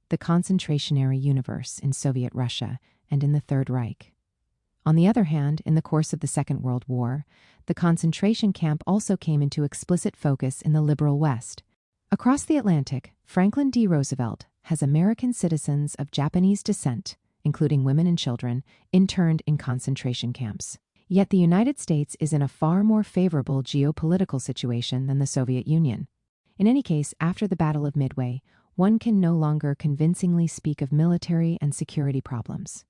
the concentrationary universe in Soviet Russia and in the Third Reich. On the other hand, in the course of the Second World War, the concentration camp also came into explicit focus in the liberal West. Across the Atlantic, Franklin D. Roosevelt has American citizens of Japanese descent, including women and children, interned in concentration camps. Yet the United States is in a far more favorable geopolitical situation than the Soviet Union. In any case, after the Battle of Midway, one can no longer convincingly speak of military and security problems.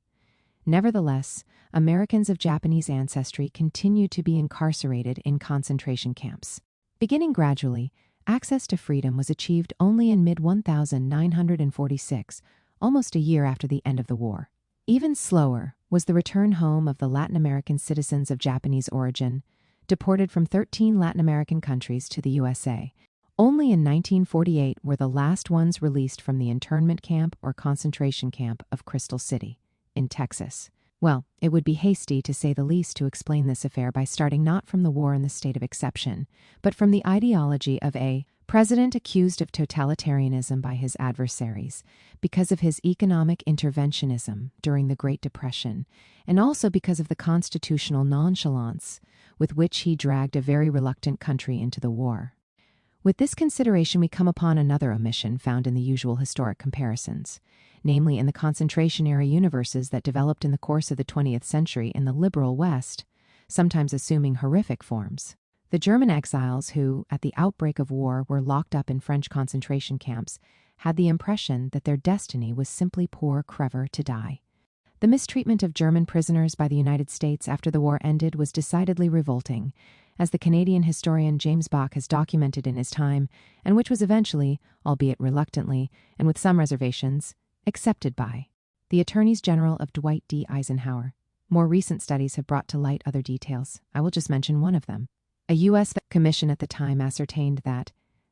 Nevertheless, Americans of Japanese ancestry continue to be incarcerated in concentration camps. Beginning gradually, access to freedom was achieved only in mid-1946, almost a year after the end of the war. Even slower was the return home of the Latin American citizens of Japanese origin, deported from 13 Latin American countries to the USA. Only in 1948 were the last ones released from the internment camp or concentration camp of Crystal City, in Texas. Well, it would be hasty, to say the least, to explain this affair by starting not from the war and the state of exception, but from the ideology of a president accused of totalitarianism by his adversaries because of his economic interventionism during the Great Depression, and also because of the constitutional nonchalance with which he dragged a very reluctant country into the war. With this consideration, we come upon another omission found in the usual historic comparisons, namely in the concentrationary universes that developed in the course of the 20th century in the liberal West, sometimes assuming horrific forms. The German exiles who, at the outbreak of war, were locked up in French concentration camps had the impression that their destiny was simply poor crever to die. The mistreatment of German prisoners by the United States after the war ended was decidedly revolting, as the Canadian historian James Bach has documented in his time, and which was eventually, albeit reluctantly, and with some reservations, accepted by the Attorneys General of Dwight D. Eisenhower. More recent studies have brought to light other details. I will just mention one of them. A U.S. commission at the time ascertained that,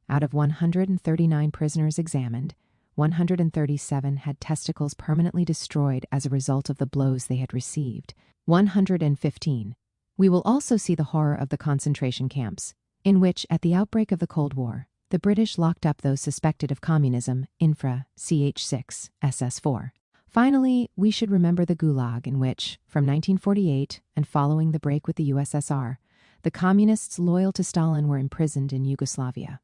out of 139 prisoners examined, 137 had testicles permanently destroyed as a result of the blows they had received. 115. We will also see the horror of the concentration camps, in which, at the outbreak of the Cold War, the British locked up those suspected of communism, infra CH6, SS4. Finally, we should remember the Gulag, in which, from 1948 and following the break with the USSR, the communists loyal to Stalin were imprisoned in Yugoslavia.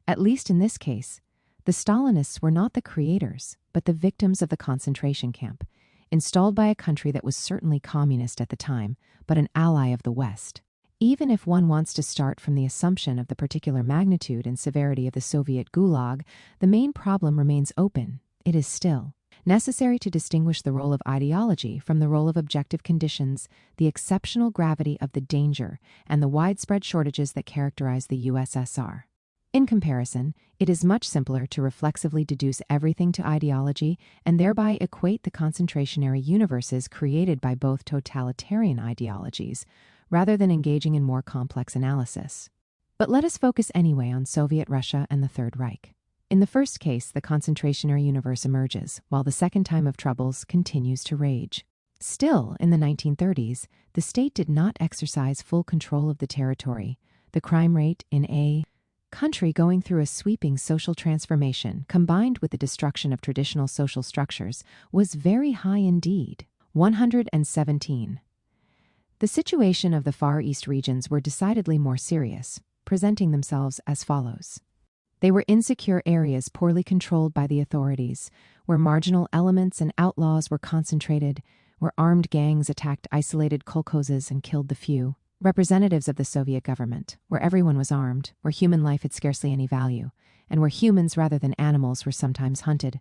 At least in this case, the Stalinists were not the creators, but the victims of the concentration camp, installed by a country that was certainly communist at the time, but an ally of the West. Even if one wants to start from the assumption of the particular magnitude and severity of the Soviet Gulag, the main problem remains open. It is still necessary to distinguish the role of ideology from the role of objective conditions, the exceptional gravity of the danger, and the widespread shortages that characterize the USSR. In comparison, it is much simpler to reflexively deduce everything to ideology and thereby equate the concentrationary universes created by both totalitarian ideologies, rather than engaging in more complex analysis. But let us focus anyway on Soviet Russia and the Third Reich. In the first case, the concentrationary universe emerges, while the second time of troubles continues to rage. Still, in the 1930s, the state did not exercise full control of the territory. The crime rate in a country going through a sweeping social transformation, combined with the destruction of traditional social structures, was very high indeed. 117. The situation of the Far East regions were decidedly more serious, presenting themselves as follows. They were insecure areas poorly controlled by the authorities, where marginal elements and outlaws were concentrated, where armed gangs attacked isolated kolkhozes and killed the few. Representatives of the Soviet government, where everyone was armed, where human life had scarcely any value, and where humans rather than animals were sometimes hunted.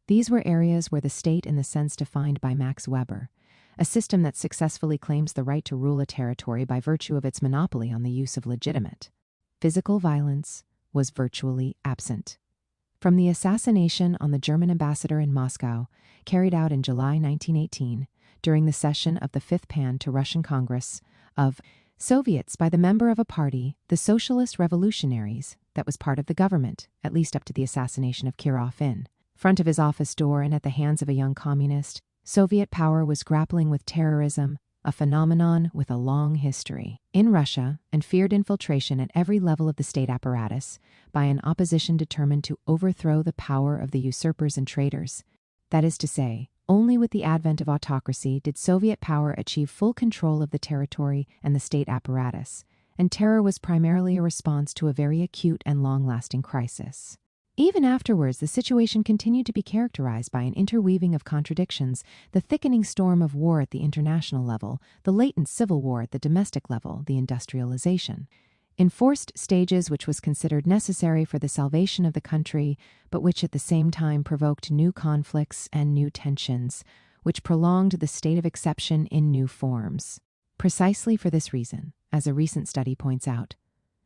These were areas where the state, in the sense defined by Max Weber, a system that successfully claims the right to rule a territory by virtue of its monopoly on the use of legitimate physical violence, was virtually absent. From the assassination on the German ambassador in Moscow, carried out in July 1918, during the session of the Fifth Pan to Russian Congress, of Soviets by the member of a party, the Socialist Revolutionaries, that was part of the government, at least up to the assassination of Kirov in front of his office door and at the hands of a young communist, Soviet power was grappling with terrorism, a phenomenon with a long history in Russia and feared infiltration at every level of the state apparatus by an opposition determined to overthrow the power of the usurpers and traitors. That is to say, only with the advent of autocracy did Soviet power achieve full control of the territory and the state apparatus, and terror was primarily a response to a very acute and long-lasting crisis. Even afterwards, the situation continued to be characterized by an interweaving of contradictions, the thickening storm of war at the international level, the latent civil war at the domestic level, the industrialization. Enforced stages which was considered necessary for the salvation of the country, but which at the same time provoked new conflicts and new tensions, which prolonged the state of exception in new forms. Precisely for this reason, as a recent study points out,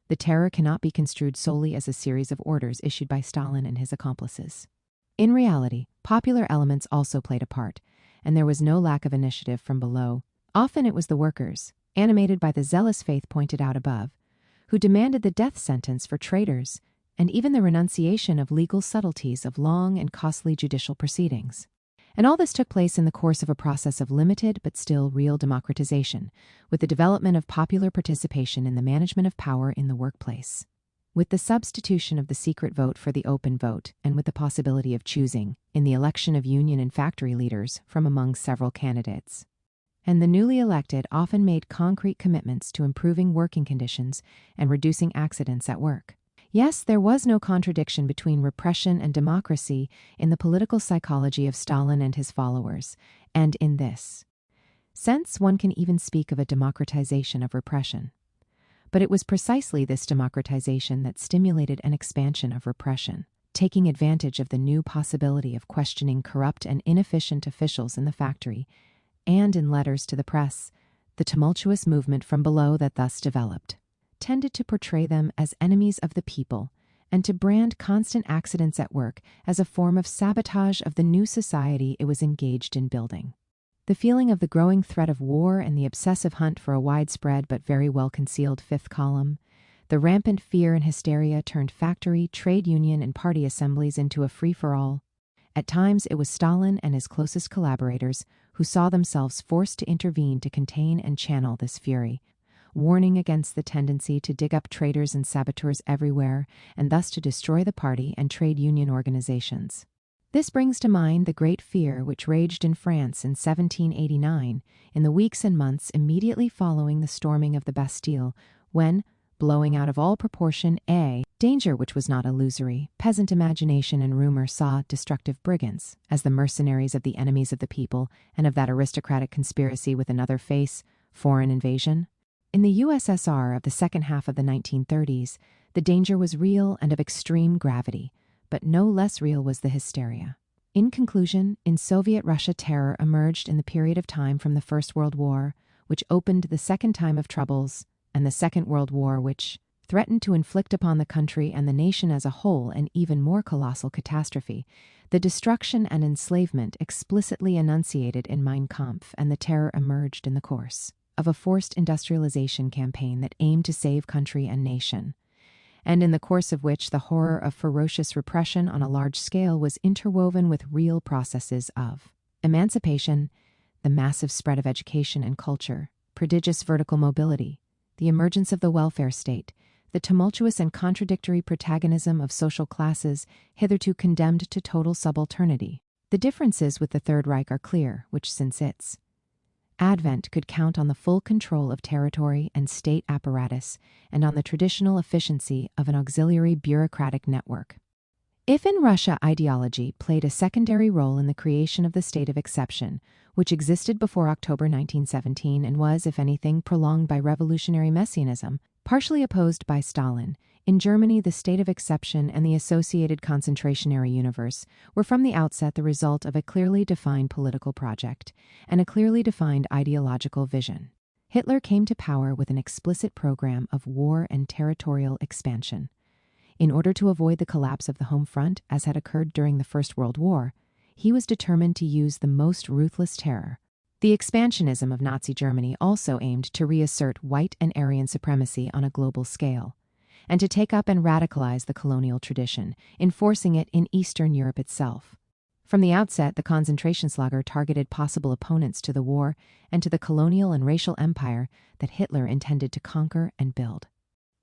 the terror cannot be construed solely as a series of orders issued by Stalin and his accomplices. In reality, popular elements also played a part, and there was no lack of initiative from below. Often it was the workers, animated by the zealous faith pointed out above, who demanded the death sentence for traitors and even the renunciation of legal subtleties of long and costly judicial proceedings. And all this took place in the course of a process of limited but still real democratization, with the development of popular participation in the management of power in the workplace, with the substitution of the secret vote for the open vote, and with the possibility of choosing, in the election of union and factory leaders, from among several candidates. And the newly elected often made concrete commitments to improving working conditions and reducing accidents at work. Yes, there was no contradiction between repression and democracy in the political psychology of Stalin and his followers, and in this sense one can even speak of a democratization of repression. But it was precisely this democratization that stimulated an expansion of repression, taking advantage of the new possibility of questioning corrupt and inefficient officials in the factory, and in letters to the press, the tumultuous movement from below that thus developed tended to portray them as enemies of the people and to brand constant accidents at work as a form of sabotage of the new society it was engaged in building. The feeling of the growing threat of war and the obsessive hunt for a widespread but very well-concealed fifth column, the rampant fear and hysteria turned factory, trade union, and party assemblies into a free-for-all. At times it was Stalin and his closest collaborators who saw themselves forced to intervene to contain and channel this fury, warning against the tendency to dig up traitors and saboteurs everywhere and thus to destroy the party and trade union organizations. This brings to mind the great fear which raged in France in 1789 in the weeks and months immediately following the storming of the Bastille, when, blowing out of all proportion a danger which was not illusory, peasant imagination and rumor saw destructive brigands as the mercenaries of the enemies of the people and of that aristocratic conspiracy with another face, foreign invasion. In the USSR of the second half of the 1930s, the danger was real and of extreme gravity, but no less real was the hysteria. In conclusion, in Soviet Russia, terror emerged in the period of time from the First World War, which opened the second time of troubles, and the Second World War, which threatened to inflict upon the country and the nation as a whole an even more colossal catastrophe, the destruction and enslavement explicitly enunciated in Mein Kampf, and the terror emerged in the course of a forced industrialization campaign that aimed to save country and nation, and in the course of which the horror of ferocious repression on a large scale was interwoven with real processes of emancipation, the massive spread of education and culture, prodigious vertical mobility, the emergence of the welfare state, the tumultuous and contradictory protagonism of social classes hitherto condemned to total subalternity. The differences with the Third Reich are clear, which since its advent could count on the full control of territory and state apparatus and on the traditional efficiency of an auxiliary bureaucratic network. If in Russia ideology played a secondary role in the creation of the state of exception, which existed before October 1917 and was, if anything, prolonged by revolutionary messianism, partially opposed by Stalin, in Germany the state of exception and the associated concentrationary universe were from the outset the result of a clearly defined political project and a clearly defined ideological vision. Hitler came to power with an explicit program of war and territorial expansion. In order to avoid the collapse of the home front, as had occurred during the First World War, he was determined to use the most ruthless terror. The expansionism of Nazi Germany also aimed to reassert white and Aryan supremacy on a global scale, and to take up and radicalize the colonial tradition, enforcing it in Eastern Europe itself. From the outset, the Konzentrationslager targeted possible opponents to the war and to the colonial and racial empire that Hitler intended to conquer and build.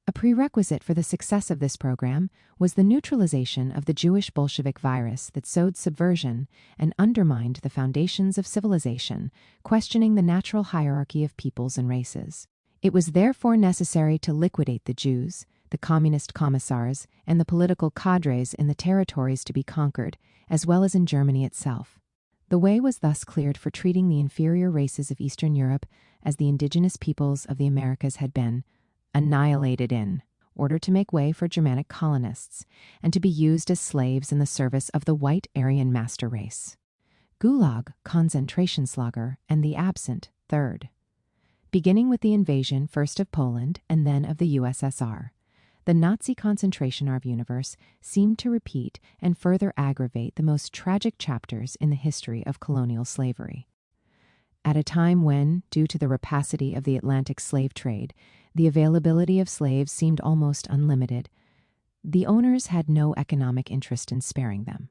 A prerequisite for the success of this program was the neutralization of the Jewish Bolshevik virus that sowed subversion and undermined the foundations of civilization, questioning the natural hierarchy of peoples and races. It was therefore necessary to liquidate the Jews, the communist commissars, and the political cadres in the territories to be conquered, as well as in Germany itself. The way was thus cleared for treating the inferior races of Eastern Europe as the indigenous peoples of the Americas had been annihilated in order to make way for Germanic colonists and to be used as slaves in the service of the white Aryan master race. Gulag, Konzentrationslager, and the absent, third. Beginning with the invasion first of Poland and then of the USSR, the Nazi concentration universe seemed to repeat and further aggravate the most tragic chapters in the history of colonial slavery. At a time when, due to the rapacity of the Atlantic slave trade, the availability of slaves seemed almost unlimited, the owners had no economic interest in sparing them.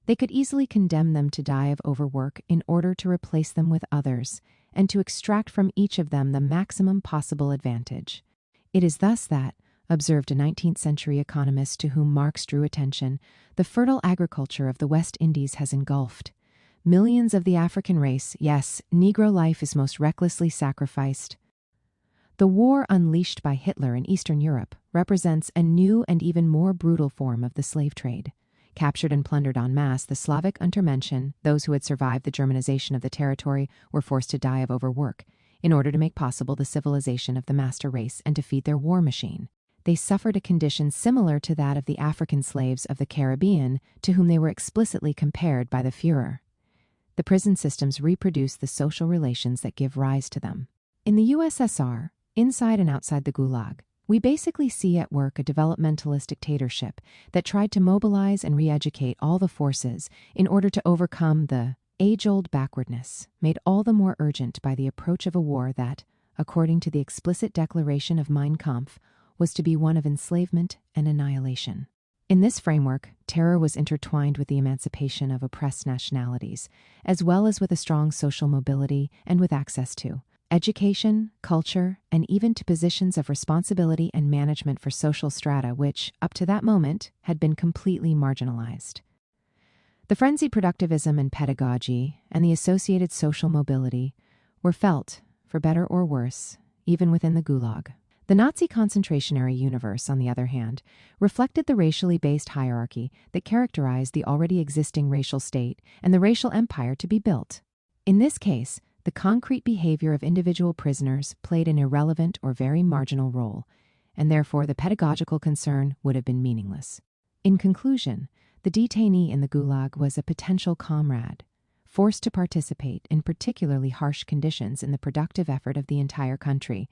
They could easily condemn them to die of overwork in order to replace them with others and to extract from each of them the maximum possible advantage. It is thus that, observed a 19th century economist to whom Marx drew attention, the fertile agriculture of the West Indies has engulfed millions of the African race. Yes, Negro life is most recklessly sacrificed. The war unleashed by Hitler in Eastern Europe represents a new and even more brutal form of the slave trade. Captured and plundered en masse, the Slavic Untermenschen, those who had survived the Germanization of the territory, were forced to die of overwork in order to make possible the civilization of the master race and to feed their war machine. They suffered a condition similar to that of the African slaves of the Caribbean, to whom they were explicitly compared by the Führer. The prison systems reproduce the social relations that give rise to them. In the USSR, inside and outside the Gulag, we basically see at work a developmentalist dictatorship that tried to mobilize and re-educate all the forces in order to overcome the age-old backwardness, made all the more urgent by the approach of a war that, according to the explicit declaration of Mein Kampf, was to be one of enslavement and annihilation. In this framework, terror was intertwined with the emancipation of oppressed nationalities, as well as with a strong social mobility and with access to education, culture, and even to positions of responsibility and management for social strata which, up to that moment, had been completely marginalized. The frenzied productivism and pedagogy and the associated social mobility were felt, for better or worse, even within the Gulag. The Nazi concentrationary universe, on the other hand, reflected the racially based hierarchy that characterized the already existing racial state and the racial empire to be built. In this case, the concrete behavior of individual prisoners played an irrelevant or very marginal role, and therefore the pedagogical concern would have been meaningless. In conclusion, the detainee in the Gulag was a potential comrade, forced to participate in particularly harsh conditions in the productive effort of the entire country,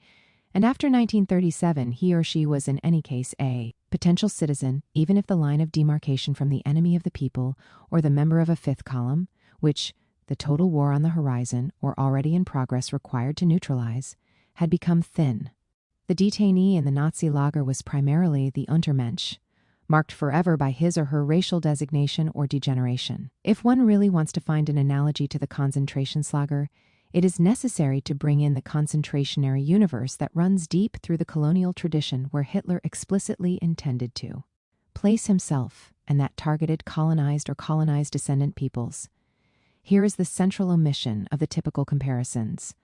and after 1937 he or she was in any case a potential citizen, even if the line of demarcation from the enemy of the people or the member of a fifth column, which the total war on the horizon or already in progress required to neutralize, had become thin. The detainee in the Nazi lager was primarily the Untermensch, marked forever by his or her racial designation or degeneration. If one really wants to find an analogy to the Konzentrationslager, it is necessary to bring in the concentrationary universe that runs deep through the colonial tradition where Hitler explicitly intended to place himself and that targeted colonized or colonized descendant peoples. Here is the central omission of the typical comparisons.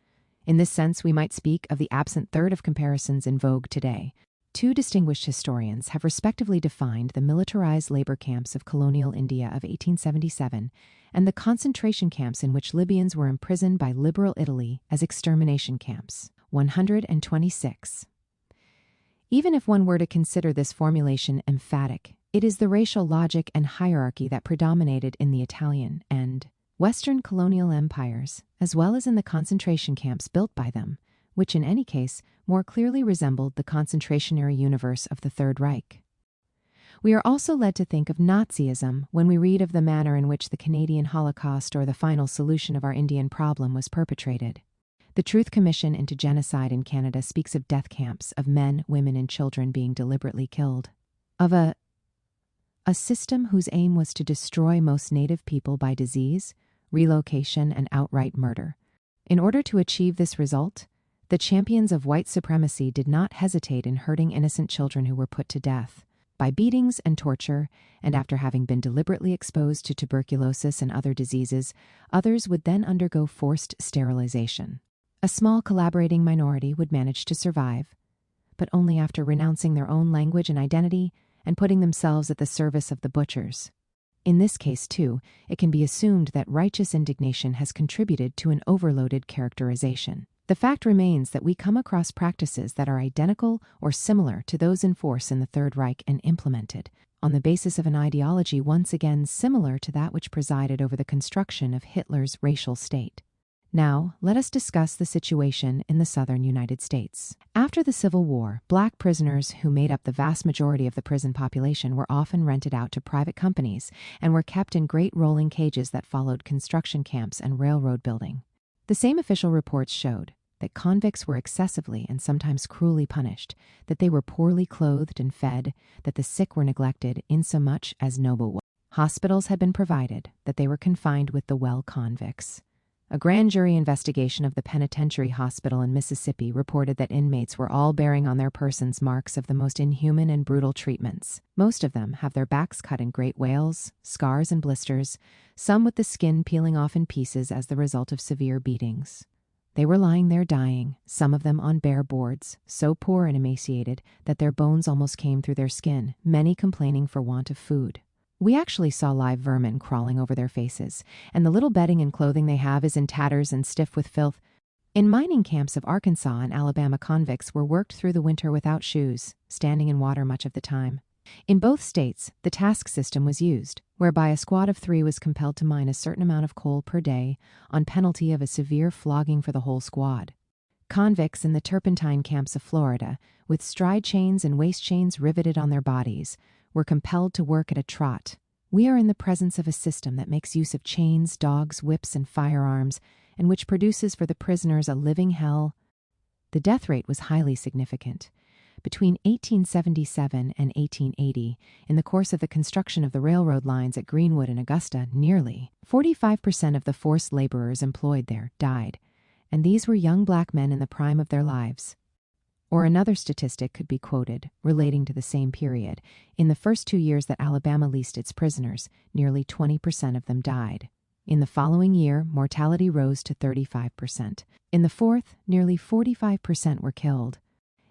In this sense, we might speak of the absent third of comparisons in vogue today. Two distinguished historians have respectively defined the militarized labor camps of colonial India of 1877 and the concentration camps in which Libyans were imprisoned by liberal Italy as extermination camps. 126. Even if one were to consider this formulation emphatic, it is the racial logic and hierarchy that predominated in the Italian and Western colonial empires, as well as in the concentration camps built by them, which in any case more clearly resembled the concentrationary universe of the Third Reich. We are also led to think of Nazism when we read of the manner in which the Canadian Holocaust or the final solution of our Indian problem was perpetrated. The Truth Commission into Genocide in Canada speaks of death camps of men, women, and children being deliberately killed. Of a a system whose aim was to destroy most native people by disease, relocation, and outright murder. In order to achieve this result, the champions of white supremacy did not hesitate in hurting innocent children who were put to death by beatings and torture, and after having been deliberately exposed to tuberculosis and other diseases, others would then undergo forced sterilization. A small collaborating minority would manage to survive, but only after renouncing their own language and identity and putting themselves at the service of the butchers. In this case, too, it can be assumed that righteous indignation has contributed to an overloaded characterization. The fact remains that we come across practices that are identical or similar to those in force in the Third Reich and implemented on the basis of an ideology once again similar to that which presided over the construction of Hitler's racial state. Now, let us discuss the situation in the southern United States. After the Civil War, black prisoners who made up the vast majority of the prison population were often rented out to private companies and were kept in great rolling cages that followed construction camps and railroad building. The same official reports showed that convicts were excessively and sometimes cruelly punished, that they were poorly clothed and fed, that the sick were neglected insomuch as noble hospitals had been provided, that they were confined with the well convicts. A grand jury investigation of the penitentiary hospital in Mississippi reported that inmates were all bearing on their persons marks of the most inhuman and brutal treatments. Most of them have their backs cut in great wales, scars and blisters, some with the skin peeling off in pieces as the result of severe beatings. They were lying there dying, some of them on bare boards, so poor and emaciated that their bones almost came through their skin, many complaining for want of food. We actually saw live vermin crawling over their faces, and the little bedding and clothing they have is in tatters and stiff with filth. In mining camps of Arkansas and Alabama, convicts were worked through the winter without shoes, standing in water much of the time. In both states, the task system was used, whereby a squad of 3 was compelled to mine a certain amount of coal per day on penalty of a severe flogging for the whole squad. Convicts in the turpentine camps of Florida, with stride chains and waist chains riveted on their bodies, were compelled to work at a trot. We are in the presence of a system that makes use of chains, dogs, whips, and firearms, and which produces for the prisoners a living hell. The death rate was highly significant. Between 1877 and 1880, in the course of the construction of the railroad lines at Greenwood and Augusta, nearly 45% of the forced laborers employed there died, and these were young black men in the prime of their lives. Or another statistic could be quoted, relating to the same period. In the first 2 years that Alabama leased its prisoners, nearly 20% of them died. In the following year, mortality rose to 35%. In the fourth, nearly 45% were killed.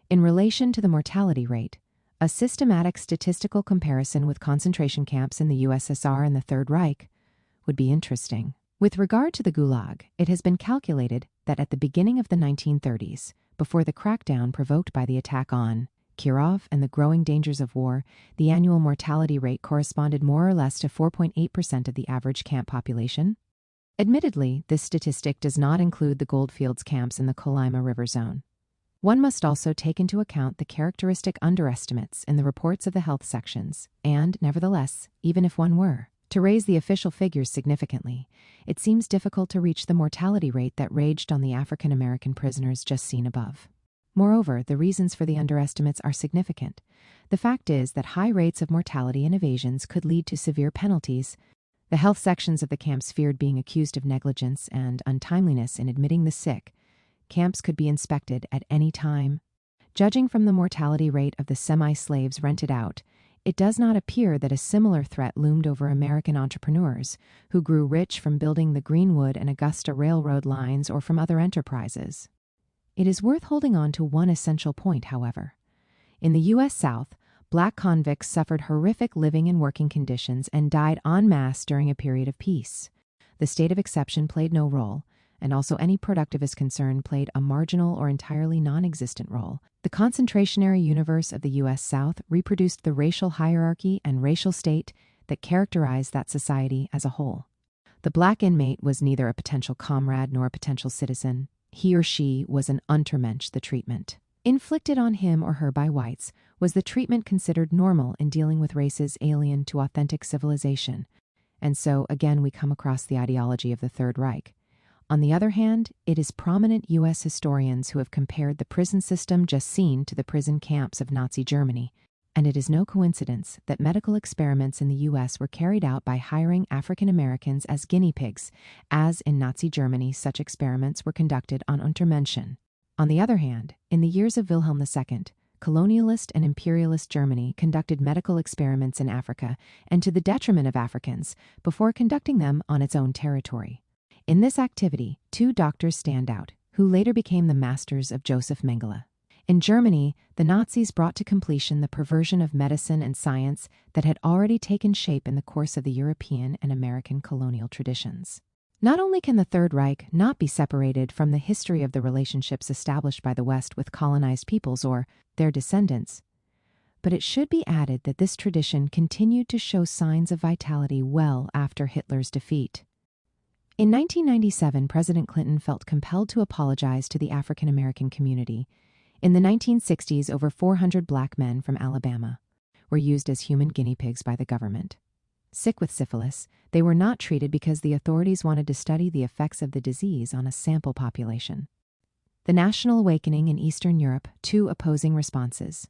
In relation to the mortality rate, a systematic statistical comparison with concentration camps in the USSR and the Third Reich would be interesting. With regard to the Gulag, it has been calculated that at the beginning of the 1930s, before the crackdown provoked by the attack on Kirov and the growing dangers of war, the annual mortality rate corresponded more or less to 4.8% of the average camp population. Admittedly, this statistic does not include the Goldfields camps in the Kolyma River zone. One must also take into account the characteristic underestimates in the reports of the health sections, and, nevertheless, even if one were to raise the official figures significantly, it seems difficult to reach the mortality rate that raged on the African American prisoners just seen above. Moreover, the reasons for the underestimates are significant. The fact is that high rates of mortality and evasions could lead to severe penalties. The health sections of the camps feared being accused of negligence and untimeliness in admitting the sick. Camps could be inspected at any time. Judging from the mortality rate of the semi-slaves rented out, it does not appear that a similar threat loomed over American entrepreneurs who grew rich from building the Greenwood and Augusta railroad lines or from other enterprises. It is worth holding on to one essential point, however. In the U.S. South, black convicts suffered horrific living and working conditions and died en masse during a period of peace. The state of exception played no role, and also any productivist concern played a marginal or entirely non-existent role. The concentrationary universe of the U.S. South reproduced the racial hierarchy and racial state that characterized that society as a whole. The black inmate was neither a potential comrade nor a potential citizen. He or she was an Untermensch. The treatment inflicted on him or her by whites was the treatment considered normal in dealing with races alien to authentic civilization. And so, again, we come across the ideology of the Third Reich. On the other hand, it is prominent U.S. historians who have compared the prison system just seen to the prison camps of Nazi Germany. And it is no coincidence that medical experiments in the US were carried out by hiring African Americans as guinea pigs, as in Nazi Germany such experiments were conducted on Untermenschen. On the other hand, in the years of Wilhelm II, colonialist and imperialist Germany conducted medical experiments in Africa and to the detriment of Africans before conducting them on its own territory. In this activity, two doctors stand out, who later became the masters of Joseph Mengele. In Germany, the Nazis brought to completion the perversion of medicine and science that had already taken shape in the course of the European and American colonial traditions. Not only can the Third Reich not be separated from the history of the relationships established by the West with colonized peoples or their descendants, but it should be added that this tradition continued to show signs of vitality well after Hitler's defeat. In 1997, President Clinton felt compelled to apologize to the African American community. In the 1960s, over 400 black men from Alabama were used as human guinea pigs by the government. Sick with syphilis, they were not treated because the authorities wanted to study the effects of the disease on a sample population. The National Awakening in Eastern Europe, two opposing responses.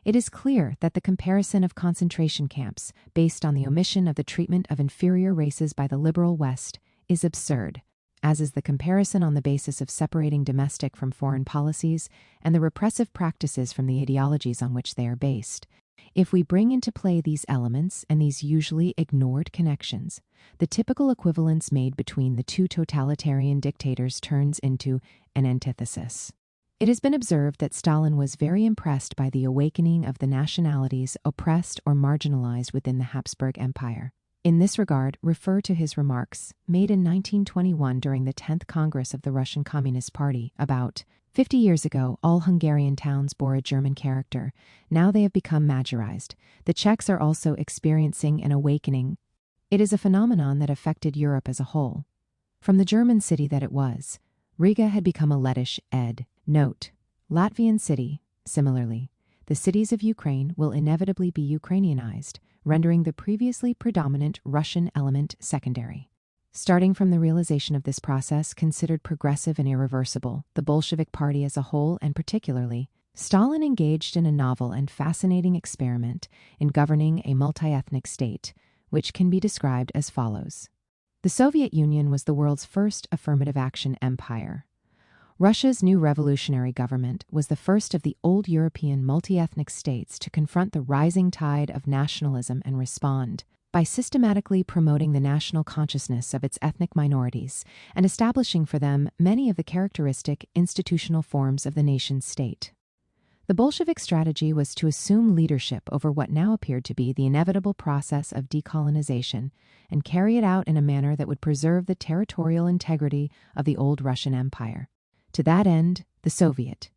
It is clear that the comparison of concentration camps based on the omission of the treatment of inferior races by the liberal West is absurd, as is the comparison on the basis of separating domestic from foreign policies and the repressive practices from the ideologies on which they are based. If we bring into play these elements and these usually ignored connections, the typical equivalence made between the two totalitarian dictators turns into an antithesis. It has been observed that Stalin was very impressed by the awakening of the nationalities oppressed or marginalized within the Habsburg Empire. In this regard, refer to his remarks made in 1921 during the 10th Congress of the Russian Communist Party about 50 years ago, all Hungarian towns bore a German character. Now they have become Magyarized. The Czechs are also experiencing an awakening. It is a phenomenon that affected Europe as a whole. From the German city that it was, Riga had become a Lettish ed. Note, Latvian city. Similarly, the cities of Ukraine will inevitably be Ukrainianized, rendering the previously predominant Russian element secondary. Starting from the realization of this process considered progressive and irreversible, the Bolshevik Party as a whole and particularly, Stalin engaged in a novel and fascinating experiment in governing a multi-ethnic state, which can be described as follows. The Soviet Union was the world's first affirmative action empire. Russia's new revolutionary government was the first of the old European multi-ethnic states to confront the rising tide of nationalism and respond by systematically promoting the national consciousness of its ethnic minorities and establishing for them many of the characteristic institutional forms of the nation-state. The Bolshevik strategy was to assume leadership over what now appeared to be the inevitable process of decolonization and carry it out in a manner that would preserve the territorial integrity of the old Russian Empire. To that end, the Soviet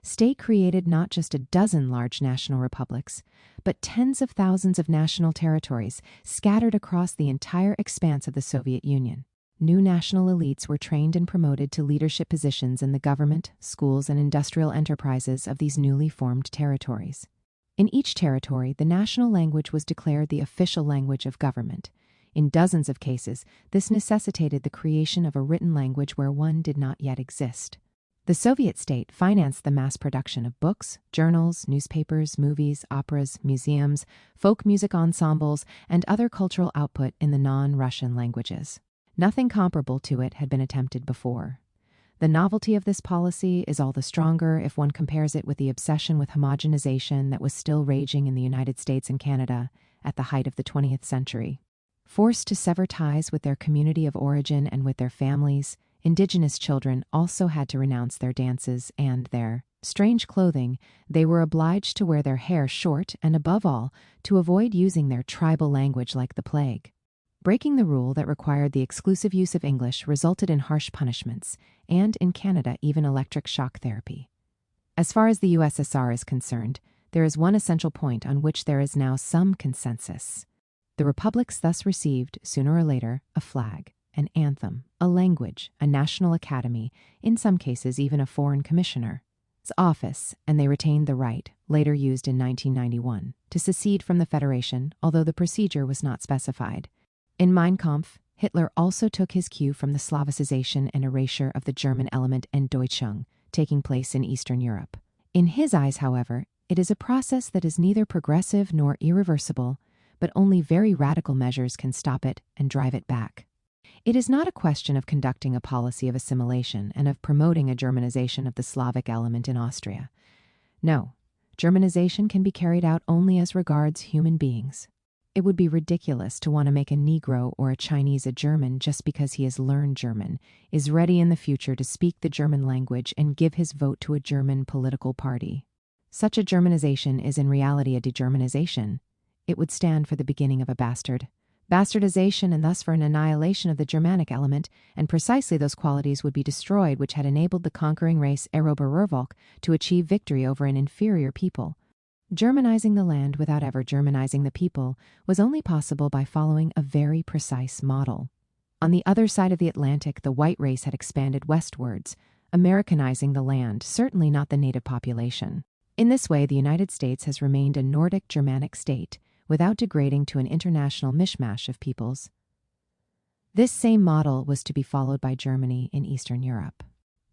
state created not just a dozen large national republics, but tens of thousands of national territories scattered across the entire expanse of the Soviet Union. New national elites were trained and promoted to leadership positions in the government, schools, and industrial enterprises of these newly formed territories. In each territory, the national language was declared the official language of government. In dozens of cases, this necessitated the creation of a written language where one did not yet exist. The Soviet state financed the mass production of books, journals, newspapers, movies, operas, museums, folk music ensembles, and other cultural output in the non-Russian languages. Nothing comparable to it had been attempted before. The novelty of this policy is all the stronger if one compares it with the obsession with homogenization that was still raging in the United States and Canada at the height of the 20th century. Forced to sever ties with their community of origin and with their families, Indigenous children also had to renounce their dances and their strange clothing. They were obliged to wear their hair short and, above all, to avoid using their tribal language like the plague. Breaking the rule that required the exclusive use of English resulted in harsh punishments, and in Canada even electric shock therapy. As far as the USSR is concerned, there is one essential point on which there is now some consensus. The republics thus received, sooner or later, a flag, an anthem, a language, a national academy, in some cases even a foreign commissioner's office, and they retained the right, later used in 1991, to secede from the Federation, although the procedure was not specified. In Mein Kampf, Hitler also took his cue from the Slavicization and erasure of the German element Entdeutschung, taking place in Eastern Europe. In his eyes, however, It is a process that is neither progressive nor irreversible, but only very radical measures can stop it and drive it back. It is not a question of conducting a policy of assimilation and of promoting a Germanization of the Slavic element in Austria. No, Germanization can be carried out only as regards human beings. It would be ridiculous to want to make a Negro or a Chinese a German just because he has learned German, is ready in the future to speak the German language, and give his vote to a German political party. Such a Germanization is in reality a degermanization. It would stand for the beginning of a bastardization, and thus for an annihilation of the Germanic element, and precisely those qualities would be destroyed which had enabled the conquering race Eroberervolk to achieve victory over an inferior people. Germanizing the land without ever Germanizing the people was only possible by following a very precise model. On the other side of the Atlantic, the white race had expanded westwards, Americanizing the land, certainly not the native population. In this way, the United States has remained a Nordic Germanic state, without degrading to an international mishmash of peoples. This same model was to be followed by Germany in Eastern Europe.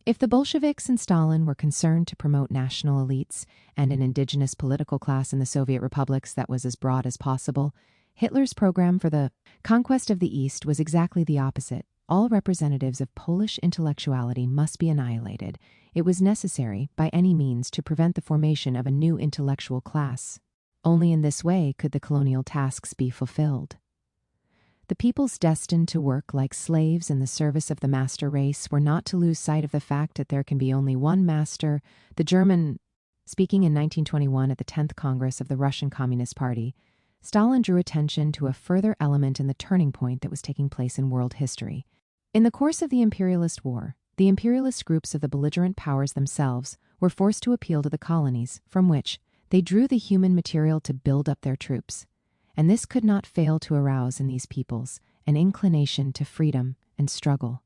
If the Bolsheviks and Stalin were concerned to promote national elites and an indigenous political class in the Soviet republics that was as broad as possible, Hitler's program for the conquest of the East was exactly the opposite. All representatives of Polish intellectuality must be annihilated. It was necessary, by any means, to prevent the formation of a new intellectual class. Only in this way could the colonial tasks be fulfilled. The peoples destined to work like slaves in the service of the master race were not to lose sight of the fact that there can be only one master, the German. Speaking in 1921 at the 10th Congress of the Russian Communist Party, Stalin drew attention to a further element in the turning point that was taking place in world history. In the course of the imperialist war, the imperialist groups of the belligerent powers themselves were forced to appeal to the colonies, from which they drew the human material to build up their troops. And this could not fail to arouse in these peoples an inclination to freedom and struggle.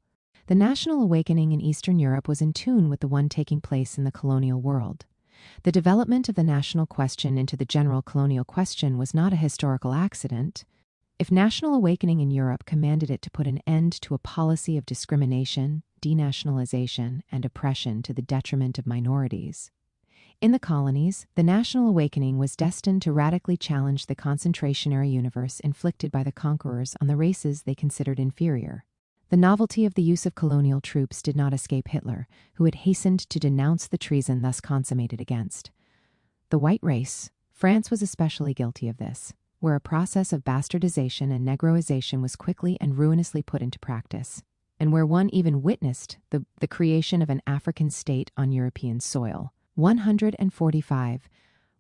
The national awakening in Eastern Europe was in tune with the one taking place in the colonial world. The development of the national question into the general colonial question was not a historical accident. If national awakening in Europe commanded it to put an end to a policy of discrimination, denationalization, and oppression to the detriment of minorities, in the colonies, the national awakening was destined to radically challenge the concentrationary universe inflicted by the conquerors on the races they considered inferior. The novelty of the use of colonial troops did not escape Hitler, who had hastened to denounce the treason thus consummated against the white race. France was especially guilty of this, where a process of bastardization and negroization was quickly and ruinously put into practice, and where one even witnessed the creation of an African state on European soil. 145.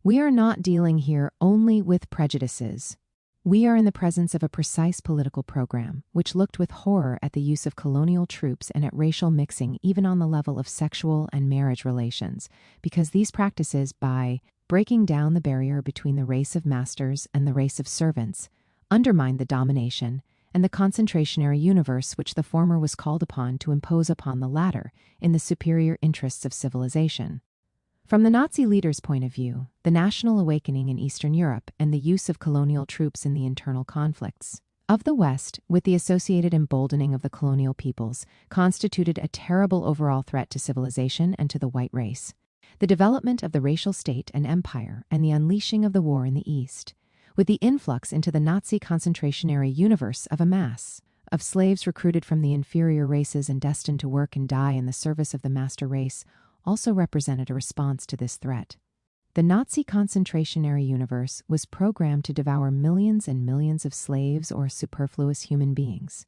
We are not dealing here only with prejudices. We are in the presence of a precise political program, which looked with horror at the use of colonial troops and at racial mixing even on the level of sexual and marriage relations, because these practices, by breaking down the barrier between the race of masters and the race of servants, undermined the domination and the concentrationary universe which the former was called upon to impose upon the latter in the superior interests of civilization. From the Nazi leaders' point of view, the national awakening in Eastern Europe and the use of colonial troops in the internal conflicts of the West, with the associated emboldening of the colonial peoples, constituted a terrible overall threat to civilization and to the white race. The development of the racial state and empire and the unleashing of the war in the East, with the influx into the Nazi concentrationary universe of a mass of slaves recruited from the inferior races and destined to work and die in the service of the master race, also represented a response to this threat. The Nazi concentrationary universe was programmed to devour millions and millions of slaves or superfluous human beings,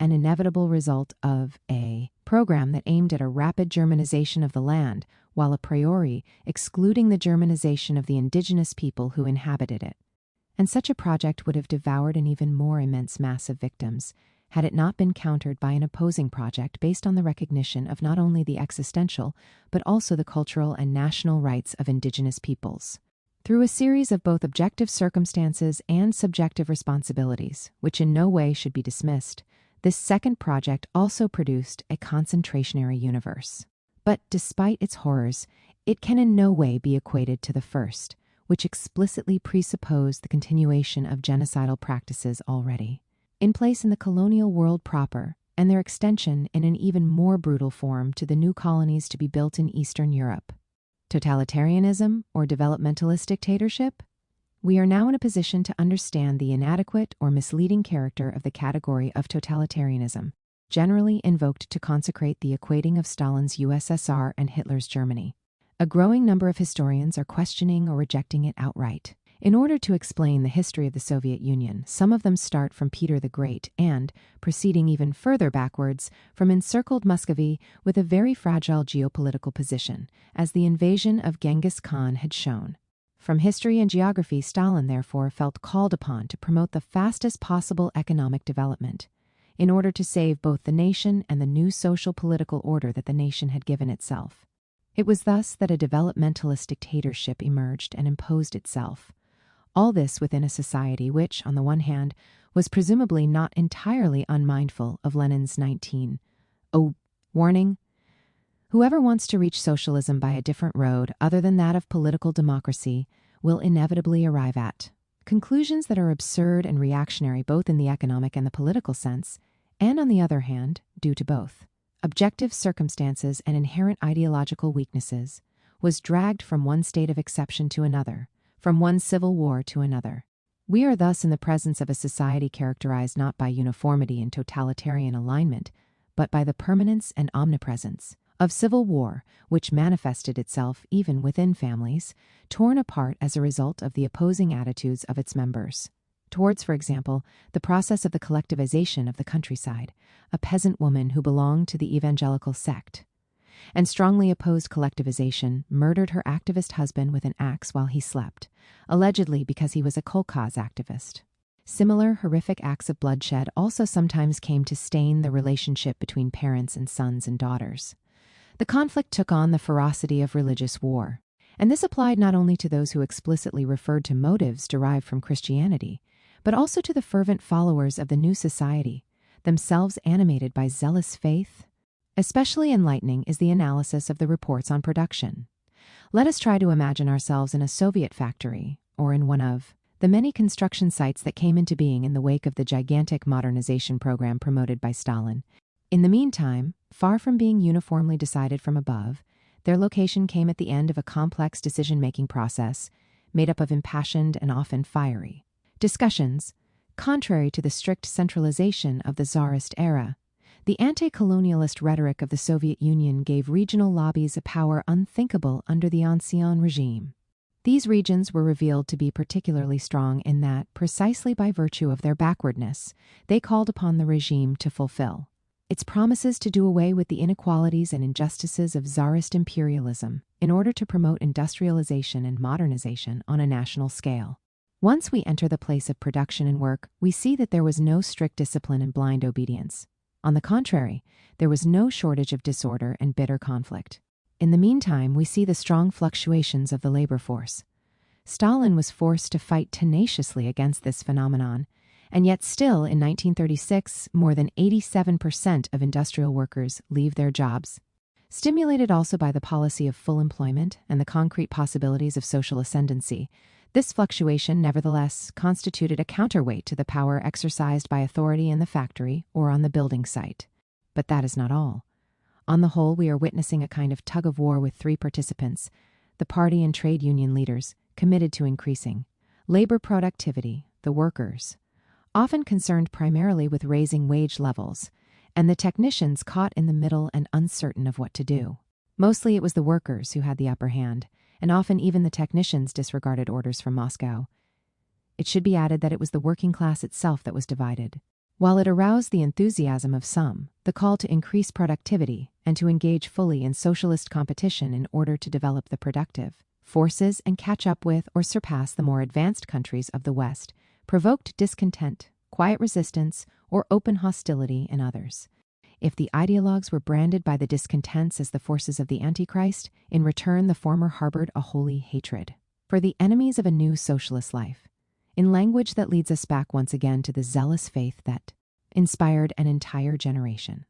an inevitable result of a program that aimed at a rapid Germanization of the land, while a priori excluding the Germanization of the indigenous people who inhabited it. And such a project would have devoured an even more immense mass of victims, had it not been countered by an opposing project based on the recognition of not only the existential, but also the cultural and national rights of indigenous peoples. Through a series of both objective circumstances and subjective responsibilities, which in no way should be dismissed, this second project also produced a concentrationary universe. But despite its horrors, it can in no way be equated to the first, which explicitly presupposed the continuation of genocidal practices already in place in the colonial world proper, and their extension in an even more brutal form to the new colonies to be built in Eastern Europe. Totalitarianism or developmentalist dictatorship? We are now in a position to understand the inadequate or misleading character of the category of totalitarianism, generally invoked to consecrate the equating of Stalin's USSR and Hitler's Germany. A growing number of historians are questioning or rejecting it outright. In order to explain the history of the Soviet Union, some of them start from Peter the Great and, proceeding even further backwards, from encircled Muscovy with a very fragile geopolitical position, as the invasion of Genghis Khan had shown. From history and geography, Stalin, therefore, felt called upon to promote the fastest possible economic development, in order to save both the nation and the new social political order that the nation had given itself. It was thus that a developmentalist dictatorship emerged and imposed itself. All this within a society which, on the one hand, was presumably not entirely unmindful of Lenin's 19:0 warning. Whoever wants to reach socialism by a different road other than that of political democracy will inevitably arrive at conclusions that are absurd and reactionary both in the economic and the political sense, and on the other hand, due to both objective circumstances and inherent ideological weaknesses, was dragged from one state of exception to another, from one civil war to another. We are thus in the presence of a society characterized not by uniformity and totalitarian alignment, but by the permanence and omnipresence of civil war, which manifested itself even within families, torn apart as a result of the opposing attitudes of its members. Towards, for example, the process of the collectivization of the countryside, a peasant woman who belonged to the evangelical sect, and strongly opposed collectivization, murdered her activist husband with an axe while he slept, allegedly because he was a kolkhoz activist. Similar horrific acts of bloodshed also sometimes came to stain the relationship between parents and sons and daughters. The conflict took on the ferocity of religious war, and this applied not only to those who explicitly referred to motives derived from Christianity, but also to the fervent followers of the new society, themselves animated by zealous faith. Especially enlightening is the analysis of the reports on production. Let us try to imagine ourselves in a Soviet factory, or in one of the many construction sites that came into being in the wake of the gigantic modernization program promoted by Stalin. In the meantime, far from being uniformly decided from above, their location came at the end of a complex decision-making process made up of impassioned and often fiery discussions. Contrary to the strict centralization of the Tsarist era, the anti-colonialist rhetoric of the Soviet Union gave regional lobbies a power unthinkable under the Ancien regime. These regions were revealed to be particularly strong in that, precisely by virtue of their backwardness, they called upon the regime to fulfill its promises to do away with the inequalities and injustices of Tsarist imperialism in order to promote industrialization and modernization on a national scale. Once we enter the place of production and work, we see that there was no strict discipline and blind obedience. On the contrary, there was no shortage of disorder and bitter conflict. In the meantime, we see the strong fluctuations of the labor force. Stalin was forced to fight tenaciously against this phenomenon, and yet still in 1936, more than 87% of industrial workers leave their jobs. Stimulated also by the policy of full employment and the concrete possibilities of social ascendancy, this fluctuation nevertheless constituted a counterweight to the power exercised by authority in the factory or on the building site. But that is not all. On the whole, we are witnessing a kind of tug-of-war with three participants, the party and trade union leaders, committed to increasing labor productivity, the workers, often concerned primarily with raising wage levels, and the technicians caught in the middle and uncertain of what to do. Mostly it was the workers who had the upper hand, and often even the technicians disregarded orders from Moscow. It should be added that it was the working class itself that was divided. While it aroused the enthusiasm of some, the call to increase productivity and to engage fully in socialist competition in order to develop the productive forces and catch up with or surpass the more advanced countries of the West provoked discontent, quiet resistance, or open hostility in others. If the ideologues were branded by the discontents as the forces of the Antichrist, in return the former harbored a holy hatred for the enemies of a new socialist life, in language that leads us back once again to the zealous faith that inspired an entire generation.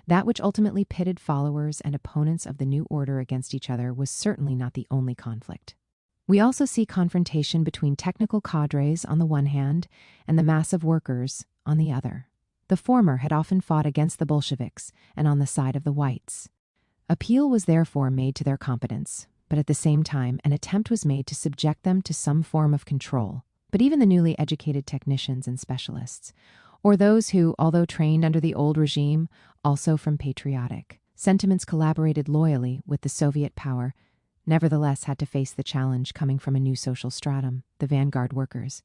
That which ultimately pitted followers and opponents of the new order against each other was certainly not the only conflict. We also see confrontation between technical cadres on the one hand and the mass of workers on the other. The former had often fought against the Bolsheviks and on the side of the whites. Appeal was therefore made to their competence, but at the same time, an attempt was made to subject them to some form of control. But even the newly educated technicians and specialists, or those who, although trained under the old regime, also from patriotic sentiments collaborated loyally with the Soviet power, nevertheless had to face the challenge coming from a new social stratum, the vanguard workers.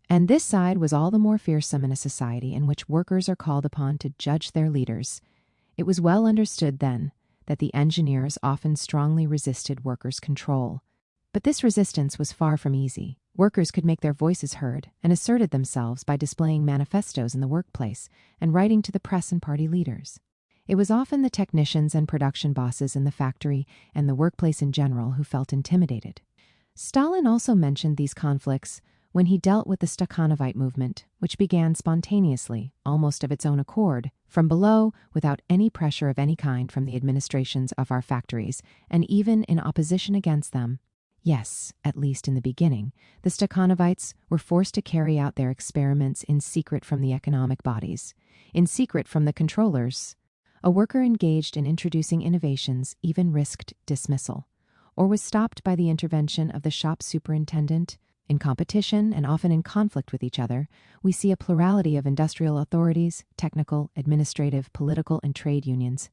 And this side was all the more fearsome in a society in which workers are called upon to judge their leaders. It was well understood then that the engineers often strongly resisted workers' control. But this resistance was far from easy. Workers could make their voices heard and asserted themselves by displaying manifestos in the workplace and writing to the press and party leaders. It was often the technicians and production bosses in the factory and the workplace in general who felt intimidated. Stalin also mentioned these conflicts when he dealt with the Stakhanovite movement, which began spontaneously, almost of its own accord, from below, without any pressure of any kind from the administrations of our factories, and even in opposition against them. Yes, at least in the beginning, the Stakhanovites were forced to carry out their experiments in secret from the economic bodies, in secret from the controllers. A worker engaged in introducing innovations even risked dismissal, or was stopped by the intervention of the shop superintendent. In competition and often in conflict with each other, we see a plurality of industrial authorities, technical, administrative, political, and trade unions.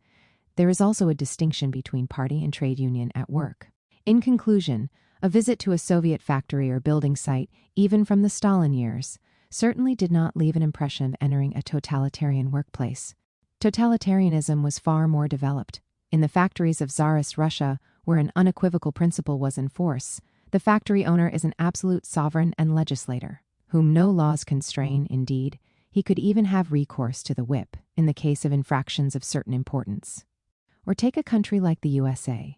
There is also a distinction between party and trade union at work. In conclusion, a visit to a Soviet factory or building site, even from the Stalin years, certainly did not leave an impression of entering a totalitarian workplace. Totalitarianism was far more developed. In the factories of Tsarist Russia, where an unequivocal principle was in force, the factory owner is an absolute sovereign and legislator, whom no laws constrain. Indeed, he could even have recourse to the whip in the case of infractions of certain importance. Or take a country like the USA.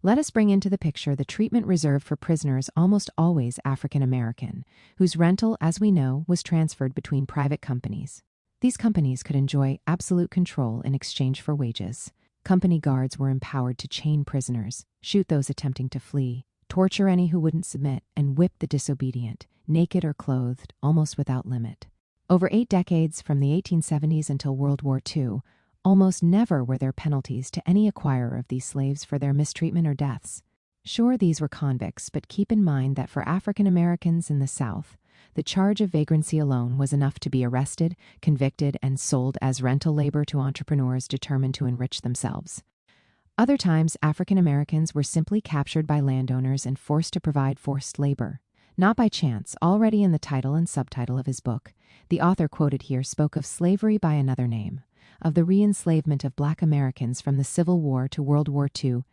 Let us bring into the picture the treatment reserved for prisoners almost always African American, whose rental, as we know, was transferred between private companies. These companies could enjoy absolute control in exchange for wages. Company guards were empowered to chain prisoners, shoot those attempting to flee, torture any who wouldn't submit, and whip the disobedient, naked or clothed, almost without limit. Over 8 decades, from the 1870s until World War II, almost never were there penalties to any acquirer of these slaves for their mistreatment or deaths. Sure, these were convicts, but keep in mind that for African Americans in the South, the charge of vagrancy alone was enough to be arrested, convicted, and sold as rental labor to entrepreneurs determined to enrich themselves. Other times, African Americans were simply captured by landowners and forced to provide forced labor. Not by chance, already in the title and subtitle of his book, the author quoted here spoke of slavery by another name, of the re-enslavement of Black Americans from the Civil War to World War II.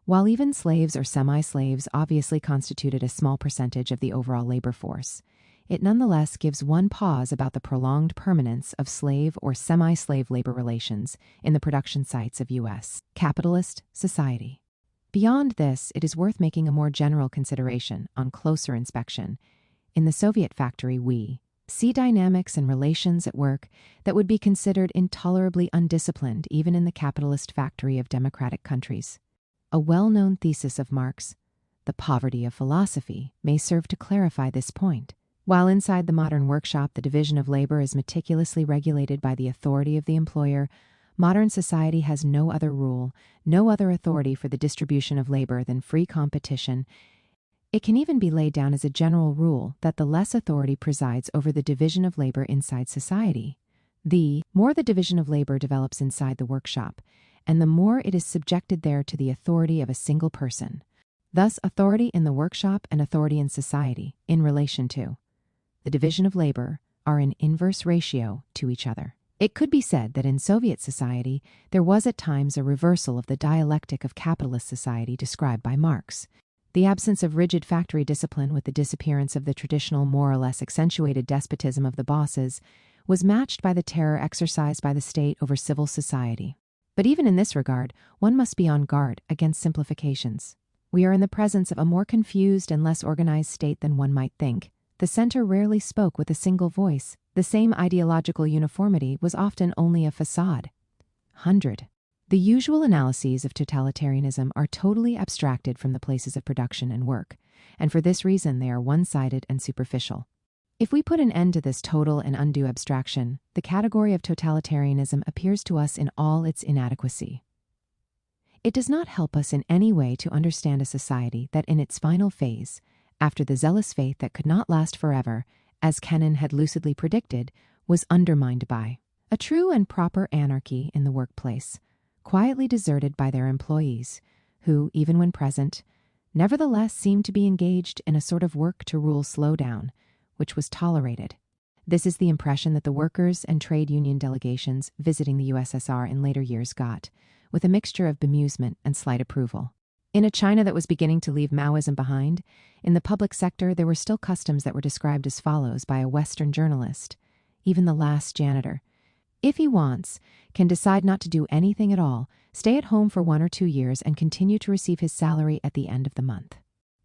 While even slaves or semi-slaves obviously constituted a small percentage of the overall labor force, it nonetheless gives one pause about the prolonged permanence of slave or semi-slave labor relations in the production sites of U.S. capitalist society. Beyond this, it is worth making a more general consideration on closer inspection. In the Soviet factory, we see dynamics and relations at work that would be considered intolerably undisciplined even in the capitalist factory of democratic countries. A well-known thesis of Marx, the poverty of philosophy, may serve to clarify this point. While inside the modern workshop the division of labor is meticulously regulated by the authority of the employer, modern society has no other rule, no other authority for the distribution of labor than free competition. It can even be laid down as a general rule that the less authority presides over the division of labor inside society, the more the division of labor develops inside the workshop, and the more it is subjected there to the authority of a single person. Thus, authority in the workshop and authority in society, in relation to the division of labor, are in inverse ratio to each other. It could be said that in Soviet society, there was at times a reversal of the dialectic of capitalist society described by Marx. The absence of rigid factory discipline with the disappearance of the traditional more or less accentuated despotism of the bosses was matched by the terror exercised by the state over civil society. But even in this regard, one must be on guard against simplifications. We are in the presence of a more confused and less organized state than one might think. The center rarely spoke with a single voice. The same ideological uniformity was often only a facade. 100. The usual analyses of totalitarianism are totally abstracted from the places of production and work, and for this reason they are one-sided and superficial. If we put an end to this total and undue abstraction, the category of totalitarianism appears to us in all its inadequacy. It does not help us in any way to understand a society that in its final phase, after the zealous faith that could not last forever, as Kennan had lucidly predicted, was undermined by a true and proper anarchy in the workplace, quietly deserted by their employees, who, even when present, nevertheless seemed to be engaged in a sort of work to rule slowdown, which was tolerated. This is the impression that the workers and trade union delegations visiting the USSR in later years got, with a mixture of bemusement and slight approval. In a China that was beginning to leave Maoism behind, in the public sector there were still customs that were described as follows by a Western journalist: even the last janitor, if he wants, can decide not to do anything at all, stay at home for 1 or 2 years, and continue to receive his salary at the end of the month.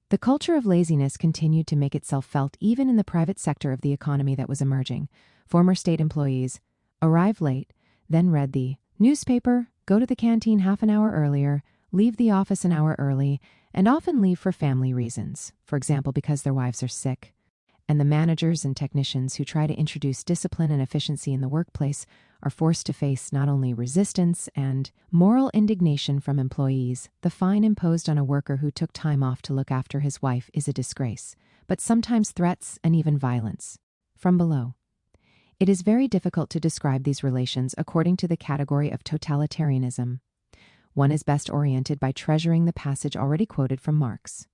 The culture of laziness continued to make itself felt even in the private sector of the economy that was emerging. Former state employees arrive late, then read the newspaper, go to the canteen half an hour earlier, leave the office an hour early, and often leave for family reasons, for example, because their wives are sick. And the managers and technicians who try to introduce discipline and efficiency in the workplace are forced to face not only resistance and moral indignation from employees. The fine imposed on a worker who took time off to look after his wife is a disgrace, but sometimes threats and even violence. From below. It is very difficult to describe these relations according to the category of totalitarianism. One is best oriented by treasuring the passage already quoted from Marx.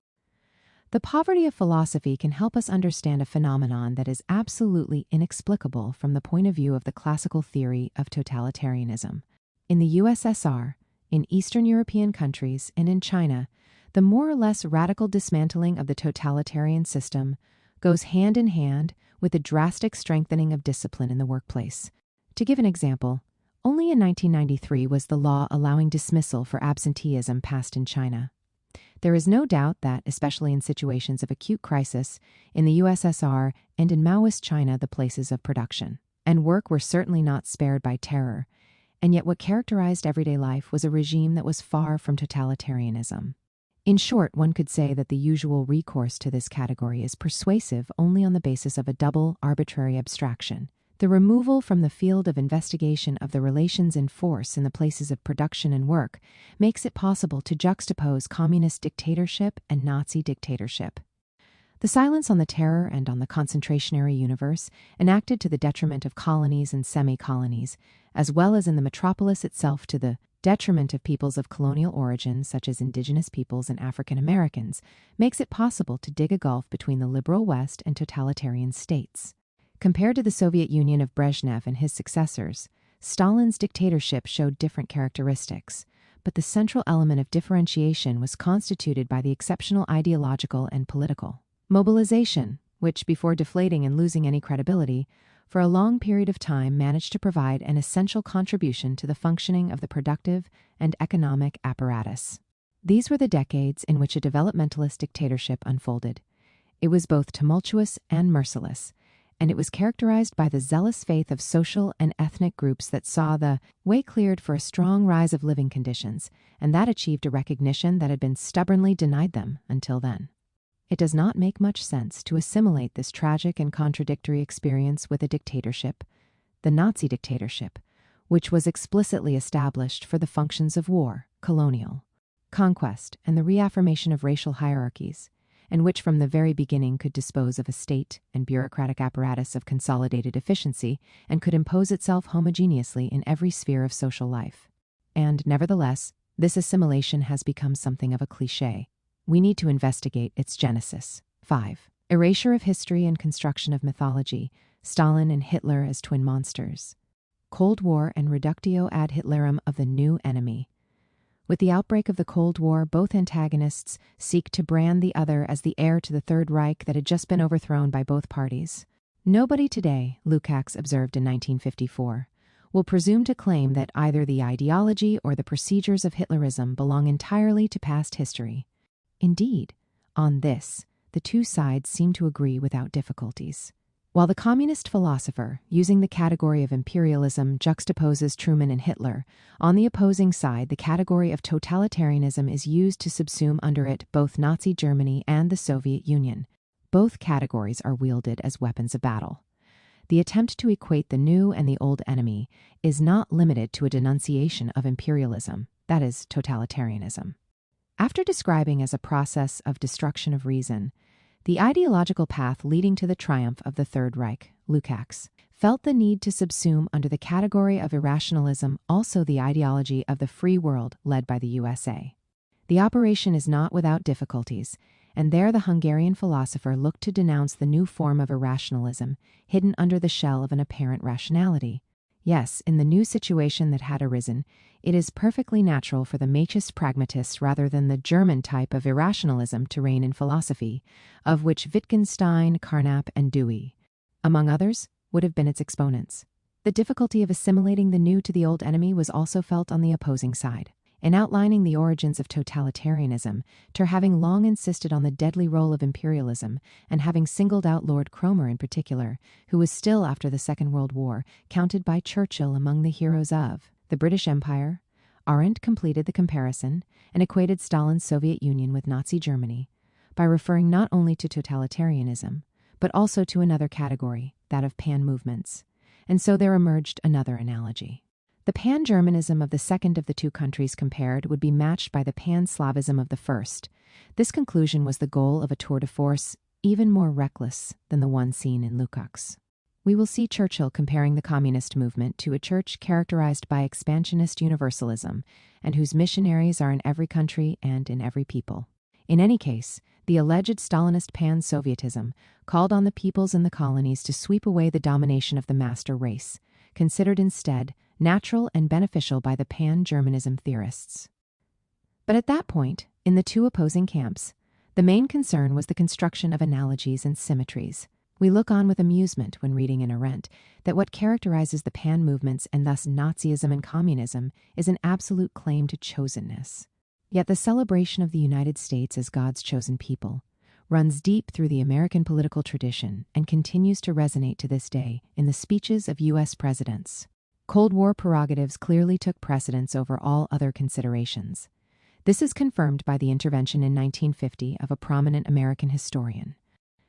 The poverty of philosophy can help us understand a phenomenon that is absolutely inexplicable from the point of view of the classical theory of totalitarianism. In the USSR, in Eastern European countries, and in China, the more or less radical dismantling of the totalitarian system goes hand in hand with the drastic strengthening of discipline in the workplace. To give an example, only in 1993 was the law allowing dismissal for absenteeism passed in China. There is no doubt that, especially in situations of acute crisis, in the USSR and in Maoist China, the places of production and work were certainly not spared by terror, and yet what characterized everyday life was a regime that was far from totalitarianism. In short, one could say that the usual recourse to this category is persuasive only on the basis of a double arbitrary abstraction: the removal from the field of investigation of the relations in force in the places of production and work makes it possible to juxtapose communist dictatorship and Nazi dictatorship. The silence on the terror and on the concentrationary universe enacted to the detriment of colonies and semi-colonies, as well as in the metropolis itself to the detriment of peoples of colonial origin, such as indigenous peoples and African Americans, makes it possible to dig a gulf between the liberal West and totalitarian states. Compared to the Soviet Union of Brezhnev and his successors, Stalin's dictatorship showed different characteristics, but the central element of differentiation was constituted by the exceptional ideological and political mobilization, which, before deflating and losing any credibility, for a long period of time managed to provide an essential contribution to the functioning of the productive and economic apparatus. These were the decades in which a developmentalist dictatorship unfolded. It was both tumultuous and merciless, and it was characterized by the zealous faith of social and ethnic groups that saw the way cleared for a strong rise of living conditions, and that achieved a recognition that had been stubbornly denied them until then. It does not make much sense to assimilate this tragic and contradictory experience with a dictatorship, the Nazi dictatorship, which was explicitly established for the functions of war, colonial conquest, and the reaffirmation of racial hierarchies, and which from the very beginning could dispose of a state and bureaucratic apparatus of consolidated efficiency and could impose itself homogeneously in every sphere of social life. And, nevertheless, this assimilation has become something of a cliché. We need to investigate its genesis. 5. Erasure of history and construction of mythology, Stalin and Hitler as twin monsters. Cold War and reductio ad Hitlerum of the new enemy. With the outbreak of the Cold War, both antagonists seek to brand the other as the heir to the Third Reich that had just been overthrown by both parties. Nobody today, Lukács observed in 1954, will presume to claim that either the ideology or the procedures of Hitlerism belong entirely to past history. Indeed, on this, the two sides seem to agree without difficulties. While the communist philosopher, using the category of imperialism, juxtaposes Truman and Hitler, on the opposing side, the category of totalitarianism is used to subsume under it both Nazi Germany and the Soviet Union. Both categories are wielded as weapons of battle. The attempt to equate the new and the old enemy is not limited to a denunciation of imperialism. that is, totalitarianism. After describing as a process of destruction of reason, the ideological path leading to the triumph of the Third Reich, Lukács, felt the need to subsume under the category of irrationalism also the ideology of the free world led by the USA. The operation is not without difficulties, and there the Hungarian philosopher looked to denounce the new form of irrationalism hidden under the shell of an apparent rationality. Yes, in the new situation that had arisen, it is perfectly natural for the Machist pragmatists rather than the German type of irrationalism to reign in philosophy, of which Wittgenstein, Carnap, and Dewey, among others, would have been its exponents. The difficulty of assimilating the new to the old enemy was also felt on the opposing side. In outlining the origins of totalitarianism, Ter having long insisted on the deadly role of imperialism, and having singled out Lord Cromer in particular, who was still after the Second World War counted by Churchill among the heroes of the British Empire, Arendt completed the comparison and equated Stalin's Soviet Union with Nazi Germany by referring not only to totalitarianism, but also to another category, that of pan-movements. And so there emerged another analogy. The pan-Germanism of the second of the two countries compared would be matched by the pan-Slavism of the first. This conclusion was the goal of a tour de force even more reckless than the one seen in Lukács. We will see Churchill comparing the communist movement to a church characterized by expansionist universalism and whose missionaries are in every country and in every people. In any case, the alleged Stalinist pan-Sovietism called on the peoples in the colonies to sweep away the domination of the master race, considered instead natural and beneficial by the pan-Germanism theorists. But at that point, in the two opposing camps, the main concern was the construction of analogies and symmetries. We look on with amusement when reading in Arendt that what characterizes the pan-movements and thus Nazism and communism is an absolute claim to chosenness. Yet the celebration of the United States as God's chosen people runs deep through the American political tradition and continues to resonate to this day in the speeches of U.S. presidents. Cold War prerogatives clearly took precedence over all other considerations. This is confirmed by the intervention in 1950 of a prominent American historian.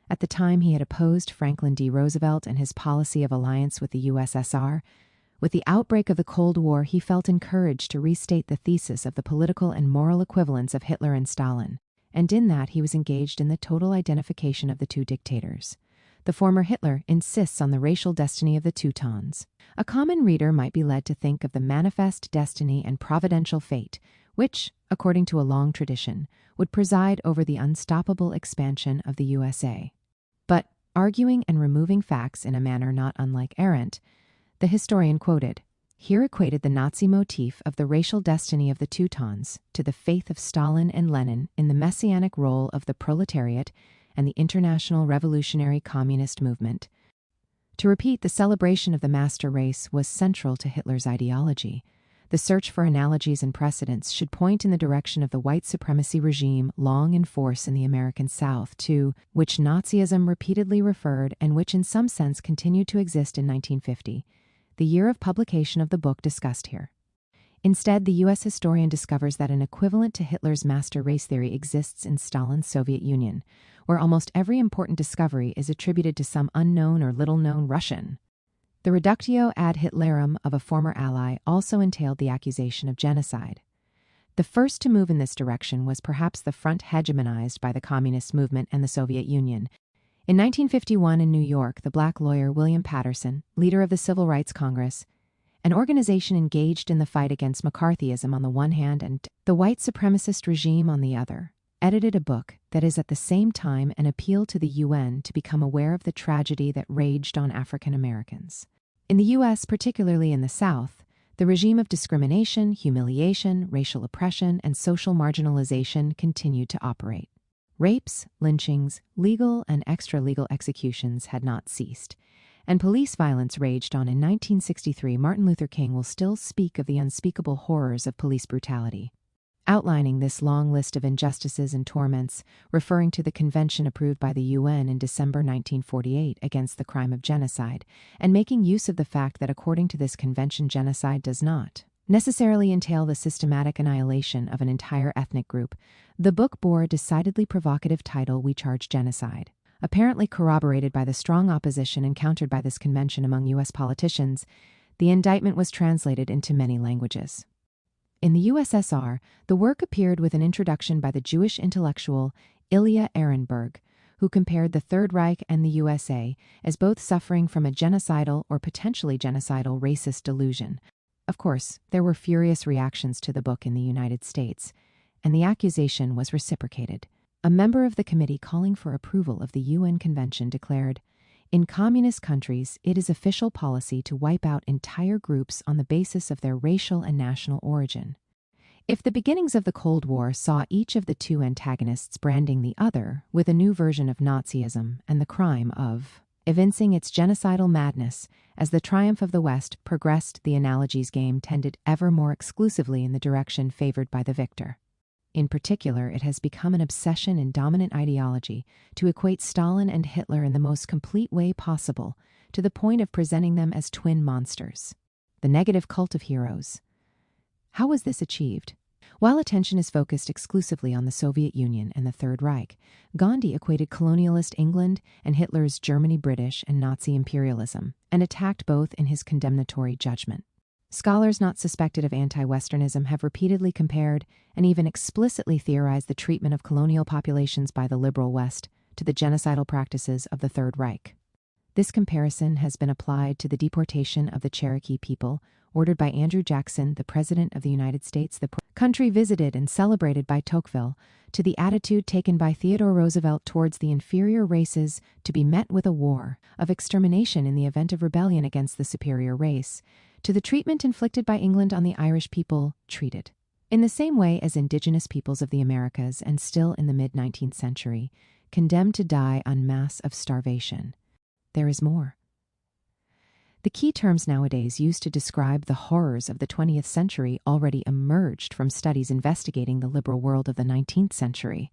At the time, he had opposed Franklin D. Roosevelt and his policy of alliance with the USSR. With the outbreak of the Cold War, he felt encouraged to restate the thesis of the political and moral equivalence of Hitler and Stalin, and in that he was engaged in the total identification of the two dictators. The former Hitler insists on the racial destiny of the Teutons. A common reader might be led to think of the manifest destiny and providential fate, which, according to a long tradition, would preside over the unstoppable expansion of the USA. But, arguing and removing facts in a manner not unlike Arendt, the historian quoted, "Here equated the Nazi motif of the racial destiny of the Teutons to the faith of Stalin and Lenin in the messianic role of the proletariat and the international revolutionary communist movement." To repeat, the celebration of the master race was central to Hitler's ideology. The search for analogies and precedents should point in the direction of the white supremacy regime long in force in the American South, to which Nazism repeatedly referred and which in some sense continued to exist in 1950, the year of publication of the book discussed here. Instead, the U.S. historian discovers that an equivalent to Hitler's master race theory exists in Stalin's Soviet Union, where almost every important discovery is attributed to some unknown or little-known Russian. The reductio ad Hitlerum of a former ally also entailed the accusation of genocide. The first to move in this direction was perhaps the front hegemonized by the communist movement and the Soviet Union. In 1951 in New York, the black lawyer William Patterson, leader of the Civil Rights Congress, an organization engaged in the fight against McCarthyism on the one hand and the white supremacist regime on the other, edited a book that is at the same time an appeal to the UN to become aware of the tragedy that raged on African Americans. In the U.S., particularly in the South, the regime of discrimination, humiliation, racial oppression, and social marginalization continued to operate. Rapes, lynchings, legal and extra-legal executions had not ceased, and police violence raged on. In 1963, Martin Luther King will still speak of the unspeakable horrors of police brutality. Outlining this long list of injustices and torments, referring to the convention approved by the UN in December 1948 against the crime of genocide, and making use of the fact that according to this convention, genocide does not necessarily entail the systematic annihilation of an entire ethnic group, the book bore a decidedly provocative title, We Charge Genocide. Apparently corroborated by the strong opposition encountered by this convention among U.S. politicians, the indictment was translated into many languages. In the USSR, the work appeared with an introduction by the Jewish intellectual Ilya Ehrenberg, who compared the Third Reich and the USA as both suffering from a genocidal or potentially genocidal racist delusion. Of course, there were furious reactions to the book in the United States, and the accusation was reciprocated. A member of the committee calling for approval of the UN Convention declared, "In communist countries, it is official policy to wipe out entire groups on the basis of their racial and national origin." If the beginnings of the Cold War saw each of the two antagonists branding the other with a new version of Nazism and the crime of evincing its genocidal madness, as the triumph of the West progressed, the analogies game tended ever more exclusively in the direction favored by the victor. In particular, it has become an obsession in dominant ideology to equate Stalin and Hitler in the most complete way possible, to the point of presenting them as twin monsters. The negative cult of heroes. How was this achieved? While attention is focused exclusively on the Soviet Union and the Third Reich, Gandhi equated colonialist England and Hitler's Germany, British, and Nazi imperialism, and attacked both in his condemnatory judgment. Scholars not suspected of anti-Westernism have repeatedly compared and even explicitly theorized the treatment of colonial populations by the liberal West to the genocidal practices of the Third Reich. This comparison has been applied to the deportation of the Cherokee people, ordered by Andrew Jackson, the President of the United States, the country visited and celebrated by Tocqueville, to the attitude taken by Theodore Roosevelt towards the inferior races to be met with a war of extermination in the event of rebellion against the superior race, to the treatment inflicted by England on the Irish people treated. In the same way as indigenous peoples of the Americas, and still in the mid-19th century, condemned to die en masse of starvation. There is more. The key terms nowadays used to describe the horrors of the 20th century already emerged from studies investigating the liberal world of the 19th century.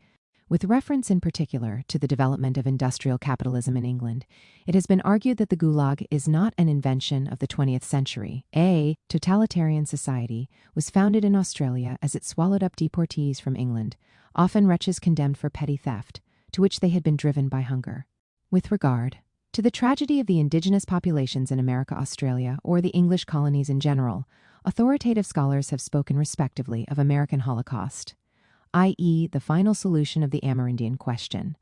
With reference in particular to the development of industrial capitalism in England, it has been argued that the Gulag is not an invention of the 20th century. A totalitarian society was founded in Australia as it swallowed up deportees from England, often wretches condemned for petty theft, to which they had been driven by hunger. With regard to the tragedy of the indigenous populations in America, Australia, or the English colonies in general, authoritative scholars have spoken respectively of American Holocaust, i.e., the final solution of the Amerindian question,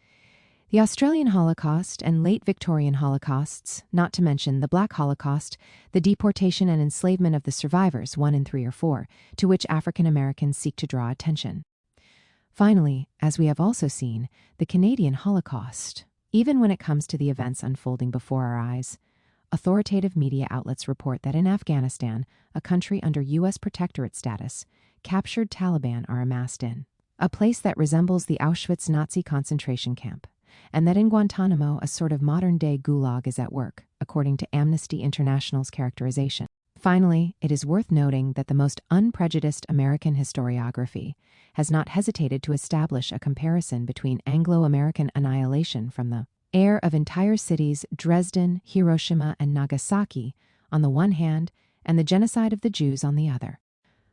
the Australian Holocaust and late Victorian Holocausts, not to mention the Black Holocaust, the deportation and enslavement of the survivors, 1 in 3 or 4, to which African Americans seek to draw attention. Finally, as we have also seen, the Canadian Holocaust. Even when it comes to the events unfolding before our eyes, authoritative media outlets report that in Afghanistan, a country under U.S. protectorate status, captured Taliban are amassed in a place that resembles the Auschwitz Nazi concentration camp, and that in Guantanamo a sort of modern-day gulag is at work, according to Amnesty International's characterization. Finally, it is worth noting that the most unprejudiced American historiography has not hesitated to establish a comparison between Anglo-American annihilation from the air of entire cities, Dresden, Hiroshima, and Nagasaki, on the one hand, and the genocide of the Jews on the other.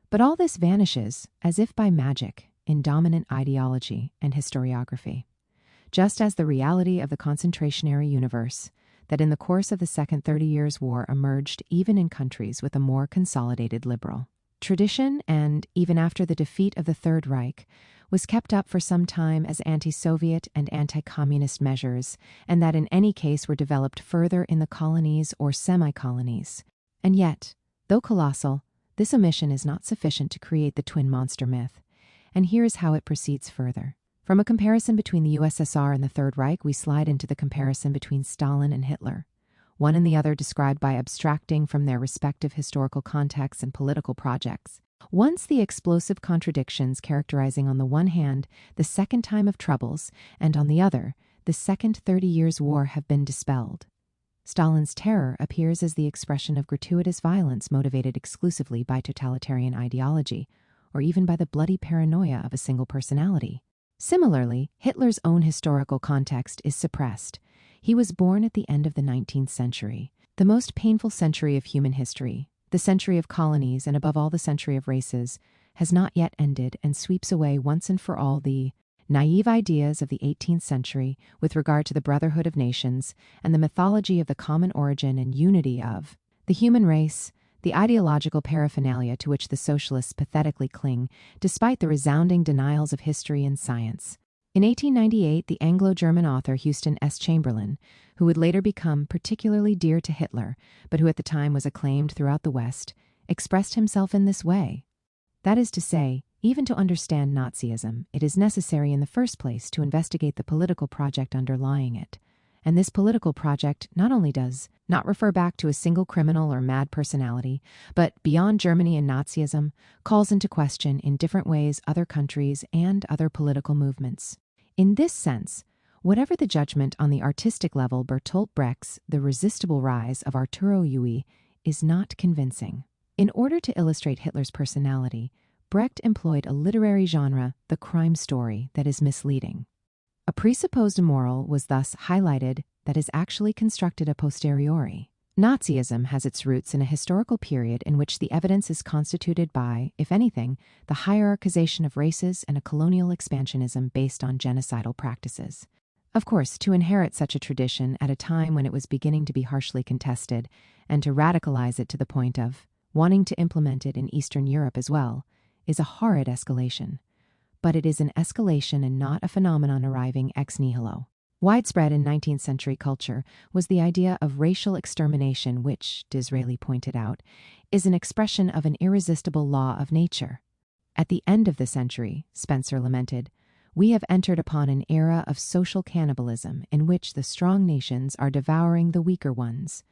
But all this vanishes, as if by magic, in dominant ideology and historiography, just as the reality of the concentrationary universe that in the course of the Second 30 Years' War emerged even in countries with a more consolidated liberal tradition, and, even after the defeat of the Third Reich, was kept up for some time as anti-Soviet and anti-communist measures, and that in any case were developed further in the colonies or semi-colonies. And yet, though colossal, this omission is not sufficient to create the twin monster myth, and here is how it proceeds further. From a comparison between the USSR and the Third Reich, we slide into the comparison between Stalin and Hitler, one and the other described by abstracting from their respective historical contexts and political projects. Once the explosive contradictions characterizing on the one hand the second time of troubles, and on the other the Second 30 Years' War have been dispelled, Stalin's terror appears as the expression of gratuitous violence motivated exclusively by totalitarian ideology, or even by the bloody paranoia of a single personality. Similarly, Hitler's own historical context is suppressed. He was born at the end of the 19th century, the most painful century of human history. The century of colonies, and above all the century of races, has not yet ended and sweeps away once and for all the naive ideas of the 18th century with regard to the brotherhood of nations and the mythology of the common origin and unity of the human race, the ideological paraphernalia to which the socialists pathetically cling, despite the resounding denials of history and science. In 1898, the Anglo-German author Houston S. Chamberlain, who would later become particularly dear to Hitler, but who at the time was acclaimed throughout the West, expressed himself in this way. That is to say, even to understand Nazism, it is necessary in the first place to investigate the political project underlying it. And this political project not only does not refer back to a single criminal or mad personality, but beyond Germany and Nazism, calls into question in different ways other countries and other political movements. In this sense, whatever the judgment on the artistic level, Bertolt Brecht's The Resistible Rise of Arturo Ui is not convincing. In order to illustrate Hitler's personality, Brecht employed a literary genre, the crime story, that is misleading. A presupposed moral was thus highlighted that is actually constructed a posteriori. Nazism has its roots in a historical period in which the evidence is constituted by, if anything, the hierarchization of races and a colonial expansionism based on genocidal practices. Of course, to inherit such a tradition at a time when it was beginning to be harshly contested, and to radicalize it to the point of wanting to implement it in Eastern Europe as well, is a horrid escalation. But it is an escalation and not a phenomenon arriving ex nihilo. Widespread in 19th century culture was the idea of racial extermination which, Disraeli pointed out, is an expression of an irresistible law of nature. At the end of the century, Spencer lamented, we have entered upon an era of social cannibalism in which the strong nations are devouring the weaker ones.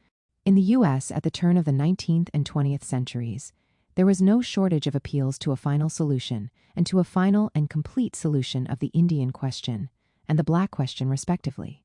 In the U.S. at the turn of the 19th and 20th centuries, there was no shortage of appeals to a final solution and to a final and complete solution of the Indian question and the Black question, respectively.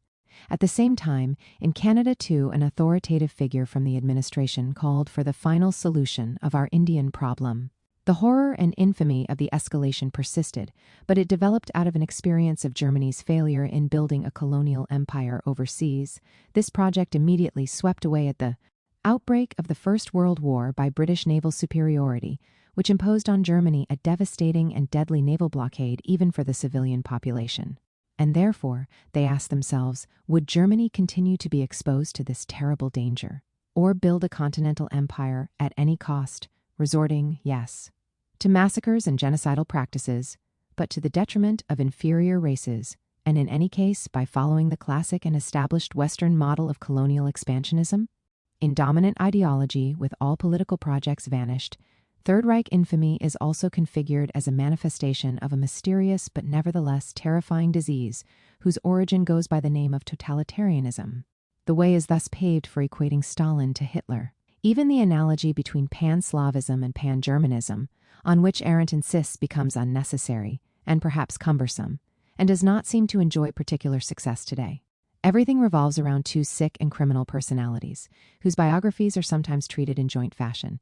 At the same time, in Canada too, an authoritative figure from the administration called for the final solution of our Indian problem. The horror and infamy of the escalation persisted, but it developed out of an experience of Germany's failure in building a colonial empire overseas. This project immediately swept away at the outbreak of the First World War by British naval superiority, which imposed on Germany a devastating and deadly naval blockade even for the civilian population. And therefore, they asked themselves, would Germany continue to be exposed to this terrible danger, or build a continental empire at any cost, resorting, yes, to massacres and genocidal practices, but to the detriment of inferior races, and in any case by following the classic and established Western model of colonial expansionism? In dominant ideology, with all political projects vanished, Third Reich infamy is also configured as a manifestation of a mysterious but nevertheless terrifying disease whose origin goes by the name of totalitarianism. The way is thus paved for equating Stalin to Hitler. Even the analogy between pan-Slavism and pan-Germanism, on which Arendt insists, becomes unnecessary and perhaps cumbersome, and does not seem to enjoy particular success today. Everything revolves around two sick and criminal personalities, whose biographies are sometimes treated in joint fashion.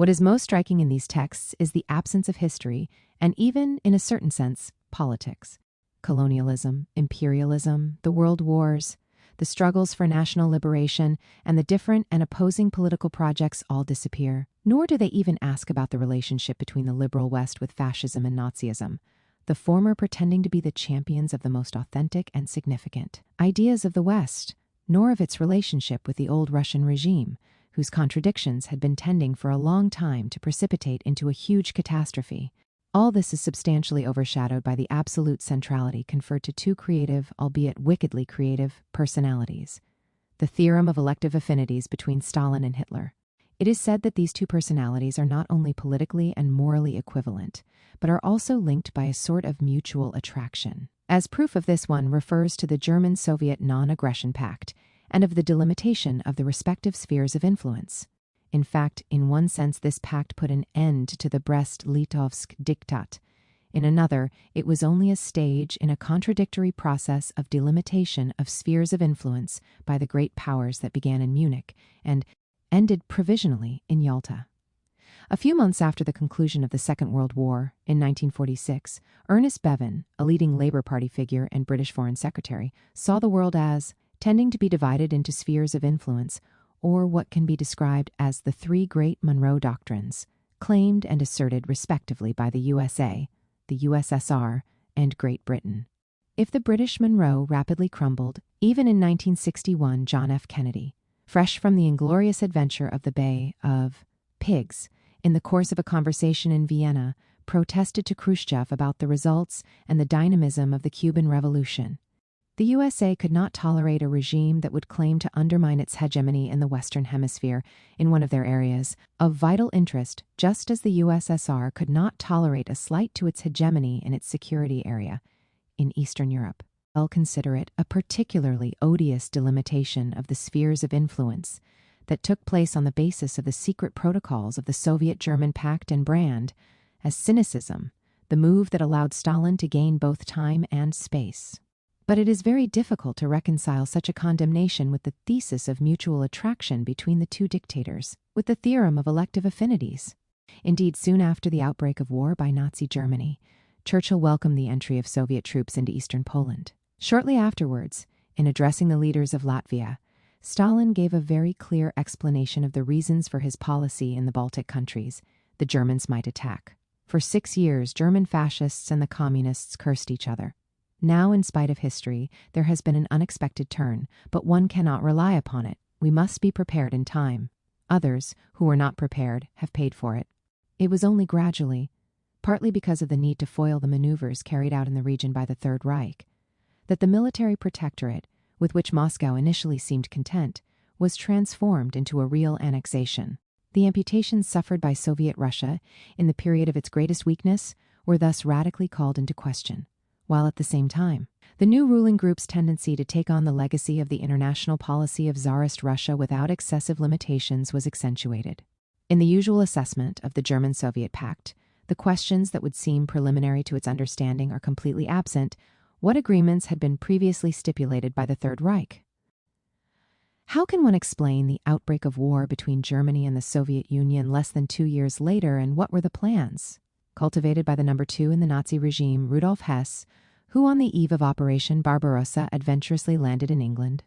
What is most striking in these texts is the absence of history and even, in a certain sense, politics. Colonialism, imperialism, the world wars, the struggles for national liberation, and the different and opposing political projects all disappear. Nor do they even ask about the relationship between the liberal West with fascism and Nazism, the former pretending to be the champions of the most authentic and significant ideas of the West, nor of its relationship with the old Russian regime, whose contradictions had been tending for a long time to precipitate into a huge catastrophe. All this is substantially overshadowed by the absolute centrality conferred to two creative, albeit wickedly creative, personalities, the theorem of elective affinities between Stalin and Hitler. It is said that these two personalities are not only politically and morally equivalent, but are also linked by a sort of mutual attraction. As proof of this, one refers to the German-Soviet non-aggression pact and of the delimitation of the respective spheres of influence. In fact, in one sense, this pact put an end to the Brest-Litovsk diktat. In another, it was only a stage in a contradictory process of delimitation of spheres of influence by the great powers that began in Munich and ended provisionally in Yalta. A few months after the conclusion of the Second World War, in 1946, Ernest Bevin, a leading Labour Party figure and British Foreign Secretary, saw the world as tending to be divided into spheres of influence, or what can be described as the three great Monroe doctrines, claimed and asserted respectively by the USA, the USSR, and Great Britain. If the British Monroe rapidly crumbled, even in 1961, John F. Kennedy, fresh from the inglorious adventure of the Bay of pigs, in the course of a conversation in Vienna, protested to Khrushchev about the results and the dynamism of the Cuban Revolution. The USA could not tolerate a regime that would claim to undermine its hegemony in the Western Hemisphere in one of their areas of vital interest, just as the USSR could not tolerate a slight to its hegemony in its security area in Eastern Europe. I'll consider it a particularly odious delimitation of the spheres of influence that took place on the basis of the secret protocols of the Soviet-German Pact and brand as cynicism, the move that allowed Stalin to gain both time and space. But it is very difficult to reconcile such a condemnation with the thesis of mutual attraction between the two dictators, with the theorem of elective affinities. Indeed, soon after the outbreak of war by Nazi Germany, Churchill welcomed the entry of Soviet troops into eastern Poland. Shortly afterwards, in addressing the leaders of Latvia, Stalin gave a very clear explanation of the reasons for his policy in the Baltic countries the Germans might attack. For 6 years, German fascists and the communists cursed each other. Now, in spite of history, there has been an unexpected turn, but one cannot rely upon it. We must be prepared in time. Others, who were not prepared, have paid for it. It was only gradually, partly because of the need to foil the maneuvers carried out in the region by the Third Reich, that the military protectorate, with which Moscow initially seemed content, was transformed into a real annexation. The amputations suffered by Soviet Russia in the period of its greatest weakness were thus radically called into question, while at the same time, the new ruling group's tendency to take on the legacy of the international policy of Tsarist Russia without excessive limitations was accentuated. In the usual assessment of the German-Soviet Pact, the questions that would seem preliminary to its understanding are completely absent. What agreements had been previously stipulated by the Third Reich? How can one explain the outbreak of war between Germany and the Soviet Union less than 2 years later, and what were the plans cultivated by the number 2 in the Nazi regime, Rudolf Hess, who on the eve of Operation Barbarossa adventurously landed in England?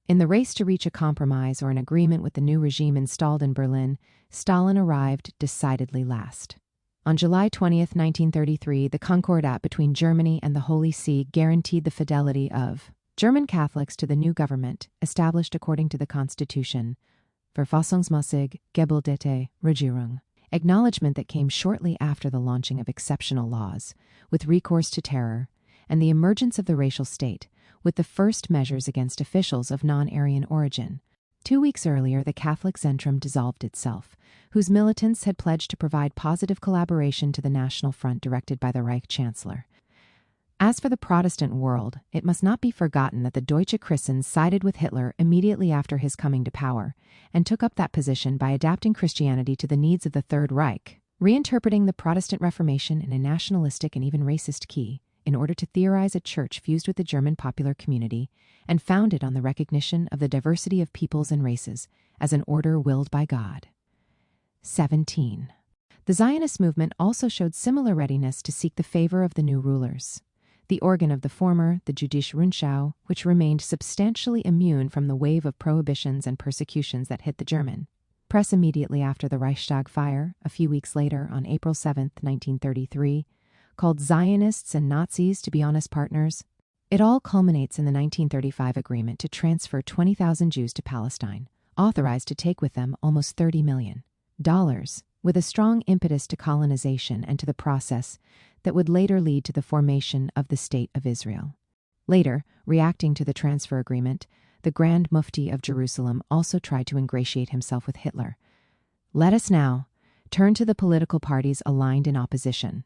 In the race to reach a compromise or an agreement with the new regime installed in Berlin, Stalin arrived decidedly last. On July 20th, 1933, the Concordat between Germany and the Holy See guaranteed the fidelity of German Catholics to the new government, established according to the Constitution, Verfassungsmäßige gebildete Regierung, acknowledgement that came shortly after the launching of exceptional laws, with recourse to terror, and the emergence of the racial state, with the first measures against officials of non-Aryan origin. 2 weeks earlier, the Catholic Zentrum dissolved itself, whose militants had pledged to provide positive collaboration to the National Front directed by the Reich Chancellor. As for the Protestant world, it must not be forgotten that the Deutsche Christen sided with Hitler immediately after his coming to power, and took up that position by adapting Christianity to the needs of the Third Reich, reinterpreting the Protestant Reformation in a nationalistic and even racist key, in order to theorize a church fused with the German popular community and founded on the recognition of the diversity of peoples and races as an order willed by God. 17. The Zionist movement also showed similar readiness to seek the favor of the new rulers. The organ of the former, the Jüdische Rundschau, which remained substantially immune from the wave of prohibitions and persecutions that hit the German press immediately after the Reichstag fire, a few weeks later on April 7, 1933, called Zionists and Nazis to be honest partners. It all culminates in the 1935 agreement to transfer 20,000 Jews to Palestine, authorized to take with them almost $30 million, with a strong impetus to colonization and to the process that would later lead to the formation of the State of Israel. Later, reacting to the transfer agreement, the Grand Mufti of Jerusalem also tried to ingratiate himself with Hitler. Let us now turn to the political parties aligned in opposition.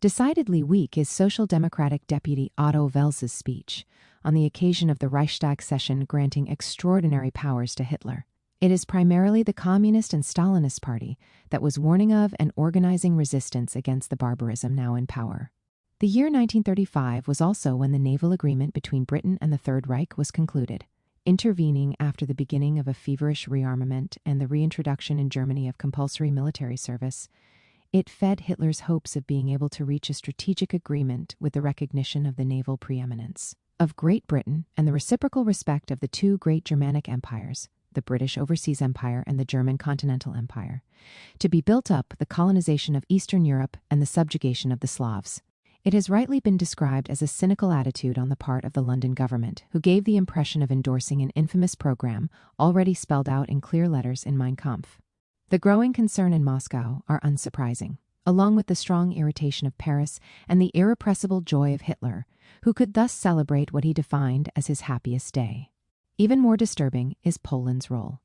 Decidedly weak is Social Democratic Deputy Otto Wels's speech on the occasion of the Reichstag session granting extraordinary powers to Hitler. It is primarily the Communist and Stalinist Party that was warning of and organizing resistance against the barbarism now in power. The year 1935 was also when the naval agreement between Britain and the Third Reich was concluded, intervening after the beginning of a feverish rearmament and the reintroduction in Germany of compulsory military service. It fed Hitler's hopes of being able to reach a strategic agreement with the recognition of the naval preeminence of Great Britain and the reciprocal respect of the two great Germanic empires, the British Overseas Empire and the German Continental Empire, to be built up the colonization of Eastern Europe and the subjugation of the Slavs. It has rightly been described as a cynical attitude on the part of the London government, who gave the impression of endorsing an infamous program already spelled out in clear letters in Mein Kampf. The growing concern in Moscow are unsurprising, along with the strong irritation of Paris and the irrepressible joy of Hitler, who could thus celebrate what he defined as his happiest day. Even more disturbing is Poland's role.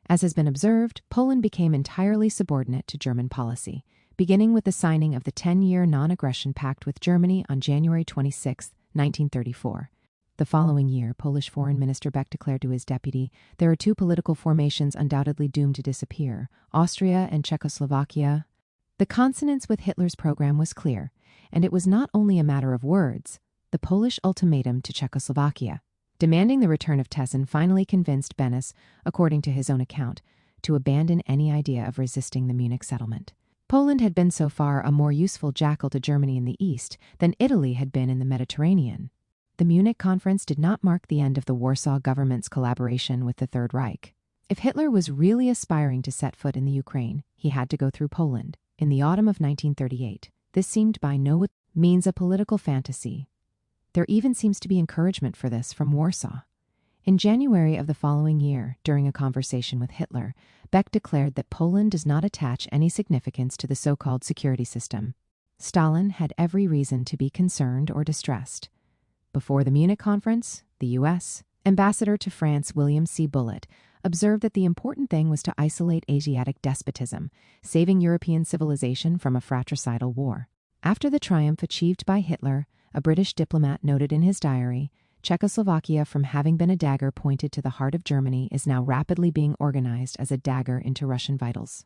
As has been observed, Poland became entirely subordinate to German policy, beginning with the signing of the 10-year non-aggression pact with Germany on January 26, 1934. The following year, Polish Foreign Minister Beck declared to his deputy, "There are two political formations undoubtedly doomed to disappear, Austria and Czechoslovakia." The consonance with Hitler's program was clear, and it was not only a matter of words. The Polish ultimatum to Czechoslovakia, demanding the return of Tesin, finally convinced Beneš, according to his own account, to abandon any idea of resisting the Munich settlement. Poland had been so far a more useful jackal to Germany in the East than Italy had been in the Mediterranean. The Munich Conference did not mark the end of the Warsaw government's collaboration with the Third Reich. If Hitler was really aspiring to set foot in the Ukraine, he had to go through Poland. In the autumn of 1938, this seemed by no means a political fantasy. There even seems to be encouragement for this from Warsaw. In January of the following year, during a conversation with Hitler, Beck declared that Poland does not attach any significance to the so-called security system. Stalin had every reason to be concerned or distressed. Before the Munich Conference, the U.S. ambassador to France, William C. Bullitt, observed that the important thing was to isolate Asiatic despotism, saving European civilization from a fratricidal war. After the triumph achieved by Hitler, a British diplomat noted in his diary, "Czechoslovakia, from having been a dagger pointed to the heart of Germany, is now rapidly being organized as a dagger into Russian vitals."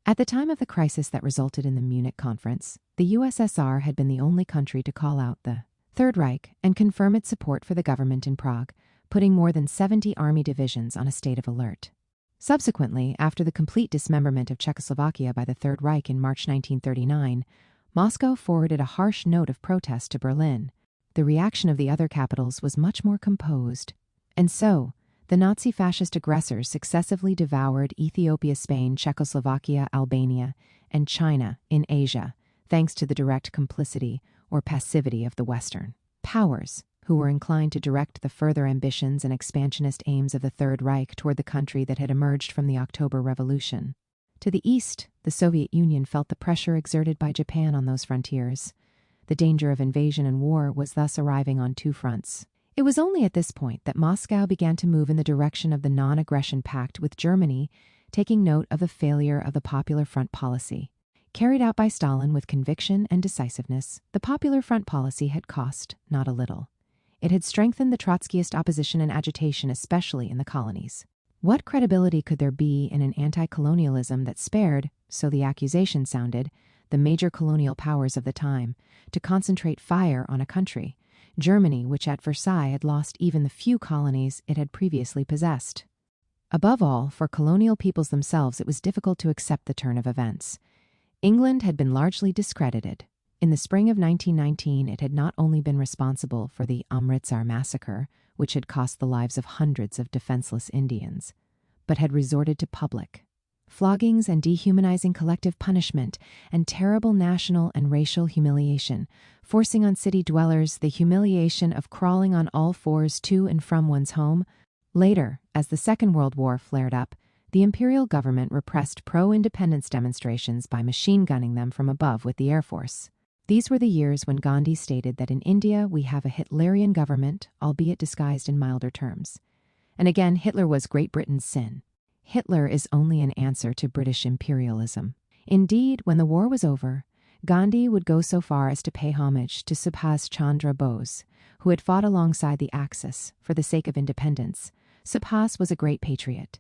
At the time of the crisis that resulted in the Munich Conference, the USSR had been the only country to call out the Third Reich and confirm its support for the government in Prague, putting more than 70 army divisions on a state of alert. Subsequently, after the complete dismemberment of Czechoslovakia by the Third Reich in March 1939, Moscow forwarded a harsh note of protest to Berlin. The reaction of the other capitals was much more composed. And so, the Nazi-fascist aggressors successively devoured Ethiopia, Spain, Czechoslovakia, Albania, and China in Asia, thanks to the direct complicity or passivity of the Western powers, who were inclined to direct the further ambitions and expansionist aims of the Third Reich toward the country that had emerged from the October Revolution. To the east, the Soviet Union felt the pressure exerted by Japan on those frontiers. The danger of invasion and war was thus arriving on two fronts. It was only at this point that Moscow began to move in the direction of the non-aggression pact with Germany, taking note of the failure of the Popular Front policy. Carried out by Stalin with conviction and decisiveness, the Popular Front policy had cost not a little. It had strengthened the Trotskyist opposition and agitation, especially in the colonies. What credibility could there be in an anti-colonialism that spared, so the accusation sounded, the major colonial powers of the time, to concentrate fire on a country, Germany, which at Versailles had lost even the few colonies it had previously possessed? Above all, for colonial peoples themselves, it was difficult to accept the turn of events. England had been largely discredited. In the spring of 1919, it had not only been responsible for the Amritsar massacre, which had cost the lives of hundreds of defenseless Indians, but had resorted to public floggings and dehumanizing collective punishment and terrible national and racial humiliation, forcing on city dwellers the humiliation of crawling on all fours to and from one's home. Later, as the Second World War flared up, the imperial government repressed pro-independence demonstrations by machine gunning them from above with the Air Force. These were the years when Gandhi stated that in India we have a Hitlerian government, albeit disguised in milder terms. And again, Hitler was Great Britain's sin. Hitler is only an answer to British imperialism. Indeed, when the war was over, Gandhi would go so far as to pay homage to Subhas Chandra Bose, who had fought alongside the Axis for the sake of independence. Subhas was a great patriot.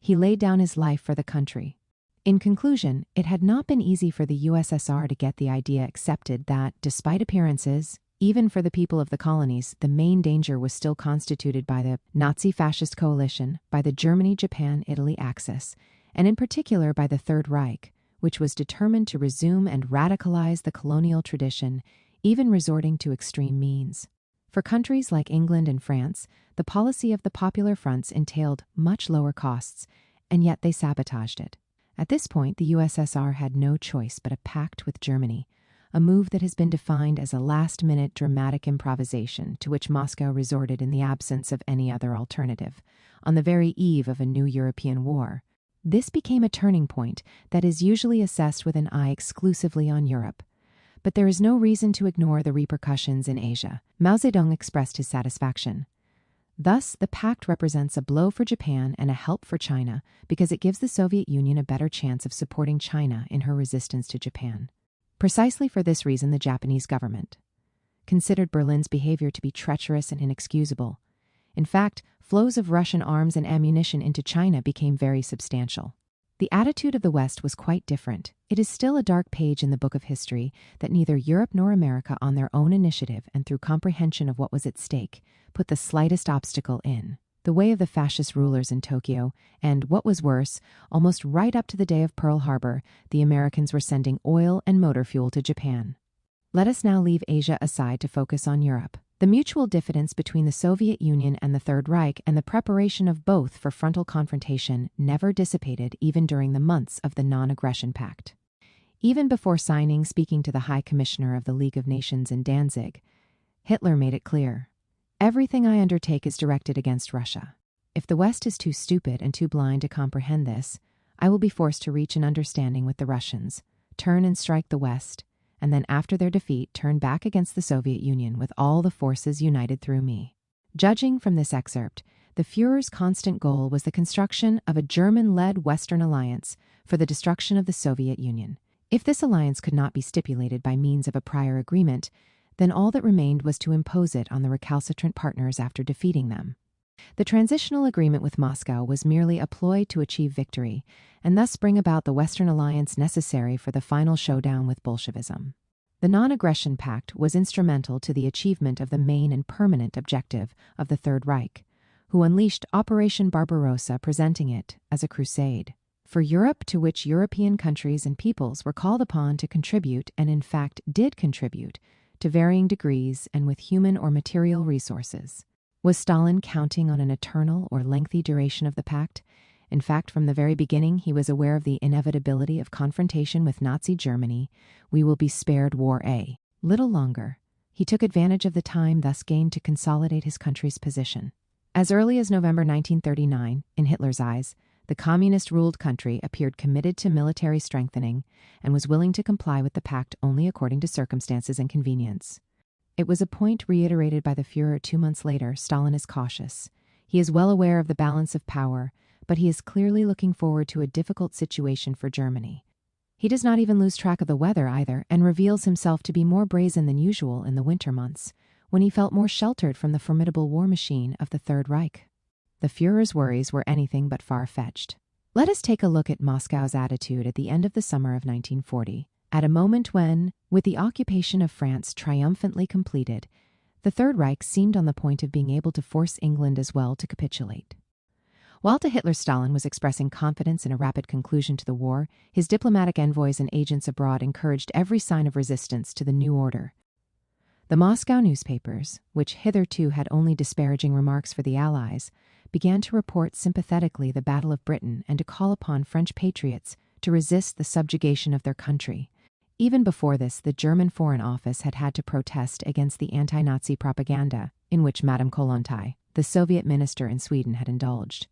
He laid down his life for the country. In conclusion, it had not been easy for the USSR to get the idea accepted that, despite appearances, even for the people of the colonies, the main danger was still constituted by the Nazi-fascist coalition, by the Germany-Japan-Italy axis, and in particular by the Third Reich, which was determined to resume and radicalize the colonial tradition, even resorting to extreme means. For countries like England and France, the policy of the Popular Fronts entailed much lower costs, and yet they sabotaged it. At this point, the USSR had no choice but a pact with Germany, a move that has been defined as a last-minute dramatic improvisation to which Moscow resorted in the absence of any other alternative, on the very eve of a new European war. This became a turning point that is usually assessed with an eye exclusively on Europe. But there is no reason to ignore the repercussions in Asia. Mao Zedong expressed his satisfaction. Thus, the pact represents a blow for Japan and a help for China because it gives the Soviet Union a better chance of supporting China in her resistance to Japan. Precisely for this reason, the Japanese government considered Berlin's behavior to be treacherous and inexcusable. In fact, flows of Russian arms and ammunition into China became very substantial. The attitude of the West was quite different. It is still a dark page in the book of history that neither Europe nor America, on their own initiative and through comprehension of what was at stake, put the slightest obstacle in the way of the fascist rulers in Tokyo, and, what was worse, almost right up to the day of Pearl Harbor, the Americans were sending oil and motor fuel to Japan. Let us now leave Asia aside to focus on Europe. The mutual diffidence between the Soviet Union and the Third Reich and the preparation of both for frontal confrontation never dissipated even during the months of the Non-Aggression Pact. Even before signing, speaking to the High Commissioner of the League of Nations in Danzig, Hitler made it clear, "Everything I undertake is directed against Russia. If the West is too stupid and too blind to comprehend this, I will be forced to reach an understanding with the Russians, turn and strike the West, and then after their defeat turn back against the Soviet Union with all the forces united through me." Judging from this excerpt, the Führer's constant goal was the construction of a German-led Western alliance for the destruction of the Soviet Union. If this alliance could not be stipulated by means of a prior agreement, then all that remained was to impose it on the recalcitrant partners after defeating them. The transitional agreement with Moscow was merely a ploy to achieve victory, and thus bring about the Western alliance necessary for the final showdown with Bolshevism. The Non-Aggression Pact was instrumental to the achievement of the main and permanent objective of the Third Reich, who unleashed Operation Barbarossa, presenting it as a crusade for Europe, to which European countries and peoples were called upon to contribute, and in fact did contribute, to varying degrees and with human or material resources. Was Stalin counting on an eternal or lengthy duration of the pact? In fact, from the very beginning, he was aware of the inevitability of confrontation with Nazi Germany. We will be spared war a little longer. He took advantage of the time thus gained to consolidate his country's position. As early as November 1939, in Hitler's eyes, the communist-ruled country appeared committed to military strengthening and was willing to comply with the pact only according to circumstances and convenience. It was a point reiterated by the Führer 2 months later. Stalin is cautious. He is well aware of the balance of power, but he is clearly looking forward to a difficult situation for Germany. He does not even lose track of the weather either, and reveals himself to be more brazen than usual in the winter months, when he felt more sheltered from the formidable war machine of the Third Reich. The Führer's worries were anything but far-fetched. Let us take a look at Moscow's attitude at the end of the summer of 1940, at a moment when, with the occupation of France triumphantly completed, the Third Reich seemed on the point of being able to force England as well to capitulate. While to Hitler, Stalin was expressing confidence in a rapid conclusion to the war, his diplomatic envoys and agents abroad encouraged every sign of resistance to the new order. The Moscow newspapers, which hitherto had only disparaging remarks for the Allies, began to report sympathetically the Battle of Britain and to call upon French patriots to resist the subjugation of their country. Even before this, the German Foreign Office had had to protest against the anti-Nazi propaganda in which Madame Kollontai, the Soviet minister in Sweden, had indulged.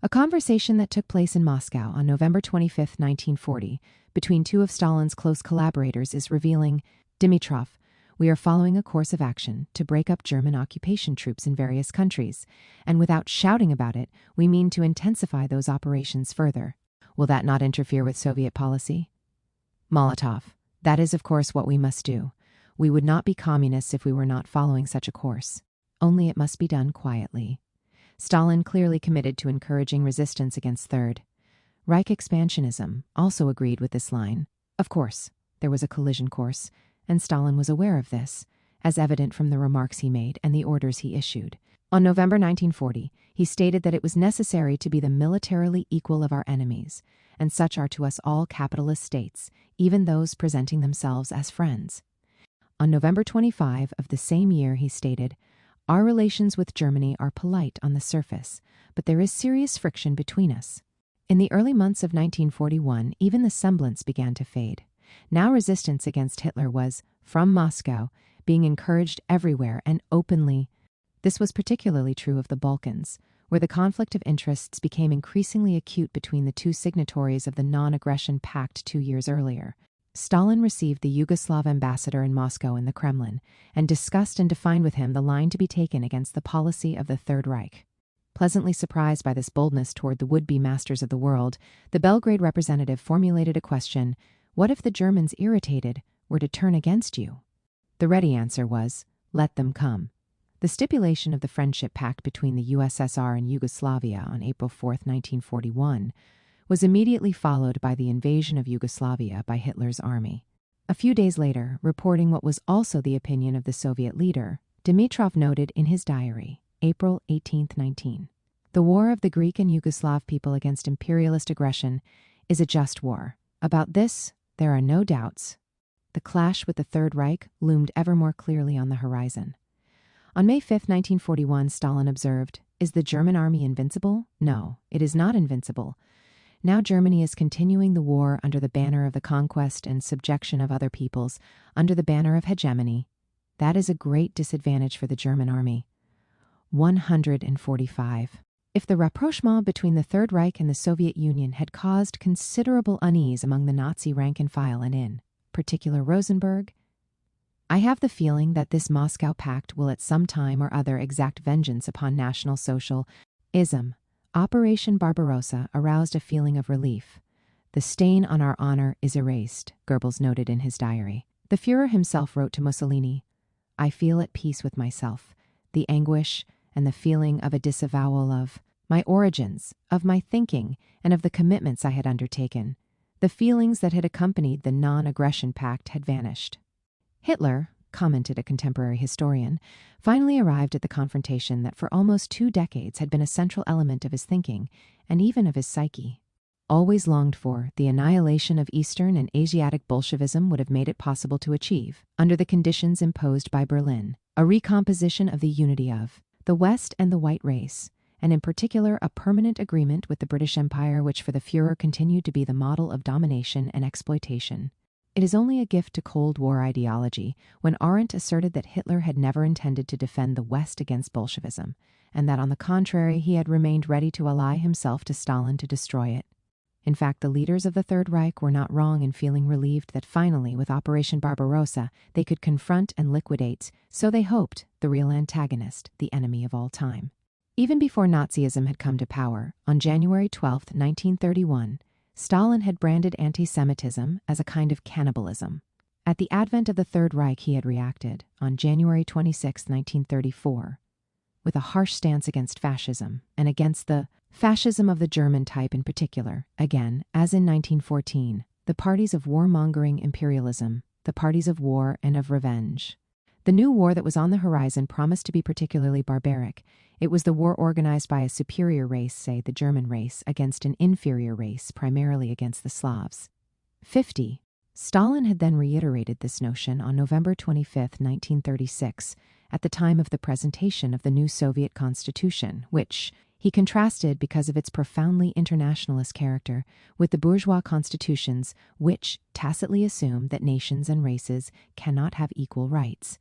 A conversation that took place in Moscow on November 25, 1940, between two of Stalin's close collaborators is revealing, "Dimitrov, we are following a course of action to break up German occupation troops in various countries, and without shouting about it, we mean to intensify those operations further. Will that not interfere with Soviet policy?" Molotov, that is, of course, what we must do. We would not be communists if we were not following such a course. Only it must be done quietly. Stalin clearly committed to encouraging resistance against Third Reich expansionism, also agreed with this line. Of course, there was a collision course, and Stalin was aware of this, as evident from the remarks he made and the orders he issued. On November 1940, he stated that it was necessary to be the militarily equal of our enemies, and such are to us all capitalist states, even those presenting themselves as friends. On November 25 of the same year, he stated, "Our relations with Germany are polite on the surface, but there is serious friction between us." In the early months of 1941, even the semblance began to fade. Now resistance against Hitler was, from Moscow, being encouraged everywhere and openly. This was particularly true of the Balkans, where the conflict of interests became increasingly acute between the two signatories of the non-aggression pact 2 years earlier. Stalin received the Yugoslav ambassador in Moscow in the Kremlin and discussed and defined with him the line to be taken against the policy of the Third Reich. Pleasantly surprised by this boldness toward the would-be masters of the world, the Belgrade representative formulated a question: what if the Germans, irritated, were to turn against you? The ready answer was, let them come. The stipulation of the Friendship Pact between the USSR and Yugoslavia on April 4, 1941, was immediately followed by the invasion of Yugoslavia by Hitler's army. A few days later, reporting what was also the opinion of the Soviet leader, Dimitrov noted in his diary, April 18, 19, "The war of the Greek and Yugoslav people against imperialist aggression is a just war. About this, there are no doubts." The clash with the Third Reich loomed ever more clearly on the horizon. On May 5, 1941, Stalin observed, "Is the German army invincible? No, it is not invincible. Now Germany is continuing the war under the banner of the conquest and subjection of other peoples, under the banner of hegemony. That is a great disadvantage for the German army." 145. If the rapprochement between the Third Reich and the Soviet Union had caused considerable unease among the Nazi rank and file and in particular Rosenberg, I have the feeling that this Moscow Pact will at some time or other exact vengeance upon National Socialism. Operation Barbarossa aroused a feeling of relief. "The stain on our honor is erased," Goebbels noted in his diary. The Führer himself wrote to Mussolini, "I feel at peace with myself. The anguish and the feeling of a disavowal of my origins, of my thinking, and of the commitments I had undertaken, the feelings that had accompanied the non-aggression pact had vanished." Hitler, commented a contemporary historian, finally arrived at the confrontation that for almost 2 decades had been a central element of his thinking and even of his psyche. Always longed for, the annihilation of Eastern and Asiatic Bolshevism would have made it possible to achieve, under the conditions imposed by Berlin, a recomposition of the unity of the West and the white race, and in particular a permanent agreement with the British Empire, which for the Führer continued to be the model of domination and exploitation. It is only a gift to Cold War ideology when Arendt asserted that Hitler had never intended to defend the West against Bolshevism, and that on the contrary he had remained ready to ally himself to Stalin to destroy it. In fact, the leaders of the Third Reich were not wrong in feeling relieved that finally, with Operation Barbarossa, they could confront and liquidate, so they hoped, the real antagonist, the enemy of all time. Even before Nazism had come to power, on January 12, 1931, Stalin had branded anti-Semitism as a kind of cannibalism. At the advent of the Third Reich, he had reacted, on January 26, 1934, with a harsh stance against fascism, and against the fascism of the German type in particular, again, as in 1914, the parties of warmongering imperialism, the parties of war and of revenge. The new war that was on the horizon promised to be particularly barbaric. It was the war organized by a superior race, say the German race, against an inferior race, primarily against the Slavs. 50. Stalin had then reiterated this notion on November 25, 1936, at the time of the presentation of the new Soviet constitution, which he contrasted because of its profoundly internationalist character with the bourgeois constitutions which tacitly assume that nations and races cannot have equal rights.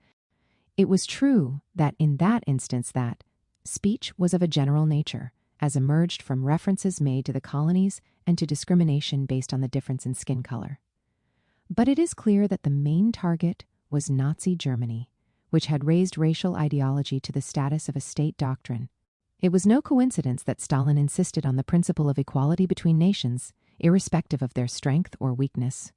It was true that in that instance that speech was of a general nature, as emerged from references made to the colonies and to discrimination based on the difference in skin color. But it is clear that the main target was Nazi Germany, which had raised racial ideology to the status of a state doctrine. It was no coincidence that Stalin insisted on the principle of equality between nations, irrespective of their strength or weakness.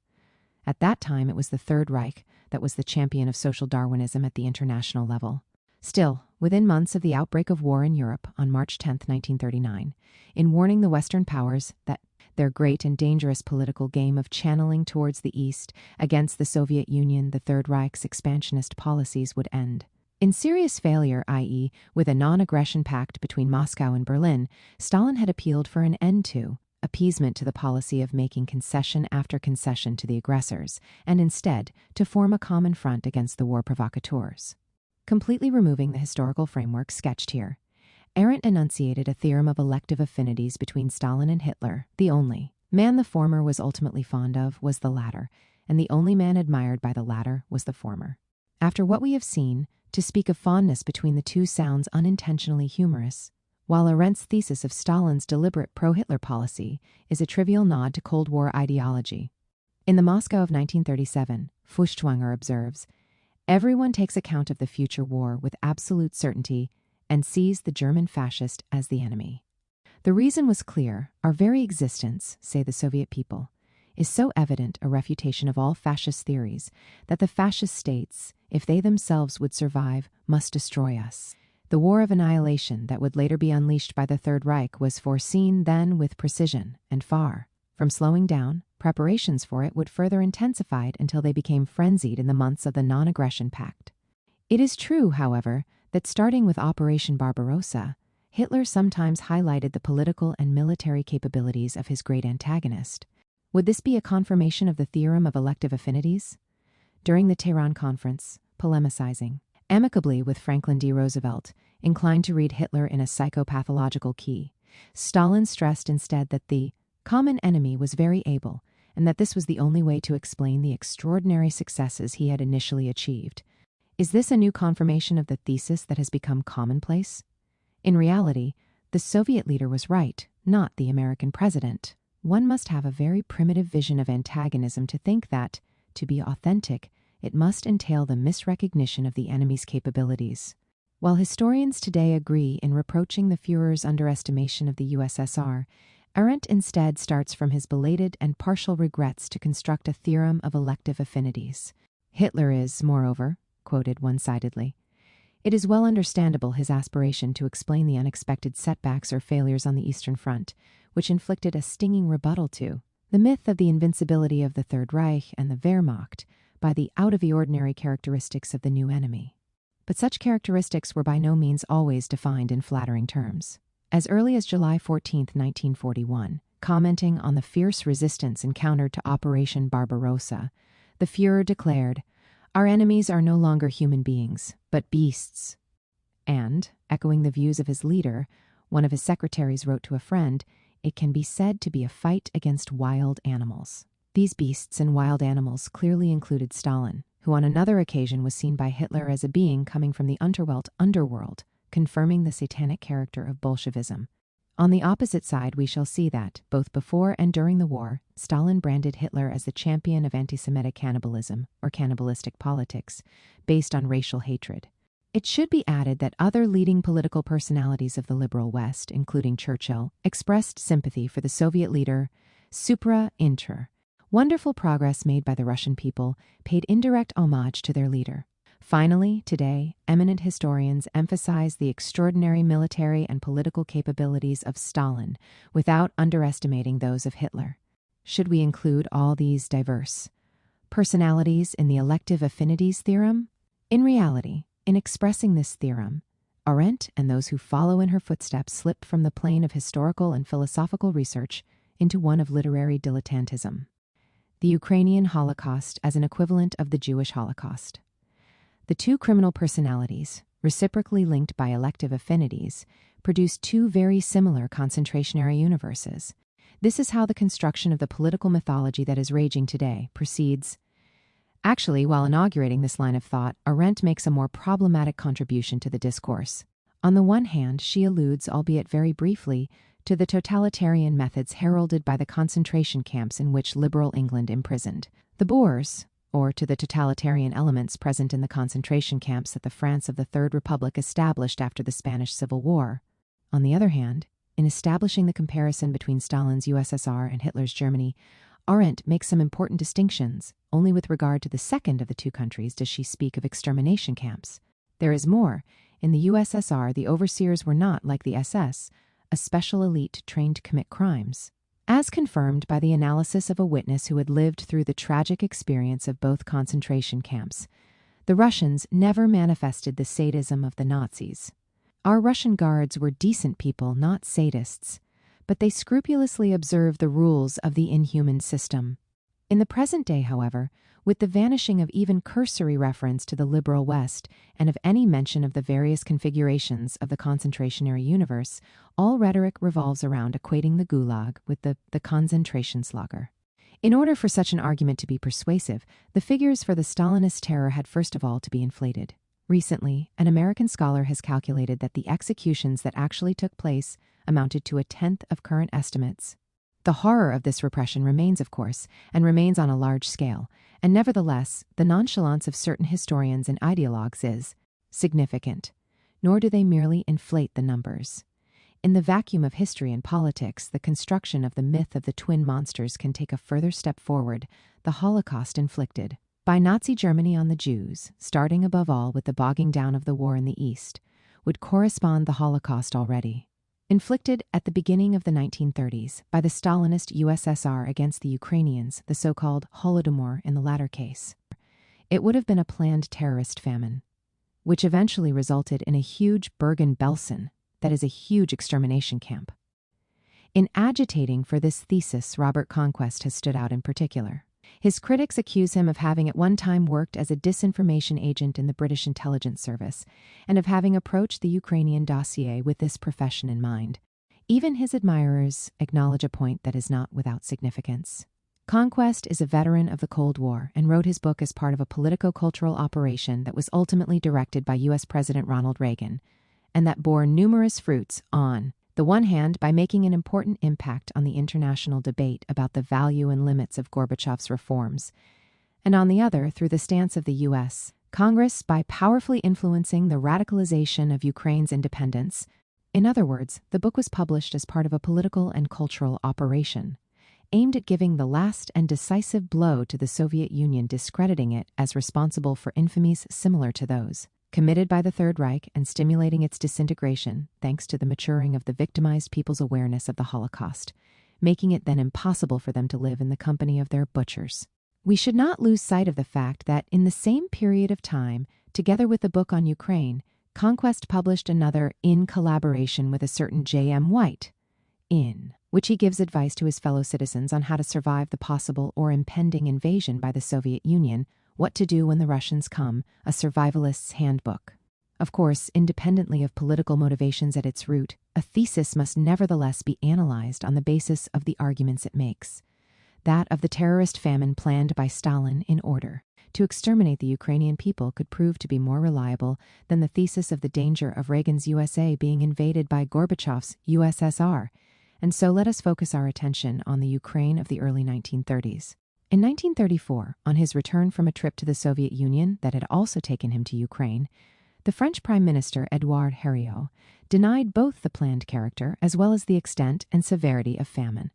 At that time, it was the Third Reich that was the champion of social Darwinism at the international level. Still, within months of the outbreak of war in Europe on March 10, 1939, in warning the Western powers that their great and dangerous political game of channeling towards the East against the Soviet Union, the Third Reich's expansionist policies would end. In serious failure, i.e., with a non-aggression pact between Moscow and Berlin, Stalin had appealed for an end to appeasement to the policy of making concession after concession to the aggressors, and instead to form a common front against the war provocateurs. Completely removing the historical framework sketched here, Arendt enunciated a theorem of elective affinities between Stalin and Hitler, the only man the former was ultimately fond of was the latter, and the only man admired by the latter was the former. After what we have seen, to speak of fondness between the two sounds unintentionally humorous, while Arendt's thesis of Stalin's deliberate pro-Hitler policy is a trivial nod to Cold War ideology. In the Moscow of 1937, Feuchtwanger observes, "Everyone takes account of the future war with absolute certainty and sees the German fascist as the enemy." The reason was clear. Our very existence, say the Soviet people, is so evident a refutation of all fascist theories that the fascist states, if they themselves would survive, must destroy us. The war of annihilation that would later be unleashed by the Third Reich was foreseen then with precision, and far from slowing down, preparations for it would further intensify until they became frenzied in the months of the Non-Aggression Pact. It is true, however, that starting with Operation Barbarossa, Hitler sometimes highlighted the political and military capabilities of his great antagonist. Would this be a confirmation of the theorem of elective affinities? During the Tehran Conference, polemicizing amicably with Franklin D. Roosevelt, inclined to read Hitler in a psychopathological key, Stalin stressed instead that the common enemy was very able, and that this was the only way to explain the extraordinary successes he had initially achieved. Is this a new confirmation of the thesis that has become commonplace? In reality, the Soviet leader was right, not the American president. One must have a very primitive vision of antagonism to think that, to be authentic, it must entail the misrecognition of the enemy's capabilities. While historians today agree in reproaching the Führer's underestimation of the USSR, Arendt instead starts from his belated and partial regrets to construct a theorem of elective affinities. Hitler is, moreover, quoted one-sidedly. It is well understandable his aspiration to explain the unexpected setbacks or failures on the Eastern Front, which inflicted a stinging rebuttal to the myth of the invincibility of the Third Reich and the Wehrmacht by the out-of-the-ordinary characteristics of the new enemy. But such characteristics were by no means always defined in flattering terms. As early as July 14, 1941, commenting on the fierce resistance encountered to Operation Barbarossa, the Führer declared, "Our enemies are no longer human beings, but beasts." And, echoing the views of his leader, one of his secretaries wrote to a friend, "It can be said to be a fight against wild animals." These beasts and wild animals clearly included Stalin, who on another occasion was seen by Hitler as a being coming from the underworld, confirming the satanic character of Bolshevism. On the opposite side, we shall see that, both before and during the war, Stalin branded Hitler as the champion of anti-Semitic cannibalism, or cannibalistic politics, based on racial hatred. It should be added that other leading political personalities of the liberal West, including Churchill, expressed sympathy for the Soviet leader, supra inter. Wonderful progress made by the Russian people paid indirect homage to their leader. Finally, today, eminent historians emphasize the extraordinary military and political capabilities of Stalin without underestimating those of Hitler. Should we include all these diverse personalities in the elective affinities theorem? In reality, in expressing this theorem, Arendt and those who follow in her footsteps slip from the plane of historical and philosophical research into one of literary dilettantism. The Ukrainian Holocaust as an equivalent of the Jewish Holocaust. The two criminal personalities, reciprocally linked by elective affinities, produce two very similar concentrationary universes. This is how the construction of the political mythology that is raging today proceeds. Actually, while inaugurating this line of thought, Arendt makes a more problematic contribution to the discourse. On the one hand, she alludes, albeit very briefly, to the totalitarian methods heralded by the concentration camps in which liberal England imprisoned the Boers, or to the totalitarian elements present in the concentration camps that the France of the Third Republic established after the Spanish Civil War. On the other hand, in establishing the comparison between Stalin's USSR and Hitler's Germany, Arendt makes some important distinctions. Only with regard to the second of the two countries does she speak of extermination camps. There is more. In the USSR, the overseers were not, like the SS, a special elite trained to commit crimes. As confirmed by the analysis of a witness who had lived through the tragic experience of both concentration camps, the Russians never manifested the sadism of the Nazis. Our Russian guards were decent people, not sadists, but they scrupulously observed the rules of the inhuman system. In the present day, however, with the vanishing of even cursory reference to the liberal West and of any mention of the various configurations of the concentrationary universe, all rhetoric revolves around equating the Gulag with the Konzentrationslager. In order for such an argument to be persuasive, the figures for the Stalinist terror had first of all to be inflated. Recently, an American scholar has calculated that the executions that actually took place amounted to a tenth of current estimates. The horror of this repression remains, of course, and remains on a large scale, and nevertheless, the nonchalance of certain historians and ideologues is significant, nor do they merely inflate the numbers. In the vacuum of history and politics, the construction of the myth of the twin monsters can take a further step forward, the Holocaust inflicted by Nazi Germany on the Jews, starting above all with the bogging down of the war in the East, would correspond the Holocaust already inflicted at the beginning of the 1930s by the Stalinist USSR against the Ukrainians, the so-called Holodomor in the latter case. It would have been a planned terrorist famine, which eventually resulted in a huge Bergen-Belsen, that is a huge extermination camp. In agitating for this thesis, Robert Conquest has stood out in particular. His critics accuse him of having at one time worked as a disinformation agent in the British intelligence service and of having approached the Ukrainian dossier with this profession in mind. Even his admirers acknowledge a point that is not without significance. Conquest is a veteran of the Cold War and wrote his book as part of a politico-cultural operation that was ultimately directed by U.S. President Ronald Reagan, and that bore numerous fruits on the one hand, by making an important impact on the international debate about the value and limits of Gorbachev's reforms, and on the other, through the stance of the U.S. Congress by powerfully influencing the radicalization of Ukraine's independence. In other words, the book was published as part of a political and cultural operation, aimed at giving the last and decisive blow to the Soviet Union, discrediting it as responsible for infamies similar to those committed by the Third Reich and stimulating its disintegration thanks to the maturing of the victimized people's awareness of the Holocaust, making it then impossible for them to live in the company of their butchers. We should not lose sight of the fact that in the same period of time, together with the book on Ukraine, Conquest published another in collaboration with a certain J.M. White, in which he gives advice to his fellow citizens on how to survive the possible or impending invasion by the Soviet Union, what to do when the Russians come, a survivalist's handbook. Of course, independently of political motivations at its root, a thesis must nevertheless be analyzed on the basis of the arguments it makes. That of the terrorist famine planned by Stalin in order to exterminate the Ukrainian people could prove to be more reliable than the thesis of the danger of Reagan's USA being invaded by Gorbachev's USSR. And so let us focus our attention on the Ukraine of the early 1930s. In 1934, on his return from a trip to the Soviet Union that had also taken him to Ukraine, the French Prime Minister Édouard Herriot denied both the planned character as well as the extent and severity of famine.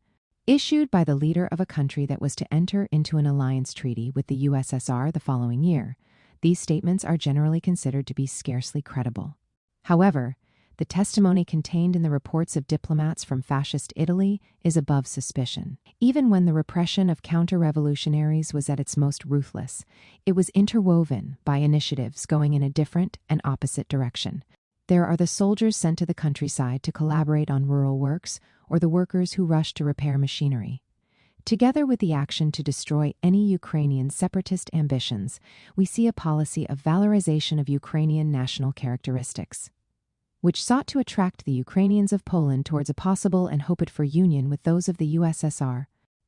Issued by the leader of a country that was to enter into an alliance treaty with the USSR the following year, these statements are generally considered to be scarcely credible. However, the testimony contained in the reports of diplomats from fascist Italy is above suspicion. Even when the repression of counter-revolutionaries was at its most ruthless, it was interwoven by initiatives going in a different and opposite direction. There are the soldiers sent to the countryside to collaborate on rural works, or the workers who rush to repair machinery. Together with the action to destroy any Ukrainian separatist ambitions, we see a policy of valorization of Ukrainian national characteristics, which sought to attract the Ukrainians of Poland towards a possible and hoped-for union with those of the USSR.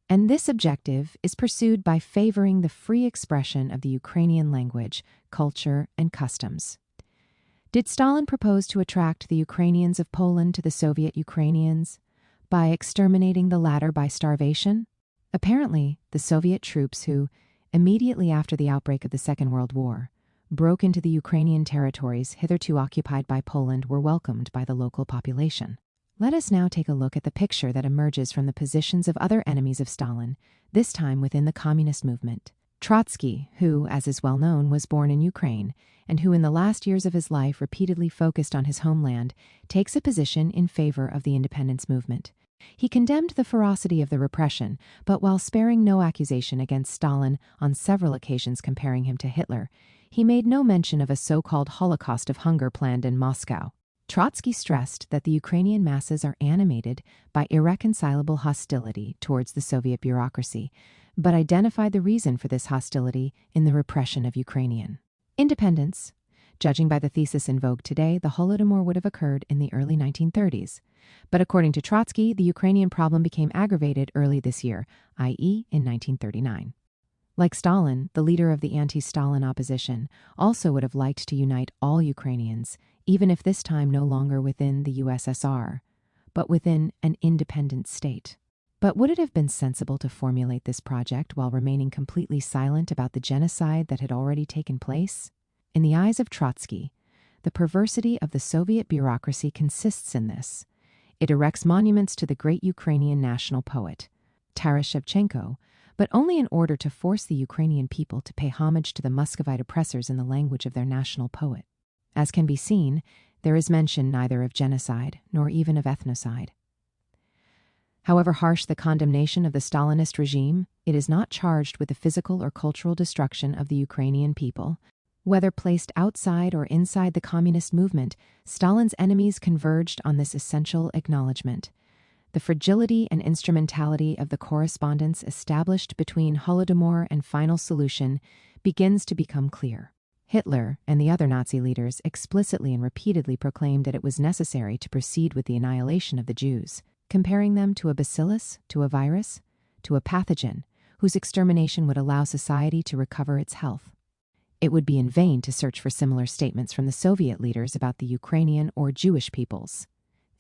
And this objective is pursued by favoring the free expression of the Ukrainian language, culture, and customs. Did Stalin propose to attract the Ukrainians of Poland to the Soviet Ukrainians by exterminating the latter by starvation? Apparently, the Soviet troops who, immediately after the outbreak of the Second World War, broke into the Ukrainian territories hitherto occupied by Poland were welcomed by the local population. Let us now take a look at the picture that emerges from the positions of other enemies of Stalin, this time within the communist movement. Trotsky, who, as is well known, was born in Ukraine, and who in the last years of his life repeatedly focused on his homeland, takes a position in favor of the independence movement. He condemned the ferocity of the repression, but while sparing no accusation against Stalin on several occasions comparing him to Hitler, he made no mention of a so-called Holocaust of hunger planned in Moscow. Trotsky stressed that the Ukrainian masses are animated by irreconcilable hostility towards the Soviet bureaucracy, but identified the reason for this hostility in the repression of Ukrainian independence. Judging by the thesis in vogue today, the Holodomor would have occurred in the early 1930s. But according to Trotsky, the Ukrainian problem became aggravated early this year, i.e. in 1939. Like Stalin, the leader of the anti-Stalin opposition also would have liked to unite all Ukrainians, even if this time no longer within the USSR, but within an independent state. But would it have been sensible to formulate this project while remaining completely silent about the genocide that had already taken place? In the eyes of Trotsky, the perversity of the Soviet bureaucracy consists in this. It erects monuments to the great Ukrainian national poet, Taras Shevchenko, but only in order to force the Ukrainian people to pay homage to the Muscovite oppressors in the language of their national poet. As can be seen, there is mention neither of genocide nor even of ethnocide. However harsh the condemnation of the Stalinist regime, it is not charged with the physical or cultural destruction of the Ukrainian people. Whether placed outside or inside the communist movement, Stalin's enemies converged on this essential acknowledgement. The fragility and instrumentality of the correspondence established between Holodomor and Final Solution begins to become clear. Hitler and the other Nazi leaders explicitly and repeatedly proclaimed that it was necessary to proceed with the annihilation of the Jews, comparing them to a bacillus, to a virus, to a pathogen, whose extermination would allow society to recover its health. It would be in vain to search for similar statements from the Soviet leaders about the Ukrainian or Jewish peoples.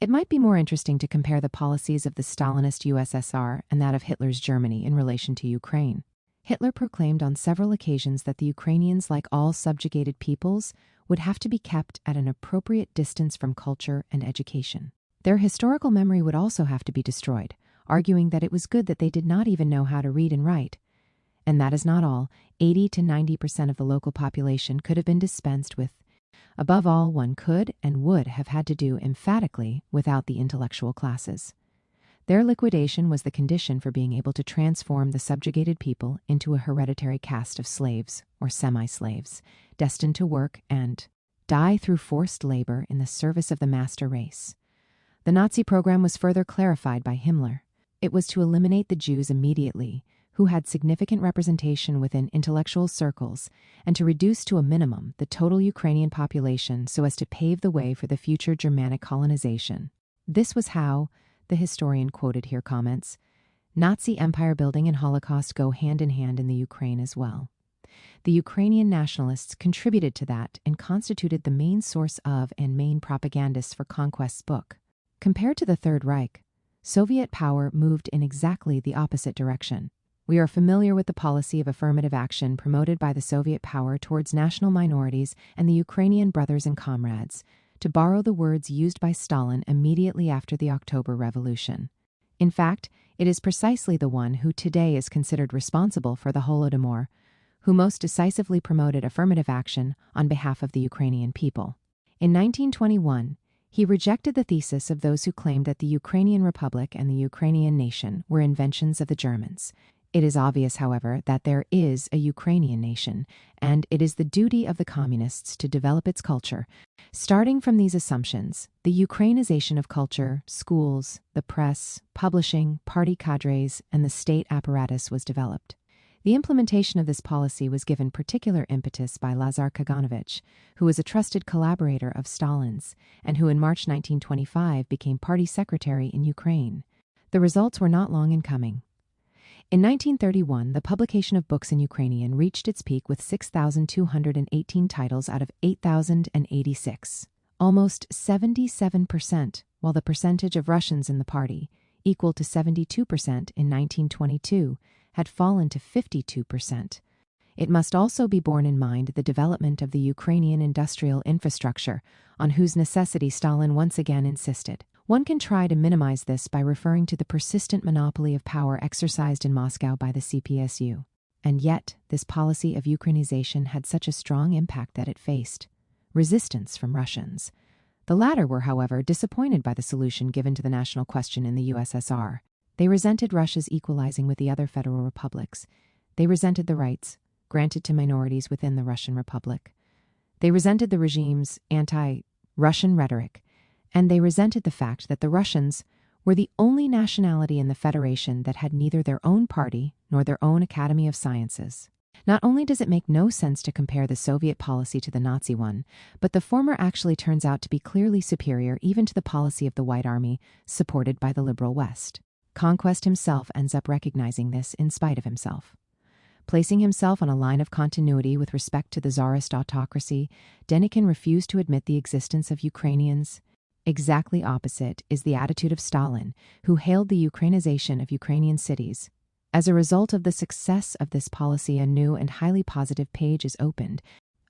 It might be more interesting to compare the policies of the Stalinist USSR and that of Hitler's Germany in relation to Ukraine. Hitler proclaimed on several occasions that the Ukrainians, like all subjugated peoples, would have to be kept at an appropriate distance from culture and education. Their historical memory would also have to be destroyed, arguing that it was good that they did not even know how to read and write. And that is not all. 80 to 90% of the local population could have been dispensed with. Above all, one could and would have had to do emphatically without the intellectual classes. Their liquidation was the condition for being able to transform the subjugated people into a hereditary caste of slaves or semi-slaves, destined to work and die through forced labor in the service of the master race. The Nazi program was further clarified by Himmler. It was to eliminate the Jews immediately, who had significant representation within intellectual circles, and to reduce to a minimum the total Ukrainian population so as to pave the way for the future Germanic colonization. This was how, the historian quoted here comments, Nazi empire building and Holocaust go hand in hand in the Ukraine as well. The Ukrainian nationalists contributed to that and constituted the main source of and main propagandists for Conquest's book. Compared to the Third Reich, Soviet power moved in exactly the opposite direction. We are familiar with the policy of affirmative action promoted by the Soviet power towards national minorities and the Ukrainian brothers and comrades, to borrow the words used by Stalin immediately after the October Revolution. In fact, it is precisely the one who today is considered responsible for the Holodomor, who most decisively promoted affirmative action on behalf of the Ukrainian people. In 1921, he rejected the thesis of those who claimed that the Ukrainian Republic and the Ukrainian nation were inventions of the Germans. It is obvious, however, that there is a Ukrainian nation, and it is the duty of the communists to develop its culture. Starting from these assumptions, the Ukrainization of culture, schools, the press, publishing, party cadres, and the state apparatus was developed. The implementation of this policy was given particular impetus by Lazar Kaganovich, who was a trusted collaborator of Stalin's, and who in March 1925 became party secretary in Ukraine. The results were not long in coming. In 1931, the publication of books in Ukrainian reached its peak with 6,218 titles out of 8,086, almost 77%, while the percentage of Russians in the party, equal to 72% in 1922, had fallen to 52%. It must also be borne in mind the development of the Ukrainian industrial infrastructure, on whose necessity Stalin once again insisted. One can try to minimize this by referring to the persistent monopoly of power exercised in Moscow by the CPSU. And yet, this policy of Ukrainization had such a strong impact that it faced resistance from Russians. The latter were, however, disappointed by the solution given to the national question in the USSR. They resented Russia's equalizing with the other federal republics. They resented the rights granted to minorities within the Russian Republic. They resented the regime's anti-Russian rhetoric, and they resented the fact that the Russians were the only nationality in the Federation that had neither their own party nor their own Academy of Sciences. Not only does it make no sense to compare the Soviet policy to the Nazi one, but the former actually turns out to be clearly superior even to the policy of the White Army, supported by the liberal West. Conquest himself ends up recognizing this in spite of himself. Placing himself on a line of continuity with respect to the Tsarist autocracy, Denikin refused to admit the existence of Ukrainians. Exactly opposite is the attitude of Stalin, who hailed the Ukrainization of Ukrainian cities. As a result of the success of this policy, a new and highly positive page is opened.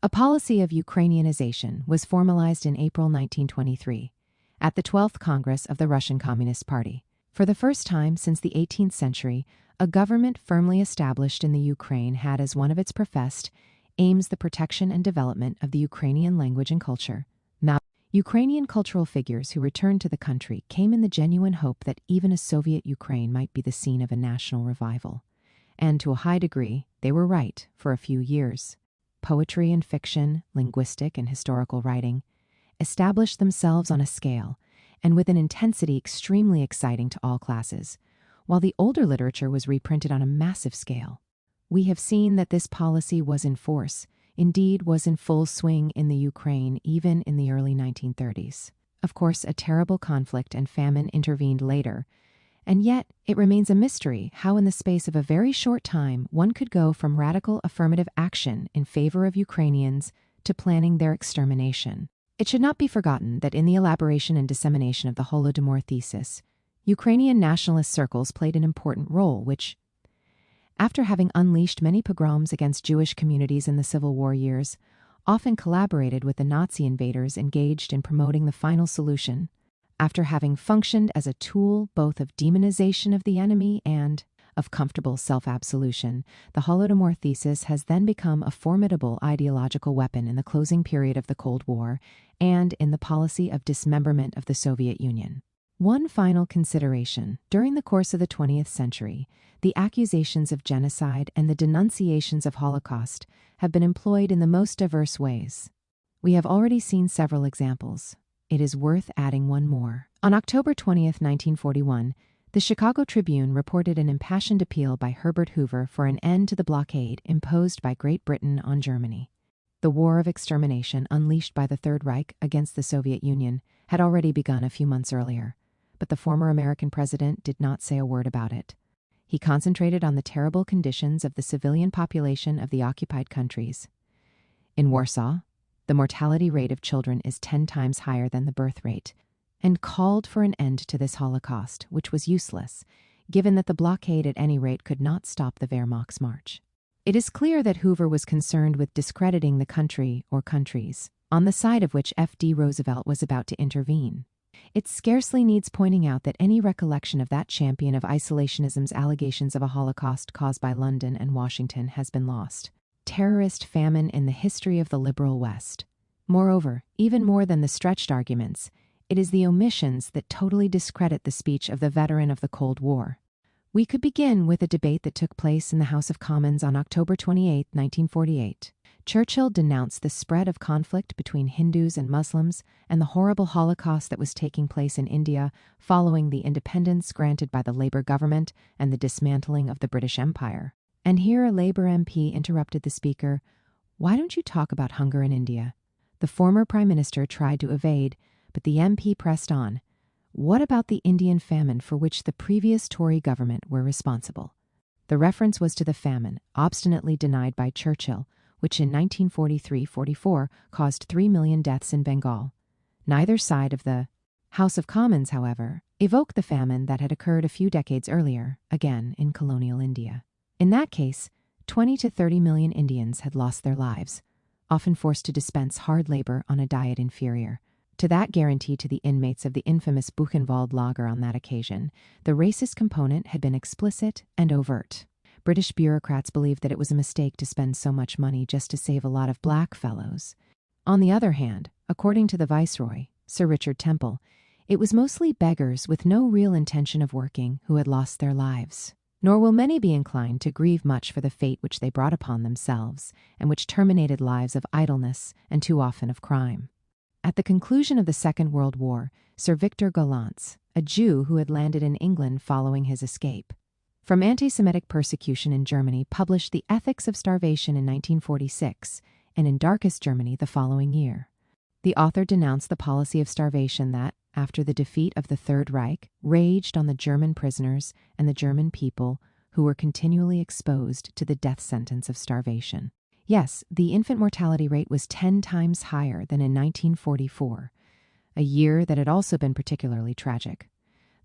A policy of Ukrainianization was formalized in April 1923 at the 12th Congress of the Russian Communist Party. For the first time since the 18th century, a government firmly established in the Ukraine had as one of its professed aims the protection and development of the Ukrainian language and culture. Now, Ukrainian cultural figures who returned to the country came in the genuine hope that even a Soviet Ukraine might be the scene of a national revival. And to a high degree, they were right for a few years. Poetry and fiction, linguistic and historical writing, established themselves on a scale and with an intensity extremely exciting to all classes, while the older literature was reprinted on a massive scale. We have seen that this policy was in force, indeed was in full swing in the Ukraine even in the early 1930s. Of course, a terrible conflict and famine intervened later, and yet it remains a mystery how in the space of a very short time one could go from radical affirmative action in favor of Ukrainians to planning their extermination. It should not be forgotten that in the elaboration and dissemination of the Holodomor thesis, Ukrainian nationalist circles played an important role which, after having unleashed many pogroms against Jewish communities in the Civil War years, often collaborated with the Nazi invaders engaged in promoting the final solution. After having functioned as a tool both of demonization of the enemy and of comfortable self-absolution, the Holodomor thesis has then become a formidable ideological weapon in the closing period of the Cold War and in the policy of dismemberment of the Soviet Union. One final consideration. During the course of the 20th century, the accusations of genocide and the denunciations of Holocaust have been employed in the most diverse ways. We have already seen several examples. It is worth adding one more. On October 20th, 1941, the Chicago Tribune reported an impassioned appeal by Herbert Hoover for an end to the blockade imposed by Great Britain on Germany. The war of extermination unleashed by the Third Reich against the Soviet Union had already begun a few months earlier, but the former American president did not say a word about it. He concentrated on the terrible conditions of the civilian population of the occupied countries. In Warsaw, the mortality rate of children is 10 times higher than the birth rate, and called for an end to this Holocaust, which was useless, given that the blockade at any rate could not stop the Wehrmacht's march. It is clear that Hoover was concerned with discrediting the country or countries, on the side of which F.D. Roosevelt was about to intervene. It scarcely needs pointing out that any recollection of that champion of isolationism's allegations of a Holocaust caused by London and Washington has been lost. Terrorist famine in the history of the liberal West. Moreover, even more than the stretched arguments, it is the omissions that totally discredit the speech of the veteran of the Cold War. We could begin with a debate that took place in the House of Commons on October 28, 1948. Churchill denounced the spread of conflict between Hindus and Muslims and the horrible Holocaust that was taking place in India following the independence granted by the Labour government and the dismantling of the British Empire. And here a Labour MP interrupted the speaker. "Why don't you talk about hunger in India?" The former Prime Minister tried to evade, but the MP pressed on. What about the Indian famine for which the previous Tory government were responsible? The reference was to the famine, obstinately denied by Churchill, which in 1943-44 caused 3 million deaths in Bengal. Neither side of the House of Commons, however, evoked the famine that had occurred a few decades earlier, again in colonial India. In that case, 20 to 30 million Indians had lost their lives, often forced to dispense hard labor on a diet inferior to that guaranteed to the inmates of the infamous Buchenwald lager on that occasion. The racist component had been explicit and overt. British bureaucrats believed that it was a mistake to spend so much money just to save a lot of black fellows. On the other hand, according to the Viceroy, Sir Richard Temple, it was mostly beggars with no real intention of working who had lost their lives. Nor will many be inclined to grieve much for the fate which they brought upon themselves, and which terminated lives of idleness and too often of crime. At the conclusion of the Second World War, Sir Victor Gollancz, a Jew who had landed in England following his escape from anti-Semitic persecution in Germany, published The Ethics of Starvation in 1946, and in Darkest Germany the following year. The author denounced the policy of starvation that, after the defeat of the Third Reich, raged on the German prisoners and the German people who were continually exposed to the death sentence of starvation. Yes, the infant mortality rate was 10 times higher than in 1944, a year that had also been particularly tragic.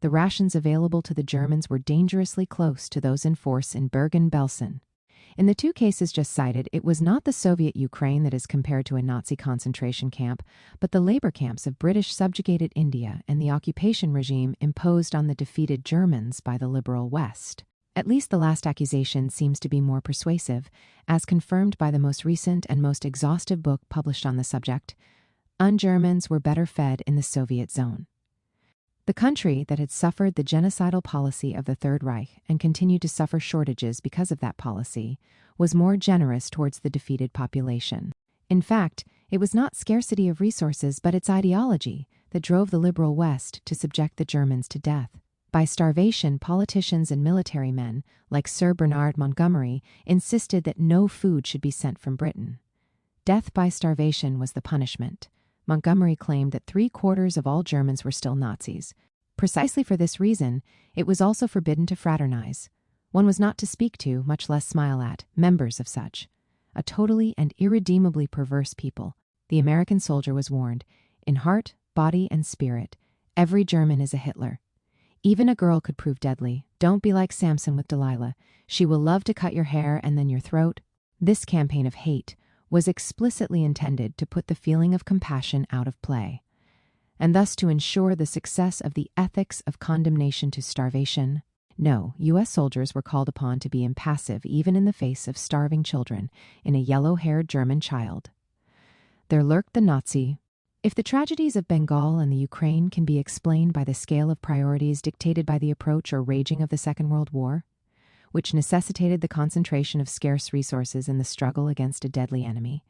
The rations available to the Germans were dangerously close to those in force in Bergen-Belsen. In the two cases just cited, it was not the Soviet Ukraine that is compared to a Nazi concentration camp, but the labor camps of British subjugated India and the occupation regime imposed on the defeated Germans by the liberal West. At least the last accusation seems to be more persuasive, as confirmed by the most recent and most exhaustive book published on the subject. Un-Germans were better fed in the Soviet zone. The country that had suffered the genocidal policy of the Third Reich and continued to suffer shortages because of that policy was more generous towards the defeated population. In fact, it was not scarcity of resources but its ideology that drove the liberal West to subject the Germans to death. By starvation, politicians and military men, like Sir Bernard Montgomery, insisted that no food should be sent from Britain. Death by starvation was the punishment. Montgomery claimed that 3/4 of all Germans were still Nazis. Precisely for this reason, it was also forbidden to fraternize. One was not to speak to, much less smile at, members of such. A totally and irredeemably perverse people. The American soldier was warned, in heart, body, and spirit, every German is a Hitler. Even a girl could prove deadly. Don't be like Samson with Delilah. She will love to cut your hair and then your throat. This campaign of hate was explicitly intended to put the feeling of compassion out of play, and thus to ensure the success of the ethics of condemnation to starvation. No, U.S. soldiers were called upon to be impassive even in the face of starving children in a yellow-haired German child. There lurked the Nazi. If the tragedies of Bengal and the Ukraine can be explained by the scale of priorities dictated by the approach or raging of the Second World War, which necessitated the concentration of scarce resources in the struggle against a deadly enemy,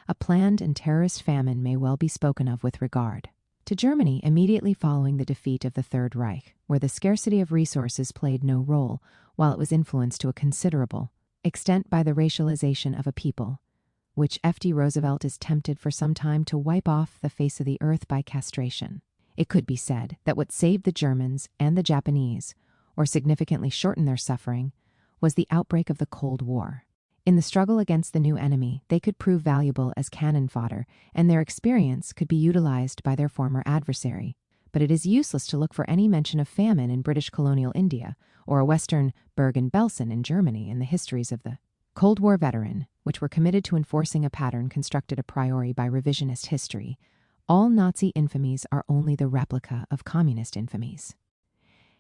a planned and terrorist famine may well be spoken of with regard to Germany immediately following the defeat of the Third Reich, where the scarcity of resources played no role, while it was influenced to a considerable extent by the racialization of a people, which F.D. Roosevelt is tempted for some time to wipe off the face of the earth by castration. It could be said that what saved the Germans and the Japanese, or significantly shortened their suffering, was the outbreak of the Cold War. In the struggle against the new enemy, they could prove valuable as cannon fodder, and their experience could be utilized by their former adversary. But it is useless to look for any mention of famine in British colonial India, or a Western Bergen-Belsen in Germany in the histories of the Cold War veteran, which were committed to enforcing a pattern constructed a priori by revisionist history. All Nazi infamies are only the replica of communist infamies.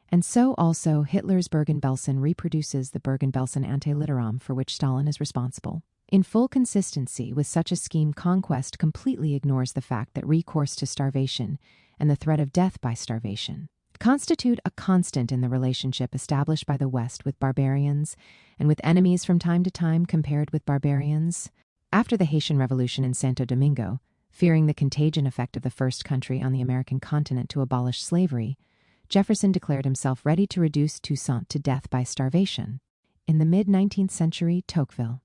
And so also Hitler's Bergen-Belsen reproduces the Bergen-Belsen antiliteram for which Stalin is responsible. In full consistency with such a scheme, conquest completely ignores the fact that recourse to starvation and the threat of death by starvation constitute a constant in the relationship established by the West with barbarians and with enemies from time to time compared with barbarians. After the Haitian Revolution in Santo Domingo, fearing the contagion effect of the first country on the American continent to abolish slavery, Jefferson declared himself ready to reduce Toussaint to death by starvation. In the mid-19th century, Tocqueville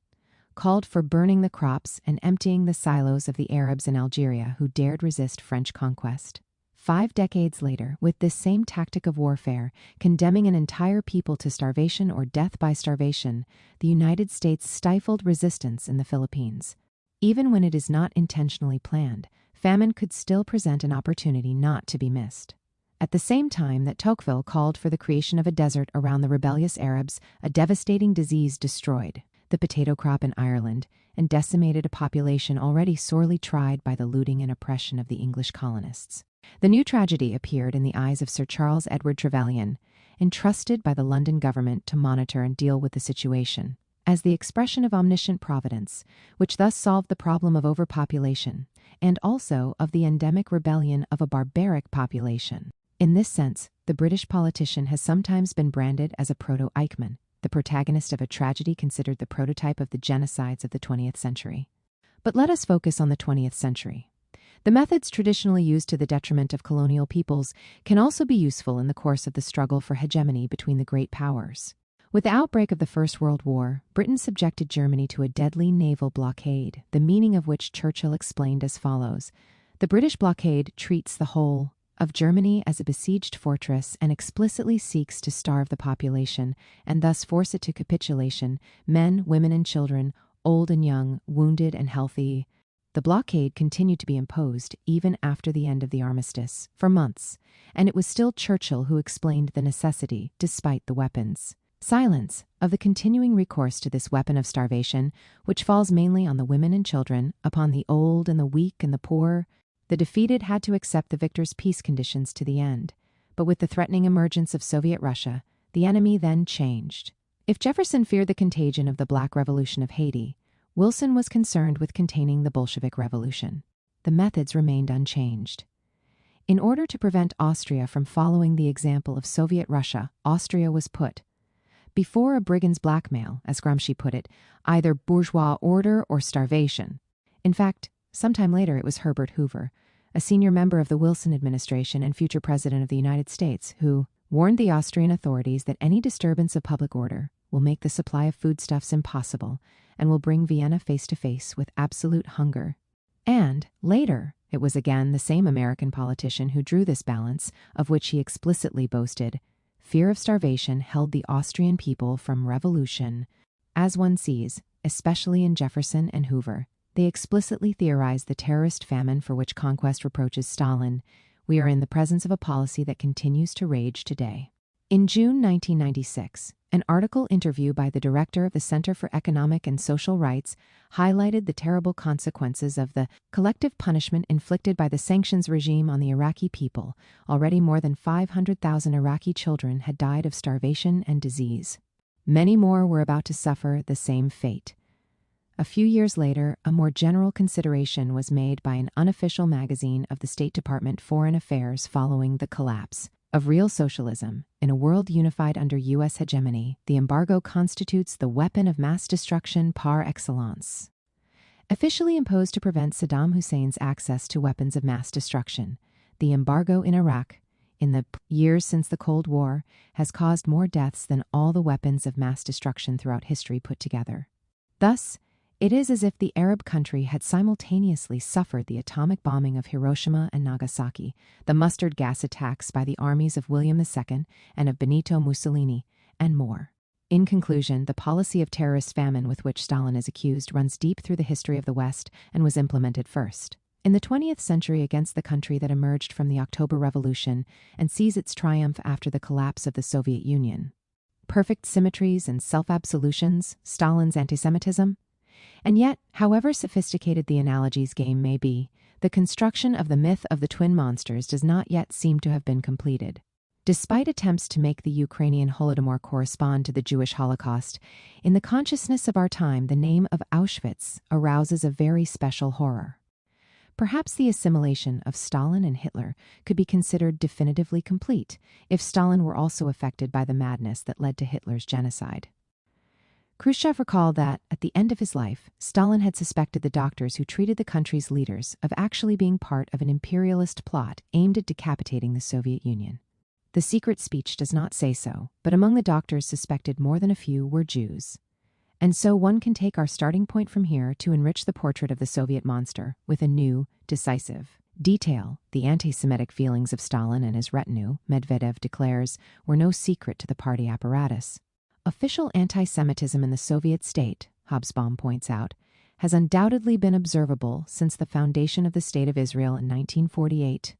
called for burning the crops and emptying the silos of the Arabs in Algeria who dared resist French conquest. 5 decades later, with this same tactic of warfare, condemning an entire people to starvation or death by starvation, the United States stifled resistance in the Philippines. Even when it is not intentionally planned, famine could still present an opportunity not to be missed. At the same time that Tocqueville called for the creation of a desert around the rebellious Arabs, a devastating disease destroyed the potato crop in Ireland and decimated a population already sorely tried by the looting and oppression of the English colonists. The new tragedy appeared in the eyes of Sir Charles Edward Trevelyan, entrusted by the London government to monitor and deal with the situation, as the expression of omniscient providence, which thus solved the problem of overpopulation, and also of the endemic rebellion of a barbaric population. In this sense, the British politician has sometimes been branded as a proto-Eichmann, the protagonist of a tragedy considered the prototype of the genocides of the 20th century. But let us focus on the 20th century. The methods traditionally used to the detriment of colonial peoples can also be useful in the course of the struggle for hegemony between the great powers. With the outbreak of the First World War, Britain subjected Germany to a deadly naval blockade, the meaning of which Churchill explained as follows: "The British blockade treats the whole of Germany as a besieged fortress and explicitly seeks to starve the population and thus force it to capitulation, men, women, and children, old and young, wounded and healthy. The blockade continued to be imposed even after the end of the armistice, for months, and it was still Churchill who explained the necessity, despite the weapons. Silence of the continuing recourse to this weapon of starvation, which falls mainly on the women and children, upon the old and the weak and the poor. The defeated had to accept the victor's peace conditions to the end. But with the threatening emergence of Soviet Russia, the enemy then changed. If Jefferson feared the contagion of the Black Revolution of Haiti, Wilson was concerned with containing the Bolshevik Revolution. The methods remained unchanged. In order to prevent Austria from following the example of Soviet Russia, Austria was put before a brigand's blackmail, as Gramsci put it, either bourgeois order or starvation. In fact, sometime later it was Herbert Hoover, a senior member of the Wilson administration and future president of the United States, who warned the Austrian authorities that any disturbance of public order will make the supply of foodstuffs impossible and will bring Vienna face to face with absolute hunger. And, later, it was again the same American politician who drew this balance, of which he explicitly boasted. Fear of starvation held the Austrian people from revolution. As one sees, especially in Jefferson and Hoover, they explicitly theorize the terrorist famine for which conquest reproaches Stalin. We are in the presence of a policy that continues to rage today. In June 1996, an article interview by the director of the Center for Economic and Social Rights highlighted the terrible consequences of the collective punishment inflicted by the sanctions regime on the Iraqi people. Already more than 500,000 Iraqi children had died of starvation and disease. Many more were about to suffer the same fate. A few years later, a more general consideration was made by an unofficial magazine of the State Department Foreign Affairs following the collapse of real socialism. In a world unified under U.S. hegemony, the embargo constitutes the weapon of mass destruction par excellence. Officially imposed to prevent Saddam Hussein's access to weapons of mass destruction, the embargo in Iraq, in the years since the Cold War, has caused more deaths than all the weapons of mass destruction throughout history put together. Thus, it is as if the Arab country had simultaneously suffered the atomic bombing of Hiroshima and Nagasaki, the mustard gas attacks by the armies of William II and of Benito Mussolini, and more. In conclusion, the policy of terrorist famine with which Stalin is accused runs deep through the history of the West and was implemented first in the 20th century against the country that emerged from the October Revolution and sees its triumph after the collapse of the Soviet Union. Perfect symmetries and self-absolutions, Stalin's antisemitism. And yet, however sophisticated the analogies game may be, the construction of the myth of the twin monsters does not yet seem to have been completed. Despite attempts to make the Ukrainian Holodomor correspond to the Jewish Holocaust, in the consciousness of our time, the name of Auschwitz arouses a very special horror. Perhaps the assimilation of Stalin and Hitler could be considered definitively complete if Stalin were also affected by the madness that led to Hitler's genocide. Khrushchev recalled that, at the end of his life, Stalin had suspected the doctors who treated the country's leaders of actually being part of an imperialist plot aimed at decapitating the Soviet Union. The secret speech does not say so, but among the doctors suspected more than a few were Jews. And so one can take our starting point from here to enrich the portrait of the Soviet monster with a new, decisive detail. The anti-Semitic feelings of Stalin and his retinue, Medvedev declares, were no secret to the party apparatus. Official anti-Semitism in the Soviet state, Hobsbawm points out, has undoubtedly been observable since the foundation of the State of Israel in 1948.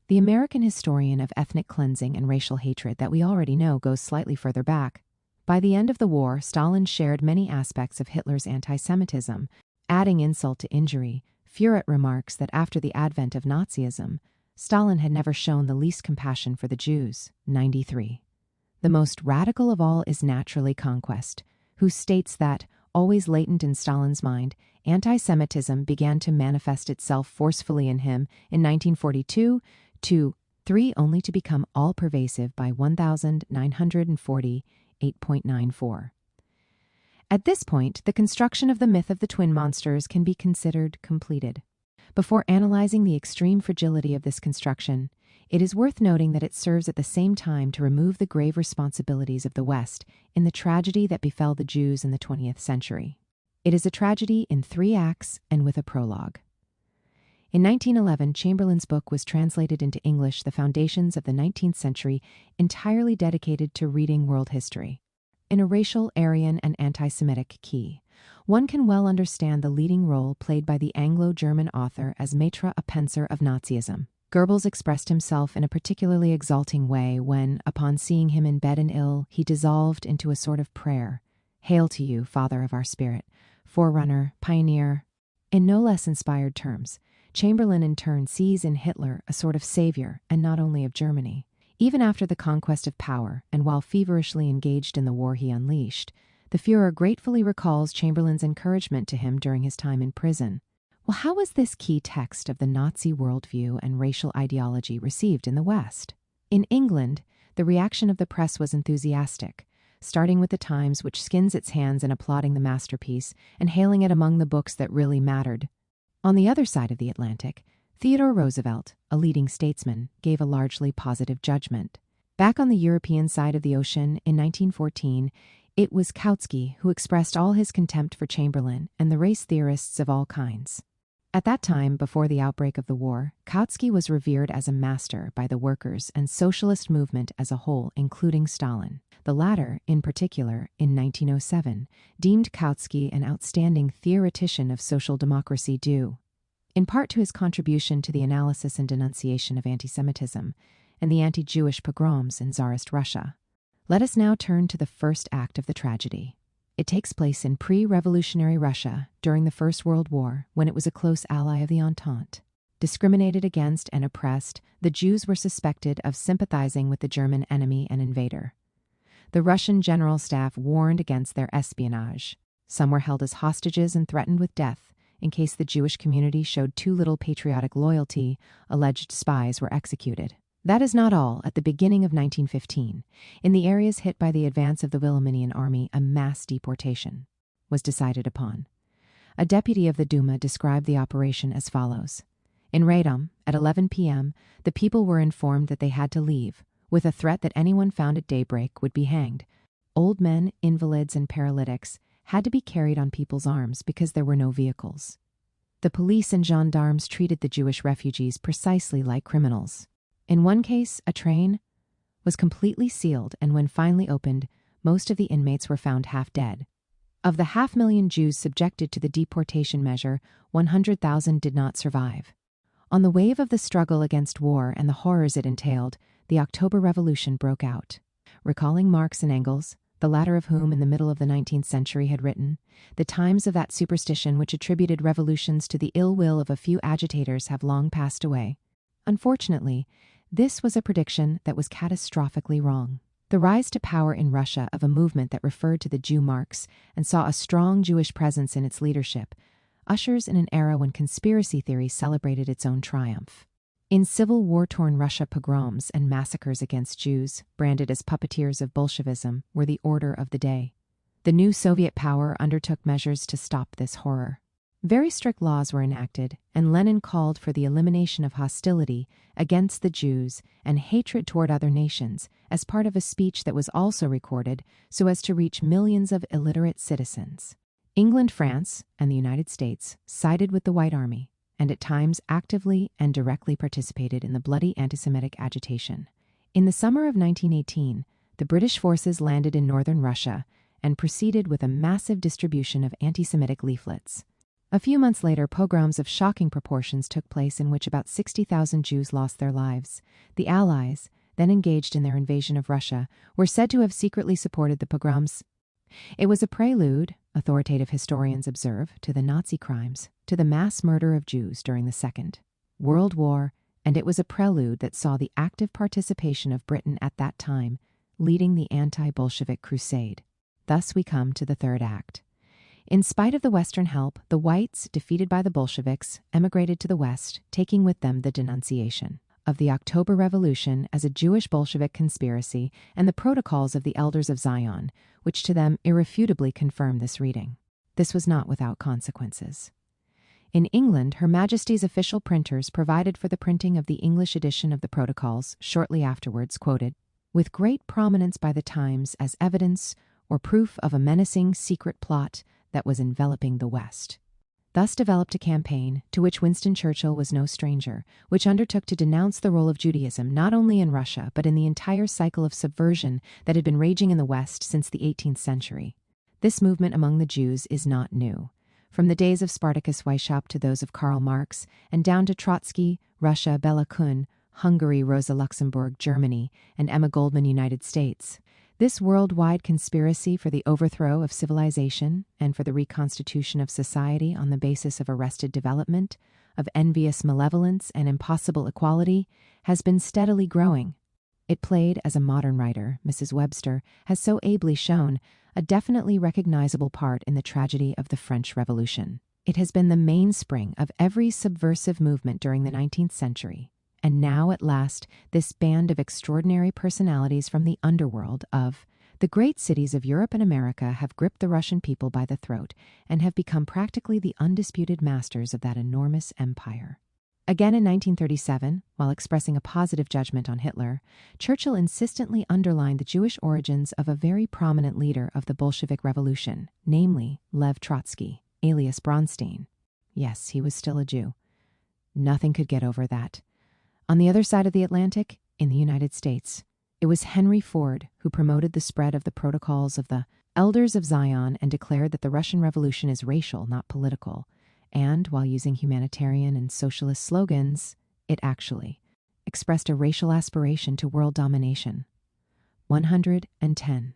The American historian of ethnic cleansing and racial hatred that we already know goes slightly further back. By the end of the war, Stalin shared many aspects of Hitler's anti-Semitism. Adding insult to injury, Furet remarks that after the advent of Nazism, Stalin had never shown the least compassion for the Jews. 93. The most radical of all is naturally Conquest, who states that, always latent in Stalin's mind, anti-Semitism began to manifest itself forcefully in him in 1942 to 3 only to become all-pervasive by 1948.94. At this point, the construction of the myth of the twin monsters can be considered completed. Before analyzing the extreme fragility of this construction, it is worth noting that it serves at the same time to remove the grave responsibilities of the West in the tragedy that befell the Jews in the 20th century. It is a tragedy in 3 acts and with a prologue. In 1911, Chamberlain's book was translated into English, The Foundations of the 19th Century, entirely dedicated to reading world history. In a racial, Aryan, and anti-Semitic key, one can well understand the leading role played by the Anglo-German author as maître à penser of Nazism. Goebbels expressed himself in a particularly exalting way when, upon seeing him in bed and ill, he dissolved into a sort of prayer. Hail to you, Father of our spirit, forerunner, pioneer. In no less inspired terms, Chamberlain in turn sees in Hitler a sort of savior, and not only of Germany. Even after the conquest of power, and while feverishly engaged in the war he unleashed, the Führer gratefully recalls Chamberlain's encouragement to him during his time in prison. Well, how was this key text of the Nazi worldview and racial ideology received in the West? In England, the reaction of the press was enthusiastic, starting with the Times, which skins its hands in applauding the masterpiece and hailing it among the books that really mattered. On the other side of the Atlantic, Theodore Roosevelt, a leading statesman, gave a largely positive judgment. Back on the European side of the ocean in 1914, it was Kautsky who expressed all his contempt for Chamberlain and the race theorists of all kinds. At that time, before the outbreak of the war, Kautsky was revered as a master by the workers and socialist movement as a whole, including Stalin. The latter, in particular, in 1907, deemed Kautsky an outstanding theoretician of social democracy due, in part to his contribution to the analysis and denunciation of anti-Semitism and the anti-Jewish pogroms in Tsarist Russia. Let us now turn to the first act of the tragedy. It takes place in pre-revolutionary Russia during the First World War, when it was a close ally of the Entente. Discriminated against and oppressed, the Jews were suspected of sympathizing with the German enemy and invader. The Russian general staff warned against their espionage. Some were held as hostages and threatened with death. In case the Jewish community showed too little patriotic loyalty, alleged spies were executed. That is not all. At the beginning of 1915, in the areas hit by the advance of the Wilhelminian army, a mass deportation was decided upon. A deputy of the Duma described the operation as follows. In Radom, at 11 p.m., the people were informed that they had to leave, with a threat that anyone found at daybreak would be hanged. Old men, invalids, and paralytics had to be carried on people's arms because there were no vehicles. The police and gendarmes treated the Jewish refugees precisely like criminals. In one case, a train was completely sealed, and when finally opened, most of the inmates were found half dead. Of the 500,000 Jews subjected to the deportation measure, 100,000 did not survive. On the wave of the struggle against war and the horrors it entailed, the October Revolution broke out. Recalling Marx and Engels, the latter of whom in the middle of the 19th century had written, "The times of that superstition which attributed revolutions to the ill will of a few agitators have long passed away." Unfortunately, this was a prediction that was catastrophically wrong. The rise to power in Russia of a movement that referred to the Jew Marx and saw a strong Jewish presence in its leadership ushers in an era when conspiracy theory celebrated its own triumph. In civil war-torn Russia, pogroms and massacres against Jews, branded as puppeteers of Bolshevism, were the order of the day. The new Soviet power undertook measures to stop this horror. Very strict laws were enacted, and Lenin called for the elimination of hostility against the Jews and hatred toward other nations as part of a speech that was also recorded so as to reach millions of illiterate citizens. England, France, and the United States sided with the White Army, and at times actively and directly participated in the bloody anti-Semitic agitation. In the summer of 1918, the British forces landed in northern Russia and proceeded with a massive distribution of anti-Semitic leaflets. A few months later, pogroms of shocking proportions took place in which about 60,000 Jews lost their lives. The Allies, then engaged in their invasion of Russia, were said to have secretly supported the pogroms. It was a prelude, authoritative historians observe, to the Nazi crimes, to the mass murder of Jews during the Second World War, and it was a prelude that saw the active participation of Britain at that time, leading the anti-Bolshevik crusade. Thus we come to the third act. In spite of the Western help, the whites, defeated by the Bolsheviks, emigrated to the West, taking with them the denunciation of the October Revolution as a Jewish Bolshevik conspiracy and the protocols of the Elders of Zion, which to them irrefutably confirm this reading. This was not without consequences. In England, Her Majesty's official printers provided for the printing of the English edition of the protocols, shortly afterwards quoted, with great prominence by the Times as evidence or proof of a menacing secret plot that was enveloping the West. thus developed a campaign, to which Winston Churchill was no stranger, which undertook to denounce the role of Judaism not only in Russia but in the entire cycle of subversion that had been raging in the West since the 18th century. This movement among the Jews is not new. From the days of Spartacus Weishaupt to those of Karl Marx, and down to Trotsky, Russia, Bela Kun, Hungary, Rosa Luxemburg, Germany, and Emma Goldman, United States. This worldwide conspiracy for the overthrow of civilization and for the reconstitution of society on the basis of arrested development, of envious malevolence and impossible equality, has been steadily growing. It played, as a modern writer, Mrs. Webster, has so ably shown, a definitely recognizable part in the tragedy of the French Revolution. It has been the mainspring of every subversive movement during the 19th century. And now, at last, this band of extraordinary personalities from the underworld of the great cities of Europe and America have gripped the Russian people by the throat and have become practically the undisputed masters of that enormous empire. Again in 1937, while expressing a positive judgment on Hitler, Churchill insistently underlined the Jewish origins of a very prominent leader of the Bolshevik Revolution, namely Lev Trotsky, alias Bronstein. Yes, he was still a Jew. Nothing could get over that. On the other side of the Atlantic, in the United States, it was Henry Ford who promoted the spread of the protocols of the Elders of Zion and declared that the Russian Revolution is racial, not political. And, while using humanitarian and socialist slogans, it actually expressed a racial aspiration to world domination. 110.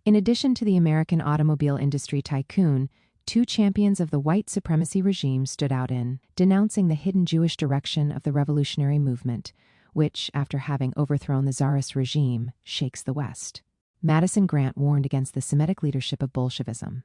In addition to the American automobile industry tycoon, two champions of the white supremacy regime stood out in denouncing the hidden Jewish direction of the revolutionary movement, which, after having overthrown the Tsarist regime, shakes the West. Madison Grant warned against the Semitic leadership of Bolshevism,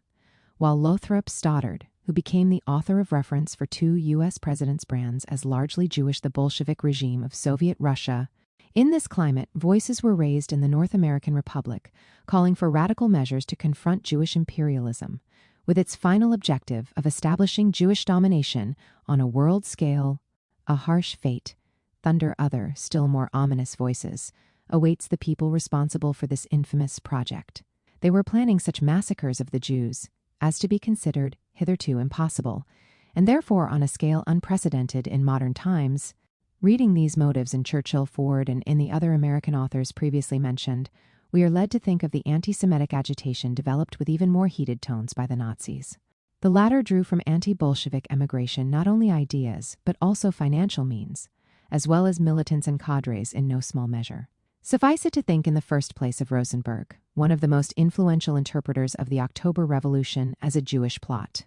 while Lothrop Stoddard, who became the author of reference for two U.S. presidents' brands as largely Jewish, the Bolshevik regime of Soviet Russia. In this climate, voices were raised in the North American Republic, calling for radical measures to confront Jewish imperialism, with its final objective of establishing Jewish domination on a world scale. A harsh fate, thunder other, still more ominous voices, awaits the people responsible for this infamous project. They were planning such massacres of the Jews as to be considered hitherto impossible, and therefore on a scale unprecedented in modern times. Reading these motives in Churchill, Ford, and in the other American authors previously mentioned, we are led to think of the anti-Semitic agitation developed with even more heated tones by the Nazis. The latter drew from anti-Bolshevik emigration not only ideas, but also financial means, as well as militants and cadres in no small measure. Suffice it to think in the first place of Rosenberg, one of the most influential interpreters of the October Revolution, as a Jewish plot.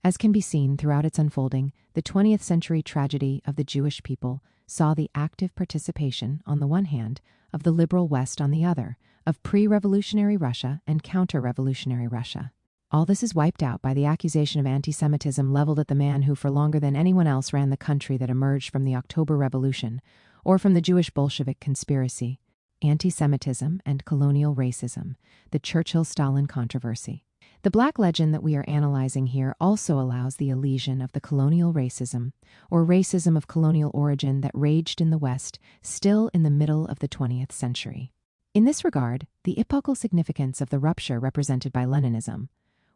As can be seen throughout its unfolding, the 20th century tragedy of the Jewish people saw the active participation, on the one hand, of the liberal West on the other, of pre-revolutionary Russia and counter-revolutionary Russia. All this is wiped out by the accusation of anti-Semitism leveled at the man who for longer than anyone else ran the country that emerged from the October Revolution, or from the Jewish Bolshevik conspiracy. Anti-Semitism and colonial racism, the Churchill-Stalin controversy. The black legend that we are analyzing here also allows the elision of the colonial racism, or racism of colonial origin that raged in the West still in the middle of the 20th century. In this regard, the epochal significance of the rupture represented by Leninism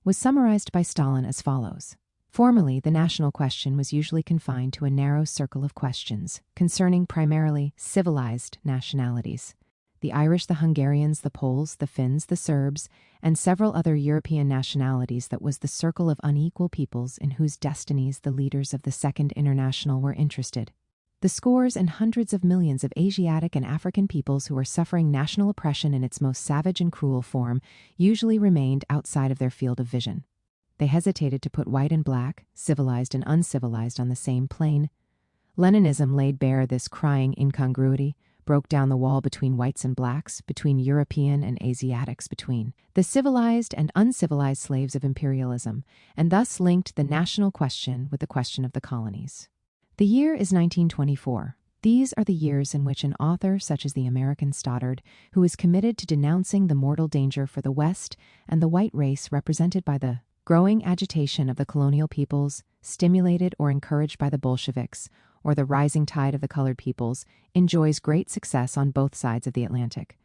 was summarized by Stalin as follows. Formerly, the national question was usually confined to a narrow circle of questions concerning primarily civilized nationalities. The Irish, the Hungarians, the Poles, the Finns, the Serbs, and several other European nationalities that was the circle of unequal peoples in whose destinies the leaders of the Second International were interested. The scores and hundreds of millions of Asiatic and African peoples who were suffering national oppression in its most savage and cruel form usually remained outside of their field of vision. They hesitated to put white and black, civilized and uncivilized on the same plane. Leninism laid bare this crying incongruity, broke down the wall between whites and blacks, between European and Asiatics, between the civilized and uncivilized slaves of imperialism, and thus linked the national question with the question of the colonies. The year is 1924. These are the years in which an author such as the American Stoddard, who is committed to denouncing the mortal danger for the West and the white race represented by the growing agitation of the colonial peoples, stimulated or encouraged by the Bolsheviks, or the rising tide of the colored peoples, enjoys great success on both sides of the Atlantic.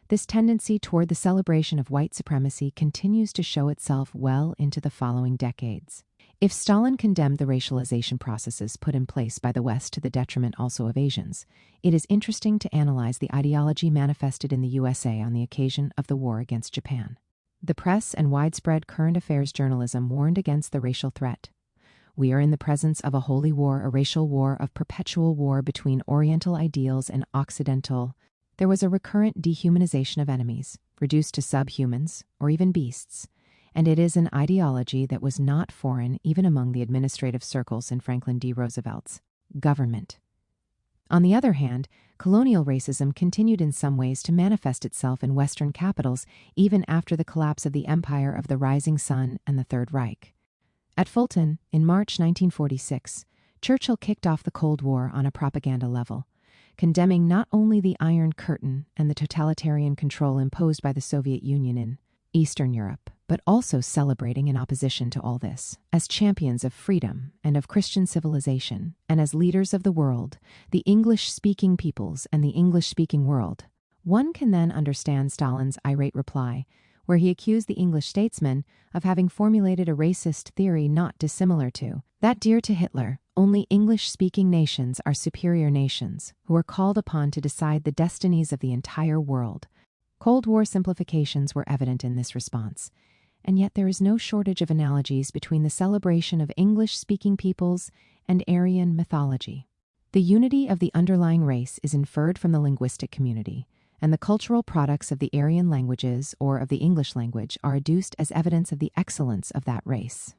This tendency toward the celebration of white supremacy continues to show itself well into the following decades. If Stalin condemned the racialization processes put in place by the West to the detriment also of Asians, it is interesting to analyze the ideology manifested in the USA on the occasion of the war against Japan. The press and widespread current affairs journalism warned against the racial threat. We are in the presence of a holy war, a racial war of perpetual war between Oriental ideals and Occidental. There was a recurrent dehumanization of enemies, reduced to subhumans or even beasts. And it is an ideology that was not foreign even among the administrative circles in Franklin D. Roosevelt's government. On the other hand, colonial racism continued in some ways to manifest itself in Western capitals even after the collapse of the empire of the Rising Sun and the Third Reich. At Fulton, in March 1946, Churchill kicked off the Cold War on a propaganda level, condemning not only the Iron Curtain and the totalitarian control imposed by the Soviet Union in Eastern Europe, but also celebrating in opposition to all this, as champions of freedom and of Christian civilization, and as leaders of the world, the English-speaking peoples and the English-speaking world. One can then understand Stalin's irate reply, where he accused the English statesman of having formulated a racist theory not dissimilar to that dear to Hitler. Only English-speaking nations are superior nations, who are called upon to decide the destinies of the entire world. Cold War simplifications were evident in this response, and yet there is no shortage of analogies between the celebration of English-speaking peoples and Aryan mythology. The unity of the underlying race is inferred from the linguistic community, and the cultural products of the Aryan languages or of the English language are adduced as evidence of the excellence of that race.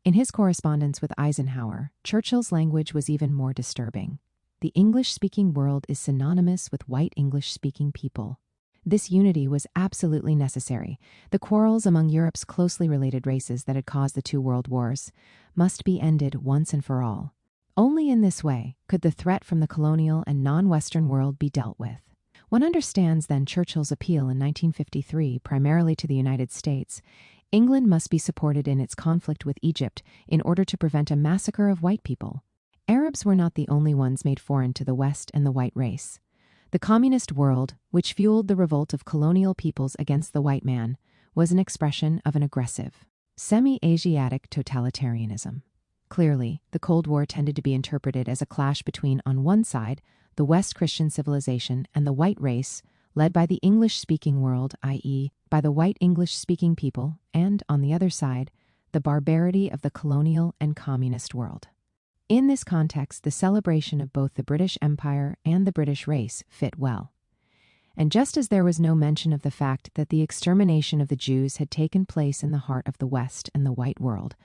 In his correspondence with Eisenhower, Churchill's language was even more disturbing. The English-speaking world is synonymous with white English-speaking people. This unity was absolutely necessary. The quarrels among Europe's closely related races that had caused the two world wars must be ended once and for all. Only in this way could the threat from the colonial and non-Western world be dealt with. One understands then Churchill's appeal in 1953 primarily to the United States. England must be supported in its conflict with Egypt in order to prevent a massacre of white people. Arabs were not the only ones made foreign to the West and the white race. The communist world, which fueled the revolt of colonial peoples against the white man, was an expression of an aggressive, semi-Asiatic totalitarianism. Clearly, the Cold War tended to be interpreted as a clash between, on one side, the West Christian civilization and the white race, led by the English-speaking world, i.e., by the white English-speaking people, and, on the other side, the barbarity of the colonial and communist world. In this context, the celebration of both the British Empire and the British race fit well. And just as there was no mention of the fact that the extermination of the Jews had taken place in the heart of the West and the white world,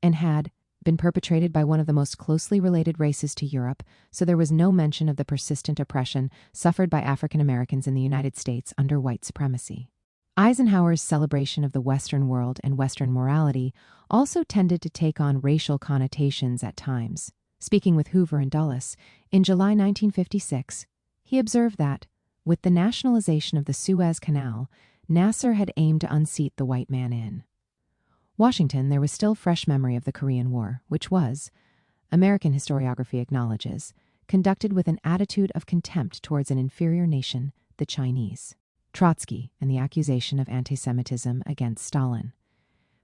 and had been perpetrated by one of the most closely related races to Europe, so there was no mention of the persistent oppression suffered by African Americans in the United States under white supremacy. Eisenhower's celebration of the Western world and Western morality also tended to take on racial connotations at times. Speaking with Hoover and Dulles, in July 1956, he observed that, with the nationalization of the Suez Canal, Nasser had aimed to unseat the white man in Washington. There was still fresh memory of the Korean War, which was, American historiography acknowledges, conducted with an attitude of contempt towards an inferior nation, the Chinese. Trotsky and the accusation of anti-Semitism against Stalin.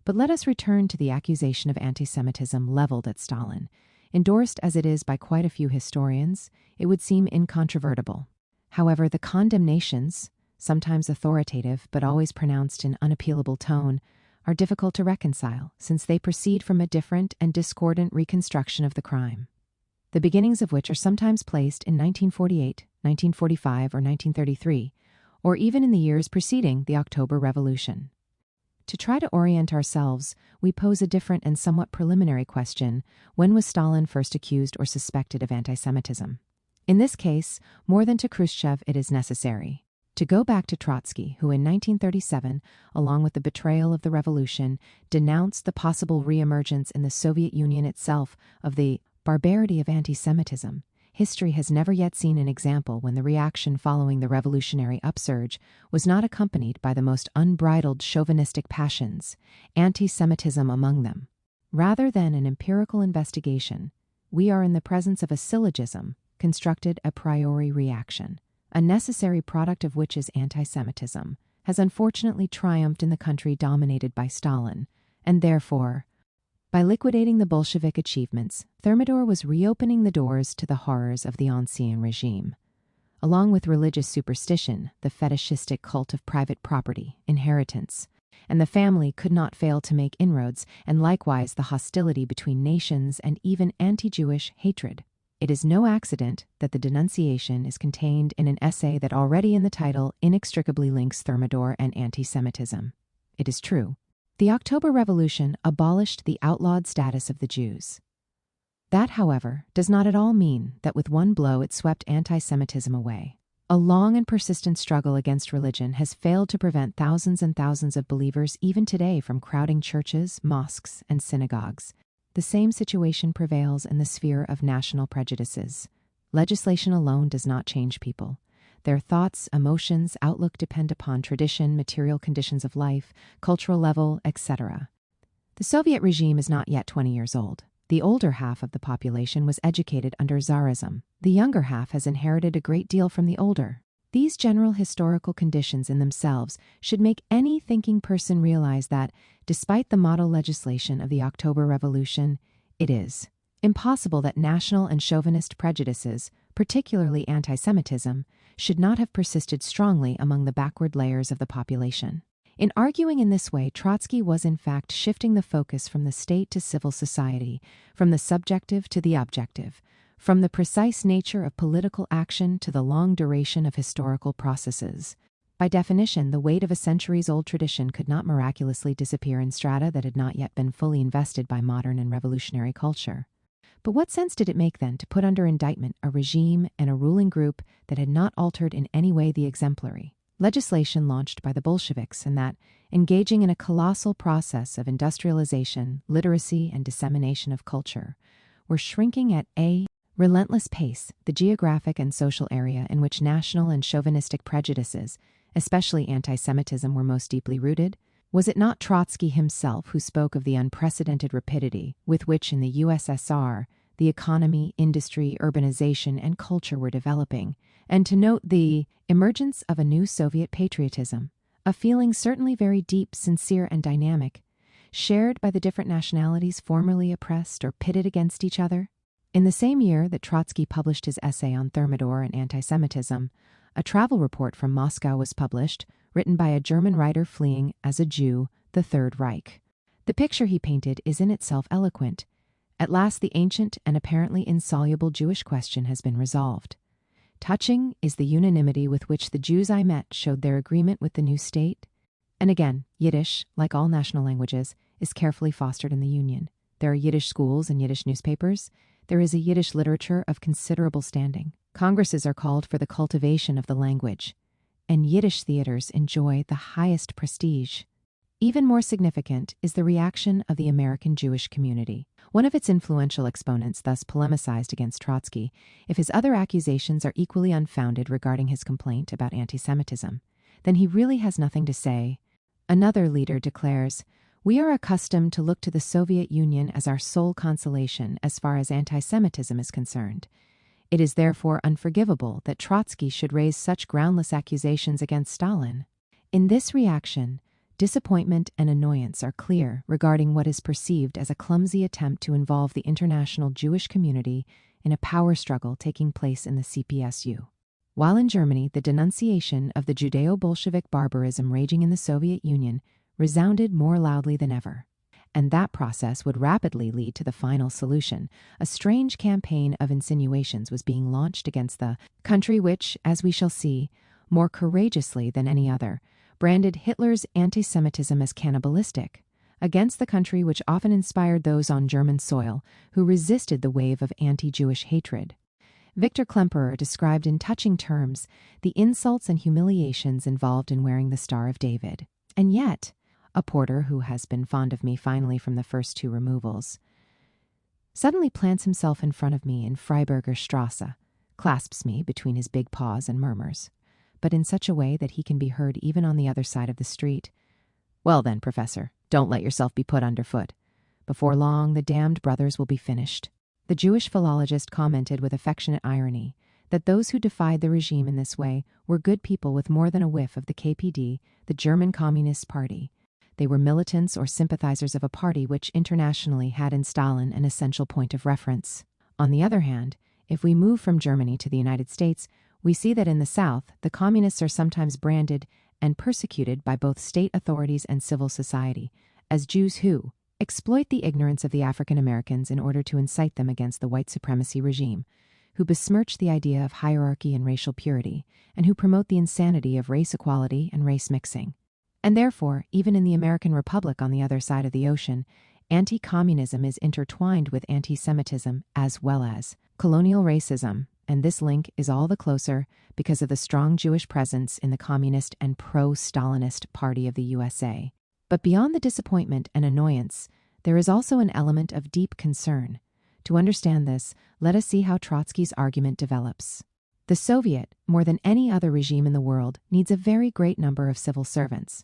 But let us return to the accusation of anti-Semitism leveled at Stalin. Endorsed as it is by quite a few historians, it would seem incontrovertible. However, the condemnations, sometimes authoritative but always pronounced in unappealable tone, are difficult to reconcile since they proceed from a different and discordant reconstruction of the crime, the beginnings of which are sometimes placed in 1948, 1945, or 1933, or even in the years preceding the October Revolution. To try to orient ourselves, we pose a different and somewhat preliminary question: when was Stalin first accused or suspected of anti-Semitism? In this case, more than to Khrushchev, it is necessary to go back to Trotsky, who in 1937, along with the betrayal of the revolution, denounced the possible reemergence in the Soviet Union itself of the barbarity of anti-Semitism. History has never yet seen an example when the reaction following the revolutionary upsurge was not accompanied by the most unbridled chauvinistic passions, anti-Semitism among them. Rather than an empirical investigation, we are in the presence of a syllogism, constructed a priori reaction. A necessary product of which is anti-Semitism, has unfortunately triumphed in the country dominated by Stalin, and therefore, By liquidating the Bolshevik achievements, Thermidor was reopening the doors to the horrors of the Ancien regime. Along with religious superstition, the fetishistic cult of private property, inheritance, and the family could not fail to make inroads, and likewise the hostility between nations and even anti-Jewish hatred. It is no accident that the denunciation is contained in an essay that already in the title inextricably links Thermidor and anti-Semitism. It is true. The October Revolution abolished the outlawed status of the Jews. That, however, does not at all mean that with one blow it swept anti-Semitism away. A long and persistent struggle against religion has failed to prevent thousands and thousands of believers even today from crowding churches, mosques, and synagogues. The same situation prevails in the sphere of national prejudices. Legislation alone does not change people. Their thoughts, emotions, outlook depend upon tradition, material conditions of life, cultural level, etc. The Soviet regime is not yet 20 years old. The older half of the population was educated under Tsarism. The younger half has inherited a great deal from the older. These general historical conditions in themselves should make any thinking person realize that, despite the model legislation of the October Revolution, it is impossible that national and chauvinist prejudices, particularly anti-Semitism, should not have persisted strongly among the backward layers of the population. In arguing in this way, Trotsky was in fact shifting the focus from the state to civil society, from the subjective to the objective, from the precise nature of political action to the long duration of historical processes. By definition, the weight of a centuries-old tradition could not miraculously disappear in strata that had not yet been fully invested by modern and revolutionary culture. But what sense did it make then to put under indictment a regime and a ruling group that had not altered in any way the exemplary legislation launched by the Bolsheviks, and that, engaging in a colossal process of industrialization, literacy, and dissemination of culture, were shrinking at a relentless pace the geographic and social area in which national and chauvinistic prejudices, especially anti-Semitism, were most deeply rooted? Was it not Trotsky himself who spoke of the unprecedented rapidity with which in the USSR the economy, industry, urbanization, and culture were developing, and to note the emergence of a new Soviet patriotism, a feeling certainly very deep, sincere, and dynamic, shared by the different nationalities formerly oppressed or pitted against each other? In the same year that Trotsky published his essay on Thermidor and anti-Semitism, a travel report from Moscow was published, written by a German writer fleeing, as a Jew, the Third Reich. The picture he painted is in itself eloquent. At last the ancient and apparently insoluble Jewish question has been resolved. Touching is the unanimity with which the Jews I met showed their agreement with the new state. And again, Yiddish, like all national languages, is carefully fostered in the Union. There are Yiddish schools and Yiddish newspapers. There is a Yiddish literature of considerable standing. Congresses are called for the cultivation of the language, and Yiddish theaters enjoy the highest prestige. Even more significant is the reaction of the American Jewish community. One of its influential exponents thus polemicized against Trotsky if his other accusations are equally unfounded regarding his complaint about anti-Semitism, then he really has nothing to say. Another leader declares, "We are accustomed to look to the Soviet Union as our sole consolation as far as anti-Semitism is concerned. It is therefore unforgivable that Trotsky should raise such groundless accusations against Stalin." In this reaction, disappointment and annoyance are clear regarding what is perceived as a clumsy attempt to involve the international Jewish community in a power struggle taking place in the CPSU. While in Germany, the denunciation of the Judeo-Bolshevik barbarism raging in the Soviet Union resounded more loudly than ever. And that process would rapidly lead to the final solution. A strange campaign of insinuations was being launched against the country which, as we shall see, more courageously than any other, branded Hitler's anti-Semitism as cannibalistic, against the country which often inspired those on German soil who resisted the wave of anti-Jewish hatred. Victor Klemperer described in touching terms the insults and humiliations involved in wearing the Star of David. And yet, a porter who has been fond of me finally from the first two removals, suddenly plants himself in front of me in Freiberger Strasse, clasps me between his big paws and murmurs, but in such a way that he can be heard even on the other side of the street, "Well then, Professor, don't let yourself be put underfoot. Before long, the damned brothers will be finished." The Jewish philologist commented with affectionate irony that those who defied the regime in this way were good people with more than a whiff of the KPD, the German Communist Party. They were militants or sympathizers of a party which internationally had in Stalin an essential point of reference. On the other hand, if we move from Germany to the United States, we see that in the South, the communists are sometimes branded and persecuted by both state authorities and civil society as Jews who exploit the ignorance of the African Americans in order to incite them against the white supremacy regime, who besmirch the idea of hierarchy and racial purity, and who promote the insanity of race equality and race mixing. And therefore, even in the American Republic on the other side of the ocean, anti-communism is intertwined with anti-Semitism as well as colonial racism, and this link is all the closer because of the strong Jewish presence in the Communist and pro-Stalinist Party of the USA. But beyond the disappointment and annoyance, there is also an element of deep concern. To understand this, let us see how Trotsky's argument develops. The Soviet, more than any other regime in the world, needs a very great number of civil servants.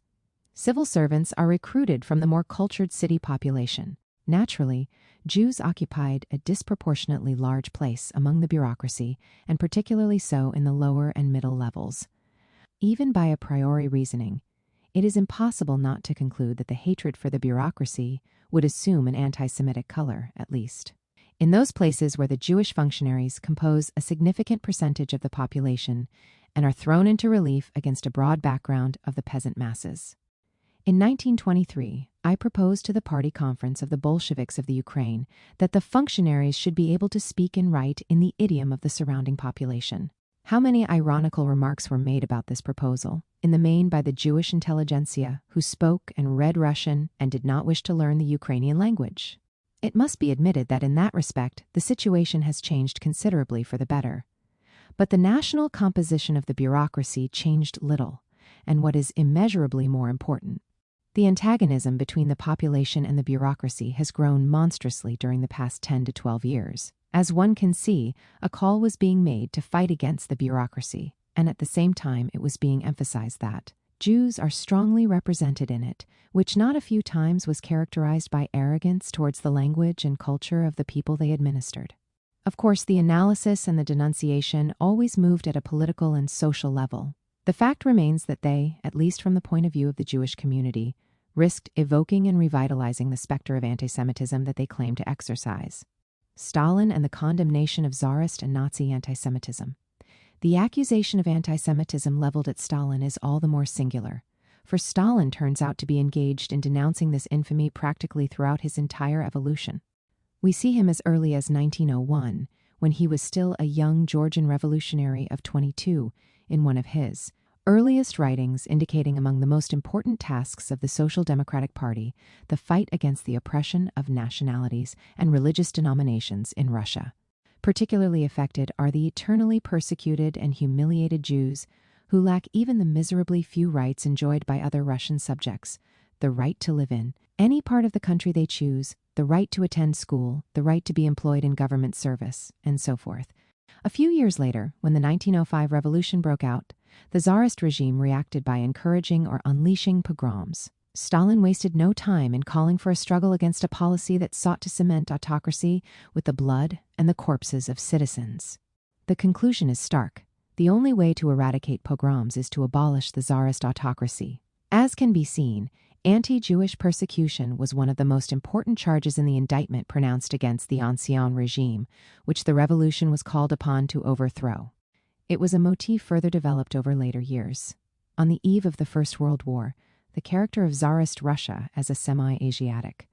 Civil servants are recruited from the more cultured city population. Naturally, Jews occupied a disproportionately large place among the bureaucracy, and particularly so in the lower and middle levels. Even by a priori reasoning, it is impossible not to conclude that the hatred for the bureaucracy would assume an anti-Semitic color, at least. In those places where the Jewish functionaries compose a significant percentage of the population and are thrown into relief against a broad background of the peasant masses. In 1923, I proposed to the party conference of the Bolsheviks of the Ukraine that the functionaries should be able to speak and write in the idiom of the surrounding population. How many ironical remarks were made about this proposal, in the main by the Jewish intelligentsia who spoke and read Russian and did not wish to learn the Ukrainian language. It must be admitted that in that respect, the situation has changed considerably for the better. But the national composition of the bureaucracy changed little, and what is immeasurably more important, the antagonism between the population and the bureaucracy has grown monstrously during the past 10 to 12 years. As one can see, a call was being made to fight against the bureaucracy, and at the same time it was being emphasized that Jews are strongly represented in it, which not a few times was characterized by arrogance towards the language and culture of the people they administered. Of course, the analysis and the denunciation always moved at a political and social level. The fact remains that they, at least from the point of view of the Jewish community, risked evoking and revitalizing the specter of anti-Semitism that they claimed to exercise. Stalin and the condemnation of Tsarist and Nazi anti-Semitism. The accusation of anti-Semitism leveled at Stalin is all the more singular, for Stalin turns out to be engaged in denouncing this infamy practically throughout his entire evolution. We see him as early as 1901, when he was still a young Georgian revolutionary of 22, in one of his earliest writings indicating among the most important tasks of the Social Democratic Party the fight against the oppression of nationalities and religious denominations in Russia. Particularly affected are the eternally persecuted and humiliated Jews who lack even the miserably few rights enjoyed by other Russian subjects: the right to live in any part of the country they choose, the right to attend school, the right to be employed in government service, and so forth. A few years later, when the 1905 revolution broke out, the Tsarist regime reacted by encouraging or unleashing pogroms. Stalin wasted no time in calling for a struggle against a policy that sought to cement autocracy with the blood and the corpses of citizens. The conclusion is stark. The only way to eradicate pogroms is to abolish the Tsarist autocracy. As can be seen, anti-Jewish persecution was one of the most important charges in the indictment pronounced against the Ancien regime, which the revolution was called upon to overthrow. It was a motif further developed over later years. On the eve of the First World War, the character of Tsarist Russia as a semi-Asiatic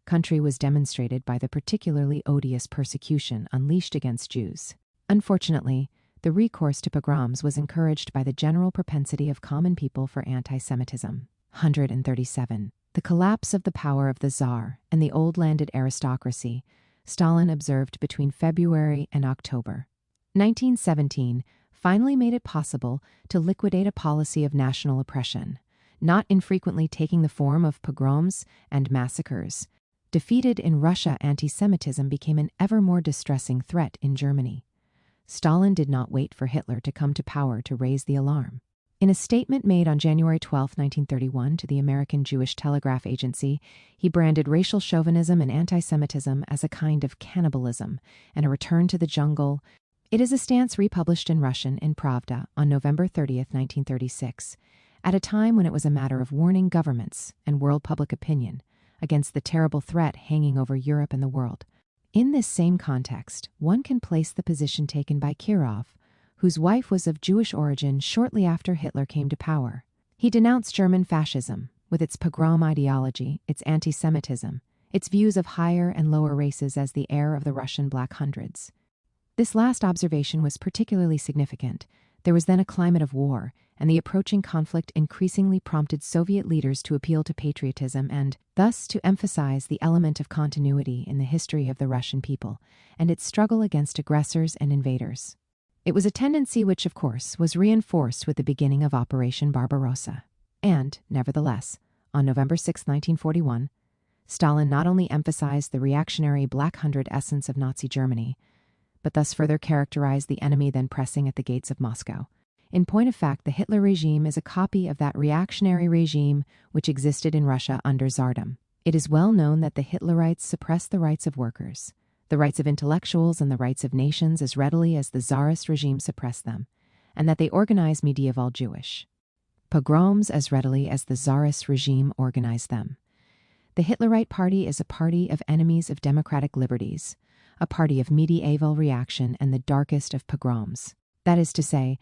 country was demonstrated by the particularly odious persecution unleashed against Jews. Unfortunately, the recourse to pogroms was encouraged by the general propensity of common people for anti-Semitism. 137. The collapse of the power of the Tsar and the old landed aristocracy, Stalin observed between February and October 1917, finally made it possible to liquidate a policy of national oppression, not infrequently taking the form of pogroms and massacres. Defeated in Russia, anti-Semitism became an ever more distressing threat in Germany. Stalin did not wait for Hitler to come to power to raise the alarm. In a statement made on January 12, 1931 to the American Jewish Telegraph Agency, he branded racial chauvinism and anti-Semitism as a kind of cannibalism and a return to the jungle. It is a stance republished in Russian in Pravda on November 30, 1936, at a time when it was a matter of warning governments and world public opinion against the terrible threat hanging over Europe and the world. In this same context, one can place the position taken by Kirov, whose wife was of Jewish origin shortly after Hitler came to power. He denounced German fascism, with its pogrom ideology, its anti-Semitism, its views of higher and lower races as the heir of the Russian Black Hundreds. This last observation was particularly significant. There was then a climate of war, and the approaching conflict increasingly prompted Soviet leaders to appeal to patriotism and, thus, to emphasize the element of continuity in the history of the Russian people and its struggle against aggressors and invaders. It was a tendency which, of course, was reinforced with the beginning of Operation Barbarossa. And, nevertheless, on November 6, 1941, Stalin not only emphasized the reactionary Black Hundred essence of Nazi Germany, but thus further characterized the enemy then pressing at the gates of Moscow. In point of fact, the Hitler regime is a copy of that reactionary regime which existed in Russia under Tsardom. It is well known that the Hitlerites suppressed the rights of workers, the rights of intellectuals, and the rights of nations as readily as the Tsarist regime suppressed them, and that they organized medieval Jewish pogroms as readily as the Tsarist regime organized them. The Hitlerite Party is a party of enemies of democratic liberties, a party of medieval reaction and the darkest of pogroms. That is to say,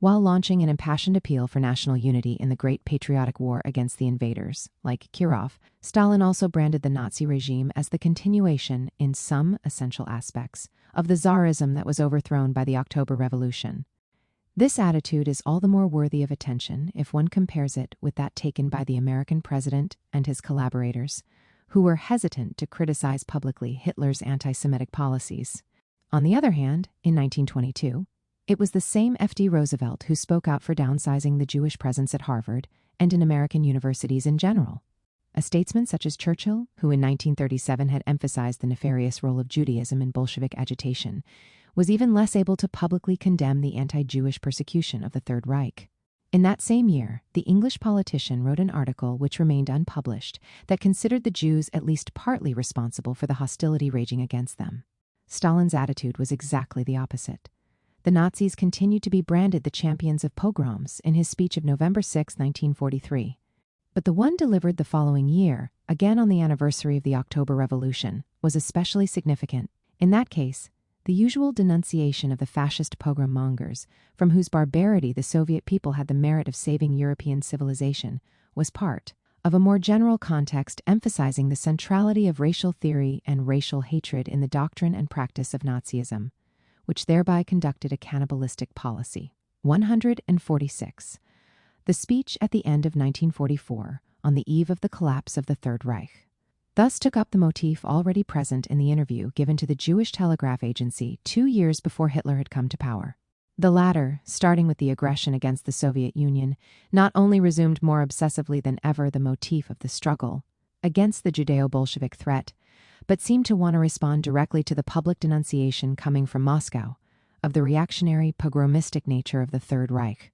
while launching an impassioned appeal for national unity in the Great Patriotic War against the invaders, like Kirov, Stalin also branded the Nazi regime as the continuation, in some essential aspects, of the Tsarism that was overthrown by the October Revolution. This attitude is all the more worthy of attention if one compares it with that taken by the American president and his collaborators, who were hesitant to criticize publicly Hitler's anti-Semitic policies. On the other hand, in 1922, it was the same F.D. Roosevelt who spoke out for downsizing the Jewish presence at Harvard and in American universities in general. A statesman such as Churchill, who in 1937 had emphasized the nefarious role of Judaism in Bolshevik agitation, was even less able to publicly condemn the anti-Jewish persecution of the Third Reich. In that same year, the English politician wrote an article which remained unpublished that considered the Jews at least partly responsible for the hostility raging against them. Stalin's attitude was exactly the opposite. The Nazis continued to be branded the champions of pogroms in his speech of November 6, 1943. But the one delivered the following year, again on the anniversary of the October Revolution, was especially significant. In that case, the usual denunciation of the fascist pogrom mongers, from whose barbarity the Soviet people had the merit of saving European civilization, was part of a more general context emphasizing the centrality of racial theory and racial hatred in the doctrine and practice of Nazism, which thereby conducted a cannibalistic policy. 146. The speech at the end of 1944, on the eve of the collapse of the Third Reich, thus took up the motif already present in the interview given to the Jewish Telegraph Agency 2 years before Hitler had come to power. The latter, starting with the aggression against the Soviet Union, not only resumed more obsessively than ever the motif of the struggle against the Judeo-Bolshevik threat, but seemed to want to respond directly to the public denunciation coming from Moscow of the reactionary, pogromistic nature of the Third Reich.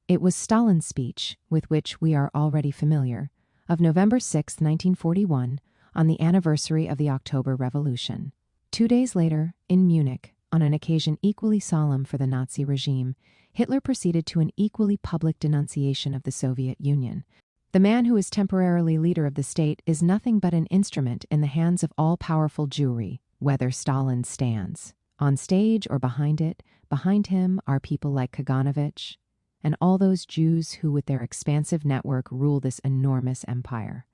It was Stalin's speech, with which we are already familiar, of November 6, 1941, on the anniversary of the October Revolution. 2 days later, in Munich, on an occasion equally solemn for the Nazi regime, Hitler proceeded to an equally public denunciation of the Soviet Union. The man who is temporarily leader of the state is nothing but an instrument in the hands of all-powerful Jewry, whether Stalin stands. On stage or behind it, behind him are people like Kaganovich, and all those Jews who with their expansive network rule this enormous empire.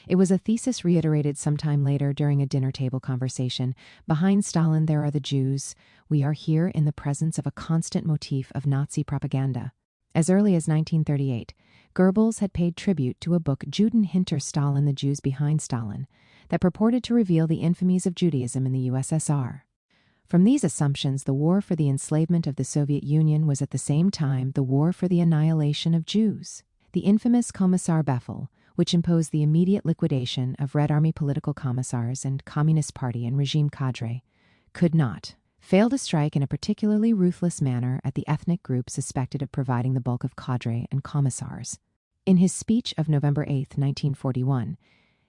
It was a thesis reiterated sometime later during a dinner table conversation. Behind Stalin there are the Jews. We are here in the presence of a constant motif of Nazi propaganda. As early as 1938, Goebbels had paid tribute to a book Juden hinter Stalin, The Jews Behind Stalin, that purported to reveal the infamies of Judaism in the USSR. From these assumptions, the war for the enslavement of the Soviet Union was at the same time the war for the annihilation of Jews. The infamous Kommissar Befehl, which imposed the immediate liquidation of Red Army political commissars and Communist Party and regime cadre, could not fail to strike in a particularly ruthless manner at the ethnic group suspected of providing the bulk of cadre and commissars. In his speech of November 8, 1941,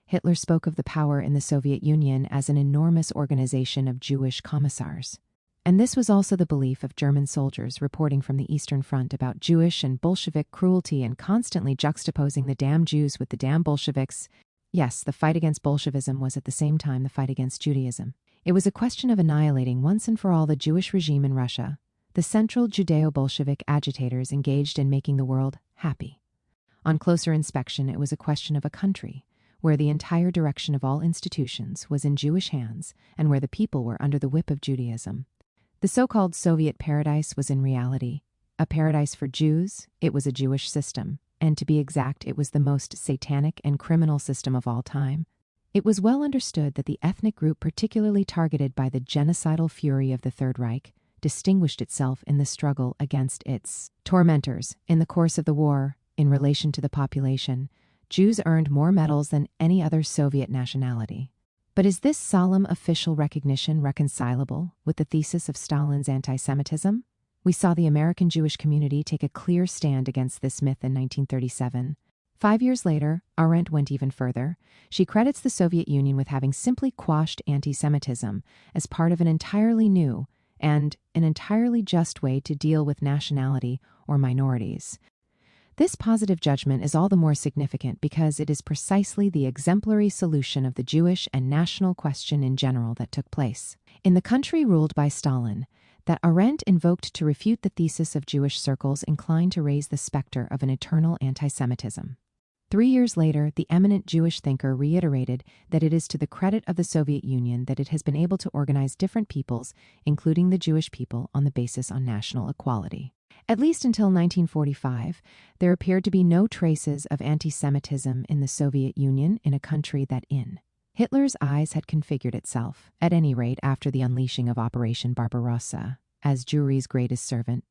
Hitler spoke of the power in the Soviet Union as an enormous organization of Jewish commissars. And this was also the belief of German soldiers reporting from the Eastern Front about Jewish and Bolshevik cruelty and constantly juxtaposing the damn Jews with the damn Bolsheviks. Yes, the fight against Bolshevism was at the same time the fight against Judaism. It was a question of annihilating once and for all the Jewish regime in Russia, the central Judeo-Bolshevik agitators engaged in making the world happy. On closer inspection, it was a question of a country where the entire direction of all institutions was in Jewish hands and where the people were under the whip of Judaism. The so-called Soviet paradise was in reality a paradise for Jews. It was a Jewish system, and to be exact, it was the most satanic and criminal system of all time. It was well understood that the ethnic group particularly targeted by the genocidal fury of the Third Reich distinguished itself in the struggle against its tormentors. In the course of the war, in relation to the population, Jews earned more medals than any other Soviet nationality. But is this solemn official recognition reconcilable with the thesis of Stalin's anti-Semitism? We saw the American Jewish community take a clear stand against this myth in 1937. 5 years later, Arendt went even further. She credits the Soviet Union with having simply quashed anti-Semitism as part of an entirely new and an entirely just way to deal with nationality or minorities. This positive judgment is all the more significant because it is precisely the exemplary solution of the Jewish and national question in general that took place in the country ruled by Stalin, that Arendt invoked to refute the thesis of Jewish circles inclined to raise the specter of an eternal anti-Semitism. 3 years later, the eminent Jewish thinker reiterated that it is to the credit of the Soviet Union that it has been able to organize different peoples, including the Jewish people, on the basis of national equality. At least until 1945, there appeared to be no traces of anti-Semitism in the Soviet Union, in a country that in Hitler's eyes had configured itself, at any rate after the unleashing of Operation Barbarossa, as Jewry's greatest servant,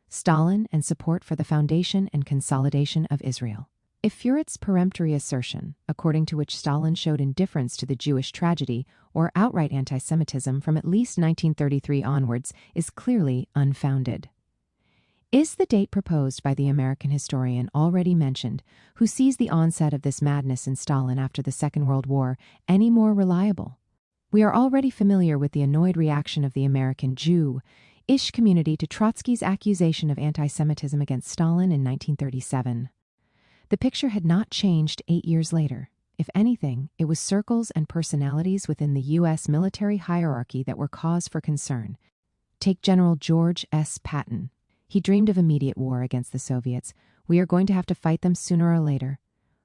Stalin, and support for the foundation and consolidation of Israel. If Furet's peremptory assertion, according to which Stalin showed indifference to the Jewish tragedy or outright anti-Semitism from at least 1933 onwards, is clearly unfounded. Is the date proposed by the American historian already mentioned, who sees the onset of this madness in Stalin after the Second World War, any more reliable? We are already familiar with the annoyed reaction of the American Jew-ish community to Trotsky's accusation of anti-Semitism against Stalin in 1937. The picture had not changed 8 years later. If anything, it was circles and personalities within the U.S. military hierarchy that were cause for concern. Take General George S. Patton. He dreamed of immediate war against the Soviets. We are going to have to fight them sooner or later.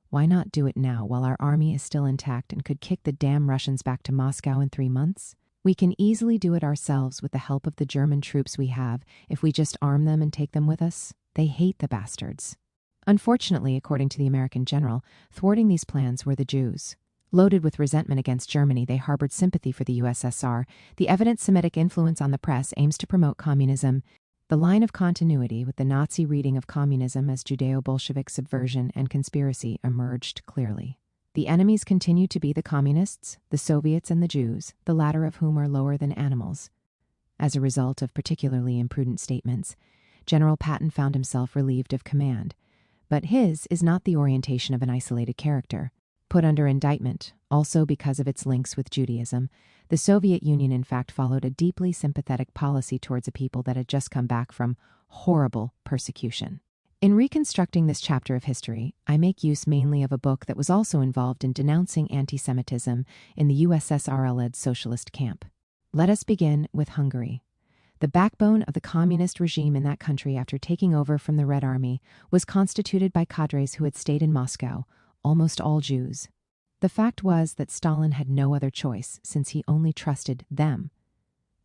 Why not do it now while our army is still intact and could kick the damn Russians back to Moscow in 3 months? We can easily do it ourselves with the help of the German troops we have if we just arm them and take them with us. They hate the bastards. Unfortunately, according to the American general, thwarting these plans were the Jews. Loaded with resentment against Germany, they harbored sympathy for the USSR. The evident Semitic influence on the press aims to promote communism. The line of continuity with the Nazi reading of communism as Judeo-Bolshevik subversion and conspiracy emerged clearly. The enemies continue to be the communists, the Soviets, and the Jews, the latter of whom are lower than animals. As a result of particularly imprudent statements, General Patton found himself relieved of command. But his is not the orientation of an isolated character. Put under indictment, also because of its links with Judaism, the Soviet Union in fact followed a deeply sympathetic policy towards a people that had just come back from horrible persecution. In reconstructing this chapter of history, I make use mainly of a book that was also involved in denouncing anti-Semitism in the USSR-led socialist camp. Let us begin with Hungary. The backbone of the communist regime in that country after taking over from the Red Army was constituted by cadres who had stayed in Moscow, almost all Jews. The fact was that Stalin had no other choice, since he only trusted them.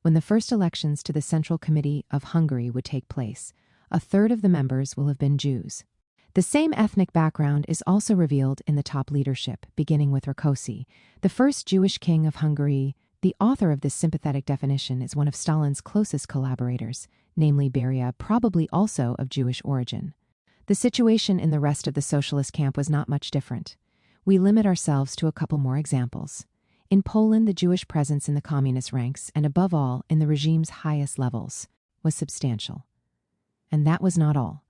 When the first elections to the Central Committee of Hungary would take place, a third of the members will have been Jews. The same ethnic background is also revealed in the top leadership, beginning with Rákosi, the first Jewish king of Hungary. The author of this sympathetic definition is one of Stalin's closest collaborators, namely Beria, probably also of Jewish origin. The situation in the rest of the socialist camp was not much different. We limit ourselves to a couple more examples. In Poland, the Jewish presence in the communist ranks, and above all, in the regime's highest levels, was substantial. And that was not all.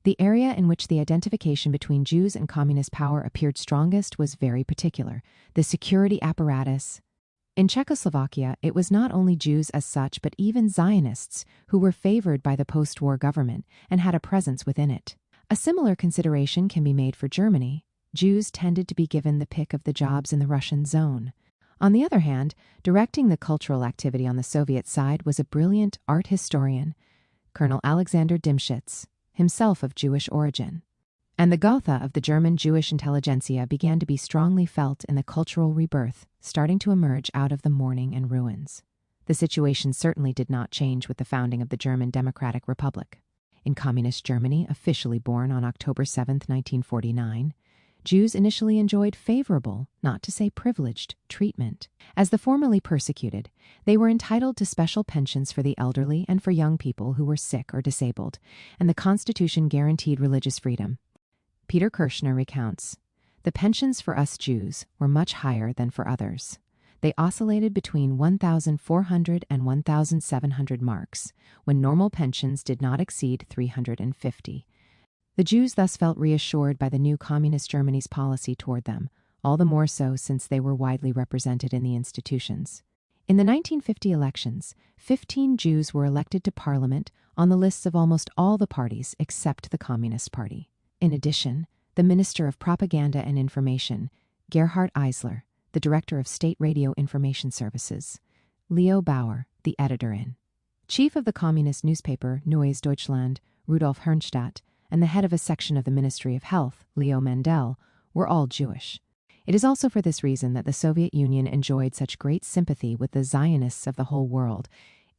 The area in which the identification between Jews and communist power appeared strongest was very particular: the security apparatus. In Czechoslovakia, it was not only Jews as such but even Zionists who were favored by the post-war government and had a presence within it. A similar consideration can be made for Germany. Jews tended to be given the pick of the jobs in the Russian zone. On the other hand, directing the cultural activity on the Soviet side was a brilliant art historian, Colonel Alexander Dimschitz, himself of Jewish origin. And the Gotha of the German Jewish intelligentsia began to be strongly felt in the cultural rebirth starting to emerge out of the mourning and ruins. The situation certainly did not change with the founding of the German Democratic Republic. In Communist Germany, officially born on October 7, 1949, Jews initially enjoyed favorable, not to say privileged, treatment. As the formerly persecuted, they were entitled to special pensions for the elderly and for young people who were sick or disabled, and the Constitution guaranteed religious freedom. Peter Kirschner recounts, "The pensions for us Jews were much higher than for others. They oscillated between 1,400 and 1,700 marks, when normal pensions did not exceed 350. The Jews thus felt reassured by the new Communist Germany's policy toward them, all the more so since they were widely represented in the institutions. In the 1950 elections, 15 Jews were elected to parliament on the lists of almost all the parties except the Communist Party. In addition, the Minister of Propaganda and Information, Gerhard Eisler, the Director of State Radio Information Services, Leo Bauer, the editor-in-chief of the communist newspaper Neues Deutschland, Rudolf Herrnstadt, and the head of a section of the Ministry of Health, Leo Mendel, were all Jewish. It is also for this reason that the Soviet Union enjoyed such great sympathy with the Zionists of the whole world.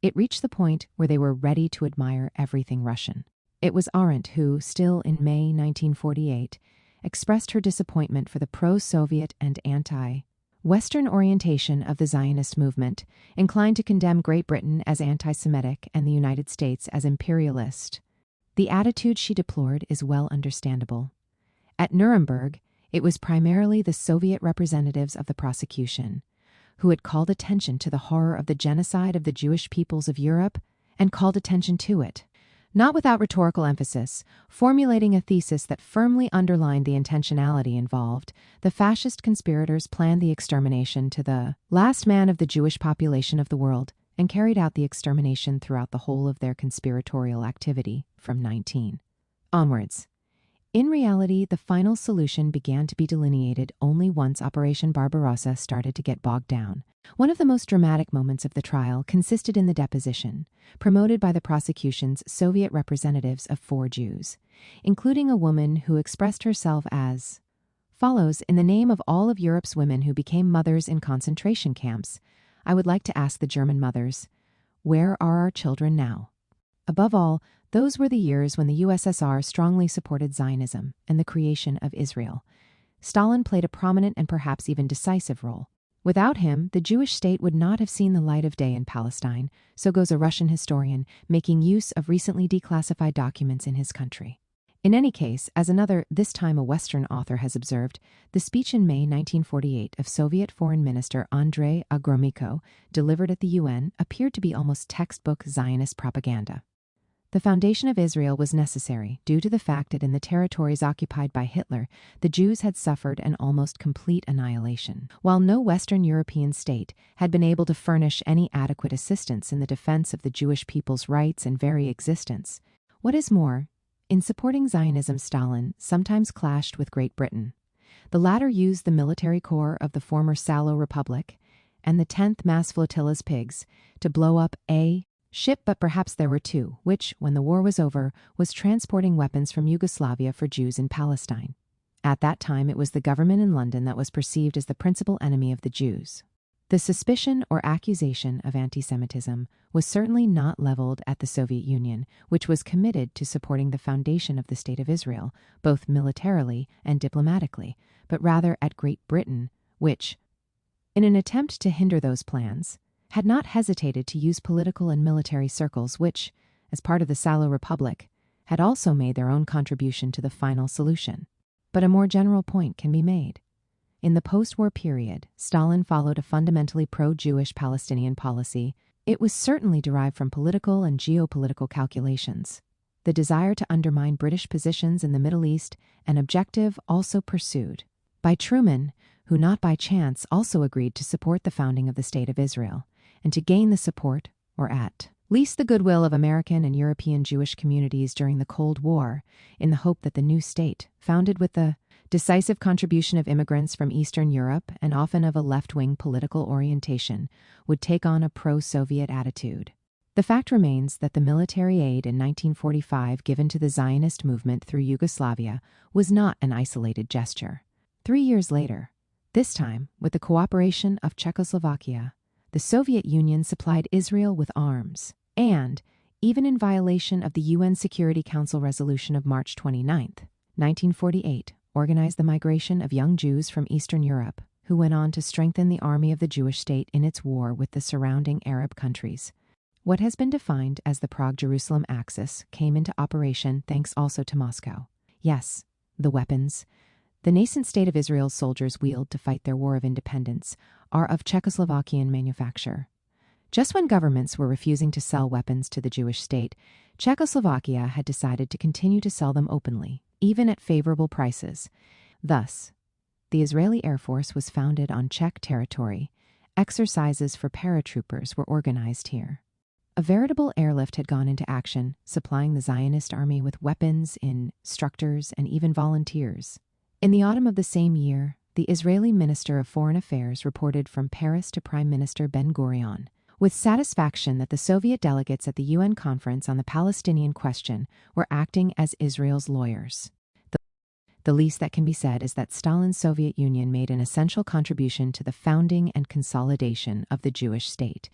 It reached the point where they were ready to admire everything Russian. It was Arendt who, still in May 1948, expressed her disappointment for the pro-Soviet and anti-Western orientation of the Zionist movement, inclined to condemn Great Britain as anti-Semitic and the United States as imperialist. The attitude she deplored is well understandable. At Nuremberg, it was primarily the Soviet representatives of the prosecution who had called attention to the horror of the genocide of the Jewish peoples of Europe and called attention to it. Not without rhetorical emphasis, formulating a thesis that firmly underlined the intentionality involved, the fascist conspirators planned the extermination to the last man of the Jewish population of the world and carried out the extermination throughout the whole of their conspiratorial activity from 19 onwards. In reality, the final solution began to be delineated only once Operation Barbarossa started to get bogged down. One of the most dramatic moments of the trial consisted in the deposition, promoted by the prosecution's Soviet representatives of 4 Jews, including a woman who expressed herself as follows: "In the name of all of Europe's women who became mothers in concentration camps, I would like to ask the German mothers, where are our children now?" Above all, those were the years when the USSR strongly supported Zionism and the creation of Israel. Stalin played a prominent and perhaps even decisive role. Without him, the Jewish state would not have seen the light of day in Palestine, so goes a Russian historian, making use of recently declassified documents in his country. In any case, as another, this time a Western author has observed, the speech in May 1948 of Soviet Foreign Minister Andrei Gromyko, delivered at the UN, appeared to be almost textbook Zionist propaganda. The foundation of Israel was necessary due to the fact that in the territories occupied by Hitler, the Jews had suffered an almost complete annihilation. While no Western European state had been able to furnish any adequate assistance in the defense of the Jewish people's rights and very existence. What is more, in supporting Zionism, Stalin sometimes clashed with Great Britain. The latter used the military corps of the former Salo Republic and the 10th Mass Flotilla's pigs to blow up a ship, but perhaps there were 2, which, when the war was over, was transporting weapons from Yugoslavia for Jews in Palestine. At that time, it was the government in London that was perceived as the principal enemy of the Jews. The suspicion or accusation of anti-Semitism was certainly not leveled at the Soviet Union, which was committed to supporting the foundation of the State of Israel, both militarily and diplomatically, but rather at Great Britain, which, in an attempt to hinder those plans, had not hesitated to use political and military circles which, as part of the Salo Republic, had also made their own contribution to the final solution. But a more general point can be made. In the post-war period, Stalin followed a fundamentally pro-Jewish Palestinian policy. It was certainly derived from political and geopolitical calculations. The desire to undermine British positions in the Middle East, an objective also pursued by Truman, who not by chance also agreed to support the founding of the State of Israel, and to gain the support, or at least the goodwill of American and European Jewish communities during the Cold War, in the hope that the new state, founded with the decisive contribution of immigrants from Eastern Europe and often of a left-wing political orientation, would take on a pro-Soviet attitude. The fact remains that the military aid in 1945 given to the Zionist movement through Yugoslavia was not an isolated gesture. 3 years later, this time with the cooperation of Czechoslovakia, the Soviet Union supplied Israel with arms and, even in violation of the UN Security Council resolution of March 29, 1948, organized the migration of young Jews from Eastern Europe, who went on to strengthen the army of the Jewish state in its war with the surrounding Arab countries. What has been defined as the Prague-Jerusalem axis came into operation thanks also to Moscow. Yes, the weapons the nascent state of Israel's soldiers wield to fight their war of independence are of Czechoslovakian manufacture. Just when governments were refusing to sell weapons to the Jewish state, Czechoslovakia had decided to continue to sell them openly, even at favorable prices. Thus, the Israeli Air Force was founded on Czech territory. Exercises for paratroopers were organized here. A veritable airlift had gone into action, supplying the Zionist army with weapons, instructors, and even volunteers. In the autumn of the same year, the Israeli Minister of Foreign Affairs reported from Paris to Prime Minister Ben-Gurion with satisfaction that the Soviet delegates at the UN Conference on the Palestinian question were acting as Israel's lawyers. The least that can be said is that Stalin's Soviet Union made an essential contribution to the founding and consolidation of the Jewish state.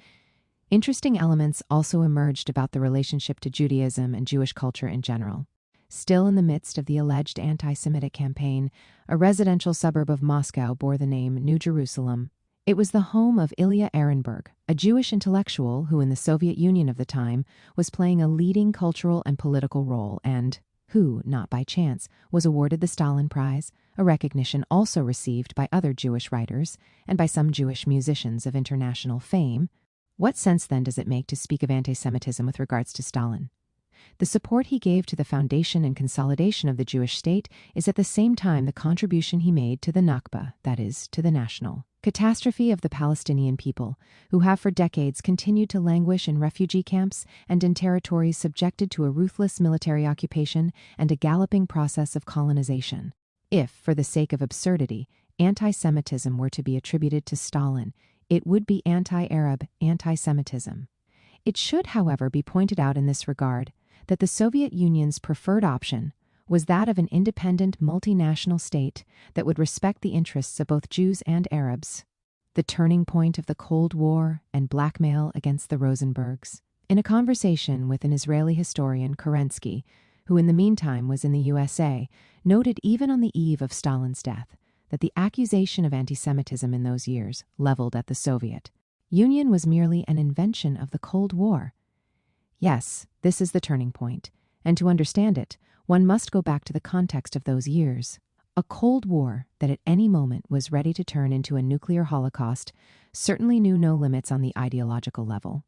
Interesting elements also emerged about the relationship to Judaism and Jewish culture in general. Still in the midst of the alleged anti-Semitic campaign, a residential suburb of Moscow bore the name New Jerusalem. It was the home of Ilya Ehrenberg, a Jewish intellectual who in the Soviet Union of the time was playing a leading cultural and political role and who, not by chance, was awarded the Stalin Prize, a recognition also received by other Jewish writers and by some Jewish musicians of international fame. What sense then does it make to speak of anti-Semitism with regards to Stalin? The support he gave to the foundation and consolidation of the Jewish state is at the same time the contribution he made to the Nakba, that is, to the national catastrophe of the Palestinian people, who have for decades continued to languish in refugee camps and in territories subjected to a ruthless military occupation and a galloping process of colonization. If, for the sake of absurdity, anti-Semitism were to be attributed to Stalin, it would be anti-Arab anti-Semitism. It should, however, be pointed out in this regard that the Soviet Union's preferred option was that of an independent multinational state that would respect the interests of both Jews and Arabs. The turning point of the Cold War and blackmail against the Rosenbergs. In a conversation with an Israeli historian, Kerensky, who in the meantime was in the USA, noted even on the eve of Stalin's death that the accusation of anti-Semitism in those years, leveled at the Soviet Union, was merely an invention of the Cold War. Yes, this is the turning point, and to understand it, one must go back to the context of those years. A Cold War that at any moment was ready to turn into a nuclear holocaust certainly knew no limits on the ideological level.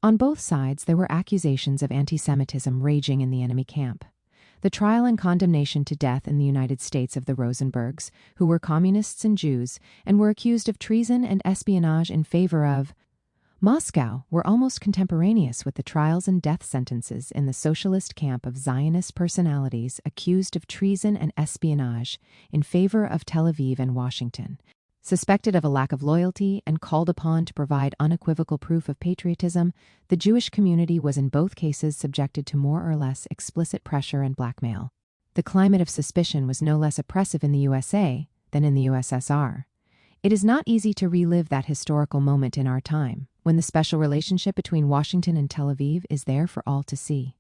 On both sides, there were accusations of anti-Semitism raging in the enemy camp. The trial and condemnation to death in the United States of the Rosenbergs, who were communists and Jews and were accused of treason and espionage in favor of Moscow, were almost contemporaneous with the trials and death sentences in the socialist camp of Zionist personalities accused of treason and espionage in favor of Tel Aviv and Washington, suspected of a lack of loyalty and called upon to provide unequivocal proof of patriotism. The Jewish community was in both cases subjected to more or less explicit pressure and blackmail. The climate of suspicion was no less oppressive in the USA than in the USSR. It is not easy to relive that historical moment in our time, when the special relationship between Washington and Tel Aviv is there for all to see.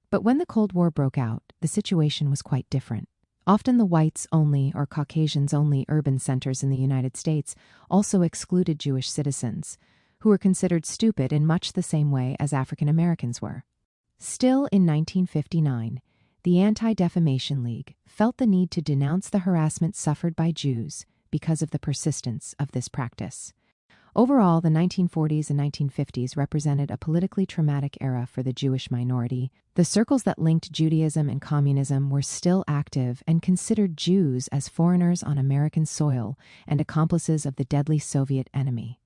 But when the Cold War broke out, the situation was quite different. Often the whites-only or Caucasians-only urban centers in the United States also excluded Jewish citizens, who were considered stupid in much the same way as African Americans were. Still in 1959, the Anti-Defamation League felt the need to denounce the harassment suffered by Jews because of the persistence of this practice. Overall, the 1940s and 1950s represented a politically traumatic era for the Jewish minority. The circles that linked Judaism and communism were still active and considered Jews as foreigners on American soil and accomplices of the deadly Soviet enemy.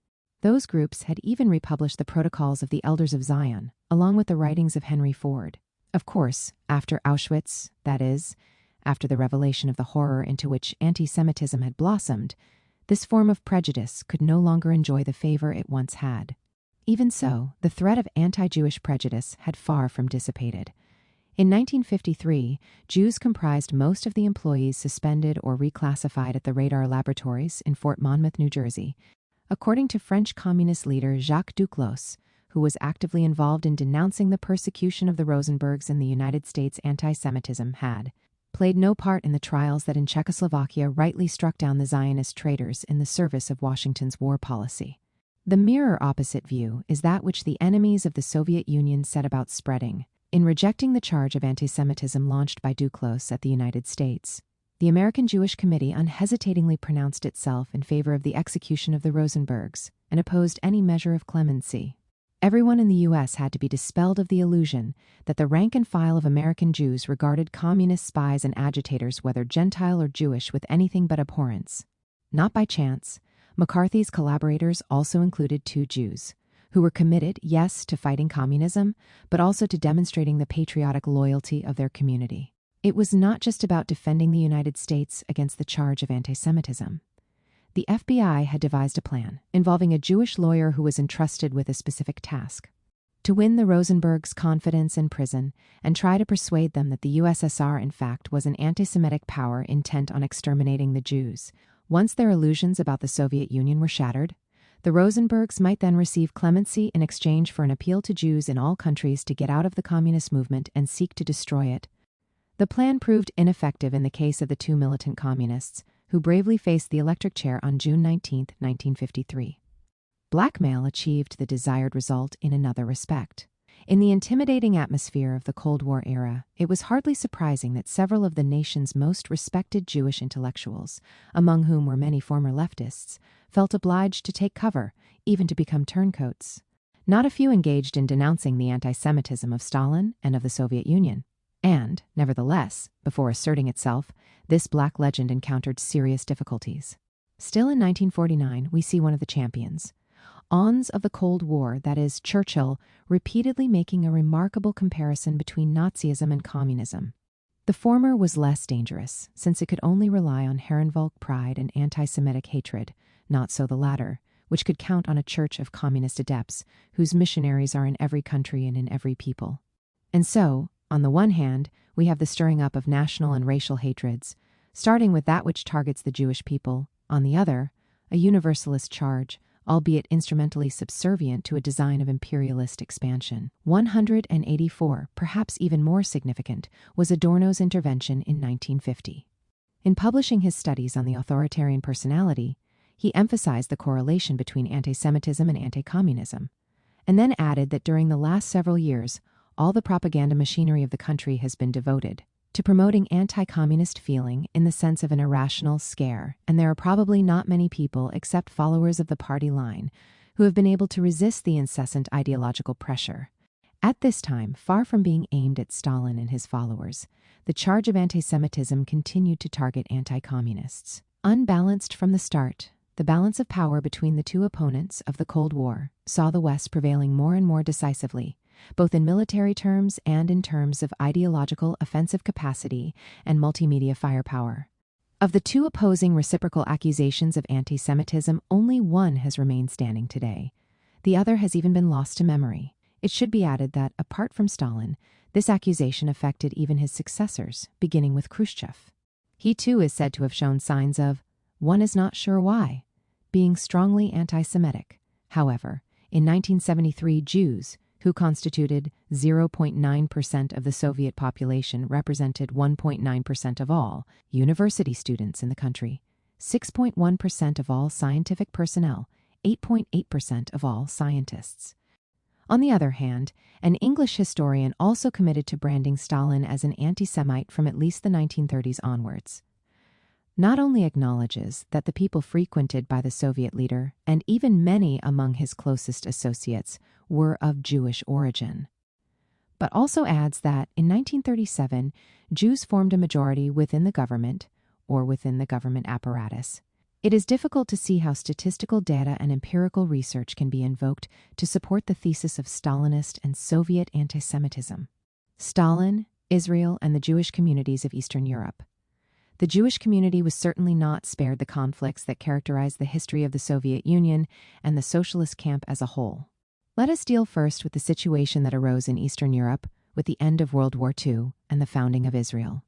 Those groups had even republished the Protocols of the Elders of Zion, along with the writings of Henry Ford. Of course, after Auschwitz, that is, after the revelation of the horror into which anti-Semitism had blossomed, this form of prejudice could no longer enjoy the favor it once had. Even so, the threat of anti-Jewish prejudice had far from dissipated. In 1953, Jews comprised most of the employees suspended or reclassified at the radar laboratories in Fort Monmouth, New Jersey. According to French communist leader Jacques Duclos, who was actively involved in denouncing the persecution of the Rosenbergs in the United States, anti-Semitism had played no part in the trials that in Czechoslovakia rightly struck down the Zionist traitors in the service of Washington's war policy. The mirror opposite view is that which the enemies of the Soviet Union set about spreading. In rejecting the charge of anti-Semitism launched by Duclos at the United States, the American Jewish Committee unhesitatingly pronounced itself in favor of the execution of the Rosenbergs and opposed any measure of clemency. Everyone in the U.S. had to be dispelled of the illusion that the rank and file of American Jews regarded communist spies and agitators, whether Gentile or Jewish, with anything but abhorrence. Not by chance, McCarthy's collaborators also included 2 Jews, who were committed, yes, to fighting communism, but also to demonstrating the patriotic loyalty of their community. It was not just about defending the United States against the charge of anti-Semitism. The FBI had devised a plan involving a Jewish lawyer who was entrusted with a specific task: to win the Rosenbergs' confidence in prison and try to persuade them that the USSR, in fact, was an anti-Semitic power intent on exterminating the Jews. Once their illusions about the Soviet Union were shattered, the Rosenbergs might then receive clemency in exchange for an appeal to Jews in all countries to get out of the communist movement and seek to destroy it. The plan proved ineffective in the case of the 2 militant communists, who bravely faced the electric chair on June 19, 1953. Blackmail achieved the desired result in another respect. In the intimidating atmosphere of the Cold War era, it was hardly surprising that several of the nation's most respected Jewish intellectuals, among whom were many former leftists, felt obliged to take cover, even to become turncoats. Not a few engaged in denouncing the anti-Semitism of Stalin and of the Soviet Union. And, nevertheless, before asserting itself, this black legend encountered serious difficulties. Still in 1949, we see one of the champions. Ons of the Cold War, that is, Churchill, repeatedly making a remarkable comparison between Nazism and communism. The former was less dangerous, since it could only rely on Herrenvolk pride and anti-Semitic hatred, not so the latter, which could count on a church of communist adepts, whose missionaries are in every country and in every people. And so, on the one hand, we have the stirring up of national and racial hatreds, starting with that which targets the Jewish people. On the other, a universalist charge, albeit instrumentally subservient to a design of imperialist expansion. 184, perhaps even more significant, was Adorno's intervention in 1950. In publishing his studies on the authoritarian personality, he emphasized the correlation between anti-Semitism and anti-communism, and then added that during the last several years, all the propaganda machinery of the country has been devoted to promoting anti-communist feeling in the sense of an irrational scare, and there are probably not many people except followers of the party line who have been able to resist the incessant ideological pressure. At this time, far from being aimed at Stalin and his followers, the charge of anti-Semitism continued to target anti-communists. Unbalanced from the start, the balance of power between the 2 opponents of the Cold War saw the West prevailing more and more decisively, both in military terms and in terms of ideological offensive capacity and multimedia firepower. Of the 2 opposing reciprocal accusations of anti-Semitism, only one has remained standing today. The other has even been lost to memory. It should be added that, apart from Stalin, this accusation affected even his successors, beginning with Khrushchev. He too is said to have shown signs of, one is not sure why, being strongly anti-Semitic. However, in 1973, Jews, who constituted 0.9% of the Soviet population, represented 1.9% of all university students in the country, 6.1% of all scientific personnel, 8.8% of all scientists. On the other hand, an English historian also committed to branding Stalin as an anti-Semite from at least the 1930s onwards. not only acknowledges that the people frequented by the Soviet leader, and even many among his closest associates, were of Jewish origin, but also adds that in 1937, Jews formed a majority within the government or within the government apparatus. It is difficult to see how statistical data and empirical research can be invoked to support the thesis of Stalinist and Soviet anti-Semitism. Stalin, Israel, and the Jewish communities of Eastern Europe. The Jewish community was certainly not spared the conflicts that characterized the history of the Soviet Union and the socialist camp as a whole. Let us deal first with the situation that arose in Eastern Europe with the end of World War II and the founding of Israel.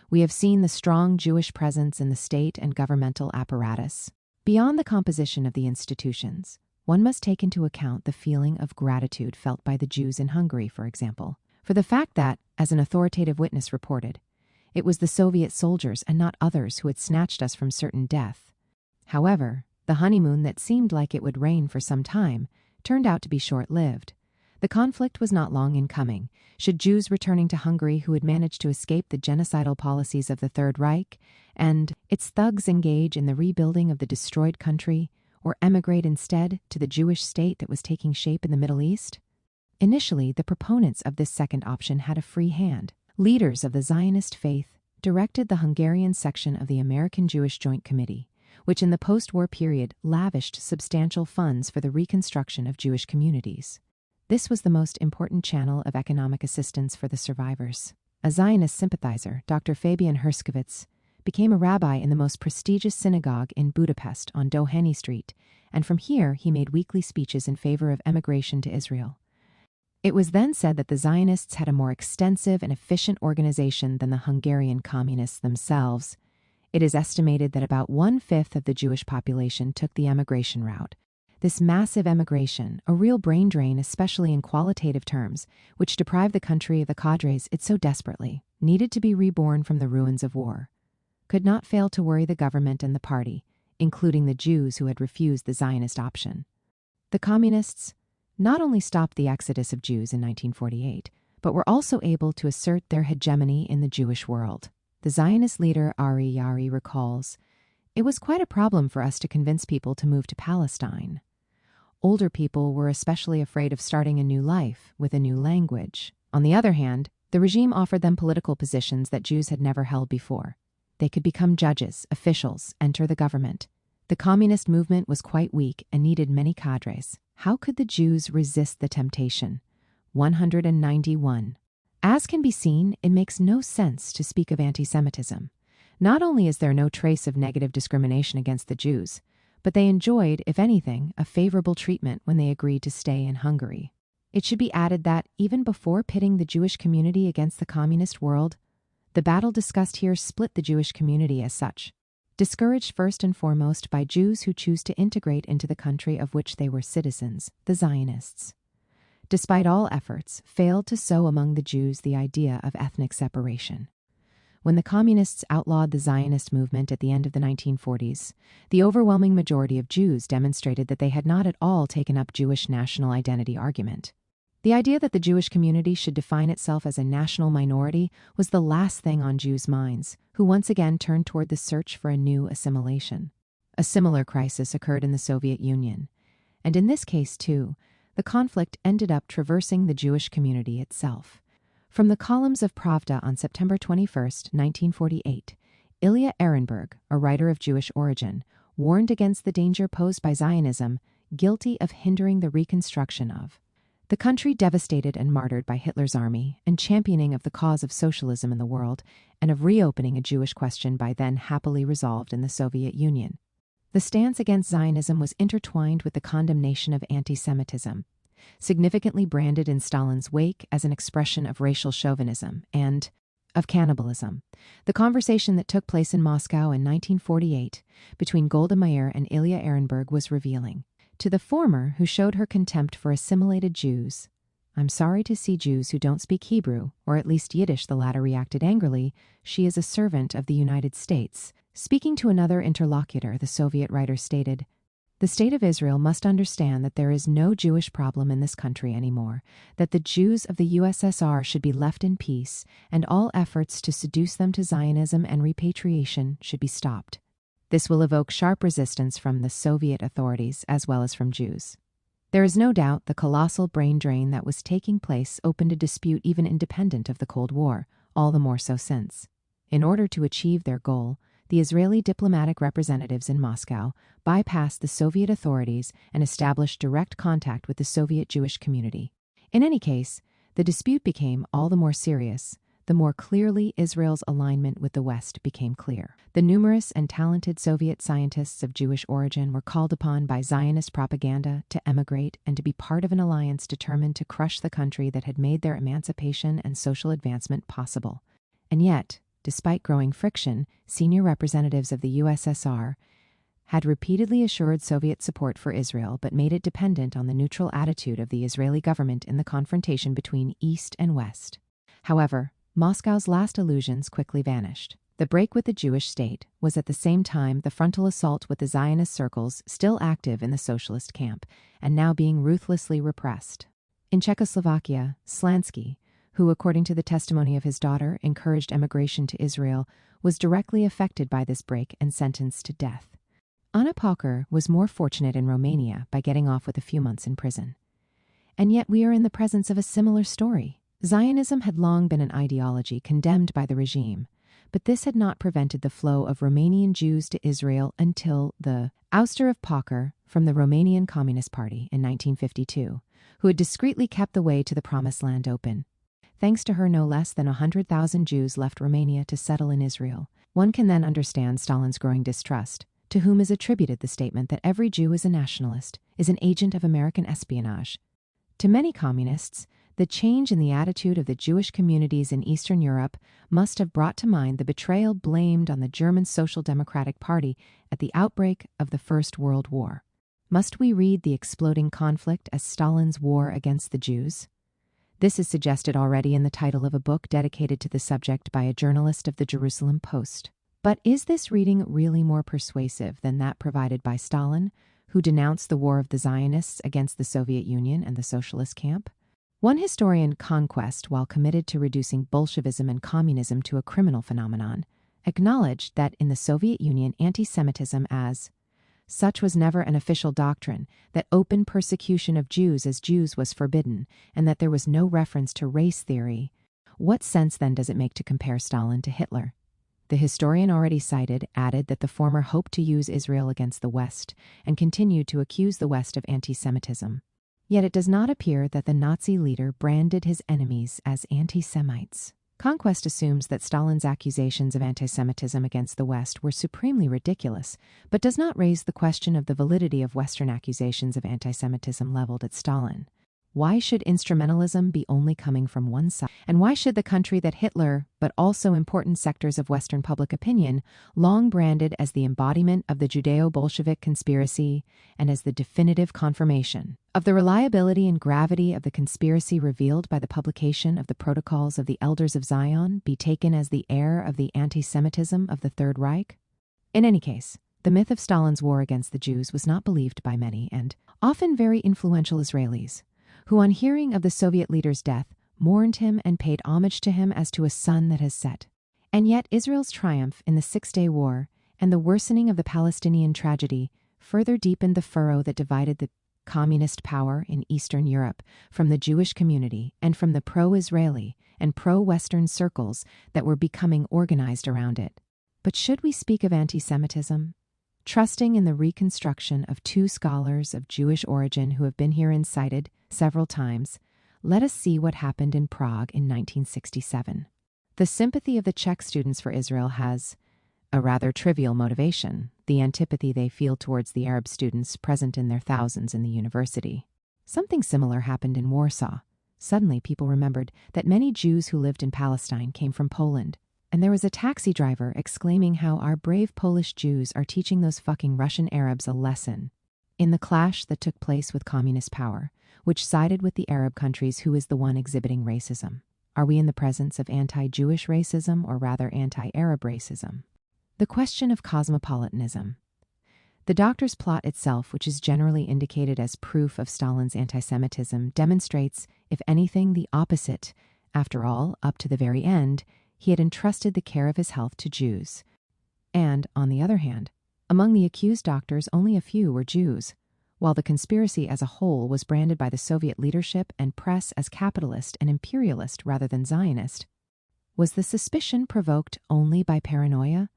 We have seen the strong Jewish presence in the state and governmental apparatus. Beyond the composition of the institutions, one must take into account the feeling of gratitude felt by the Jews in Hungary, for example, for the fact that, as an authoritative witness reported, it was the Soviet soldiers and not others who had snatched us from certain death. However, the honeymoon that seemed like it would reign for some time turned out to be short-lived. The conflict was not long in coming. Should Jews returning to Hungary who had managed to escape the genocidal policies of the Third Reich and its thugs engage in the rebuilding of the destroyed country, or emigrate instead to the Jewish state that was taking shape in the Middle East? Initially, the proponents of this second option had a free hand. Leaders of the Zionist faith directed the Hungarian section of the American Jewish Joint Committee, which in the post-war period lavished substantial funds for the reconstruction of Jewish communities. This was the most important channel of economic assistance for the survivors. A Zionist sympathizer, Dr. Fabian Herskowitz, became a rabbi in the most prestigious synagogue in Budapest on Doheny Street, and from here he made weekly speeches in favor of emigration to Israel. It was then said that the Zionists had a more extensive and efficient organization than the Hungarian communists themselves. It is estimated that about 1/5 of the Jewish population took the emigration route. This massive emigration, a real brain drain especially in qualitative terms, which deprived the country of the cadres it so desperately needed to be reborn from the ruins of war, could not fail to worry the government and the party, including the Jews who had refused the Zionist option. The communists not only stopped the exodus of Jews in 1948, but were also able to assert their hegemony in the Jewish world. The Zionist leader Ari Yari recalls, "It was quite a problem for us to convince people to move to Palestine. Older people were especially afraid of starting a new life with a new language. On the other hand, the regime offered them political positions that Jews had never held before. They could become judges, officials, enter the government. The communist movement was quite weak and needed many cadres. How could the Jews resist the temptation?" 191. As can be seen, it makes no sense to speak of anti-Semitism. Not only is there no trace of negative discrimination against the Jews, but they enjoyed, if anything, a favorable treatment when they agreed to stay in Hungary. It should be added that, even before pitting the Jewish community against the communist world, the battle discussed here split the Jewish community as such, discouraged first and foremost by Jews who choose to integrate into the country of which they were citizens, the Zionists. Despite all efforts, failed to sow among the Jews the idea of ethnic separation. When the communists outlawed the Zionist movement at the end of the 1940s, the overwhelming majority of Jews demonstrated that they had not at all taken up Jewish national identity argument. The idea that the Jewish community should define itself as a national minority was the last thing on Jews' minds, who once again turned toward the search for a new assimilation. A similar crisis occurred in the Soviet Union, and in this case, too, the conflict ended up traversing the Jewish community itself. From the columns of Pravda on September 21, 1948, Ilya Ehrenberg, a writer of Jewish origin, warned against the danger posed by Zionism, guilty of hindering the reconstruction of the country devastated and martyred by Hitler's army, and championing of the cause of socialism in the world, and of reopening a Jewish question by then happily resolved in the Soviet Union. The stance against Zionism was intertwined with the condemnation of anti-Semitism, significantly branded in Stalin's wake as an expression of racial chauvinism and of cannibalism. The conversation that took place in Moscow in 1948 between Golda Meir and Ilya Ehrenberg was revealing. To the former, who showed her contempt for assimilated Jews, "I'm sorry to see Jews who don't speak Hebrew, or at least Yiddish," the latter reacted angrily. "She is a servant of the United States." Speaking to another interlocutor, the Soviet writer stated, The State of Israel must understand that there is no Jewish problem in this country anymore, that the Jews of the USSR should be left in peace, and all efforts to seduce them to Zionism and repatriation should be stopped. This will evoke sharp resistance from the Soviet authorities as well as from Jews. There is no doubt the colossal brain drain that was taking place opened a dispute even independent of the Cold War, all the more so since. In order to achieve their goal, the Israeli diplomatic representatives in Moscow bypassed the Soviet authorities and established direct contact with the Soviet Jewish community. In any case, the dispute became all the more serious, the more clearly Israel's alignment with the West became clear. The numerous and talented Soviet scientists of Jewish origin were called upon by Zionist propaganda to emigrate and to be part of an alliance determined to crush the country that had made their emancipation and social advancement possible. And yet, despite growing friction, senior representatives of the USSR had repeatedly assured Soviet support for Israel but made it dependent on the neutral attitude of the Israeli government in the confrontation between East and West. However, Moscow's last illusions quickly vanished. The break with the Jewish state was at the same time the frontal assault with the Zionist circles still active in the socialist camp and now being ruthlessly repressed. In Czechoslovakia, Slansky, who, according to the testimony of his daughter, encouraged emigration to Israel, was directly affected by this break and sentenced to death. Anna Pauker was more fortunate in Romania by getting off with a few months in prison. And yet we are in the presence of a similar story. Zionism had long been an ideology condemned by the regime, but this had not prevented the flow of Romanian Jews to Israel until the ouster of Pauker from the Romanian Communist Party in 1952, who had discreetly kept the way to the Promised Land open. Thanks to her, no less than 100,000 Jews left Romania to settle in Israel. One can then understand Stalin's growing distrust, to whom is attributed the statement that every Jew is a nationalist, is an agent of American espionage. To many communists, the change in the attitude of the Jewish communities in Eastern Europe must have brought to mind the betrayal blamed on the German Social Democratic Party at the outbreak of the First World War. Must we read the exploding conflict as Stalin's war against the Jews? This is suggested already in the title of a book dedicated to the subject by a journalist of the Jerusalem Post. But is this reading really more persuasive than that provided by Stalin, who denounced the war of the Zionists against the Soviet Union and the socialist camp? One historian, Conquest, while committed to reducing Bolshevism and communism to a criminal phenomenon, acknowledged that in the Soviet Union anti-Semitism as such was never an official doctrine, that open persecution of Jews as Jews was forbidden, and that there was no reference to race theory. What sense then does it make to compare Stalin to Hitler? The historian already cited added that the former hoped to use Israel against the West and continued to accuse the West of anti-Semitism. Yet it does not appear that the Nazi leader branded his enemies as anti-Semites. Conquest assumes that Stalin's accusations of anti-Semitism against the West were supremely ridiculous, but does not raise the question of the validity of Western accusations of anti-Semitism leveled at Stalin. Why should instrumentalism be only coming from one side? And why should the country that Hitler, but also important sectors of Western public opinion, long branded as the embodiment of the Judeo-Bolshevik conspiracy and as the definitive confirmation of the reliability and gravity of the conspiracy revealed by the publication of the Protocols of the Elders of Zion, be taken as the heir of the anti-Semitism of the Third Reich? In any case, the myth of Stalin's war against the Jews was not believed by many and often very influential Israelis, who on hearing of the Soviet leader's death mourned him and paid homage to him as to a sun that has set. And yet Israel's triumph in the Six-Day War and the worsening of the Palestinian tragedy further deepened the furrow that divided the communist power in Eastern Europe from the Jewish community and from the pro-Israeli and pro-Western circles that were becoming organized around it. But should we speak of anti-Semitism? Trusting in the reconstruction of two scholars of Jewish origin who have been herein cited several times, let us see what happened in Prague in 1967. The sympathy of the Czech students for Israel has a rather trivial motivation, the antipathy they feel towards the Arab students present in their thousands in the university. Something similar happened in Warsaw. Suddenly people remembered that many Jews who lived in Palestine came from Poland, and there was a taxi driver exclaiming how our brave Polish Jews are teaching those fucking Russian Arabs a lesson. In the clash that took place with communist power, which sided with the Arab countries, who is the one exhibiting racism? Are we in the presence of anti-Jewish racism or rather anti-Arab racism? The question of cosmopolitanism. The doctor's plot itself, which is generally indicated as proof of Stalin's anti-Semitism, demonstrates, if anything, the opposite. After all, up to the very end, he had entrusted the care of his health to Jews. And, on the other hand, among the accused doctors, only a few were Jews, while the conspiracy as a whole was branded by the Soviet leadership and press as capitalist and imperialist rather than Zionist. Was the suspicion provoked only by paranoia?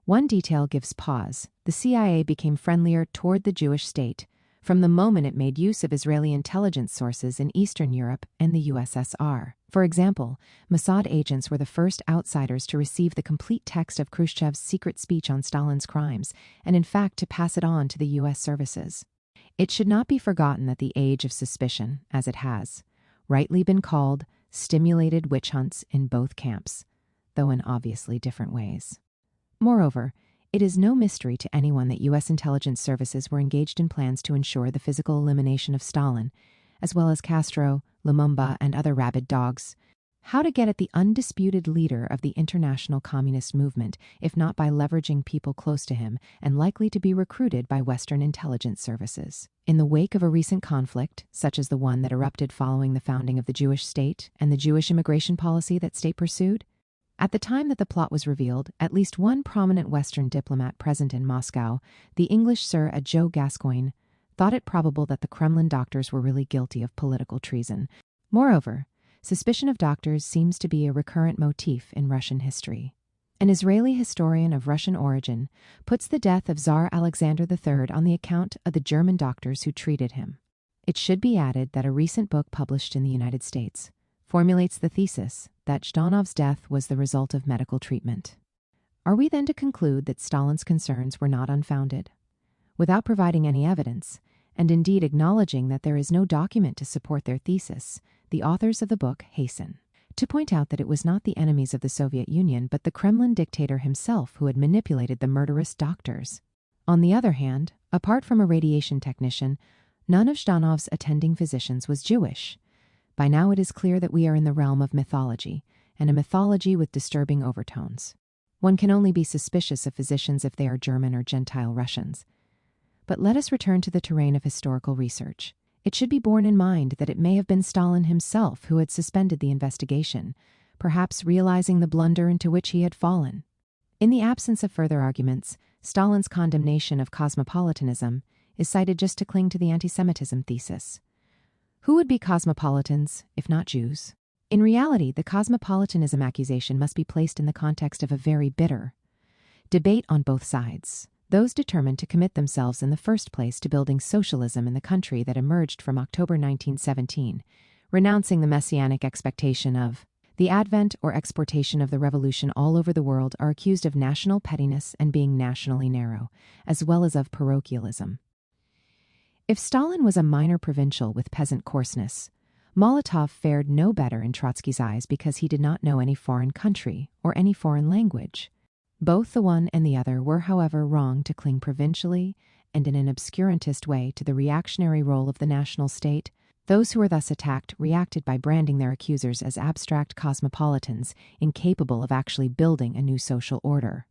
One detail gives pause. The CIA became friendlier toward the Jewish state from the moment it made use of Israeli intelligence sources in Eastern Europe and the USSR. For example, Mossad agents were the first outsiders to receive the complete text of Khrushchev's secret speech on Stalin's crimes, and in fact to pass it on to the U.S. services. It should not be forgotten that the age of suspicion, as it has, rightly been called, stimulated witch hunts in both camps, though in obviously different ways. Moreover, it is no mystery to anyone that U.S. intelligence services were engaged in plans to ensure the physical elimination of Stalin, as well as Castro, Lumumba, and other rabid dogs. How to get at the undisputed leader of the international communist movement, if not by leveraging people close to him and likely to be recruited by Western intelligence services. In the wake of a recent conflict, such as the one that erupted following the founding of the Jewish state and the Jewish immigration policy that state pursued, at the time that the plot was revealed, at least one prominent Western diplomat present in Moscow, the English Sir Joe Gascoigne, thought it probable that the Kremlin doctors were really guilty of political treason. Moreover, suspicion of doctors seems to be a recurrent motif in Russian history. An Israeli historian of Russian origin puts the death of Tsar Alexander III on the account of the German doctors who treated him. It should be added that a recent book published in the United States formulates the thesis that Zhdanov's death was the result of medical treatment. Are we then to conclude that Stalin's concerns were not unfounded? Without providing any evidence, and indeed acknowledging that there is no document to support their thesis, the authors of the book hasten to point out that it was not the enemies of the Soviet Union but the Kremlin dictator himself who had manipulated the murderous doctors. On the other hand, apart from a radiation technician, none of Zhdanov's attending physicians was Jewish. By now it is clear that we are in the realm of mythology, and a mythology with disturbing overtones. One can only be suspicious of physicians if they are German or Gentile Russians. But let us return to the terrain of historical research. It should be borne in mind that it may have been Stalin himself who had suspended the investigation, perhaps realizing the blunder into which he had fallen. In the absence of further arguments, Stalin's condemnation of cosmopolitanism is cited just to cling to the anti-Semitism thesis. Who would be cosmopolitans, if not Jews? In reality, the cosmopolitanism accusation must be placed in the context of a very bitter debate on both sides. Those determined to commit themselves in the first place to building socialism in the country that emerged from October 1917, renouncing the messianic expectation of the advent or exportation of the revolution all over the world, are accused of national pettiness and being nationally narrow, as well as of parochialism. If Stalin was a minor provincial with peasant coarseness, Molotov fared no better in Trotsky's eyes because he did not know any foreign country or any foreign language. Both the one and the other were, however, wrong to cling provincially and in an obscurantist way to the reactionary role of the national state. Those who were thus attacked reacted by branding their accusers as abstract cosmopolitans, incapable of actually building a new social order.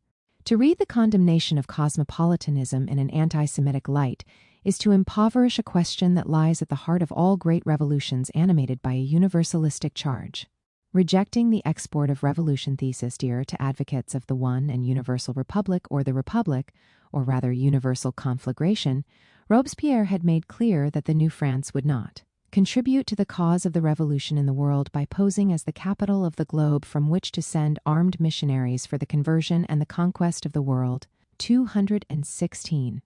To read the condemnation of cosmopolitanism in an anti-Semitic light is to impoverish a question that lies at the heart of all great revolutions animated by a universalistic charge. Rejecting the export of revolution thesis dear to advocates of the one and universal republic or the republic, or rather universal conflagration, Robespierre had made clear that the new France would not contribute to the cause of the revolution in the world by posing as the capital of the globe from which to send armed missionaries for the conversion and the conquest of the world. 216.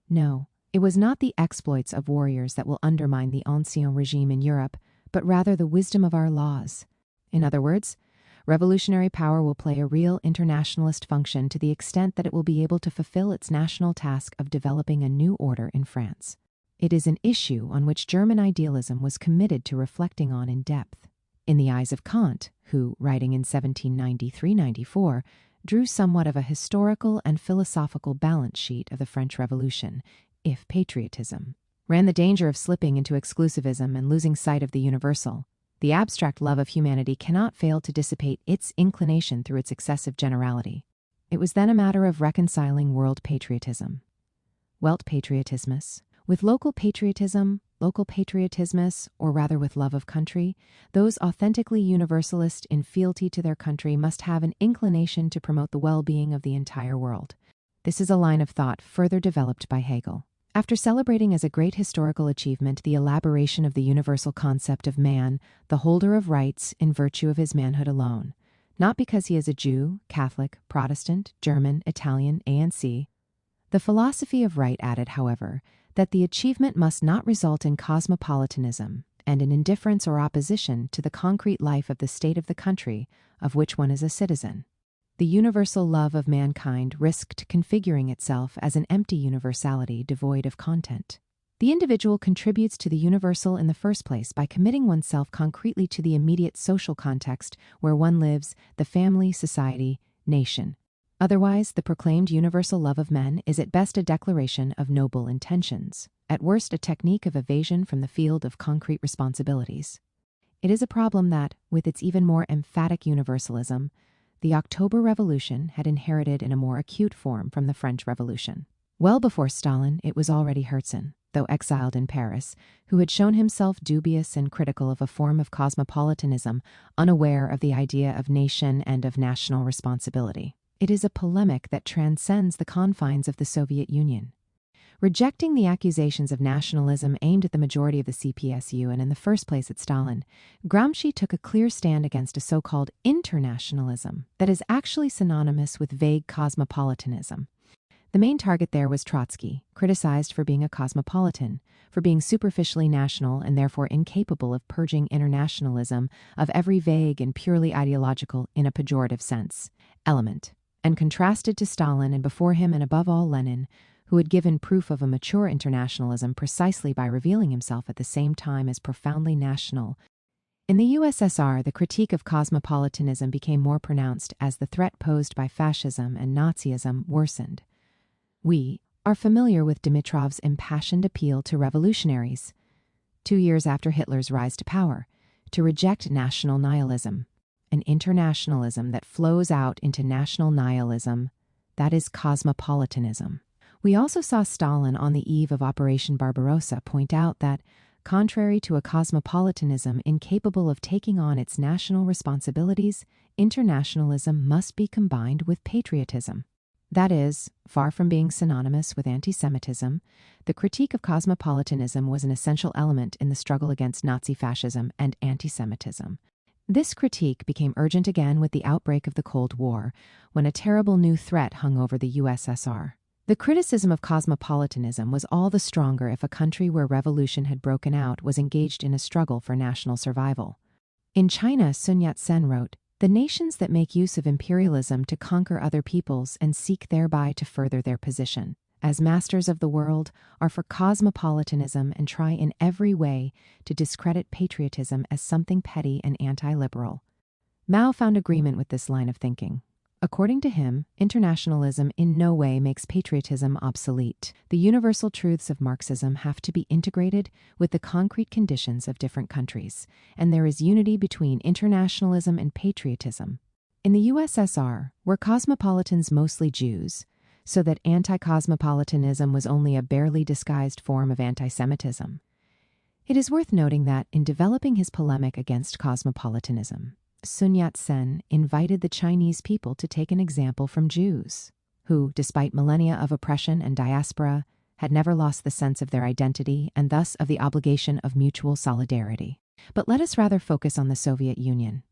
No, it was not the exploits of warriors that will undermine the ancien regime in Europe, but rather the wisdom of our laws. In other words, revolutionary power will play a real internationalist function to the extent that it will be able to fulfill its national task of developing a new order in France. It is an issue on which German idealism was committed to reflecting on in depth. In the eyes of Kant, who, writing in 1793-94, drew somewhat of a historical and philosophical balance sheet of the French Revolution, if patriotism ran the danger of slipping into exclusivism and losing sight of the universal, the abstract love of humanity cannot fail to dissipate its inclination through its excessive generality. It was then a matter of reconciling world patriotism Weltpatriotismus. With local patriotismus, or rather with love of country, those authentically universalist in fealty to their country must have an inclination to promote the well-being of the entire world. This is a line of thought further developed by Hegel. After celebrating as a great historical achievement the elaboration of the universal concept of man, the holder of rights in virtue of his manhood alone, not because he is a Jew, Catholic, Protestant, German, Italian, ANC, the philosophy of right added, however, that the achievement must not result in cosmopolitanism and in indifference or opposition to the concrete life of the state of the country of which one is a citizen. The universal love of mankind risked configuring itself as an empty universality devoid of content. The individual contributes to the universal in the first place by committing oneself concretely to the immediate social context where one lives, the family, society, nation. Otherwise, the proclaimed universal love of men is at best a declaration of noble intentions, at worst a technique of evasion from the field of concrete responsibilities. It is a problem that, with its even more emphatic universalism, the October Revolution had inherited in a more acute form from the French Revolution. Well before Stalin, it was already Herzen, though exiled in Paris, who had shown himself dubious and critical of a form of cosmopolitanism, unaware of the idea of nation and of national responsibility. It is a polemic that transcends the confines of the Soviet Union. Rejecting the accusations of nationalism aimed at the majority of the CPSU and in the first place at Stalin, Gramsci took a clear stand against a so-called internationalism that is actually synonymous with vague cosmopolitanism. The main target there was Trotsky, criticized for being a cosmopolitan, for being superficially national and therefore incapable of purging internationalism of every vague and purely ideological, in a pejorative sense, element, and contrasted to Stalin and before him and above all Lenin, who had given proof of a mature internationalism precisely by revealing himself at the same time as profoundly national. In the USSR, the critique of cosmopolitanism became more pronounced as the threat posed by fascism and Nazism worsened. We are familiar with Dimitrov's impassioned appeal to revolutionaries, 2 years after Hitler's rise to power, to reject national nihilism, an internationalism that flows out into national nihilism, that is cosmopolitanism. We also saw Stalin on the eve of Operation Barbarossa point out that, contrary to a cosmopolitanism incapable of taking on its national responsibilities, internationalism must be combined with patriotism. That is, far from being synonymous with anti-Semitism, the critique of cosmopolitanism was an essential element in the struggle against Nazi fascism and anti-Semitism. This critique became urgent again with the outbreak of the Cold War, when a terrible new threat hung over the USSR. The criticism of cosmopolitanism was all the stronger if a country where revolution had broken out was engaged in a struggle for national survival. In China, Sun Yat-sen wrote, "The nations that make use of imperialism to conquer other peoples and seek thereby to further their position as masters of the world are for cosmopolitanism and try in every way to discredit patriotism as something petty and anti-liberal." Mao found agreement with this line of thinking. According to him, internationalism in no way makes patriotism obsolete. The universal truths of Marxism have to be integrated with the concrete conditions of different countries, and there is unity between internationalism and patriotism. In the USSR, were cosmopolitans mostly Jews, so that anti-cosmopolitanism was only a barely disguised form of anti-Semitism. It is worth noting that in developing his polemic against cosmopolitanism, Sun Yat-sen invited the Chinese people to take an example from Jews, who, despite millennia of oppression and diaspora, had never lost the sense of their identity and thus of the obligation of mutual solidarity. But let us rather focus on the Soviet Union.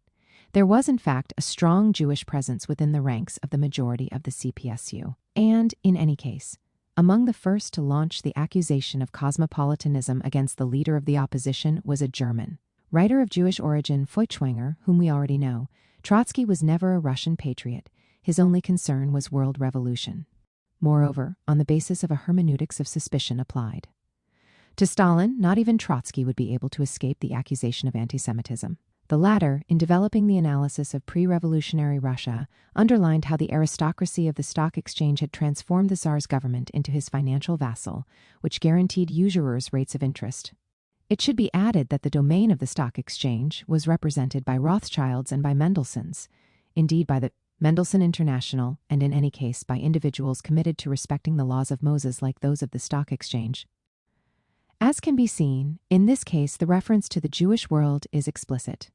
There was, in fact, a strong Jewish presence within the ranks of the majority of the CPSU. And, in any case, among the first to launch the accusation of cosmopolitanism against the leader of the opposition was a German. Writer of Jewish origin Feuchtwanger, whom we already know, Trotsky was never a Russian patriot. His only concern was world revolution. Moreover, on the basis of a hermeneutics of suspicion applied. To Stalin, not even Trotsky would be able to escape the accusation of anti-Semitism. The latter, in developing the analysis of pre-revolutionary Russia, underlined how the aristocracy of the stock exchange had transformed the Tsar's government into his financial vassal, which guaranteed usurers rates of interest. It should be added that the domain of the stock exchange was represented by Rothschilds and by Mendelssohns, indeed by the Mendelssohn International, and in any case by individuals committed to respecting the laws of Moses like those of the stock exchange. As can be seen, in this case the reference to the Jewish world is explicit.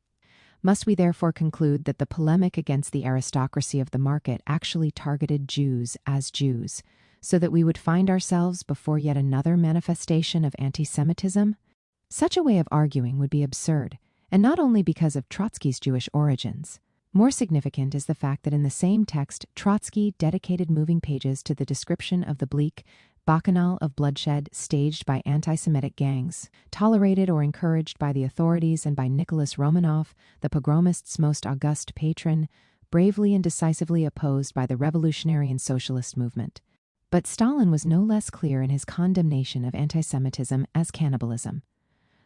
Must we therefore conclude that the polemic against the aristocracy of the market actually targeted Jews as Jews, so that we would find ourselves before yet another manifestation of anti-Semitism? Such a way of arguing would be absurd, and not only because of Trotsky's Jewish origins. More significant is the fact that in the same text, Trotsky dedicated moving pages to the description of the bleak bacchanal of bloodshed staged by anti-Semitic gangs, tolerated or encouraged by the authorities and by Nicholas Romanov, the pogromists' most august patron, bravely and decisively opposed by the revolutionary and socialist movement. But Stalin was no less clear in his condemnation of anti-Semitism as cannibalism.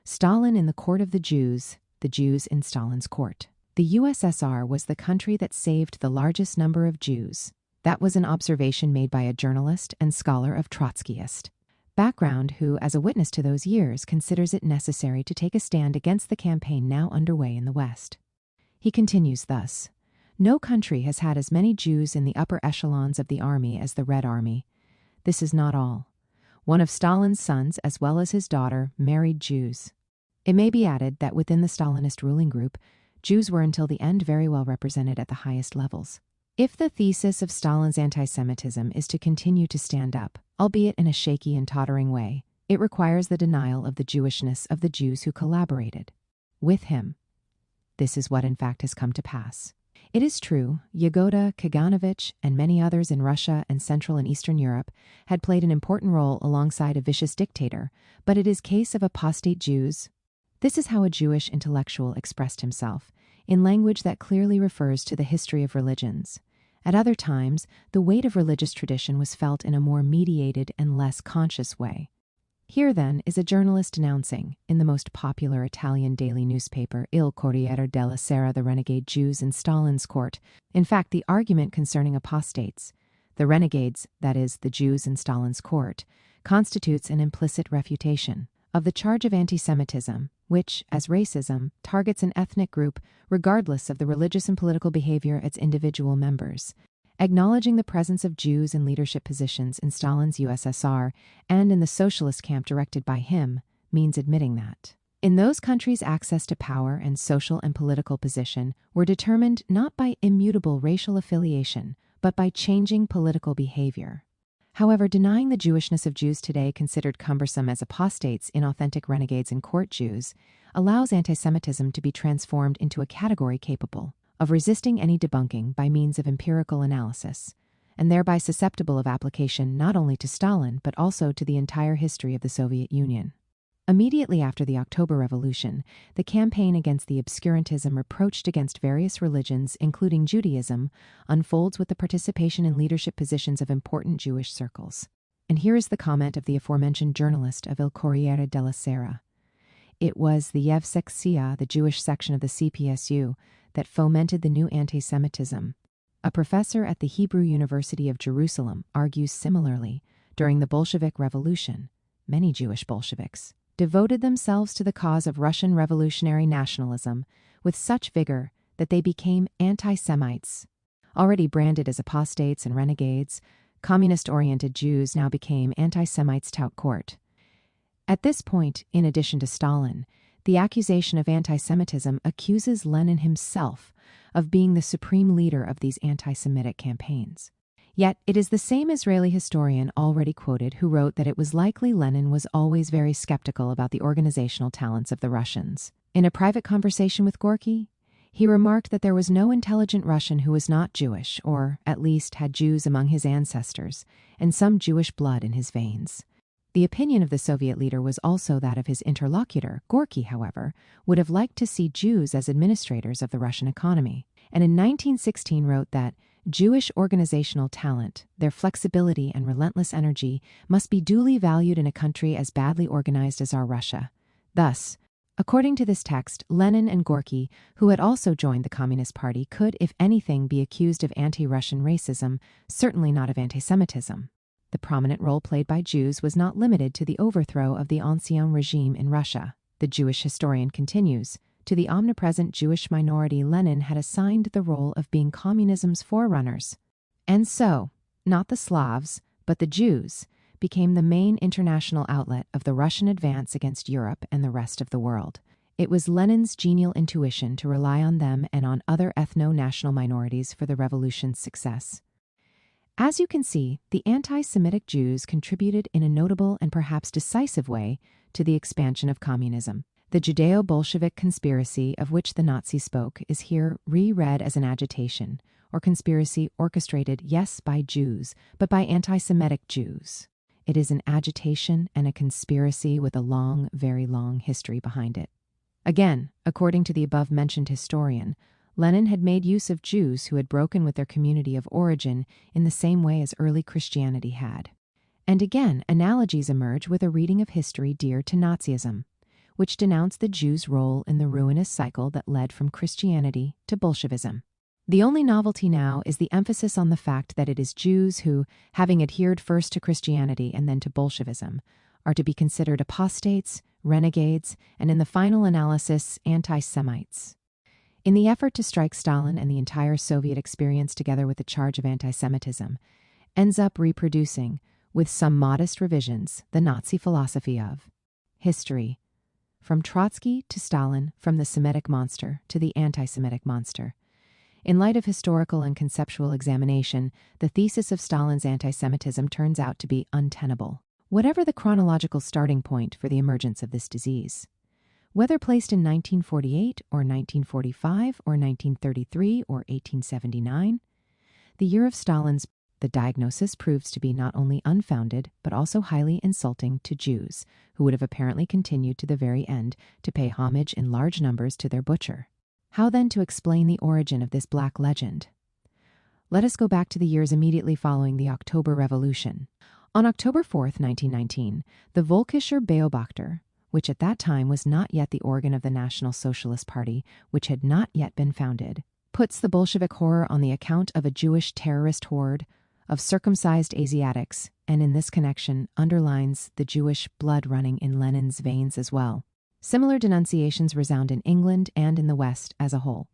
Stalin in the court of the Jews in Stalin's court. The USSR was the country that saved the largest number of Jews. That was an observation made by a journalist and scholar of Trotskyist background who, as a witness to those years, considers it necessary to take a stand against the campaign now underway in the West. He continues thus: "No country has had as many Jews in the upper echelons of the army as the Red Army. This is not all. One of Stalin's sons, as well as his daughter, married Jews." It may be added that within the Stalinist ruling group, Jews were until the end very well represented at the highest levels. If the thesis of Stalin's anti-Semitism is to continue to stand up, albeit in a shaky and tottering way, it requires the denial of the Jewishness of the Jews who collaborated with him. This is what in fact has come to pass. It is true, Yagoda, Kaganovich, and many others in Russia and Central and Eastern Europe had played an important role alongside a vicious dictator, but it is case of apostate Jews. This is how a Jewish intellectual expressed himself, in language that clearly refers to the history of religions. At other times, the weight of religious tradition was felt in a more mediated and less conscious way. Here, then, is a journalist denouncing, in the most popular Italian daily newspaper Il Corriere della Sera, the renegade Jews in Stalin's court. In fact, the argument concerning apostates, the renegades, that is, the Jews in Stalin's court, constitutes an implicit refutation of the charge of anti-Semitism, which, as racism, targets an ethnic group regardless of the religious and political behavior of its individual members. Acknowledging the presence of Jews in leadership positions in Stalin's USSR and in the socialist camp directed by him means admitting that in those countries access to power and social and political position were determined not by immutable racial affiliation, but by changing political behavior. However, denying the Jewishness of Jews today considered cumbersome as apostates, inauthentic renegades, and court Jews allows anti-Semitism to be transformed into a category capable of resisting any debunking by means of empirical analysis, and thereby susceptible of application not only to Stalin but also to the entire history of the Soviet Union. Immediately after the October Revolution, the campaign against the obscurantism reproached against various religions, including Judaism, unfolds with the participation in leadership positions of important Jewish circles. And here is the comment of the aforementioned journalist of Il Corriere della Sera. It was the Yevsektsiya, the Jewish section of the CPSU, that fomented the new anti-Semitism. A professor at the Hebrew University of Jerusalem argues similarly. During the Bolshevik Revolution, many Jewish Bolsheviks devoted themselves to the cause of Russian revolutionary nationalism with such vigor that they became anti-Semites. Already branded as apostates and renegades, communist-oriented Jews now became anti-Semites tout court. At this point, in addition to Stalin, the accusation of anti-Semitism accuses Lenin himself of being the supreme leader of these anti-Semitic campaigns. Yet it is the same Israeli historian already quoted who wrote that it was likely Lenin was always very skeptical about the organizational talents of the Russians. In a private conversation with Gorky, he remarked that there was no intelligent Russian who was not Jewish, or at least had Jews among his ancestors, and some Jewish blood in his veins. The opinion of the Soviet leader was also that of his interlocutor. Gorky, however, would have liked to see Jews as administrators of the Russian economy, and in 1916 wrote that Jewish organizational talent, their flexibility and relentless energy, must be duly valued in a country as badly organized as our Russia. Thus, according to this text, Lenin and Gorky, who had also joined the Communist Party, could, if anything, be accused of anti-Russian racism, certainly not of anti-Semitism. The prominent role played by Jews was not limited to the overthrow of the Ancien regime in Russia. The Jewish historian continues, To the omnipresent Jewish minority, Lenin had assigned the role of being communism's forerunners. And so, not the Slavs, but the Jews, became the main international outlet of the Russian advance against Europe and the rest of the world. It was Lenin's genial intuition to rely on them and on other ethno-national minorities for the revolution's success. As you can see, the anti-Semitic Jews contributed in a notable and perhaps decisive way to the expansion of communism. The Judeo-Bolshevik conspiracy of which the Nazis spoke is here reread as an agitation or conspiracy orchestrated, yes, by Jews, but by anti-Semitic Jews. It is an agitation and a conspiracy with a long, very long history behind it. Again, according to the above-mentioned historian, Lenin had made use of Jews who had broken with their community of origin in the same way as early Christianity had. And again, analogies emerge with a reading of history dear to Nazism, which denounced the Jews' role in the ruinous cycle that led from Christianity to Bolshevism. The only novelty now is the emphasis on the fact that it is Jews who, having adhered first to Christianity and then to Bolshevism, are to be considered apostates, renegades, and in the final analysis, anti-Semites. In the effort to strike Stalin and the entire Soviet experience together with the charge of anti-Semitism, ends up reproducing, with some modest revisions, the Nazi philosophy of history. From Trotsky to Stalin, from the Semitic monster to the anti-Semitic monster. In light of historical and conceptual examination, the thesis of Stalin's anti-Semitism turns out to be untenable, whatever the chronological starting point for the emergence of this disease. Whether placed in 1948 or 1945 or 1933 or 1879, the year of Stalin's, the diagnosis proves to be not only unfounded, but also highly insulting to Jews, who would have apparently continued to the very end to pay homage in large numbers to their butcher. How then to explain the origin of this black legend? Let us go back to the years immediately following the October Revolution. On October 4th, 1919, the Völkischer Beobachter, which at that time was not yet the organ of the National Socialist Party, which had not yet been founded, puts the Bolshevik horror on the account of a Jewish terrorist horde of circumcised Asiatics, and in this connection underlines the Jewish blood running in Lenin's veins as well. Similar denunciations resound in England and in the West as a whole.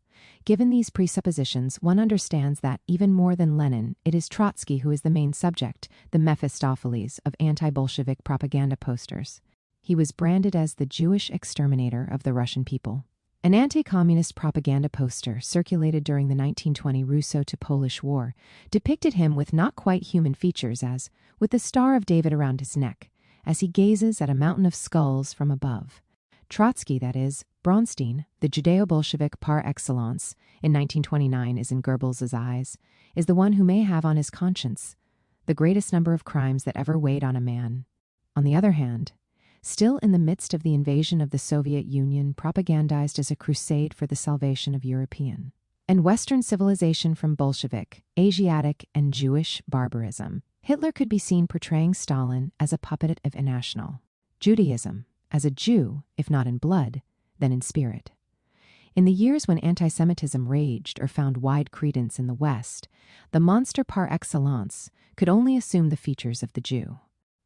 Given these presuppositions, one understands that, even more than Lenin, it is Trotsky who is the main subject, the Mephistopheles of anti-Bolshevik propaganda posters. He was branded as the Jewish exterminator of the Russian people. An anti-communist propaganda poster circulated during the 1920 Russo to Polish War depicted him with not quite human features as, with the Star of David around his neck, as he gazes at a mountain of skulls from above. Trotsky, that is, Bronstein, the Judeo-Bolshevik par excellence, in 1929 is in Goebbels' eyes, is the one who may have on his conscience the greatest number of crimes that ever weighed on a man. On the other hand, still in the midst of the invasion of the Soviet Union, propagandized as a crusade for the salvation of European and Western civilization from Bolshevik, Asiatic, and Jewish barbarism, Hitler could be seen portraying Stalin as a puppet of a national Judaism, as a Jew, if not in blood, then in spirit. In the years when anti-Semitism raged or found wide credence in the West, the monster par excellence could only assume the features of the Jew.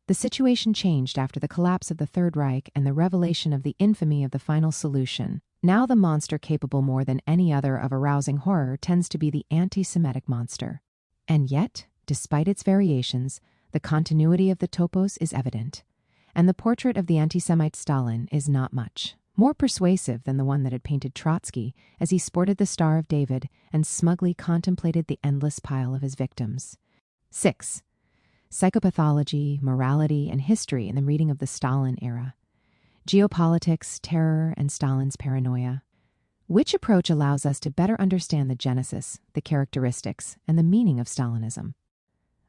The situation changed after the collapse of the Third Reich and the revelation of the infamy of the final solution. Now the monster capable more than any other of arousing horror tends to be the anti-Semitic monster. And yet, despite its variations, the continuity of the topos is evident, and the portrait of the anti-Semite Stalin is not much more persuasive than the one that had painted Trotsky as he sported the Star of David and smugly contemplated the endless pile of his victims. 6. Psychopathology, morality, and history in the reading of the Stalin era. Geopolitics, terror, and Stalin's paranoia. Which approach allows us to better understand the genesis, the characteristics, and the meaning of Stalinism?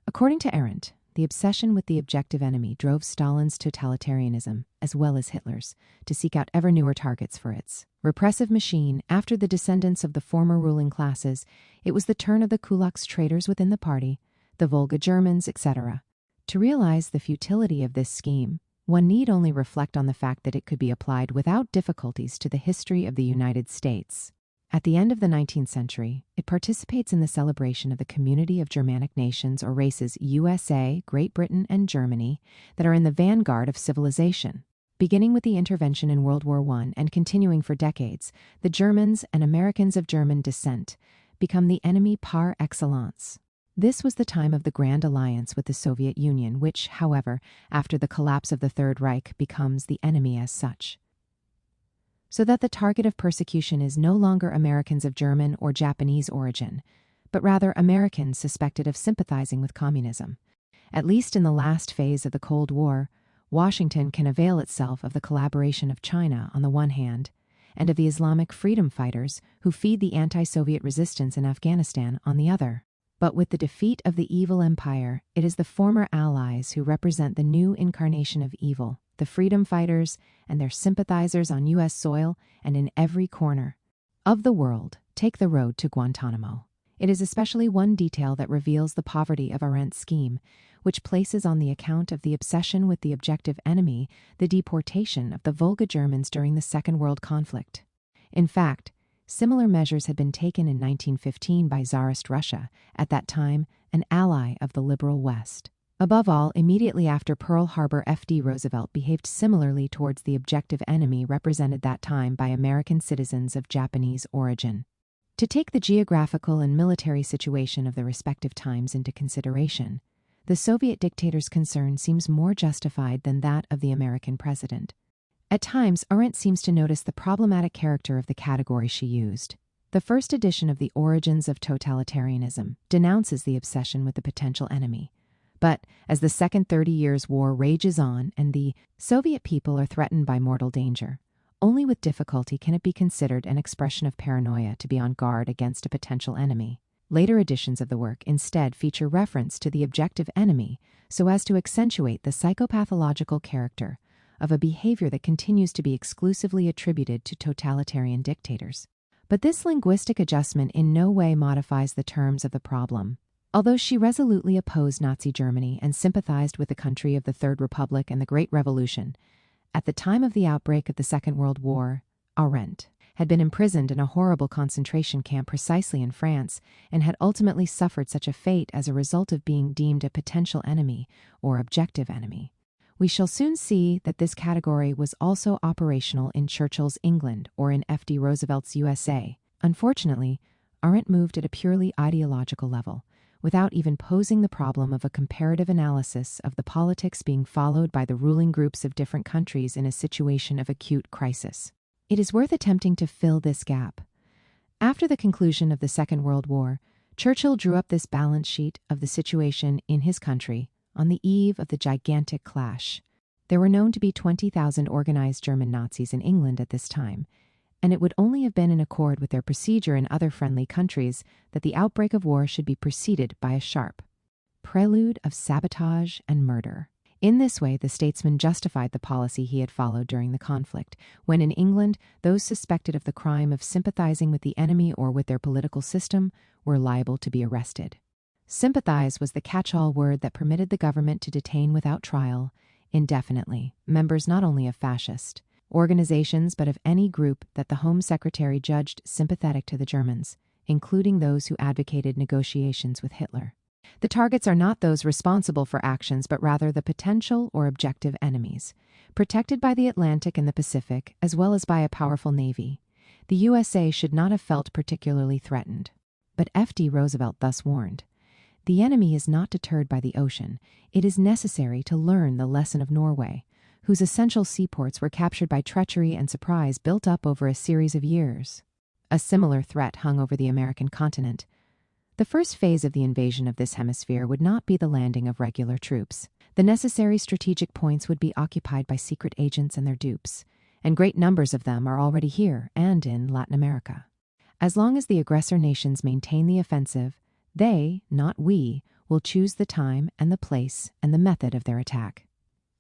According to Arendt, the obsession with the objective enemy drove Stalin's totalitarianism, as well as Hitler's, to seek out ever newer targets for its repressive machine. After the descendants of the former ruling classes, it was the turn of the kulaks traitors within the party, the Volga Germans, etc. To realize the futility of this scheme, one need only reflect on the fact that it could be applied without difficulties to the history of the United States. At the end of the 19th century, it participates in the celebration of the community of Germanic nations or races USA, Great Britain, and Germany that are in the vanguard of civilization. Beginning with the intervention in World War I and continuing for decades, the Germans and Americans of German descent become the enemy par excellence. This was the time of the Grand Alliance with the Soviet Union, which, however, after the collapse of the Third Reich, becomes the enemy as such. So that the target of persecution is no longer Americans of German or Japanese origin, but rather Americans suspected of sympathizing with communism. At least in the last phase of the Cold War, Washington can avail itself of the collaboration of China on the one hand, and of the Islamic freedom fighters who feed the anti-Soviet resistance in Afghanistan on the other. But with the defeat of the evil empire, it is the former allies who represent the new incarnation of evil, the freedom fighters and their sympathizers on U.S. soil and in every corner of the world take the road to Guantanamo. It is especially one detail that reveals the poverty of Arendt's scheme, which places on the account of the obsession with the objective enemy the deportation of the Volga Germans during the Second World Conflict. In fact, similar measures had been taken in 1915 by Tsarist Russia, at that time an ally of the liberal West. Above all, immediately after Pearl Harbor, F.D. Roosevelt behaved similarly towards the objective enemy represented that time by American citizens of Japanese origin. To take the geographical and military situation of the respective times into consideration, the Soviet dictator's concern seems more justified than that of the American president. At times, Arendt seems to notice the problematic character of the category she used. The first edition of The Origins of Totalitarianism denounces the obsession with the potential enemy. But as the Second 30 Years' War rages on and the Soviet people are threatened by mortal danger, only with difficulty can it be considered an expression of paranoia to be on guard against a potential enemy. Later editions of the work instead feature reference to the objective enemy so as to accentuate the psychopathological character of a behavior that continues to be exclusively attributed to totalitarian dictators. But this linguistic adjustment in no way modifies the terms of the problem. Although she resolutely opposed Nazi Germany and sympathized with the country of the Third Republic and the Great Revolution, at the time of the outbreak of the Second World War, Arendt had been imprisoned in a horrible concentration camp precisely in France and had ultimately suffered such a fate as a result of being deemed a potential enemy or objective enemy. We shall soon see that this category was also operational in Churchill's England or in F.D. Roosevelt's USA. Unfortunately, Arendt moved at a purely ideological level, without even posing the problem of a comparative analysis of the politics being followed by the ruling groups of different countries in a situation of acute crisis. It is worth attempting to fill this gap. After the conclusion of the Second World War, Churchill drew up this balance sheet of the situation in his country on the eve of the gigantic clash. There were known to be 20,000 organized German Nazis in England at this time, and it would only have been in accord with their procedure in other friendly countries that the outbreak of war should be preceded by a sharp prelude of sabotage and murder. In this way, the statesman justified the policy he had followed during the conflict, when in England, those suspected of the crime of sympathizing with the enemy or with their political system were liable to be arrested. Sympathize was the catch-all word that permitted the government to detain without trial, indefinitely, members not only of fascist organizations but of any group that the Home Secretary judged sympathetic to the Germans, including those who advocated negotiations with Hitler. The targets are not those responsible for actions, but rather the potential or objective enemies. Protected by the Atlantic and the Pacific, as well as by a powerful navy, the USA should not have felt particularly threatened. But F.D. Roosevelt thus warned, "The enemy is not deterred by the ocean. It is necessary to learn the lesson of Norway, whose essential seaports were captured by treachery and surprise built up over a series of years." A similar threat hung over the American continent. The first phase of the invasion of this hemisphere would not be the landing of regular troops. The necessary strategic points would be occupied by secret agents and their dupes, and great numbers of them are already here and in Latin America. As long as the aggressor nations maintain the offensive, they, not we, will choose the time and the place and the method of their attack.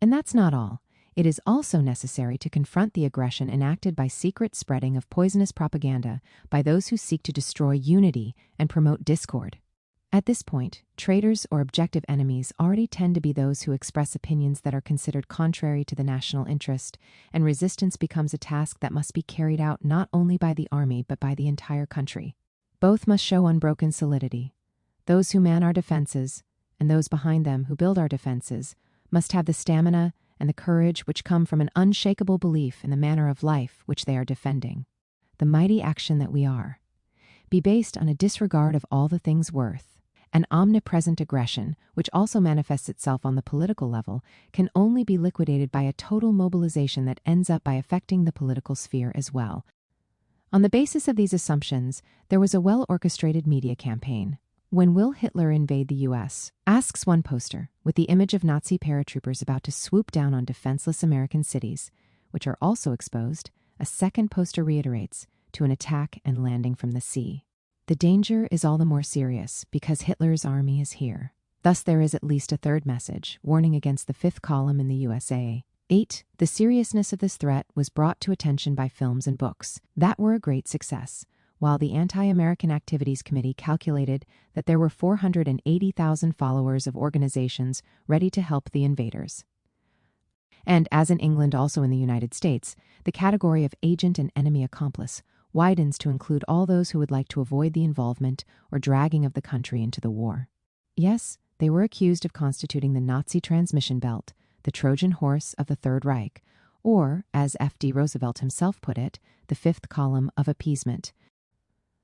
And that's not all. It is also necessary to confront the aggression enacted by secret spreading of poisonous propaganda by those who seek to destroy unity and promote discord. At this point, traitors or objective enemies already tend to be those who express opinions that are considered contrary to the national interest, and resistance becomes a task that must be carried out not only by the army but by the entire country. Both must show unbroken solidity. Those who man our defenses, and those behind them who build our defenses, must have the stamina and the courage which come from an unshakable belief in the manner of life which they are defending. The mighty action that we are, be based on a disregard of all the things worth. An omnipresent aggression, which also manifests itself on the political level, can only be liquidated by a total mobilization that ends up by affecting the political sphere as well. On the basis of these assumptions, there was a well-orchestrated media campaign. When will Hitler invade the U.S.? Asks one poster, with the image of Nazi paratroopers about to swoop down on defenseless American cities, which are also exposed. A second poster reiterates, to an attack and landing from the sea. The danger is all the more serious because Hitler's army is here. Thus there is at least a third message, warning against the fifth column in the USA. 8. The seriousness of this threat was brought to attention by films and books that were a great success, while the Anti-American Activities Committee calculated that there were 480,000 followers of organizations ready to help the invaders. And as in England, also in the United States, the category of agent and enemy accomplice widens to include all those who would like to avoid the involvement or dragging of the country into the war. Yes, they were accused of constituting the Nazi transmission belt, the Trojan horse of the Third Reich, or, as F.D. Roosevelt himself put it, the fifth column of appeasement.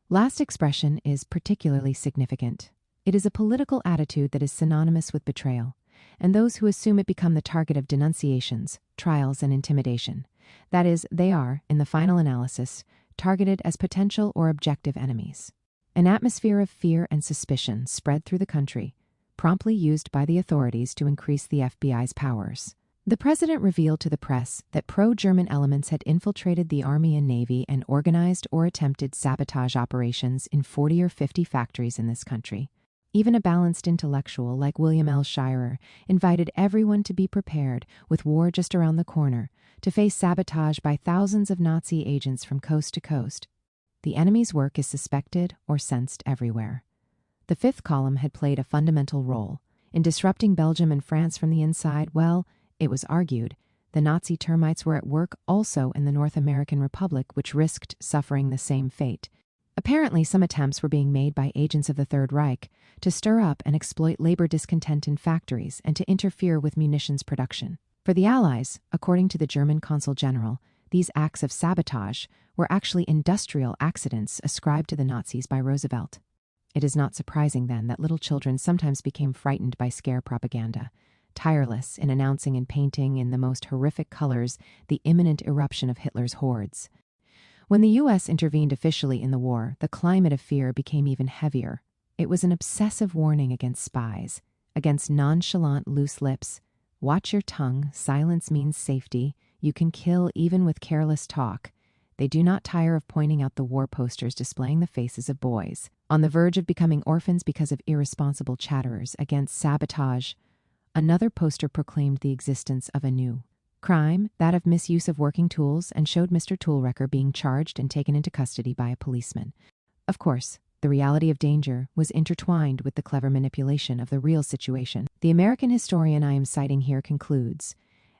Last expression is particularly significant. It is a political attitude that is synonymous with betrayal, and those who assume it become the target of denunciations, trials, and intimidation. That is, they are, in the final analysis, targeted as potential or objective enemies. An atmosphere of fear and suspicion spread through the country, promptly used by the authorities to increase the FBI's powers. The president revealed to the press that pro-German elements had infiltrated the Army and Navy and organized or attempted sabotage operations in 40 or 50 factories in this country. Even a balanced intellectual like William L. Shirer invited everyone to be prepared, with war just around the corner, to face sabotage by thousands of Nazi agents from coast to coast. The enemy's work is suspected or sensed everywhere. The fifth column had played a fundamental role in disrupting Belgium and France from the inside. Well, it was argued, the Nazi termites were at work also in the North American Republic, which risked suffering the same fate. Apparently, some attempts were being made by agents of the Third Reich to stir up and exploit labor discontent in factories and to interfere with munitions production. For the Allies, according to the German Consul General, these acts of sabotage were actually industrial accidents ascribed to the Nazis by Roosevelt. It is not surprising, then, that little children sometimes became frightened by scare propaganda, tireless in announcing and painting in the most horrific colors the imminent eruption of Hitler's hordes. When the U.S. intervened officially in the war, the climate of fear became even heavier. It was an obsessive warning against spies, against nonchalant loose lips. Watch your tongue, silence means safety. You can kill even with careless talk. They do not tire of pointing out the war posters displaying the faces of boys, on the verge of becoming orphans because of irresponsible chatterers, against sabotage. Another poster proclaimed the existence of a new crime, that of misuse of working tools, and showed Mr. Toolwrecker being charged and taken into custody by a policeman. Of course, the reality of danger was intertwined with the clever manipulation of the real situation. The American historian I am citing here concludes,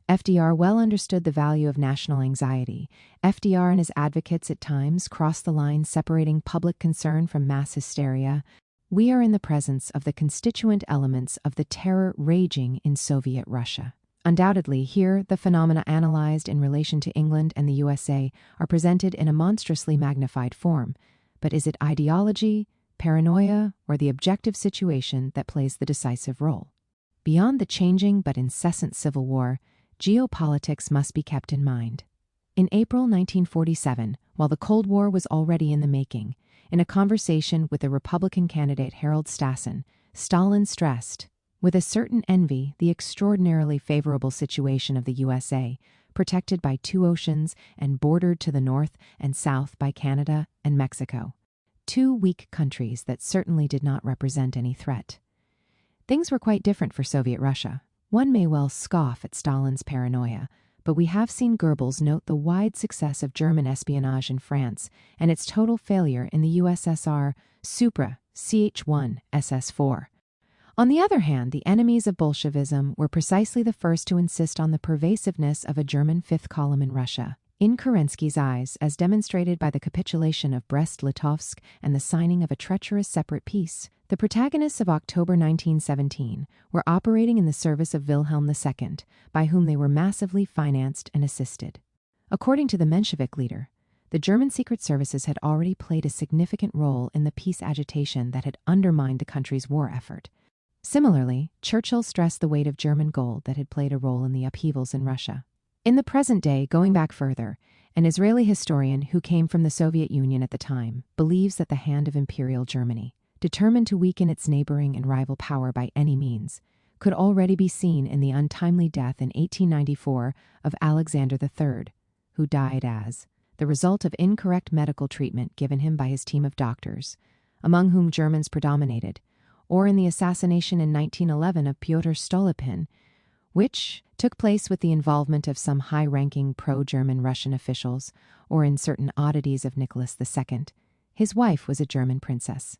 FDR well understood the value of national anxiety. FDR and his advocates at times crossed the line separating public concern from mass hysteria. We are in the presence of the constituent elements of the terror raging in Soviet Russia. Undoubtedly, here the phenomena analyzed in relation to England and the USA are presented in a monstrously magnified form. But is it ideology, paranoia, or the objective situation that plays the decisive role? Beyond the changing but incessant civil war, geopolitics must be kept in mind. In April 1947, while the Cold War was already in the making, in a conversation with the Republican candidate Harold Stassen, Stalin stressed, with a certain envy, the extraordinarily favorable situation of the USA, protected by 2 oceans and bordered to the north and south by Canada and Mexico. 2 weak countries that certainly did not represent any threat. Things were quite different for Soviet Russia. One may well scoff at Stalin's paranoia, but we have seen Goebbels note the wide success of German espionage in France and its total failure in the USSR Supra Ch1 SS4. On the other hand, the enemies of Bolshevism were precisely the first to insist on the pervasiveness of a German fifth column in Russia. In Kerensky's eyes, as demonstrated by the capitulation of Brest-Litovsk and the signing of a treacherous separate peace, The protagonists of October 1917 were operating in the service of Wilhelm II, by whom they were massively financed and assisted. According to the Menshevik leader, the German secret services had already played a significant role in the peace agitation that had undermined the country's war effort. Similarly, Churchill stressed the weight of German gold that had played a role in the upheavals in Russia. In the present day, going back further, an Israeli historian who came from the Soviet Union at the time believes that the hand of Imperial Germany, determined to weaken its neighboring and rival power by any means, could already be seen in the untimely death in 1894 of Alexander III, who died as the result of incorrect medical treatment given him by his team of doctors, among whom Germans predominated, or in the assassination in 1911 of Pyotr Stolypin, which took place with the involvement of some high-ranking pro-German Russian officials, or in certain oddities of Nicholas II. His wife was a German princess.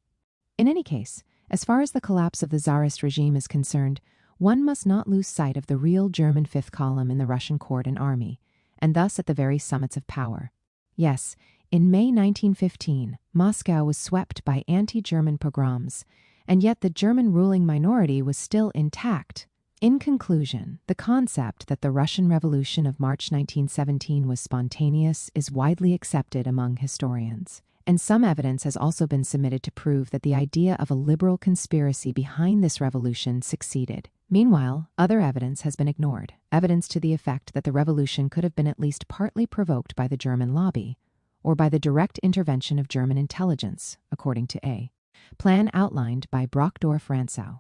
In any case, as far as the collapse of the Tsarist regime is concerned, one must not lose sight of the real German fifth column in the Russian court and army, and thus at the very summits of power. Yes, in May 1915, Moscow was swept by anti-German pogroms, and yet the German ruling minority was still intact. In conclusion, the concept that the Russian Revolution of March 1917 was spontaneous is widely accepted among historians, and some evidence has also been submitted to prove that the idea of a liberal conspiracy behind this revolution succeeded. Meanwhile, other evidence has been ignored, evidence to the effect that the revolution could have been at least partly provoked by the German lobby, or by the direct intervention of German intelligence, according to a plan outlined by Brockdorff-Rantzau.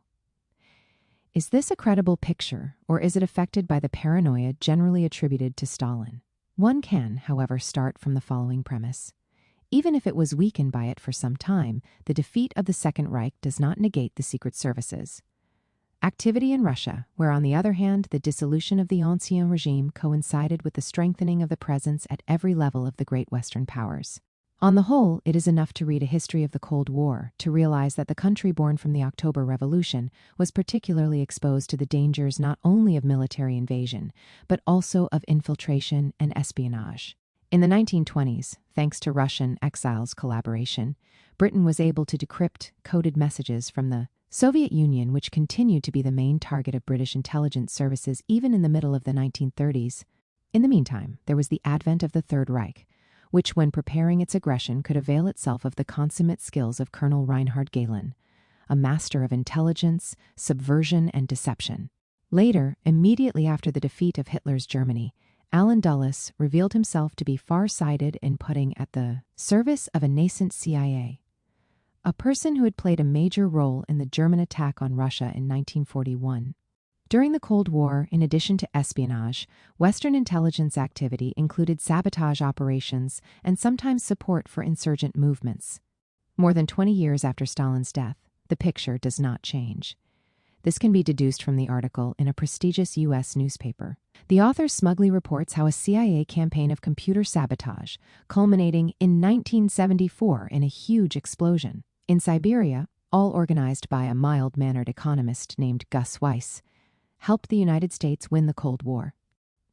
Is this a credible picture, or is it affected by the paranoia generally attributed to Stalin? One can, however, start from the following premise. Even if it was weakened by it for some time, the defeat of the Second Reich does not negate the secret services activity in Russia, where on the other hand, the dissolution of the Ancien regime coincided with the strengthening of the presence at every level of the great Western powers. On the whole, it is enough to read a history of the Cold War to realize that the country born from the October Revolution was particularly exposed to the dangers not only of military invasion, but also of infiltration and espionage. In the 1920s, thanks to Russian exiles' collaboration, Britain was able to decrypt coded messages from the Soviet Union, which continued to be the main target of British intelligence services even in the middle of the 1930s. In the meantime, there was the advent of the Third Reich, which, when preparing its aggression, could avail itself of the consummate skills of Colonel Reinhard Gehlen, a master of intelligence, subversion, and deception. Later, immediately after the defeat of Hitler's Germany, Allen Dulles revealed himself to be far-sighted in putting at the service of a nascent CIA, a person who had played a major role in the German attack on Russia in 1941. During the Cold War, in addition to espionage, Western intelligence activity included sabotage operations and sometimes support for insurgent movements. More than 20 years after Stalin's death, the picture does not change. This can be deduced from the article in a prestigious U.S. newspaper. The author smugly reports how a CIA campaign of computer sabotage, culminating in 1974 in a huge explosion in Siberia, all organized by a mild-mannered economist named Gus Weiss, helped the United States win the Cold War.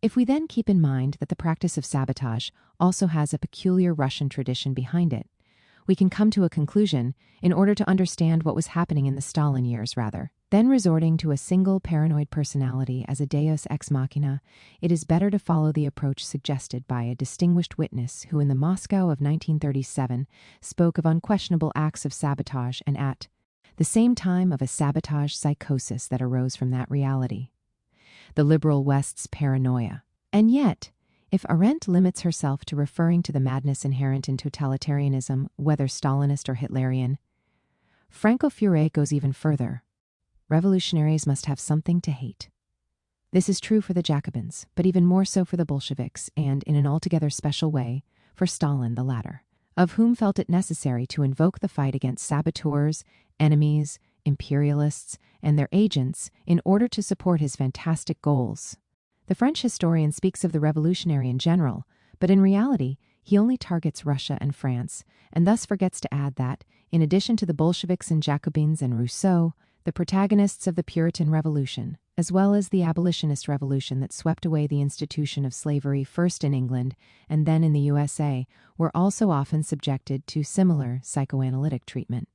If we then keep in mind that the practice of sabotage also has a peculiar Russian tradition behind it, we can come to a conclusion in order to understand what was happening in the Stalin years rather than resorting to a single paranoid personality as a deus ex machina. It is better to follow the approach suggested by a distinguished witness who in the Moscow of 1937 spoke of unquestionable acts of sabotage and at the same time of a sabotage psychosis that arose from that reality, the liberal West's paranoia. And yet, if Arendt limits herself to referring to the madness inherent in totalitarianism, whether Stalinist or Hitlerian, Franco-Furet goes even further. Revolutionaries must have something to hate. This is true for the Jacobins, but even more so for the Bolsheviks, and in an altogether special way, for Stalin the latter, of whom felt it necessary to invoke the fight against saboteurs, enemies, imperialists, and their agents in order to support his fantastic goals. The French historian speaks of the revolutionary in general, but in reality, he only targets Russia and France, and thus forgets to add that, in addition to the Bolsheviks and Jacobins and Rousseau, the protagonists of the Puritan Revolution, as well as the abolitionist revolution that swept away the institution of slavery first in England and then in the USA, were also often subjected to similar psychoanalytic treatment.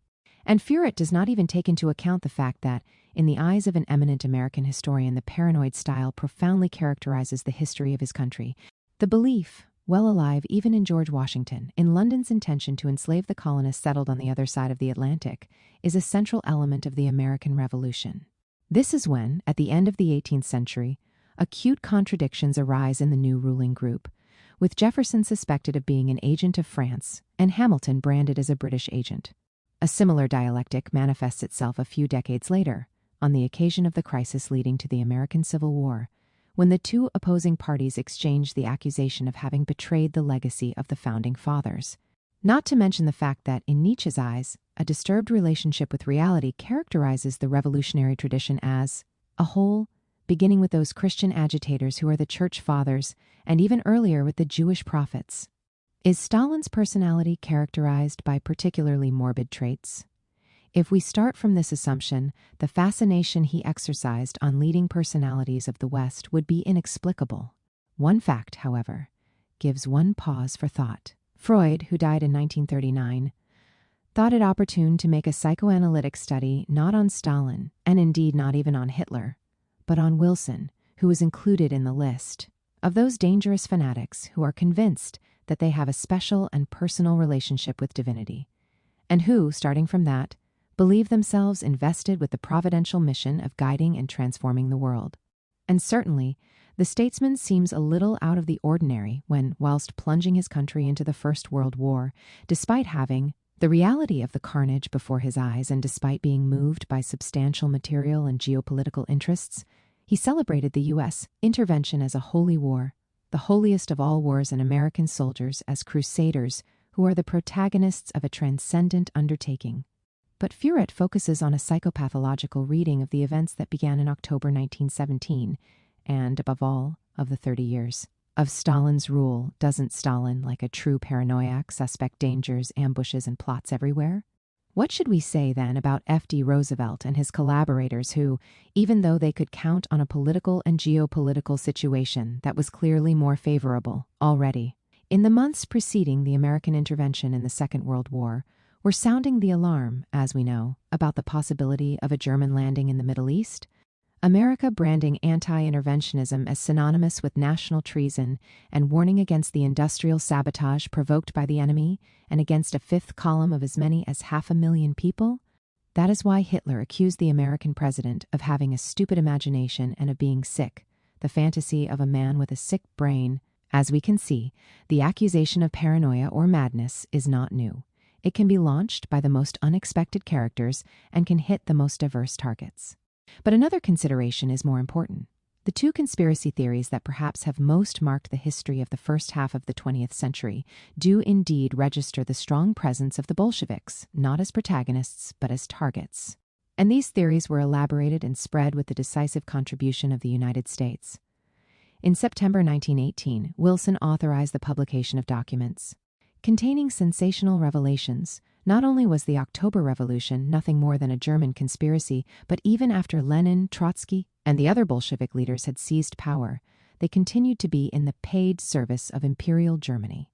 And Furet does not even take into account the fact that, in the eyes of an eminent American historian, the paranoid style profoundly characterizes the history of his country. The belief, well alive even in George Washington, in London's intention to enslave the colonists settled on the other side of the Atlantic, is a central element of the American Revolution. This is when, at the end of the 18th century, acute contradictions arise in the new ruling group, with Jefferson suspected of being an agent of France and Hamilton branded as a British agent. A similar dialectic manifests itself a few decades later, on the occasion of the crisis leading to the American Civil War, when the two opposing parties exchanged the accusation of having betrayed the legacy of the Founding Fathers. Not to mention the fact that, in Nietzsche's eyes, a disturbed relationship with reality characterizes the revolutionary tradition as a whole, beginning with those Christian agitators who are the Church Fathers, and even earlier with the Jewish prophets. Is Stalin's personality characterized by particularly morbid traits? If we start from this assumption, the fascination he exercised on leading personalities of the West would be inexplicable. One fact, however, gives one pause for thought. Freud, who died in 1939, thought it opportune to make a psychoanalytic study not on Stalin, and indeed not even on Hitler, but on Wilson, who was included in the list of those dangerous fanatics who are convinced that they have a special and personal relationship with divinity, and who, starting from that, believe themselves invested with the providential mission of guiding and transforming the world. And certainly, the statesman seems a little out of the ordinary when, whilst plunging his country into the First World War, despite having the reality of the carnage before his eyes and despite being moved by substantial material and geopolitical interests, he celebrated the U.S. intervention as a holy war, the holiest of all wars, and American soldiers as crusaders who are the protagonists of a transcendent undertaking. But Furet focuses on a psychopathological reading of the events that began in October 1917, and, above all, of the 30 years of Stalin's rule. Doesn't Stalin, like a true paranoiac, suspect dangers, ambushes, and plots everywhere? What should we say, then, about F.D. Roosevelt and his collaborators who, even though they could count on a political and geopolitical situation that was clearly more favorable already, in the months preceding the American intervention in the Second World War, were sounding the alarm, as we know, about the possibility of a German landing in the Middle East? America branding anti-interventionism as synonymous with national treason and warning against the industrial sabotage provoked by the enemy and against a fifth column of as many as 500,000 people? That is why Hitler accused the American president of having a stupid imagination and of being sick, the fantasy of a man with a sick brain. As we can see, the accusation of paranoia or madness is not new. It can be launched by the most unexpected characters and can hit the most diverse targets. But another consideration is more important. The two conspiracy theories that perhaps have most marked the history of the first half of the 20th century do indeed register the strong presence of the Bolsheviks, not as protagonists, but as targets. And these theories were elaborated and spread with the decisive contribution of the United States. In September 1918, Wilson authorized the publication of documents containing sensational revelations. Not only was the October Revolution nothing more than a German conspiracy, but even after Lenin, Trotsky, and the other Bolshevik leaders had seized power, they continued to be in the paid service of Imperial Germany.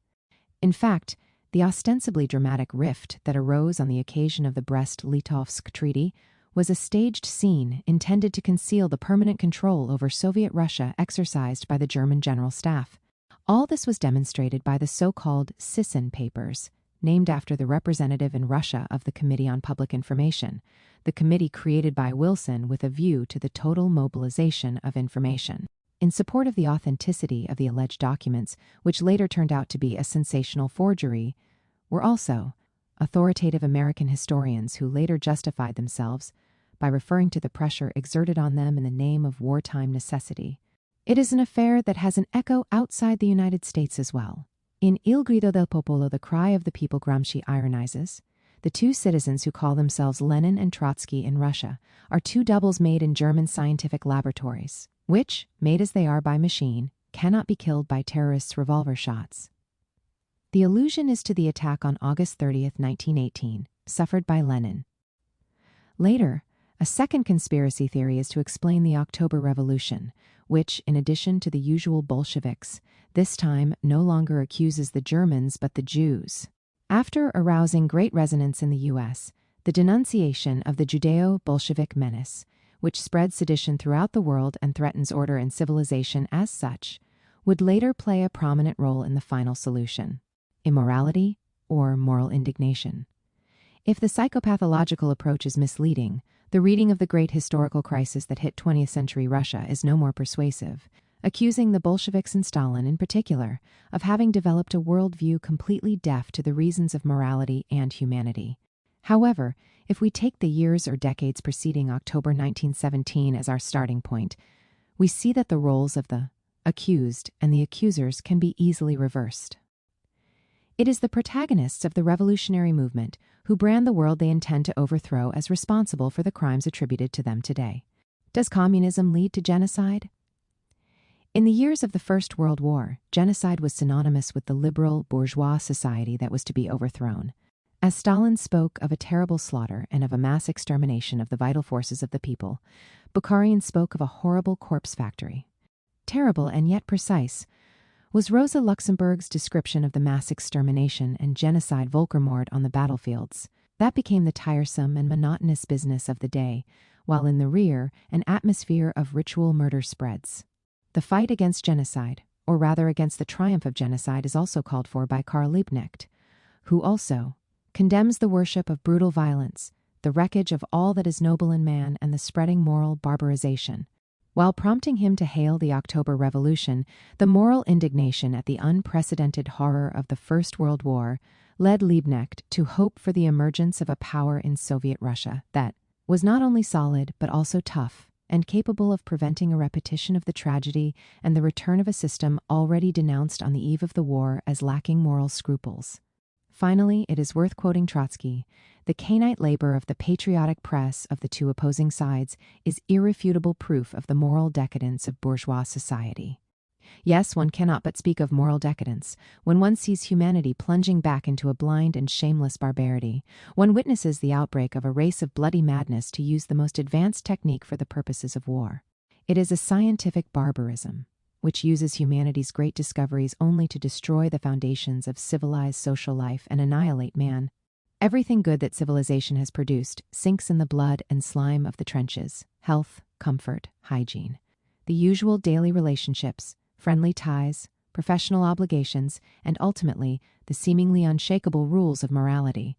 In fact, the ostensibly dramatic rift that arose on the occasion of the Brest-Litovsk Treaty was a staged scene intended to conceal the permanent control over Soviet Russia exercised by the German General Staff. All this was demonstrated by the so-called Sisson Papers, named after the representative in Russia of the Committee on Public Information, the committee created by Wilson with a view to the total mobilization of information in support of the authenticity of the alleged documents, which later turned out to be a sensational forgery, were also authoritative American historians who later justified themselves by referring to the pressure exerted on them in the name of wartime necessity. It is an affair that has an echo outside the United States as well. In Il Grido del Popolo, the cry of the people, Gramsci ironizes, the two citizens who call themselves Lenin and Trotsky in Russia are two doubles made in German scientific laboratories, which, made as they are by machine, cannot be killed by terrorists' revolver shots. The allusion is to the attack on August 30th, 1918, suffered by Lenin. Later, a second conspiracy theory is to explain the October Revolution, which, in addition to the usual Bolsheviks, this time no longer accuses the Germans but the Jews. After arousing great resonance in the U.S., the denunciation of the Judeo-Bolshevik menace, which spreads sedition throughout the world and threatens order and civilization as such, would later play a prominent role in the final solution: immorality or moral indignation. If the psychopathological approach is misleading, the reading of the great historical crisis that hit 20th century Russia is no more persuasive, accusing the Bolsheviks and Stalin in particular of having developed a worldview completely deaf to the reasons of morality and humanity. However, if we take the years or decades preceding October 1917 as our starting point, we see that the roles of the accused and the accusers can be easily reversed. It is the protagonists of the revolutionary movement who brand the world they intend to overthrow as responsible for the crimes attributed to them today. Does communism lead to genocide? In the years of the First World War, genocide was synonymous with the liberal bourgeois society that was to be overthrown. As Stalin spoke of a terrible slaughter and of a mass extermination of the vital forces of the people, Bukharin spoke of a horrible corpse factory. Terrible and yet precise was Rosa Luxemburg's description of the mass extermination and genocide Völkermord on the battlefields. That became the tiresome and monotonous business of the day, while in the rear, an atmosphere of ritual murder spreads. The fight against genocide, or rather against the triumph of genocide, is also called for by Karl Liebknecht, who also condemns the worship of brutal violence, the wreckage of all that is noble in man, and the spreading moral barbarization. While prompting him to hail the October Revolution, the moral indignation at the unprecedented horror of the First World War led Liebknecht to hope for the emergence of a power in Soviet Russia that was not only solid but also tough and capable of preventing a repetition of the tragedy and the return of a system already denounced on the eve of the war as lacking moral scruples. Finally, it is worth quoting Trotsky: "The cainite labor of the patriotic press of the two opposing sides is irrefutable proof of the moral decadence of bourgeois society." Yes, one cannot but speak of moral decadence when one sees humanity plunging back into a blind and shameless barbarity. One witnesses the outbreak of a race of bloody madness to use the most advanced technique for the purposes of war. It is a scientific barbarism, which uses humanity's great discoveries only to destroy the foundations of civilized social life and annihilate man. Everything good that civilization has produced sinks in the blood and slime of the trenches: health, comfort, hygiene, the usual daily relationships, friendly ties, professional obligations, and ultimately the seemingly unshakable rules of morality.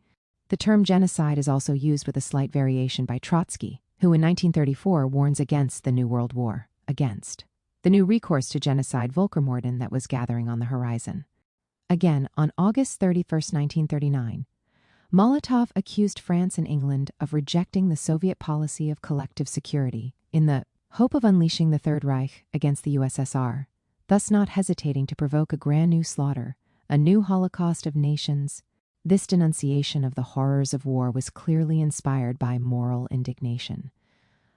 The term genocide is also used with a slight variation by Trotsky, who in 1934 warns against the New World War, against the new recourse to genocide Völkermorden that was gathering on the horizon. Again, on August 31, 1939, Molotov accused France and England of rejecting the Soviet policy of collective security in the hope of unleashing the Third Reich against the USSR, thus not hesitating to provoke a brand new slaughter, a new Holocaust of nations. This denunciation of the horrors of war was clearly inspired by moral indignation.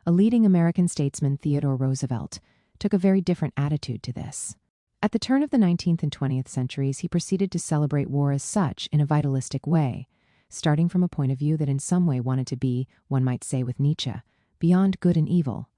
A leading American statesman, Theodore Roosevelt, took a very different attitude to this. At the turn of the 19th and 20th centuries, he proceeded to celebrate war as such in a vitalistic way, starting from a point of view that in some way wanted to be, one might say with Nietzsche, beyond good and evil.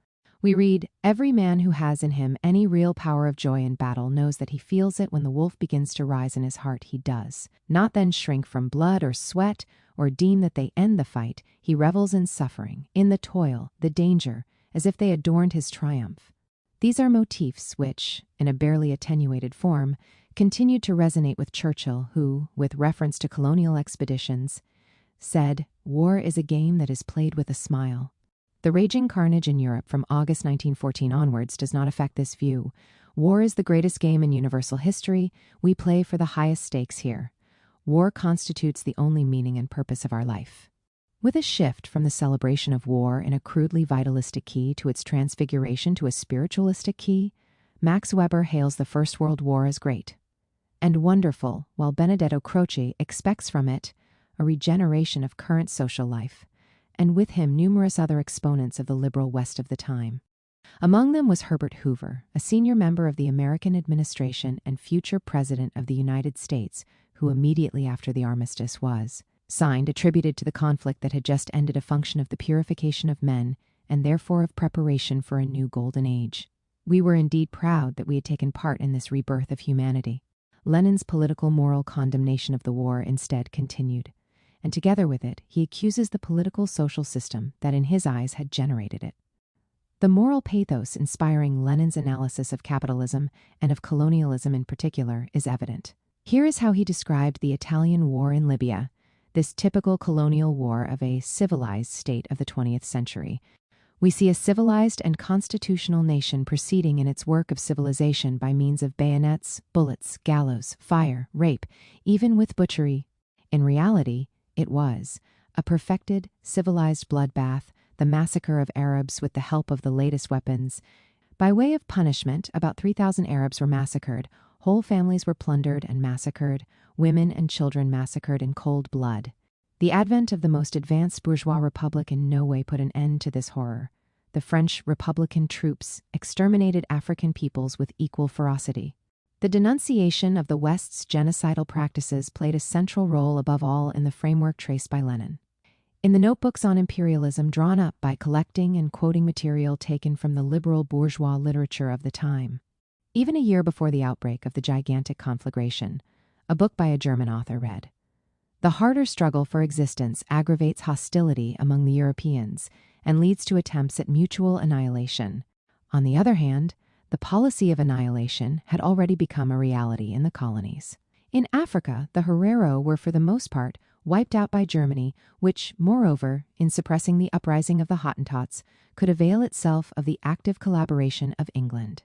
We read, "Every man who has in him any real power of joy in battle knows that he feels it when the wolf begins to rise in his heart. He does not then shrink from blood or sweat or deem that they end the fight. He revels in suffering, in the toil, the danger, as if they adorned his triumph." These are motifs which, in a barely attenuated form, continued to resonate with Churchill, who, with reference to colonial expeditions, said, "War is a game that is played with a smile." The raging carnage in Europe from August 1914 onwards does not affect this view. War is the greatest game in universal history. We play for the highest stakes here. War constitutes the only meaning and purpose of our life. With a shift from the celebration of war in a crudely vitalistic key to its transfiguration to a spiritualistic key, Max Weber hails the First World War as great and wonderful, while Benedetto Croce expects from it a regeneration of current social life, and with him numerous other exponents of the liberal West of the time. Among them was Herbert Hoover, a senior member of the American administration and future President of the United States, who immediately after the armistice was signed, attributed to the conflict that had just ended, a function of the purification of men and therefore of preparation for a new golden age. We were indeed proud that we had taken part in this rebirth of humanity. Lenin's political moral condemnation of the war instead continued. and together with it, he accuses the political social system that in his eyes had generated it. The moral pathos inspiring Lenin's analysis of capitalism and of colonialism in particular is evident. Here is how he described the Italian War in Libya, this typical colonial war of a civilized state of the 20th century. We see a civilized and constitutional nation proceeding in its work of civilization by means of bayonets, bullets, gallows, fire, rape, even with butchery. In reality, it was a perfected, civilized bloodbath, the massacre of Arabs with the help of the latest weapons. By way of punishment, about 3,000 Arabs were massacred, whole families were plundered and massacred, women and children massacred in cold blood. The advent of the most advanced bourgeois republic in no way put an end to this horror. The French Republican troops exterminated African peoples with equal ferocity. The denunciation of the West's genocidal practices played a central role above all in the framework traced by Lenin. In the notebooks on imperialism drawn up by collecting and quoting material taken from the liberal bourgeois literature of the time. Even a year before the outbreak of the gigantic conflagration, a book by a German author read, "The harder struggle for existence aggravates hostility among the Europeans and leads to attempts at mutual annihilation. On the other hand, the policy of annihilation had already become a reality in the colonies. In Africa, the Herero were for the most part wiped out by Germany, which, moreover, in suppressing the uprising of the Hottentots, could avail itself of the active collaboration of England.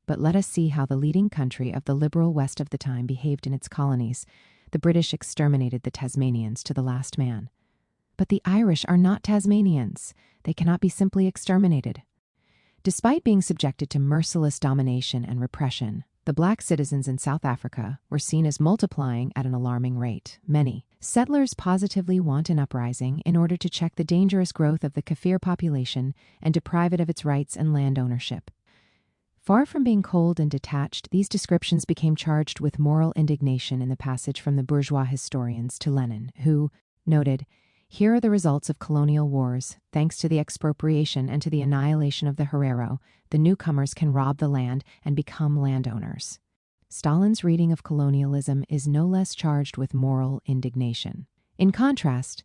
But let us see how the leading country of the liberal West of the time behaved in its colonies. The British exterminated the Tasmanians to the last man. But the Irish are not Tasmanians. They cannot be simply exterminated. Despite being subjected to merciless domination and repression, the black citizens in South Africa were seen as multiplying at an alarming rate. Many settlers positively want an uprising in order to check the dangerous growth of the Kafir population and deprive it of its rights and land ownership. Far from being cold and detached, these descriptions became charged with moral indignation in the passage from the bourgeois historians to Lenin, who noted, "Here are the results of colonial wars. Thanks to the expropriation and to the annihilation of the Herero, the newcomers can rob the land and become landowners." Stalin's reading of colonialism is no less charged with moral indignation. In contrast,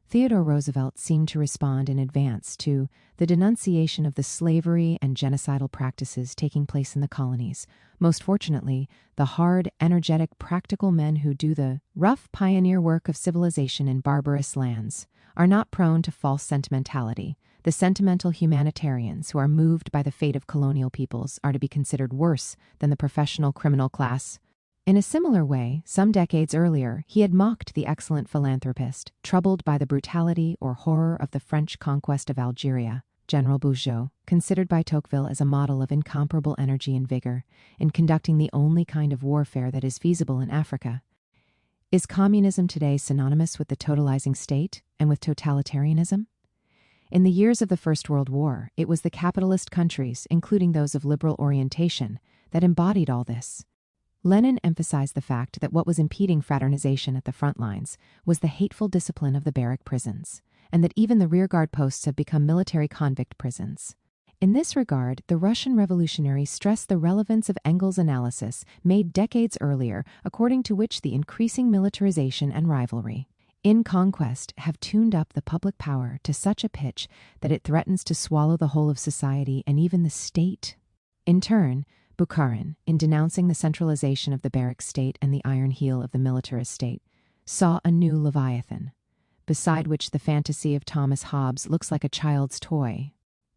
Theodore Roosevelt seemed to respond in advance to the denunciation of the slavery and genocidal practices taking place in the colonies. Most fortunately, the hard, energetic, practical men who do the rough pioneer work of civilization in barbarous lands are not prone to false sentimentality. The sentimental humanitarians who are moved by the fate of colonial peoples are to be considered worse than the professional criminal class. In a similar way, some decades earlier, he had mocked the excellent philanthropist, troubled by the brutality or horror of the French conquest of Algeria, General Bugeaud, considered by Tocqueville as a model of incomparable energy and vigor in conducting the only kind of warfare that is feasible in Africa. Is communism today synonymous with the totalizing state and with totalitarianism? In the years of the First World War, it was the capitalist countries, including those of liberal orientation, that embodied all this. Lenin emphasized the fact that what was impeding fraternization at the front lines was the hateful discipline of the barrack prisons, and that even the rearguard posts have become military convict prisons. In this regard, the Russian revolutionaries stressed the relevance of Engels' analysis made decades earlier, according to which the increasing militarization and rivalry in conquest have tuned up the public power to such a pitch that it threatens to swallow the whole of society and even the state. In turn, Bukharin, in denouncing the centralization of the barrack state and the iron heel of the militarist state, saw a new Leviathan, beside which the fantasy of Thomas Hobbes looks like a child's toy.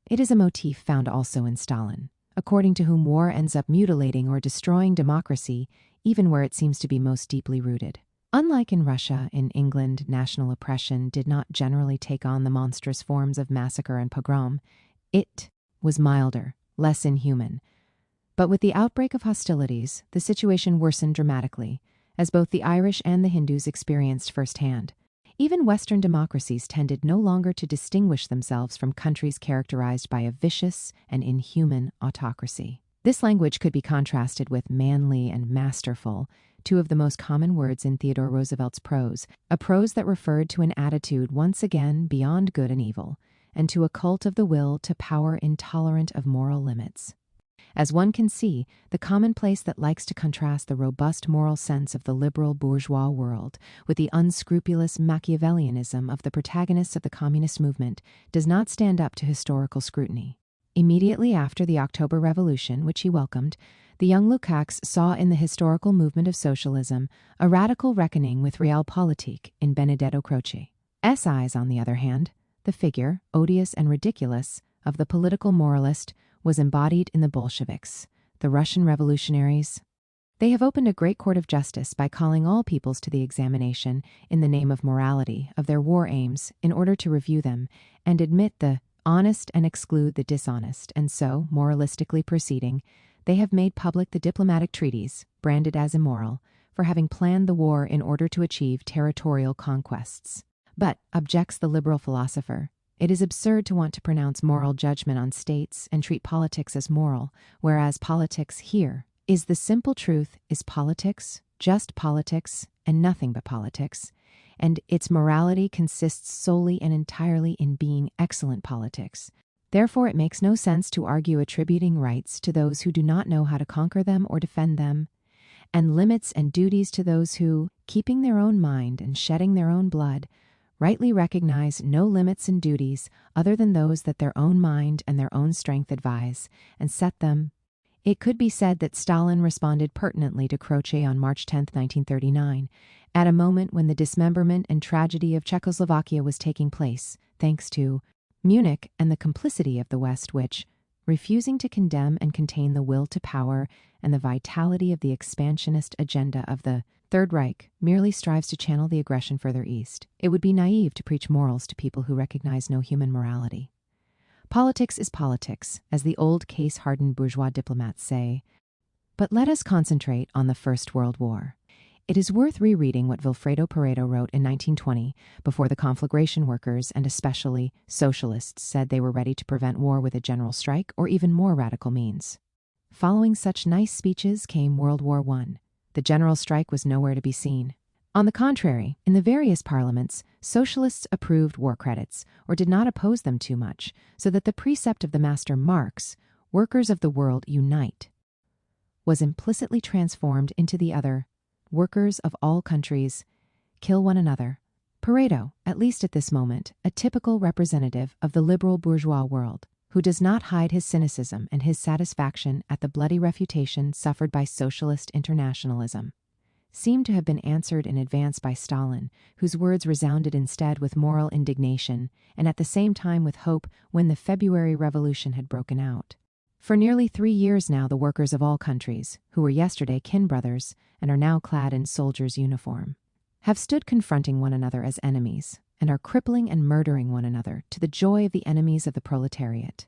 It is a motif found also in Stalin, according to whom war ends up mutilating or destroying democracy, even where it seems to be most deeply rooted. Unlike in Russia, in England, national oppression did not generally take on the monstrous forms of massacre and pogrom. It was milder, less inhuman. But with the outbreak of hostilities, the situation worsened dramatically, as both the Irish and the Hindus experienced firsthand. Even Western democracies tended no longer to distinguish themselves from countries characterized by a vicious and inhuman autocracy. This language could be contrasted with manly and masterful, two of the most common words in Theodore Roosevelt's prose, a prose that referred to an attitude once again beyond good and evil, and to a cult of the will to power intolerant of moral limits. As one can see, the commonplace that likes to contrast the robust moral sense of the liberal bourgeois world with the unscrupulous Machiavellianism of the protagonists of the communist movement does not stand up to historical scrutiny. Immediately after the October Revolution, which he welcomed, the young Lukács saw in the historical movement of socialism a radical reckoning with realpolitik in Benedetto Croce's eyes. On the other hand, the figure, odious and ridiculous, of the political moralist was embodied in the Bolsheviks, the Russian revolutionaries. They have opened a great court of justice by calling all peoples to the examination, in the name of morality, of their war aims, in order to review them and admit the honest and exclude the dishonest, and so, moralistically proceeding, they have made public the diplomatic treaties, branded as immoral, for having planned the war in order to achieve territorial conquests. But, objects the liberal philosopher, it is absurd to want to pronounce moral judgment on states and treat politics as moral, whereas politics here is the simple truth is politics, just politics, and nothing but politics, and its morality consists solely and entirely in being excellent politics. Therefore, it makes no sense to argue attributing rights to those who do not know how to conquer them or defend them, and limits and duties to those who, keeping their own mind and shedding their own blood, rightly recognize no limits and duties other than those that their own mind and their own strength advise, and set them. It could be said that Stalin responded pertinently to Croce on March 10, 1939, at a moment when the dismemberment and tragedy of Czechoslovakia was taking place, thanks to Munich and the complicity of the West which, refusing to condemn and contain the will to power and the vitality of the expansionist agenda of the Third Reich, merely strives to channel the aggression further east. It would be naive to preach morals to people who recognize no human morality. Politics is politics, as the old case-hardened bourgeois diplomats say. But let us concentrate on the First World War. It is worth rereading what Vilfredo Pareto wrote in 1920, before the conflagration workers and especially socialists said they were ready to prevent war with a general strike or even more radical means. Following such nice speeches came World War I. The general strike was nowhere to be seen. On the contrary, in the various parliaments, socialists approved war credits, or did not oppose them too much, so that the precept of the master Marx, "Workers of the world, unite," was implicitly transformed into the other, "Workers of all countries, kill one another." Pareto, at least at this moment, a typical representative of the liberal bourgeois world, who does not hide his cynicism and his satisfaction at the bloody refutation suffered by socialist internationalism, seemed to have been answered in advance by Stalin, whose words resounded instead with moral indignation and at the same time with hope when the February Revolution had broken out. For nearly 3 years now, the workers of all countries, who were yesterday kin brothers and are now clad in soldiers' uniform, have stood confronting one another as enemies, and are crippling and murdering one another to the joy of the enemies of the proletariat.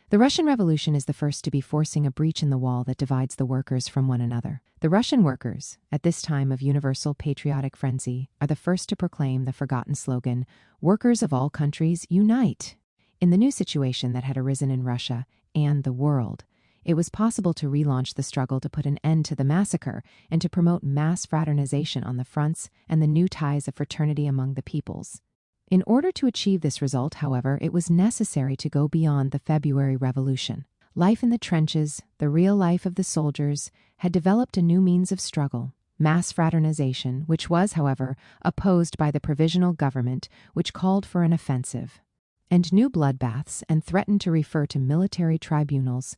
The Russian Revolution is the first to be forcing a breach in the wall that divides the workers from one another. The Russian workers, at this time of universal patriotic frenzy, are the first to proclaim the forgotten slogan, "Workers of all countries, unite!" In the new situation that had arisen in Russia and the world, it was possible to relaunch the struggle to put an end to the massacre and to promote mass fraternization on the fronts and the new ties of fraternity among the peoples. In order to achieve this result, however, it was necessary to go beyond the February Revolution. Life in the trenches, the real life of the soldiers, had developed a new means of struggle, mass fraternization, which was, however, opposed by the provisional government, which called for an offensive, and new bloodbaths, and threatened to refer to military tribunals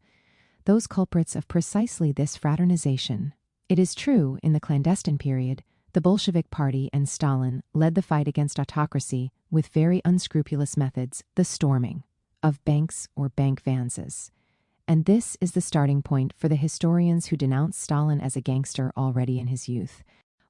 those culprits of precisely this fraternization. It is true, in the clandestine period, the Bolshevik Party and Stalin led the fight against autocracy with very unscrupulous methods, the storming of banks or bank vanses. And this is the starting point for the historians who denounce Stalin as a gangster already in his youth.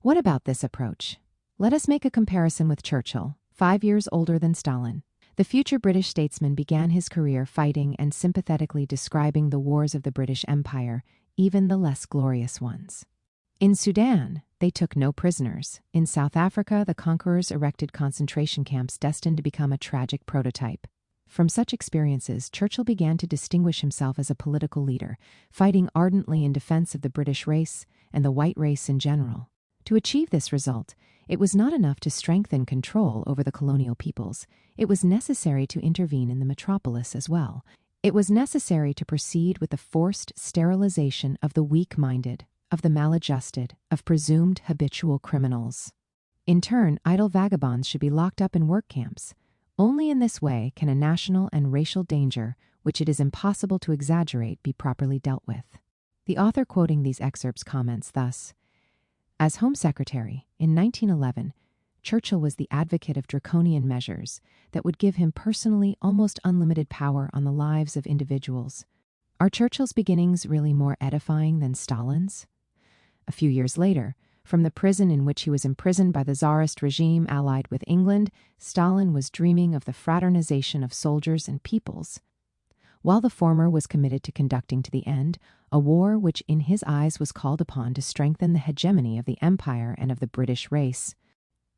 What about this approach? Let us make a comparison with Churchill, 5 years older than Stalin. The future British statesman began his career fighting and sympathetically describing the wars of the British Empire, even the less glorious ones. In Sudan, they took no prisoners. In South Africa, the conquerors erected concentration camps destined to become a tragic prototype. From such experiences, Churchill began to distinguish himself as a political leader, fighting ardently in defense of the British race and the white race in general. To achieve this result, it was not enough to strengthen control over the colonial peoples. It was necessary to intervene in the metropolis as well. It was necessary to proceed with the forced sterilization of the weak-minded, of the maladjusted, of presumed habitual criminals. In turn, idle vagabonds should be locked up in work camps. Only in this way can a national and racial danger, which it is impossible to exaggerate, be properly dealt with. The author quoting these excerpts comments thus: as Home Secretary, in 1911, Churchill was the advocate of draconian measures that would give him personally almost unlimited power on the lives of individuals. Are Churchill's beginnings really more edifying than Stalin's? A few years later, from the prison in which he was imprisoned by the Tsarist regime allied with England, Stalin was dreaming of the fraternization of soldiers and peoples, while the former was committed to conducting to the end a war which in his eyes was called upon to strengthen the hegemony of the empire and of the British race.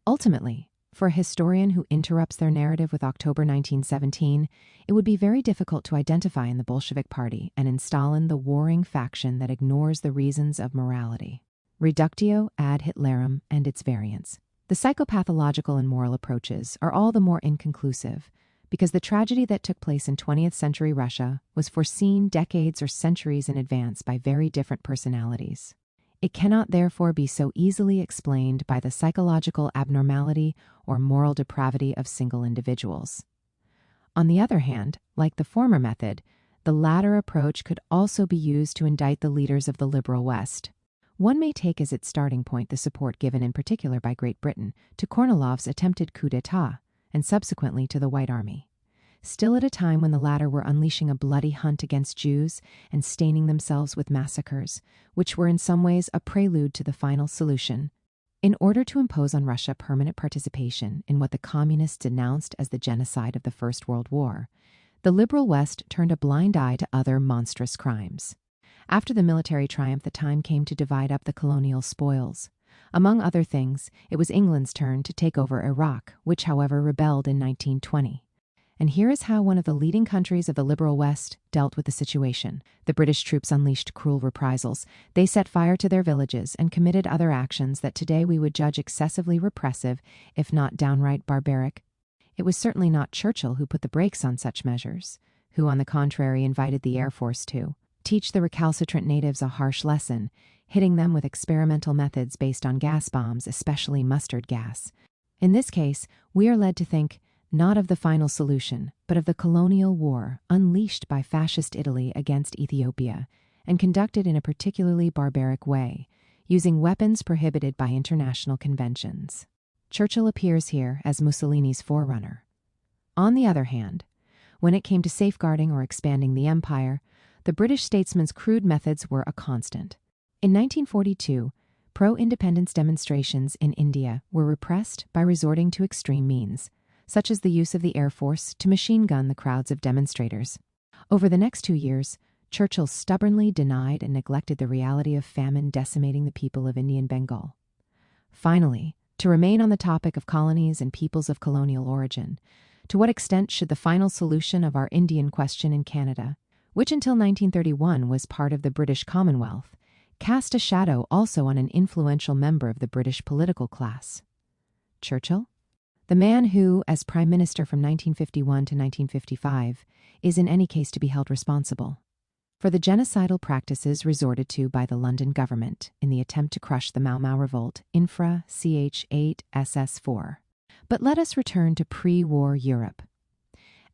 Ultimately, for a historian who interrupts their narrative with October 1917, it would be very difficult to identify in the Bolshevik Party and in Stalin the warring faction that ignores the reasons of morality. Reductio ad Hitlerum and its variants. The psychopathological and moral approaches are all the more inconclusive because the tragedy that took place in 20th century Russia was foreseen decades or centuries in advance by very different personalities. It cannot therefore be so easily explained by the psychological abnormality or moral depravity of single individuals. On the other hand, like the former method, the latter approach could also be used to indict the leaders of the liberal West. One may take as its starting point the support given in particular by Great Britain to Kornilov's attempted coup d'etat, and subsequently to the White Army. Still at a time when the latter were unleashing a bloody hunt against Jews and staining themselves with massacres, which were in some ways a prelude to the final solution. In order to impose on Russia permanent participation in what the communists denounced as the genocide of the First World War, the liberal West turned a blind eye to other monstrous crimes. After the military triumph, the time came to divide up the colonial spoils. Among other things, it was England's turn to take over Iraq, which, however, rebelled in 1920. And here is how one of the leading countries of the liberal West dealt with the situation. The British troops unleashed cruel reprisals. They set fire to their villages and committed other actions that today we would judge excessively repressive, if not downright barbaric. It was certainly not Churchill who put the brakes on such measures, who, on the contrary, invited the Air Force to teach the recalcitrant natives a harsh lesson, hitting them with experimental methods based on gas bombs, especially mustard gas. In this case, we are led to think not of the final solution, but of the colonial war unleashed by fascist Italy against Ethiopia and conducted in a particularly barbaric way, using weapons prohibited by international conventions. Churchill appears here as Mussolini's forerunner. On the other hand, when it came to safeguarding or expanding the empire, the British statesman's crude methods were a constant. In 1942, pro-independence demonstrations in India were repressed by resorting to extreme means, such as the use of the Air Force to machine gun the crowds of demonstrators. Over the next 2 years, Churchill stubbornly denied and neglected the reality of famine decimating the people of Indian Bengal. Finally, to remain on the topic of colonies and peoples of colonial origin, to what extent should the final solution of our Indian question in Canada, which until 1931 was part of the British Commonwealth, cast a shadow also on an influential member of the British political class? Churchill? The man who, as Prime Minister from 1951 to 1955, is in any case to be held responsible for the genocidal practices resorted to by the London government in the attempt to crush the Mau Mau revolt, Infra Ch8 SS4. But let us return to pre-war Europe.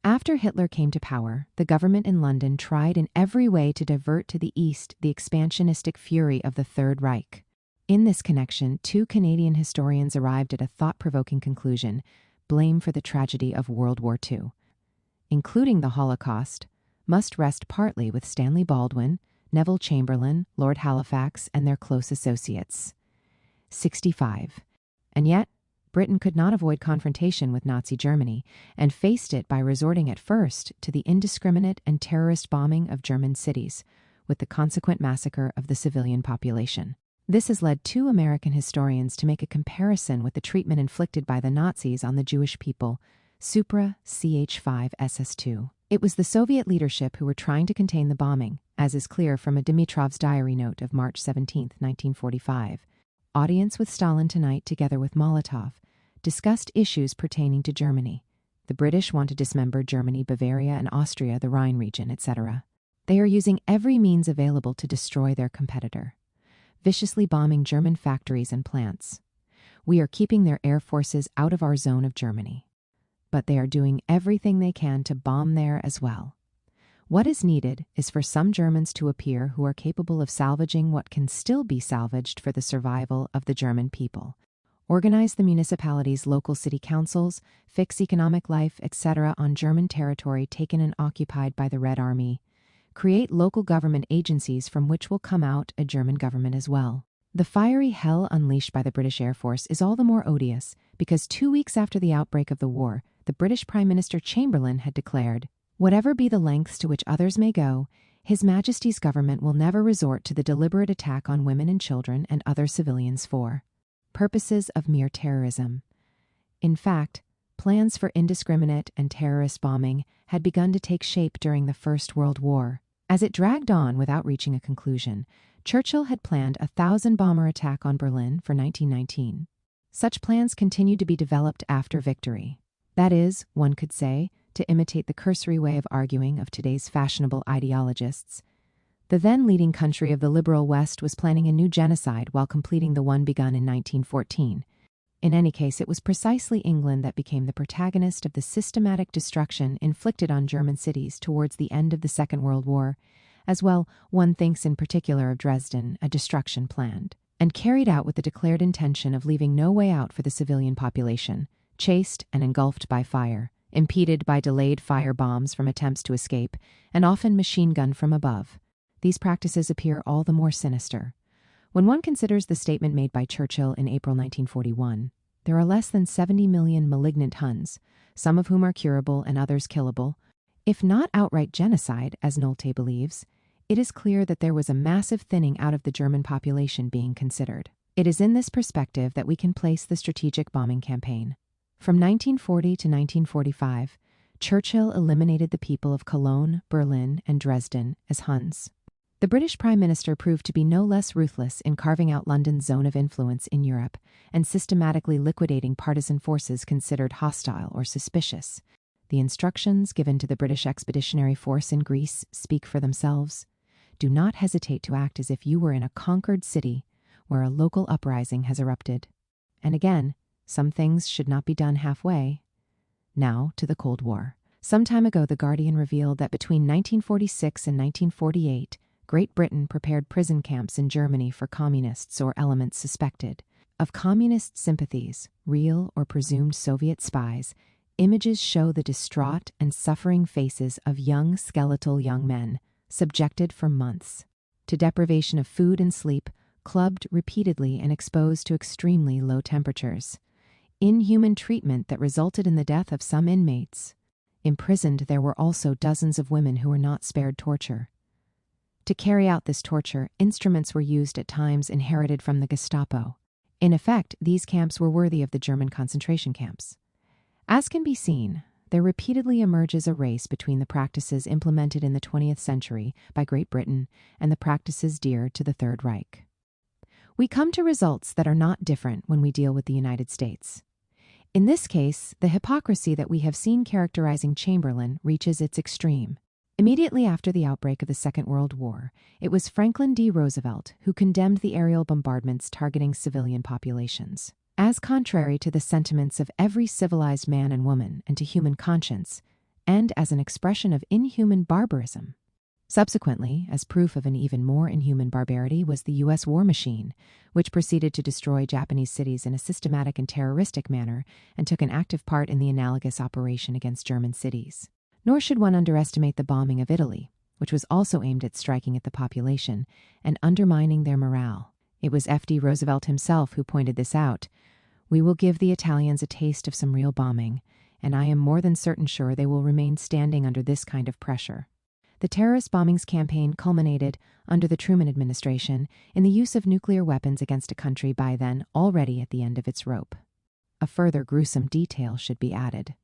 After Hitler came to power, the government in London tried in every way to divert to the east the expansionistic fury of the Third Reich. In this connection, 2 Canadian historians arrived at a thought-provoking conclusion: blame for the tragedy of World War II, including the Holocaust, must rest partly with Stanley Baldwin, Neville Chamberlain, Lord Halifax, and their close associates. 65. And yet, Britain could not avoid confrontation with Nazi Germany and faced it by resorting at first to the indiscriminate and terrorist bombing of German cities, with the consequent massacre of the civilian population. This has led 2 American historians to make a comparison with the treatment inflicted by the Nazis on the Jewish people, Supra Ch5 SS2. It was the Soviet leadership who were trying to contain the bombing, as is clear from a Dimitrov's diary note of March 17, 1945. Audience with Stalin tonight together with Molotov discussed issues pertaining to Germany. The British want to dismember Germany, Bavaria, and Austria, the Rhine region, etc. They are using every means available to destroy their competitor, viciously bombing German factories and plants. We are keeping their air forces out of our zone of Germany, but they are doing everything they can to bomb there as well. What is needed is for some Germans to appear who are capable of salvaging what can still be salvaged for the survival of the German people. Organize the municipalities, local city councils, fix economic life, etc. on German territory taken and occupied by the Red Army. Create local government agencies from which will come out a German government as well. The fiery hell unleashed by the British Air Force is all the more odious because 2 weeks after the outbreak of the war, the British Prime Minister Chamberlain had declared, "Whatever be the lengths to which others may go, His Majesty's government will never resort to the deliberate attack on women and children and other civilians for purposes of mere terrorism." In fact, plans for indiscriminate and terrorist bombing had begun to take shape during the First World War. As it dragged on without reaching a conclusion, Churchill had planned a 1,000-bomber attack on Berlin for 1919. Such plans continued to be developed after victory. That is, one could say, to imitate the cursory way of arguing of today's fashionable ideologists. The then leading country of the liberal West was planning a new genocide while completing the one begun in 1914. In any case, it was precisely England that became the protagonist of the systematic destruction inflicted on German cities towards the end of the Second World War. As well, one thinks in particular of Dresden, a destruction planned and carried out with the declared intention of leaving no way out for the civilian population, chased and engulfed by fire, impeded by delayed fire bombs from attempts to escape, and often machine-gunned from above. These practices appear all the more sinister. When one considers the statement made by Churchill in April 1941, there are less than 70 million malignant Huns, some of whom are curable and others killable. If not outright genocide, as Nolte believes, it is clear that there was a massive thinning out of the German population being considered. It is in this perspective that we can place the strategic bombing campaign. From 1940 to 1945, Churchill eliminated the people of Cologne, Berlin, and Dresden as Huns. The British Prime Minister proved to be no less ruthless in carving out London's zone of influence in Europe and systematically liquidating partisan forces considered hostile or suspicious. The instructions given to the British Expeditionary Force in Greece speak for themselves. Do not hesitate to act as if you were in a conquered city where a local uprising has erupted. And again, some things should not be done halfway. Now to the Cold War. Some time ago, The Guardian revealed that between 1946 and 1948, Great Britain prepared prison camps in Germany for communists or elements suspected of communist sympathies, real or presumed Soviet spies. Images show the distraught and suffering faces of young, skeletal young men, subjected for months to deprivation of food and sleep, clubbed repeatedly and exposed to extremely low temperatures. Inhuman treatment that resulted in the death of some inmates. Imprisoned, there were also dozens of women who were not spared torture. To carry out this torture, instruments were used at times inherited from the Gestapo. In effect, these camps were worthy of the German concentration camps. As can be seen, there repeatedly emerges a race between the practices implemented in the 20th century by Great Britain and the practices dear to the Third Reich. We come to results that are not different when we deal with the United States. In this case, the hypocrisy that we have seen characterizing Chamberlain reaches its extreme. Immediately after the outbreak of the Second World War, it was Franklin D. Roosevelt who condemned the aerial bombardments targeting civilian populations as contrary to the sentiments of every civilized man and woman and to human conscience, and as an expression of inhuman barbarism. Subsequently, as proof of an even more inhuman barbarity, was the U.S. war machine, which proceeded to destroy Japanese cities in a systematic and terroristic manner and took an active part in the analogous operation against German cities. Nor should one underestimate the bombing of Italy, which was also aimed at striking at the population and undermining their morale. It was F.D. Roosevelt himself who pointed this out. "We will give the Italians a taste of some real bombing, and I am more than certain sure they will remain standing under this kind of pressure." The terrorist bombings campaign culminated, under the Truman administration, in the use of nuclear weapons against a country by then already at the end of its rope. A further gruesome detail should be added.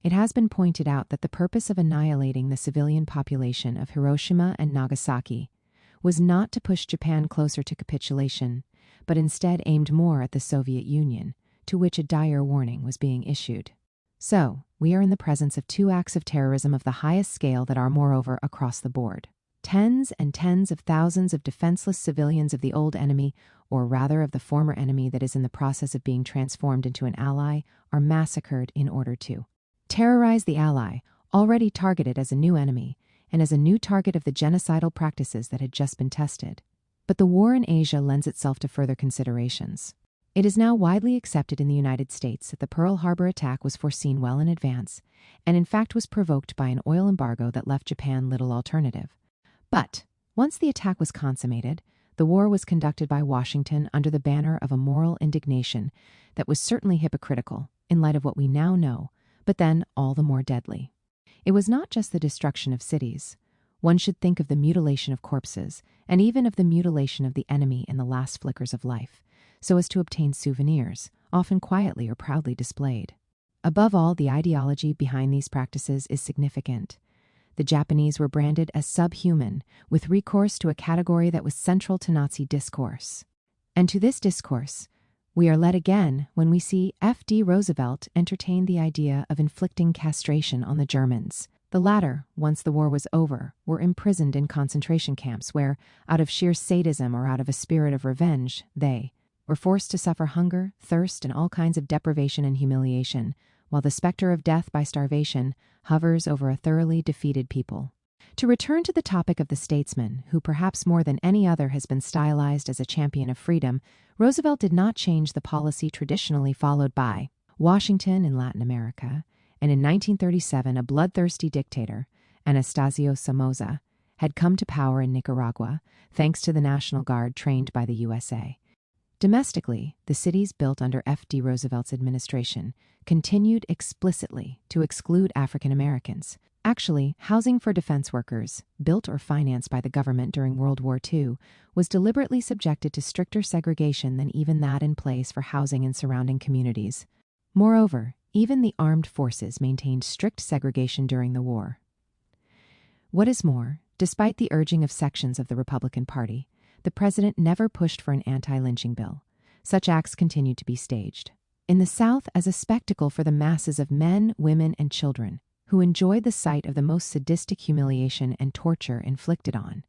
It has been pointed out that the purpose of annihilating the civilian population of Hiroshima and Nagasaki was not to push Japan closer to capitulation, but instead aimed more at the Soviet Union, to which a dire warning was being issued. So, we are in the presence of two acts of terrorism of the highest scale that are, moreover, across the board. Tens and tens of thousands of defenseless civilians of the old enemy, or rather of the former enemy that is in the process of being transformed into an ally, are massacred in order to terrorize the ally, already targeted as a new enemy, and as a new target of the genocidal practices that had just been tested. But the war in Asia lends itself to further considerations. It is now widely accepted in the United States that the Pearl Harbor attack was foreseen well in advance, and in fact was provoked by an oil embargo that left Japan little alternative. But once the attack was consummated, the war was conducted by Washington under the banner of a moral indignation that was certainly hypocritical in light of what we now know, but then all the more deadly. It was not just the destruction of cities. One should think of the mutilation of corpses, and even of the mutilation of the enemy in the last flickers of life, so as to obtain souvenirs, often quietly or proudly displayed. Above all, the ideology behind these practices is significant. The Japanese were branded as subhuman, with recourse to a category that was central to Nazi discourse. And to this discourse, we are led again when we see F.D. Roosevelt entertain the idea of inflicting castration on the Germans. The latter, once the war was over, were imprisoned in concentration camps where, out of sheer sadism or out of a spirit of revenge, they were forced to suffer hunger, thirst, and all kinds of deprivation and humiliation, while the specter of death by starvation hovers over a thoroughly defeated people. To return to the topic of the statesman, who perhaps more than any other has been stylized as a champion of freedom, Roosevelt did not change the policy traditionally followed by Washington in Latin America, and in 1937 a bloodthirsty dictator, Anastasio Somoza, had come to power in Nicaragua, thanks to the National Guard trained by the USA. Domestically, the cities built under F.D. Roosevelt's administration continued explicitly to exclude African Americans. Actually, housing for defense workers, built or financed by the government during World War II, was deliberately subjected to stricter segregation than even that in place for housing in surrounding communities. Moreover, even the armed forces maintained strict segregation during the war. What is more, despite the urging of sections of the Republican Party, the president never pushed for an anti-lynching bill. Such acts continued to be staged in the South as a spectacle for the masses of men, women, and children who enjoyed the sight of the most sadistic humiliation and torture inflicted on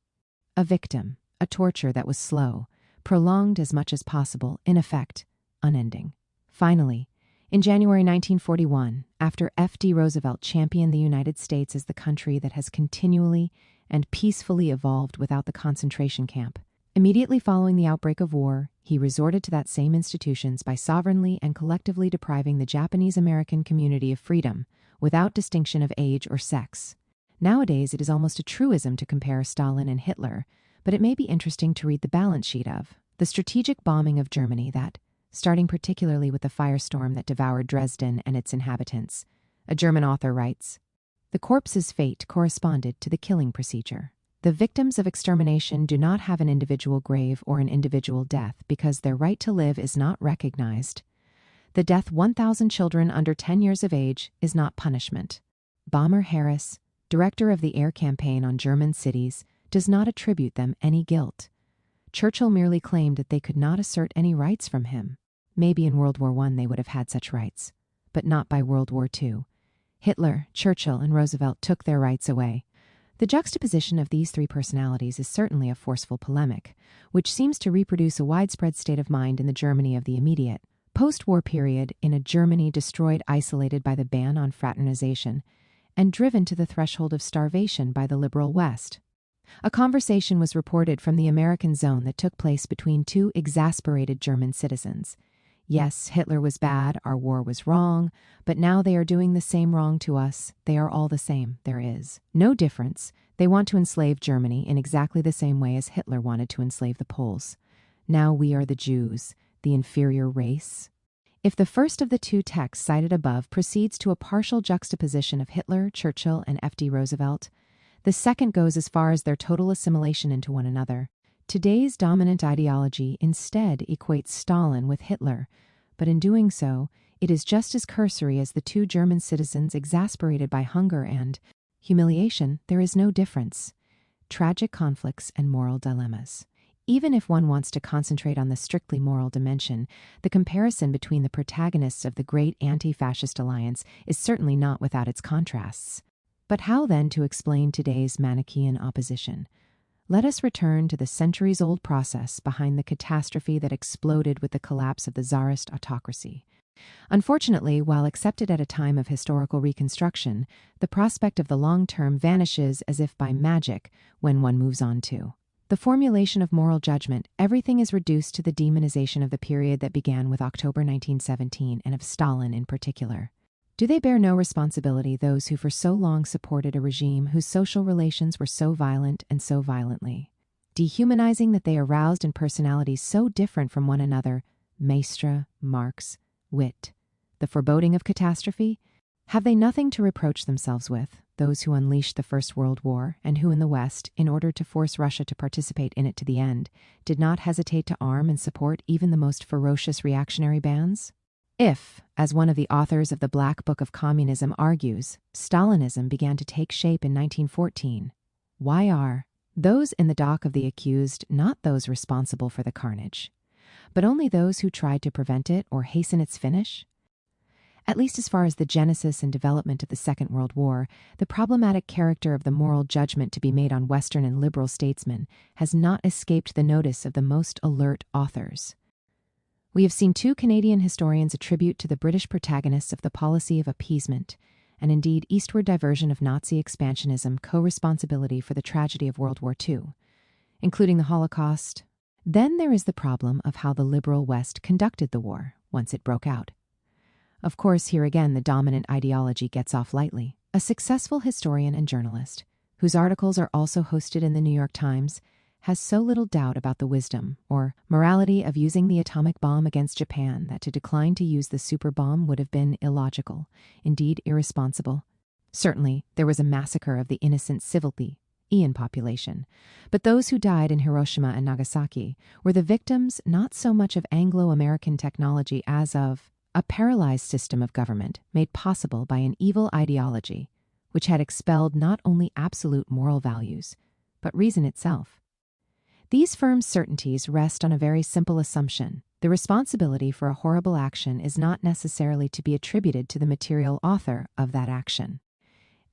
a victim, a torture that was slow, prolonged as much as possible, in effect, unending. Finally, in January 1941, after F.D. Roosevelt championed the United States as the country that has continually and peacefully evolved without the concentration camp, immediately following the outbreak of war, he resorted to that same institutions by sovereignly and collectively depriving the Japanese American community of freedom, without distinction of age or sex. Nowadays, it is almost a truism to compare Stalin and Hitler, but it may be interesting to read the balance sheet of the strategic bombing of Germany that, starting particularly with the firestorm that devoured Dresden and its inhabitants, a German author writes, "The corpse's fate corresponded to the killing procedure. The victims of extermination do not have an individual grave or an individual death because their right to live is not recognized. The death 1,000 children under 10 years of age is not punishment." Bomber Harris, director of the air campaign on German cities, does not attribute them any guilt. Churchill merely claimed that they could not assert any rights from him. Maybe in World War I they would have had such rights, but not by World War II. Hitler, Churchill, and Roosevelt took their rights away. The juxtaposition of these three personalities is certainly a forceful polemic, which seems to reproduce a widespread state of mind in the Germany of the immediate post-war period, in a Germany destroyed, isolated by the ban on fraternization, and driven to the threshold of starvation by the liberal West. A conversation was reported from the American zone that took place between two exasperated German citizens. Yes, Hitler was bad, our war was wrong, but now they are doing the same wrong to us. They are all the same. There is no difference. They want to enslave Germany in exactly the same way as Hitler wanted to enslave the Poles. Now we are the Jews, the inferior race. If the first of the two texts cited above proceeds to a partial juxtaposition of Hitler, Churchill, and F.D. Roosevelt, the second goes as far as their total assimilation into one another. Today's dominant ideology instead equates Stalin with Hitler, but in doing so, it is just as cursory as the two German citizens exasperated by hunger and humiliation. There is no difference. Tragic conflicts and moral dilemmas. Even if one wants to concentrate on the strictly moral dimension, the comparison between the protagonists of the great anti-fascist alliance is certainly not without its contrasts. But how then to explain today's Manichaean opposition? Let us return to the centuries-old process behind the catastrophe that exploded with the collapse of the Tsarist autocracy. Unfortunately, while accepted at a time of historical reconstruction, the prospect of the long term vanishes as if by magic when one moves on to the formulation of moral judgment. Everything is reduced to the demonization of the period that began with October 1917 and of Stalin in particular. Do they bear no responsibility, those who for so long supported a regime whose social relations were so violent and so violently dehumanizing that they aroused in personalities so different from one another, Maistre, Marx, wit, the foreboding of catastrophe? Have they nothing to reproach themselves with, those who unleashed the First World War and who in the West, in order to force Russia to participate in it to the end, did not hesitate to arm and support even the most ferocious reactionary bands? If, as one of the authors of the Black Book of Communism argues, Stalinism began to take shape in 1914, why are those in the dock of the accused not those responsible for the carnage, but only those who tried to prevent it or hasten its finish? At least as far as the genesis and development of the Second World War, the problematic character of the moral judgment to be made on Western and liberal statesmen has not escaped the notice of the most alert authors. We have seen two Canadian historians attribute to the British protagonists of the policy of appeasement, and indeed eastward diversion of Nazi expansionism, co-responsibility for the tragedy of World War II, including the Holocaust. Then there is the problem of how the liberal West conducted the war once it broke out. Of course, here again the dominant ideology gets off lightly. A successful historian and journalist, whose articles are also hosted in the New York Times, has so little doubt about the wisdom or morality of using the atomic bomb against Japan that to decline to use the super bomb would have been illogical, indeed irresponsible. Certainly, there was a massacre of the innocent civilian population, but those who died in Hiroshima and Nagasaki were the victims not so much of Anglo-American technology as of a paralyzed system of government made possible by an evil ideology, which had expelled not only absolute moral values, but reason itself. These firm certainties rest on a very simple assumption. The responsibility for a horrible action is not necessarily to be attributed to the material author of that action.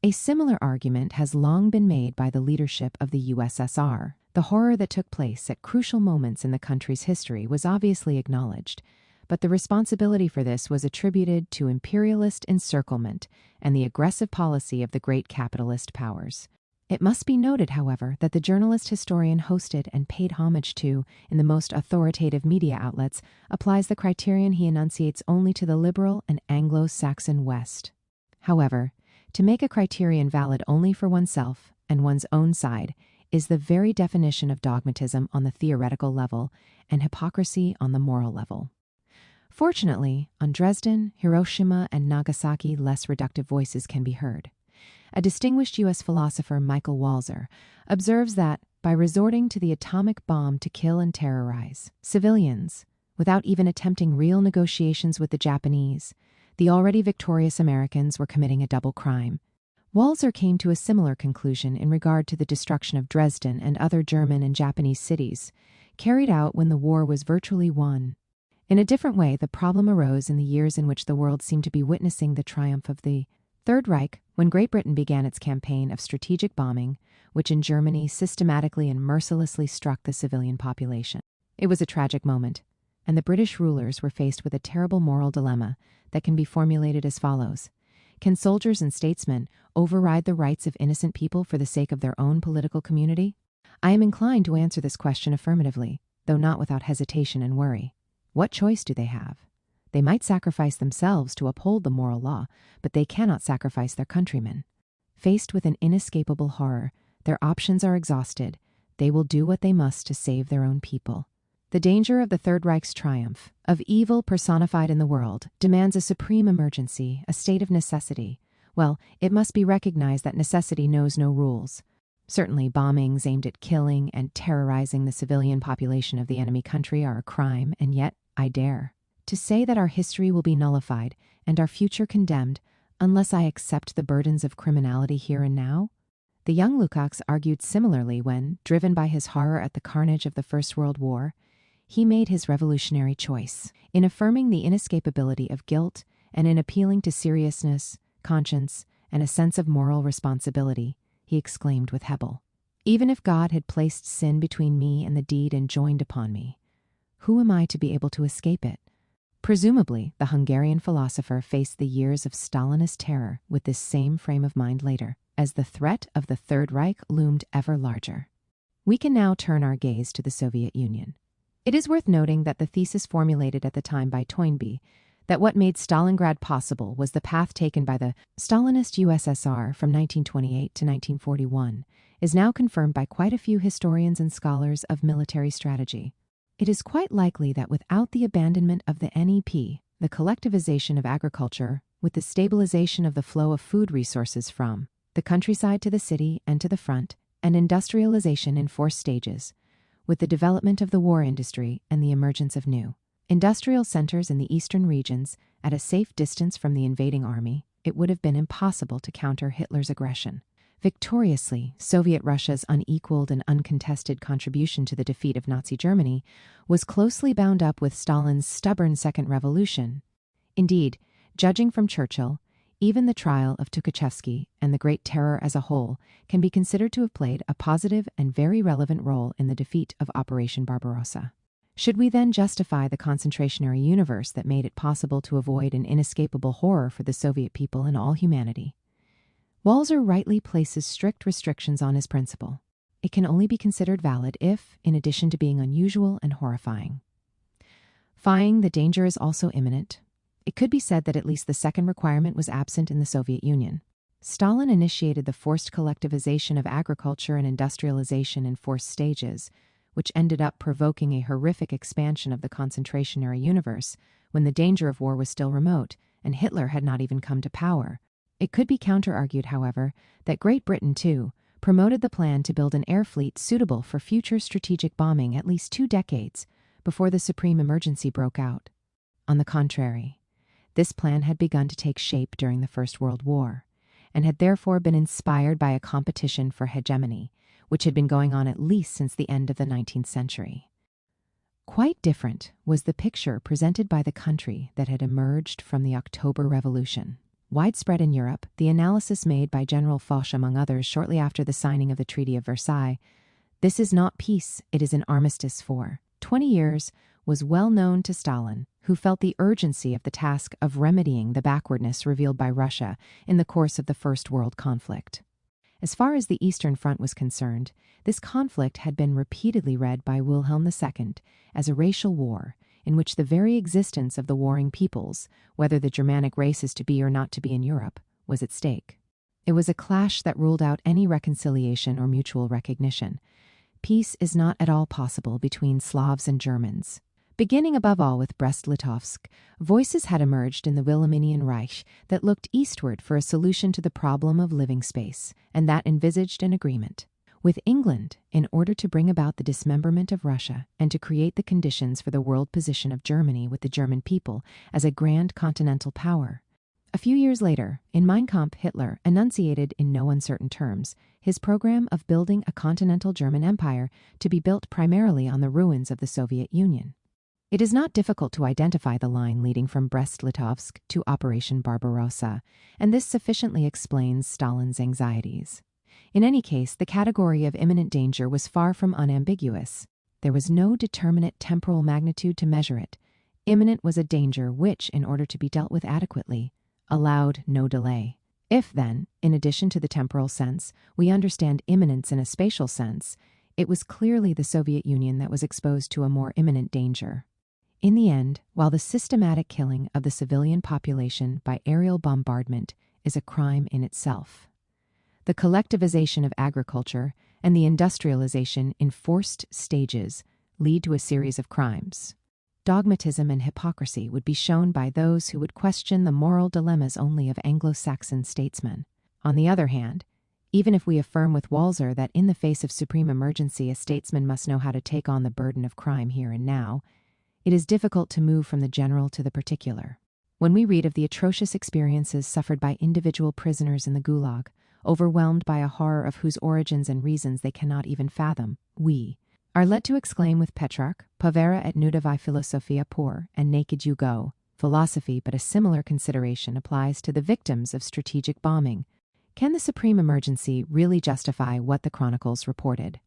A similar argument has long been made by the leadership of the USSR. The horror that took place at crucial moments in the country's history was obviously acknowledged, but the responsibility for this was attributed to imperialist encirclement and the aggressive policy of the great capitalist powers. It must be noted, however, that the journalist historian hosted and paid homage to in the most authoritative media outlets applies the criterion he enunciates only to the liberal and Anglo-Saxon West. However, to make a criterion valid only for oneself and one's own side is the very definition of dogmatism on the theoretical level and hypocrisy on the moral level. Fortunately, on Dresden, Hiroshima, and Nagasaki, less reductive voices can be heard. A distinguished U.S. philosopher, Michael Walzer, observes that by resorting to the atomic bomb to kill and terrorize civilians, without even attempting real negotiations with the Japanese, the already victorious Americans were committing a double crime. Walzer came to a similar conclusion in regard to the destruction of Dresden and other German and Japanese cities, carried out when the war was virtually won. In a different way, the problem arose in the years in which the world seemed to be witnessing the triumph of the Third Reich, when Great Britain began its campaign of strategic bombing, which in Germany systematically and mercilessly struck the civilian population. It was a tragic moment, and the British rulers were faced with a terrible moral dilemma that can be formulated as follows. Can soldiers and statesmen override the rights of innocent people for the sake of their own political community? I am inclined to answer this question affirmatively, though not without hesitation and worry. What choice do they have? They might sacrifice themselves to uphold the moral law, but they cannot sacrifice their countrymen. Faced with an inescapable horror, their options are exhausted. They will do what they must to save their own people. The danger of the Third Reich's triumph, of evil personified in the world, demands a supreme emergency, a state of necessity. Well, it must be recognized that necessity knows no rules. Certainly, bombings aimed at killing and terrorizing the civilian population of the enemy country are a crime, and yet I dare to say that our history will be nullified and our future condemned unless I accept the burdens of criminality here and now? The young Lukács argued similarly when, driven by his horror at the carnage of the First World War, he made his revolutionary choice. In affirming the inescapability of guilt and in appealing to seriousness, conscience, and a sense of moral responsibility, he exclaimed with Hebel, "Even if God had placed sin between me and the deed enjoined upon me, who am I to be able to escape it?" Presumably, the Hungarian philosopher faced the years of Stalinist terror with this same frame of mind later, as the threat of the Third Reich loomed ever larger. We can now turn our gaze to the Soviet Union. It is worth noting that the thesis formulated at the time by Toynbee, that what made Stalingrad possible was the path taken by the Stalinist USSR from 1928 to 1941, is now confirmed by quite a few historians and scholars of military strategy. It is quite likely that without the abandonment of the NEP, the collectivization of agriculture, with the stabilization of the flow of food resources from the countryside to the city and to the front, and industrialization in 4 stages, with the development of the war industry and the emergence of new industrial centers in the eastern regions at a safe distance from the invading army, it would have been impossible to counter Hitler's aggression. Victoriously, Soviet Russia's unequaled and uncontested contribution to the defeat of Nazi Germany was closely bound up with Stalin's stubborn Second Revolution. Indeed, judging from Churchill, even the trial of Tukhachevsky and the Great Terror as a whole can be considered to have played a positive and very relevant role in the defeat of Operation Barbarossa. Should we then justify the concentrationary universe that made it possible to avoid an inescapable horror for the Soviet people and all humanity? Walzer rightly places strict restrictions on his principle. It can only be considered valid if, in addition to being unusual and horrifying, the danger is also imminent. It could be said that at least the second requirement was absent in the Soviet Union. Stalin initiated the forced collectivization of agriculture and industrialization in 4 stages, which ended up provoking a horrific expansion of the concentrationary universe when the danger of war was still remote and Hitler had not even come to power. It could be counter-argued, however, that Great Britain, too, promoted the plan to build an air fleet suitable for future strategic bombing at least 2 decades before the supreme emergency broke out. On the contrary, this plan had begun to take shape during the First World War, and had therefore been inspired by a competition for hegemony, which had been going on at least since the end of the 19th century. Quite different was the picture presented by the country that had emerged from the October Revolution. Widespread in Europe, the analysis made by General Foch, among others, shortly after the signing of the Treaty of Versailles, "This is not peace, it is an armistice for 20 years," was well known to Stalin, who felt the urgency of the task of remedying the backwardness revealed by Russia in the course of the First World Conflict. As far as the Eastern Front was concerned, this conflict had been repeatedly read by Wilhelm II as a racial war, in which the very existence of the warring peoples, whether the Germanic race is to be or not to be in Europe, was at stake. It was a clash that ruled out any reconciliation or mutual recognition. Peace is not at all possible between Slavs and Germans. Beginning above all with Brest-Litovsk, voices had emerged in the Wilhelminian Reich that looked eastward for a solution to the problem of living space, and that envisaged an agreement with England in order to bring about the dismemberment of Russia and to create the conditions for the world position of Germany with the German people as a grand continental power. A few years later, in Mein Kampf, Hitler enunciated in no uncertain terms his program of building a continental German empire to be built primarily on the ruins of the Soviet Union. It is not difficult to identify the line leading from Brest-Litovsk to Operation Barbarossa, and this sufficiently explains Stalin's anxieties. In any case, the category of imminent danger was far from unambiguous. There was no determinate temporal magnitude to measure it. Imminent was a danger which, in order to be dealt with adequately, allowed no delay. If, then, in addition to the temporal sense, we understand imminence in a spatial sense, it was clearly the Soviet Union that was exposed to a more imminent danger. In the end, while the systematic killing of the civilian population by aerial bombardment is a crime in itself, the collectivization of agriculture and the industrialization in forced stages lead to a series of crimes. Dogmatism and hypocrisy would be shown by those who would question the moral dilemmas only of Anglo-Saxon statesmen. On the other hand, even if we affirm with Walzer that in the face of supreme emergency a statesman must know how to take on the burden of crime here and now, it is difficult to move from the general to the particular. When we read of the atrocious experiences suffered by individual prisoners in the Gulag, overwhelmed by a horror of whose origins and reasons they cannot even fathom, we are led to exclaim with Petrarch, povera et nuda vi philosophia poor, and naked you go, philosophy. But a similar consideration applies to the victims of strategic bombing. Can the supreme emergency really justify what the chronicles reported?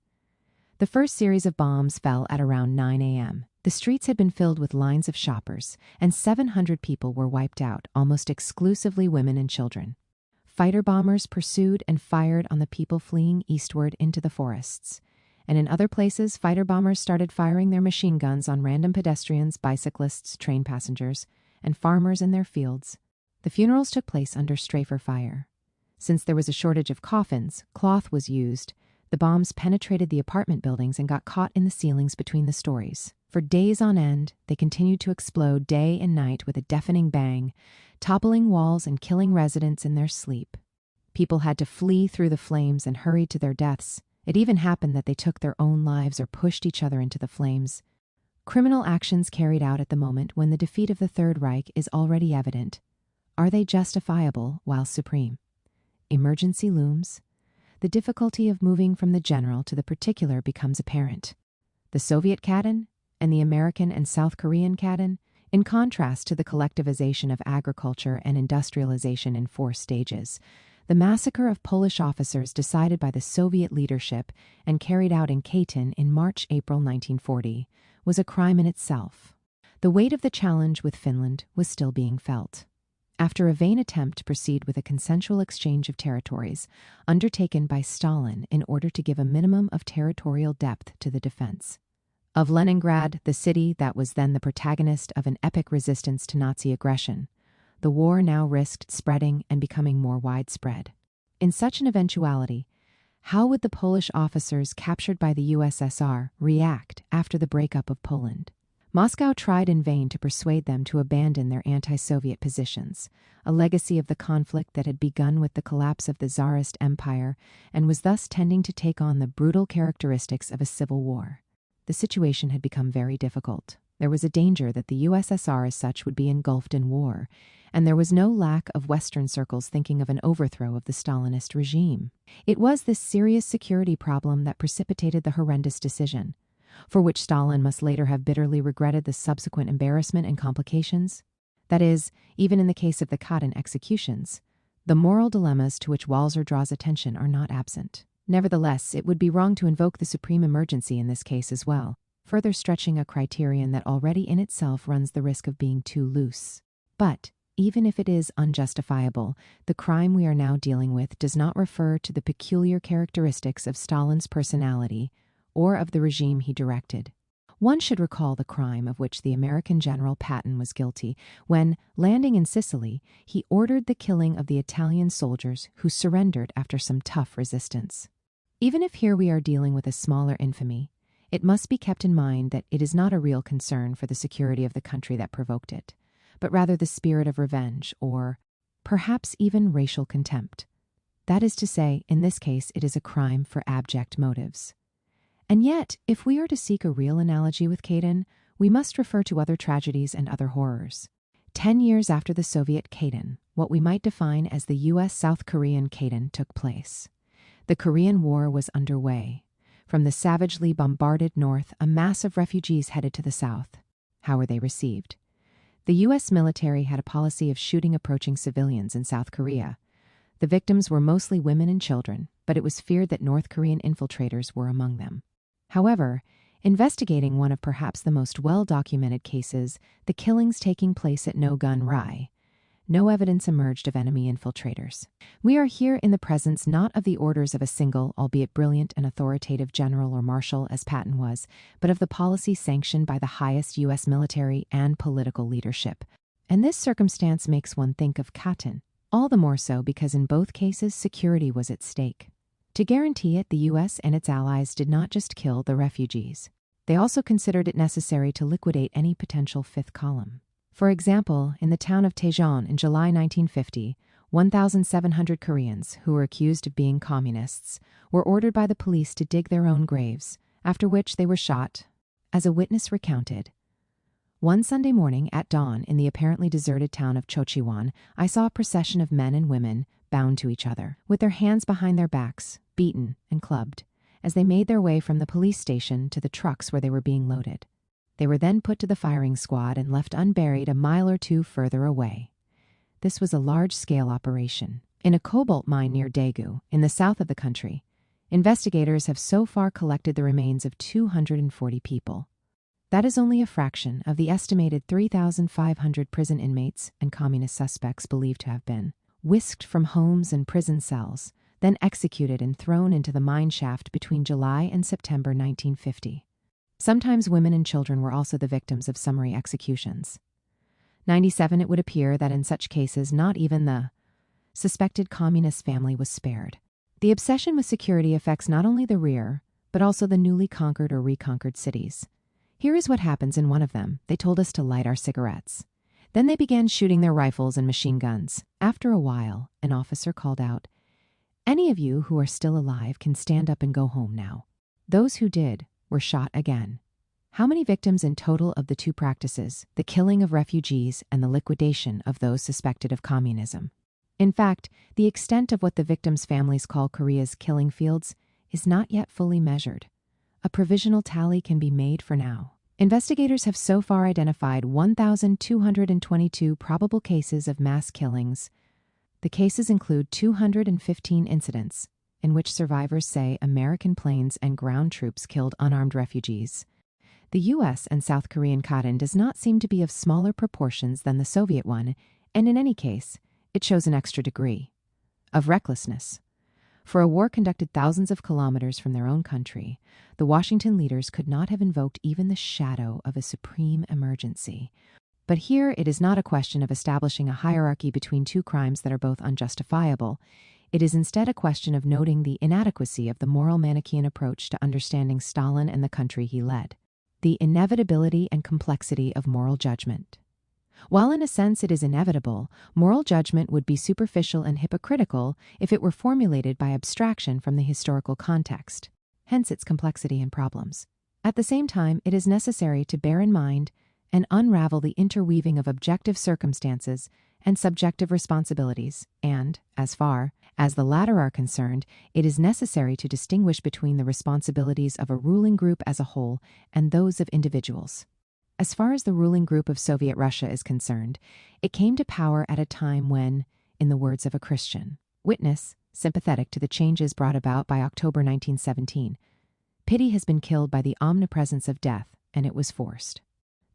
The first series of bombs fell at around 9 a.m. The streets had been filled with lines of shoppers, and 700 people were wiped out, almost exclusively women and children. Fighter bombers pursued and fired on the people fleeing eastward into the forests. And in other places, fighter bombers started firing their machine guns on random pedestrians, bicyclists, train passengers, and farmers in their fields. The funerals took place under strafer fire. Since there was a shortage of coffins, cloth was used. The bombs penetrated the apartment buildings and got caught in the ceilings between the stories. For days on end, they continued to explode day and night with a deafening bang, toppling walls and killing residents in their sleep. People had to flee through the flames and hurry to their deaths. It even happened that they took their own lives or pushed each other into the flames. Criminal actions carried out at the moment when the defeat of the Third Reich is already evident. Are they justifiable while supreme? Emergency looms. The difficulty of moving from the general to the particular becomes apparent. The Soviet Khaten and the American and South Korean Khaten, in contrast to the collectivization of agriculture and industrialization in 4 stages, the massacre of Polish officers decided by the Soviet leadership and carried out in Khaten in March-April 1940 was a crime in itself. The weight of the challenge with Finland was still being felt. After a vain attempt to proceed with a consensual exchange of territories undertaken by Stalin in order to give a minimum of territorial depth to the defense of Leningrad, the city that was then the protagonist of an epic resistance to Nazi aggression, the war now risked spreading and becoming more widespread. In such an eventuality, how would the Polish officers captured by the USSR react after the breakup of Poland? Moscow tried in vain to persuade them to abandon their anti-Soviet positions, a legacy of the conflict that had begun with the collapse of the Tsarist Empire and was thus tending to take on the brutal characteristics of a civil war. The situation had become very difficult. There was a danger that the USSR as such would be engulfed in war, and there was no lack of Western circles thinking of an overthrow of the Stalinist regime. It was this serious security problem that precipitated the horrendous decision, for which Stalin must later have bitterly regretted the subsequent embarrassment and complications. That is, even in the case of the Khaten executions, the moral dilemmas to which Walser draws attention are not absent. Nevertheless, it would be wrong to invoke the supreme emergency in this case as well, further stretching a criterion that already in itself runs the risk of being too loose. But even if it is unjustifiable, the crime we are now dealing with does not refer to the peculiar characteristics of Stalin's personality or of the regime he directed. One should recall the crime of which the American General Patton was guilty when, landing in Sicily, he ordered the killing of the Italian soldiers who surrendered after some tough resistance. Even if here we are dealing with a smaller infamy, it must be kept in mind that it is not a real concern for the security of the country that provoked it, but rather the spirit of revenge or, perhaps even racial contempt. That is to say, in this case, it is a crime for abject motives. And yet, if we are to seek a real analogy with Khaten, we must refer to other tragedies and other horrors. 10 years after the Soviet Khaten, what we might define as the U.S.-South Korean Khaten took place. The Korean War was underway. From the savagely bombarded north, a mass of refugees headed to the south. How were they received? The U.S. military had a policy of shooting approaching civilians in South Korea. The victims were mostly women and children, but it was feared that North Korean infiltrators were among them. However, investigating one of perhaps the most well-documented cases, the killings taking place at No-Gun Rai, no evidence emerged of enemy infiltrators. We are here in the presence not of the orders of a single, albeit brilliant and authoritative general or marshal as Patton was, but of the policy sanctioned by the highest U.S. military and political leadership. And this circumstance makes one think of Khaten, all the more so because in both cases security was at stake. To guarantee it, the U.S. and its allies did not just kill the refugees. They also considered it necessary to liquidate any potential fifth column. For example, in the town of Daejeon in July 1950, 1,700 Koreans, who were accused of being communists, were ordered by the police to dig their own graves, after which they were shot. As a witness recounted, "One Sunday morning at dawn in the apparently deserted town of Chochiwan, I saw a procession of men and women, bound to each other, with their hands behind their backs, beaten and clubbed, as they made their way from the police station to the trucks where they were being loaded. They were then put to the firing squad and left unburied a mile or two further away. This was a large-scale operation. In a cobalt mine near Daegu, in the south of the country, investigators have so far collected the remains of 240 people. That is only a fraction of the estimated 3,500 prison inmates and communist suspects believed to have been whisked from homes and prison cells, then executed and thrown into the mine shaft between July and September 1950. Sometimes women and children were also the victims of summary executions. 97, it would appear that in such cases not even the suspected communist family was spared. The obsession with security affects not only the rear, but also the newly conquered or reconquered cities. Here is what happens in one of them. They told us to light our cigarettes. Then they began shooting their rifles and machine guns. After a while, an officer called out, "Any of you who are still alive can stand up and go home now." Those who did were shot again. How many victims in total of the two practices, the killing of refugees and the liquidation of those suspected of communism? In fact, the extent of what the victims' families call Korea's killing fields is not yet fully measured. A provisional tally can be made for now. Investigators have so far identified 1,222 probable cases of mass killings. The cases include 215 incidents in which survivors say American planes and ground troops killed unarmed refugees. The U.S. and South Korean Karen does not seem to be of smaller proportions than the Soviet one, and in any case, it shows an extra degree of recklessness. For a war conducted thousands of kilometers from their own country, the Washington leaders could not have invoked even the shadow of a supreme emergency. But here it is not a question of establishing a hierarchy between two crimes that are both unjustifiable. It is instead a question of noting the inadequacy of the moral Manichaean approach to understanding Stalin and the country he led. The inevitability and complexity of moral judgment. While in a sense it is inevitable, moral judgment would be superficial and hypocritical if it were formulated by abstraction from the historical context, hence its complexity and problems. At the same time, it is necessary to bear in mind and unravel the interweaving of objective circumstances and subjective responsibilities, and, as far as the latter are concerned, it is necessary to distinguish between the responsibilities of a ruling group as a whole and those of individuals. As far as the ruling group of Soviet Russia is concerned, it came to power at a time when, in the words of a Christian witness, sympathetic to the changes brought about by October 1917, pity has been killed by the omnipresence of death, and it was forced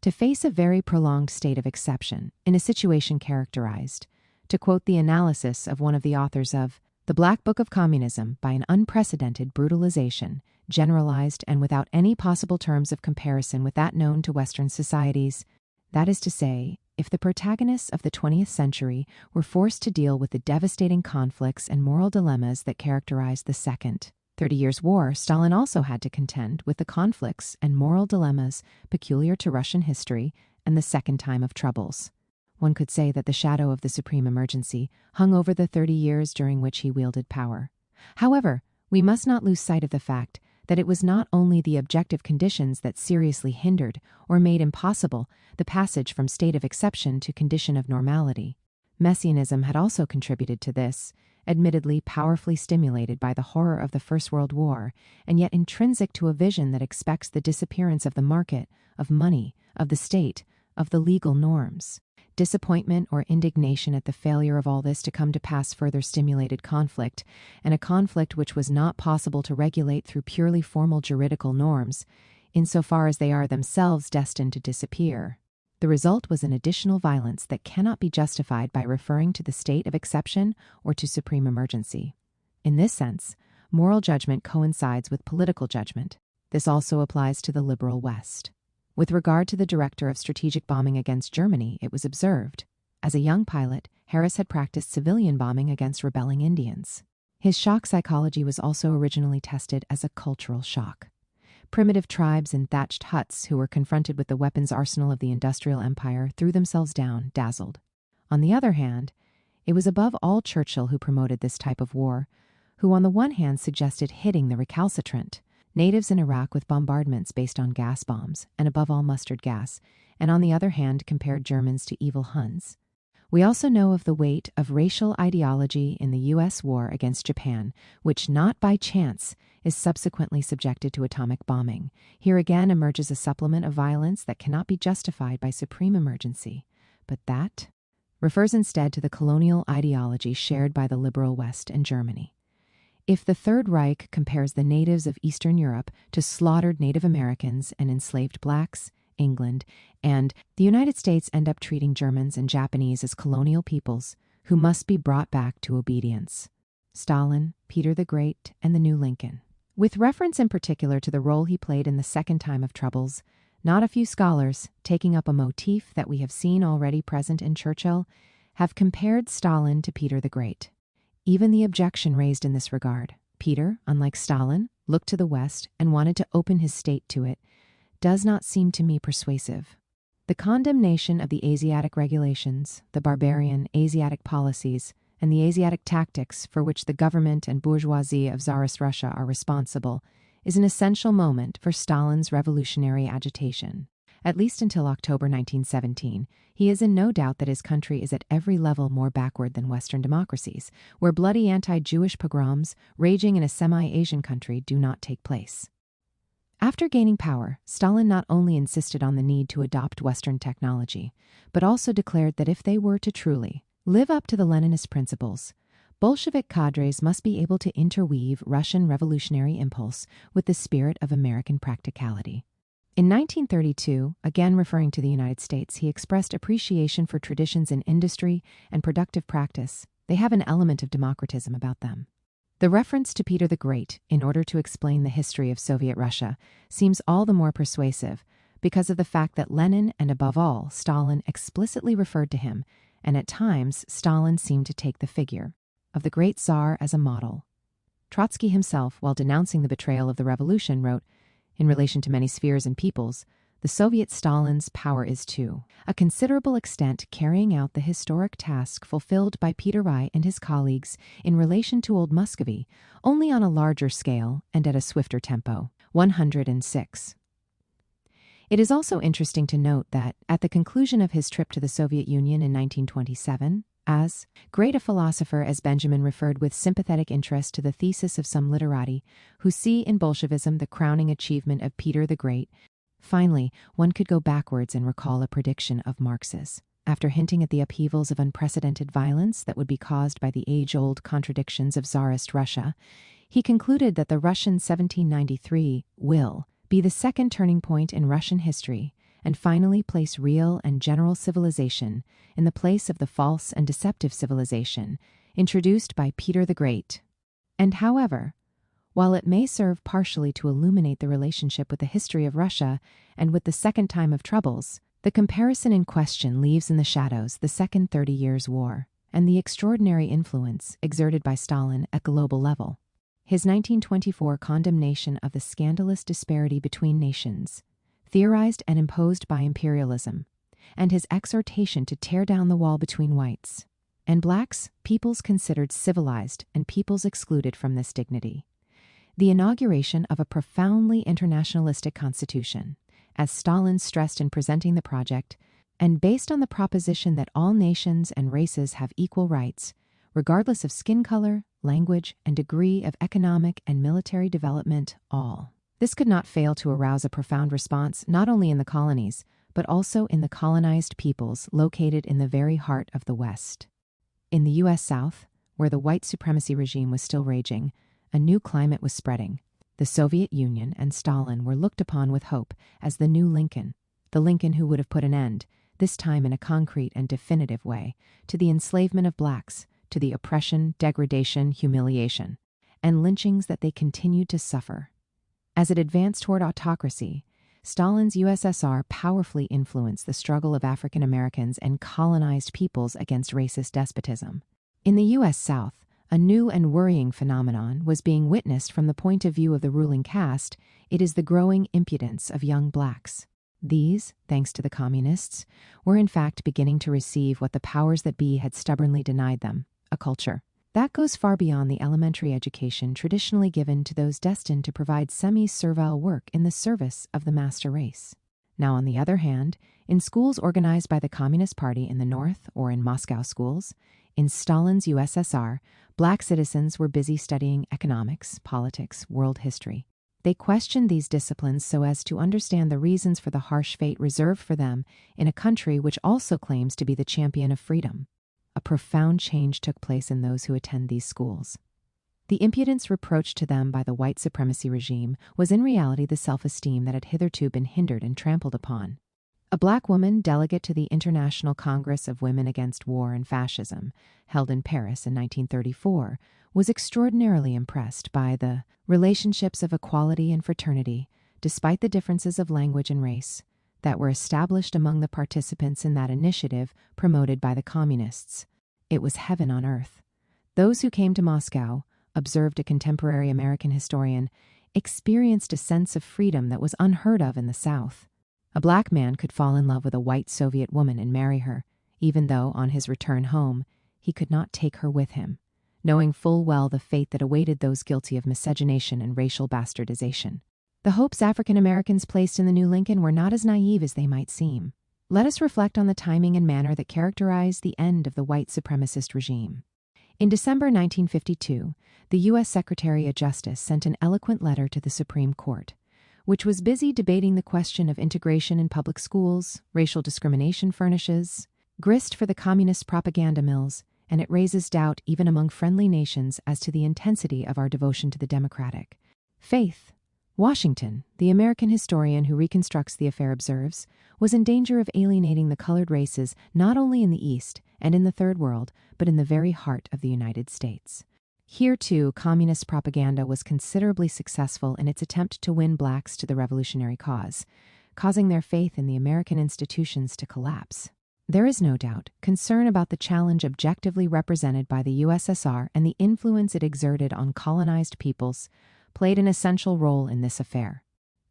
to face a very prolonged state of exception in a situation characterized, to quote the analysis of one of the authors of The Black Book of Communism, by an unprecedented brutalization, generalized and without any possible terms of comparison with that known to Western societies. That is to say, if the protagonists of the 20th century were forced to deal with the devastating conflicts and moral dilemmas that characterized the Second 30 Years' War, Stalin also had to contend with the conflicts and moral dilemmas peculiar to Russian history and the Second Time of Troubles. One could say that the shadow of the supreme emergency hung over the 30 years during which he wielded power. However, we must not lose sight of the fact that it was not only the objective conditions that seriously hindered or made impossible the passage from state of exception to condition of normality. Messianism had also contributed to this, admittedly powerfully stimulated by the horror of the First World War, and yet intrinsic to a vision that expects the disappearance of the market, of money, of the state, of the legal norms. Disappointment or indignation at the failure of all this to come to pass further stimulated conflict, and a conflict which was not possible to regulate through purely formal juridical norms, insofar as they are themselves destined to disappear. The result was an additional violence that cannot be justified by referring to the state of exception or to supreme emergency. In this sense, moral judgment coincides with political judgment. This also applies to the liberal West. With regard to the director of strategic bombing against Germany, it was observed. As a young pilot, Harris had practiced civilian bombing against rebelling Indians. His shock psychology was also originally tested as a cultural shock. Primitive tribes in thatched huts who were confronted with the weapons arsenal of the industrial empire threw themselves down, dazzled. On the other hand, it was above all Churchill who promoted this type of war, who on the one hand suggested hitting the recalcitrant, natives in Iraq with bombardments based on gas bombs, and above all mustard gas, and on the other hand compared Germans to evil Huns. We also know of the weight of racial ideology in the U.S. war against Japan, which not by chance is subsequently subjected to atomic bombing. Here again emerges a supplement of violence that cannot be justified by supreme emergency, but that refers instead to the colonial ideology shared by the liberal West and Germany. If the Third Reich compares the natives of Eastern Europe to slaughtered Native Americans and enslaved blacks, England, and the United States end up treating Germans and Japanese as colonial peoples who must be brought back to obedience. Stalin, Peter the Great, and the New Lincoln. With reference in particular to the role he played in the Second Time of Troubles, not a few scholars, taking up a motif that we have seen already present in Churchill, have compared Stalin to Peter the Great. Even the objection raised in this regard, Peter, unlike Stalin, looked to the West and wanted to open his state to it, does not seem to me persuasive. The condemnation of the Asiatic regulations, the barbarian Asiatic policies, and the Asiatic tactics for which the government and bourgeoisie of Tsarist Russia are responsible is an essential moment for Stalin's revolutionary agitation. At least until October 1917, he is in no doubt that his country is at every level more backward than Western democracies, where bloody anti-Jewish pogroms raging in a semi-Asian country do not take place. After gaining power, Stalin not only insisted on the need to adopt Western technology, but also declared that if they were to truly live up to the Leninist principles, Bolshevik cadres must be able to interweave Russian revolutionary impulse with the spirit of American practicality. In 1932, again referring to the United States, he expressed appreciation for traditions in industry and productive practice. They have an element of democratism about them. The reference to Peter the Great, in order to explain the history of Soviet Russia, seems all the more persuasive because of the fact that Lenin and above all Stalin explicitly referred to him, and at times Stalin seemed to take the figure of the great Tsar as a model. Trotsky himself, while denouncing the betrayal of the revolution, wrote, in relation to many spheres and peoples, the Soviet Stalin's power is to a considerable extent carrying out the historic task fulfilled by Peter I and his colleagues in relation to Old Muscovy, only on a larger scale and at a swifter tempo. 106. It is also interesting to note that, at the conclusion of his trip to the Soviet Union in 1927, as great a philosopher as Benjamin referred with sympathetic interest to the thesis of some literati who see in Bolshevism the crowning achievement of Peter the Great, finally, one could go backwards and recall a prediction of Marx's. After hinting at the upheavals of unprecedented violence that would be caused by the age-old contradictions of Tsarist Russia, he concluded that the Russian 1793 will be the second turning point in Russian history and finally place real and general civilization in the place of the false and deceptive civilization introduced by Peter the Great. And however, while it may serve partially to illuminate the relationship with the history of Russia and with the Second Time of Troubles, the comparison in question leaves in the shadows the Second 30 Years' War and the extraordinary influence exerted by Stalin at global level. His 1924 condemnation of the scandalous disparity between nations, theorized and imposed by imperialism, and his exhortation to tear down the wall between whites and blacks, peoples considered civilized and peoples excluded from this dignity. The inauguration of a profoundly internationalistic constitution, as Stalin stressed in presenting the project, and based on the proposition that all nations and races have equal rights, regardless of skin color, language, and degree of economic and military development, all. This could not fail to arouse a profound response not only in the colonies, but also in the colonized peoples located in the very heart of the West. In the U.S. South, where the white supremacy regime was still raging, a new climate was spreading. The Soviet Union and Stalin were looked upon with hope as the new Lincoln, the Lincoln who would have put an end, this time in a concrete and definitive way, to the enslavement of blacks, to the oppression, degradation, humiliation, and lynchings that they continued to suffer. As it advanced toward autocracy, Stalin's USSR powerfully influenced the struggle of African Americans and colonized peoples against racist despotism. In the U.S. South, a new and worrying phenomenon was being witnessed from the point of view of the ruling caste. It is the growing impudence of young blacks. These, thanks to the communists, were in fact beginning to receive what the powers that be had stubbornly denied them, a culture. That goes far beyond the elementary education traditionally given to those destined to provide semi-servile work in the service of the master race. Now, on the other hand, In schools organized by the Communist Party in the North or in Moscow schools, in Stalin's USSR, black citizens were busy studying economics, politics, world history. They questioned these disciplines so as to understand the reasons for the harsh fate reserved for them in a country which also claims to be the champion of freedom. A profound change took place in those who attend these schools. The impudence reproached to them by the white supremacy regime was in reality the self-esteem that had hitherto been hindered and trampled upon. A black woman, delegate to the International Congress of Women Against War and Fascism, held in Paris in 1934, was extraordinarily impressed by the relationships of equality and fraternity, despite the differences of language and race, that were established among the participants in that initiative promoted by the communists. It was heaven on earth. Those who came to Moscow, observed a contemporary American historian, experienced a sense of freedom that was unheard of in the South. A black man could fall in love with a white Soviet woman and marry her, even though, on his return home, he could not take her with him, knowing full well the fate that awaited those guilty of miscegenation and racial bastardization. The hopes African Americans placed in the new Lincoln were not as naive as they might seem. Let us reflect on the timing and manner that characterized the end of the white supremacist regime. In December 1952, the U.S. Secretary of Justice sent an eloquent letter to the Supreme Court, which was busy debating the question of integration in public schools, racial discrimination furnishes, grist for the communist propaganda mills, and it raises doubt even among friendly nations as to the intensity of our devotion to the democratic faith. Washington, the American historian who reconstructs the affair, observes, was in danger of alienating the colored races not only in the East and in the Third World, but in the very heart of the United States. Here, too, communist propaganda was considerably successful in its attempt to win blacks to the revolutionary cause, causing their faith in the American institutions to collapse. There is no doubt concern about the challenge objectively represented by the USSR and the influence it exerted on colonized peoples played an essential role in this affair.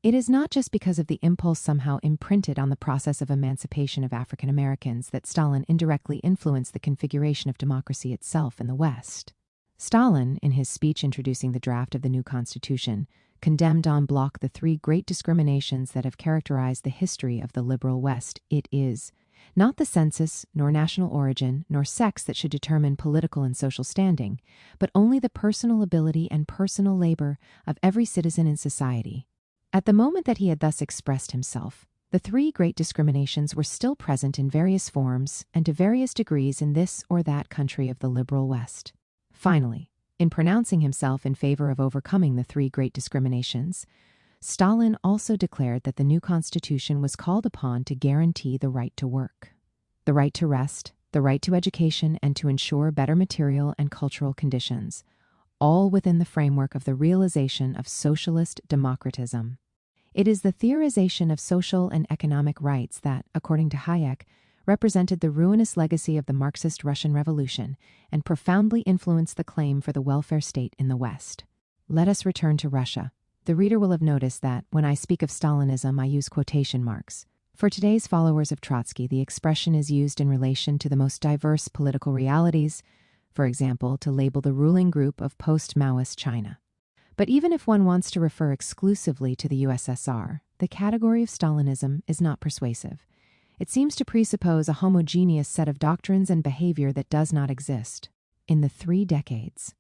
It is not just because of the impulse somehow imprinted on the process of emancipation of African Americans that Stalin indirectly influenced the configuration of democracy itself in the West. Stalin, in his speech introducing the draft of the new Constitution, condemned en bloc the three great discriminations that have characterized the history of the liberal West. It is not the census, nor national origin, nor sex that should determine political and social standing, but only the personal ability and personal labor of every citizen in society. At the moment that he had thus expressed himself, the three great discriminations were still present in various forms and to various degrees in this or that country of the liberal West. Finally, in pronouncing himself in favor of overcoming the three great discriminations, Stalin also declared that the new constitution was called upon to guarantee the right to work, the right to rest, the right to education, and to ensure better material and cultural conditions, all within the framework of the realization of socialist democratism. It is the theorization of social and economic rights that, according to Hayek, represented the ruinous legacy of the Marxist Russian Revolution and profoundly influenced the claim for the welfare state in the West. Let us return to Russia. The reader will have noticed that, when I speak of Stalinism, I use quotation marks. For today's followers of Trotsky, the expression is used in relation to the most diverse political realities, for example, to label the ruling group of post-Maoist China. But even if one wants to refer exclusively to the USSR, the category of Stalinism is not persuasive. It seems to presuppose a homogeneous set of doctrines and behavior that does not exist. In the 3 decades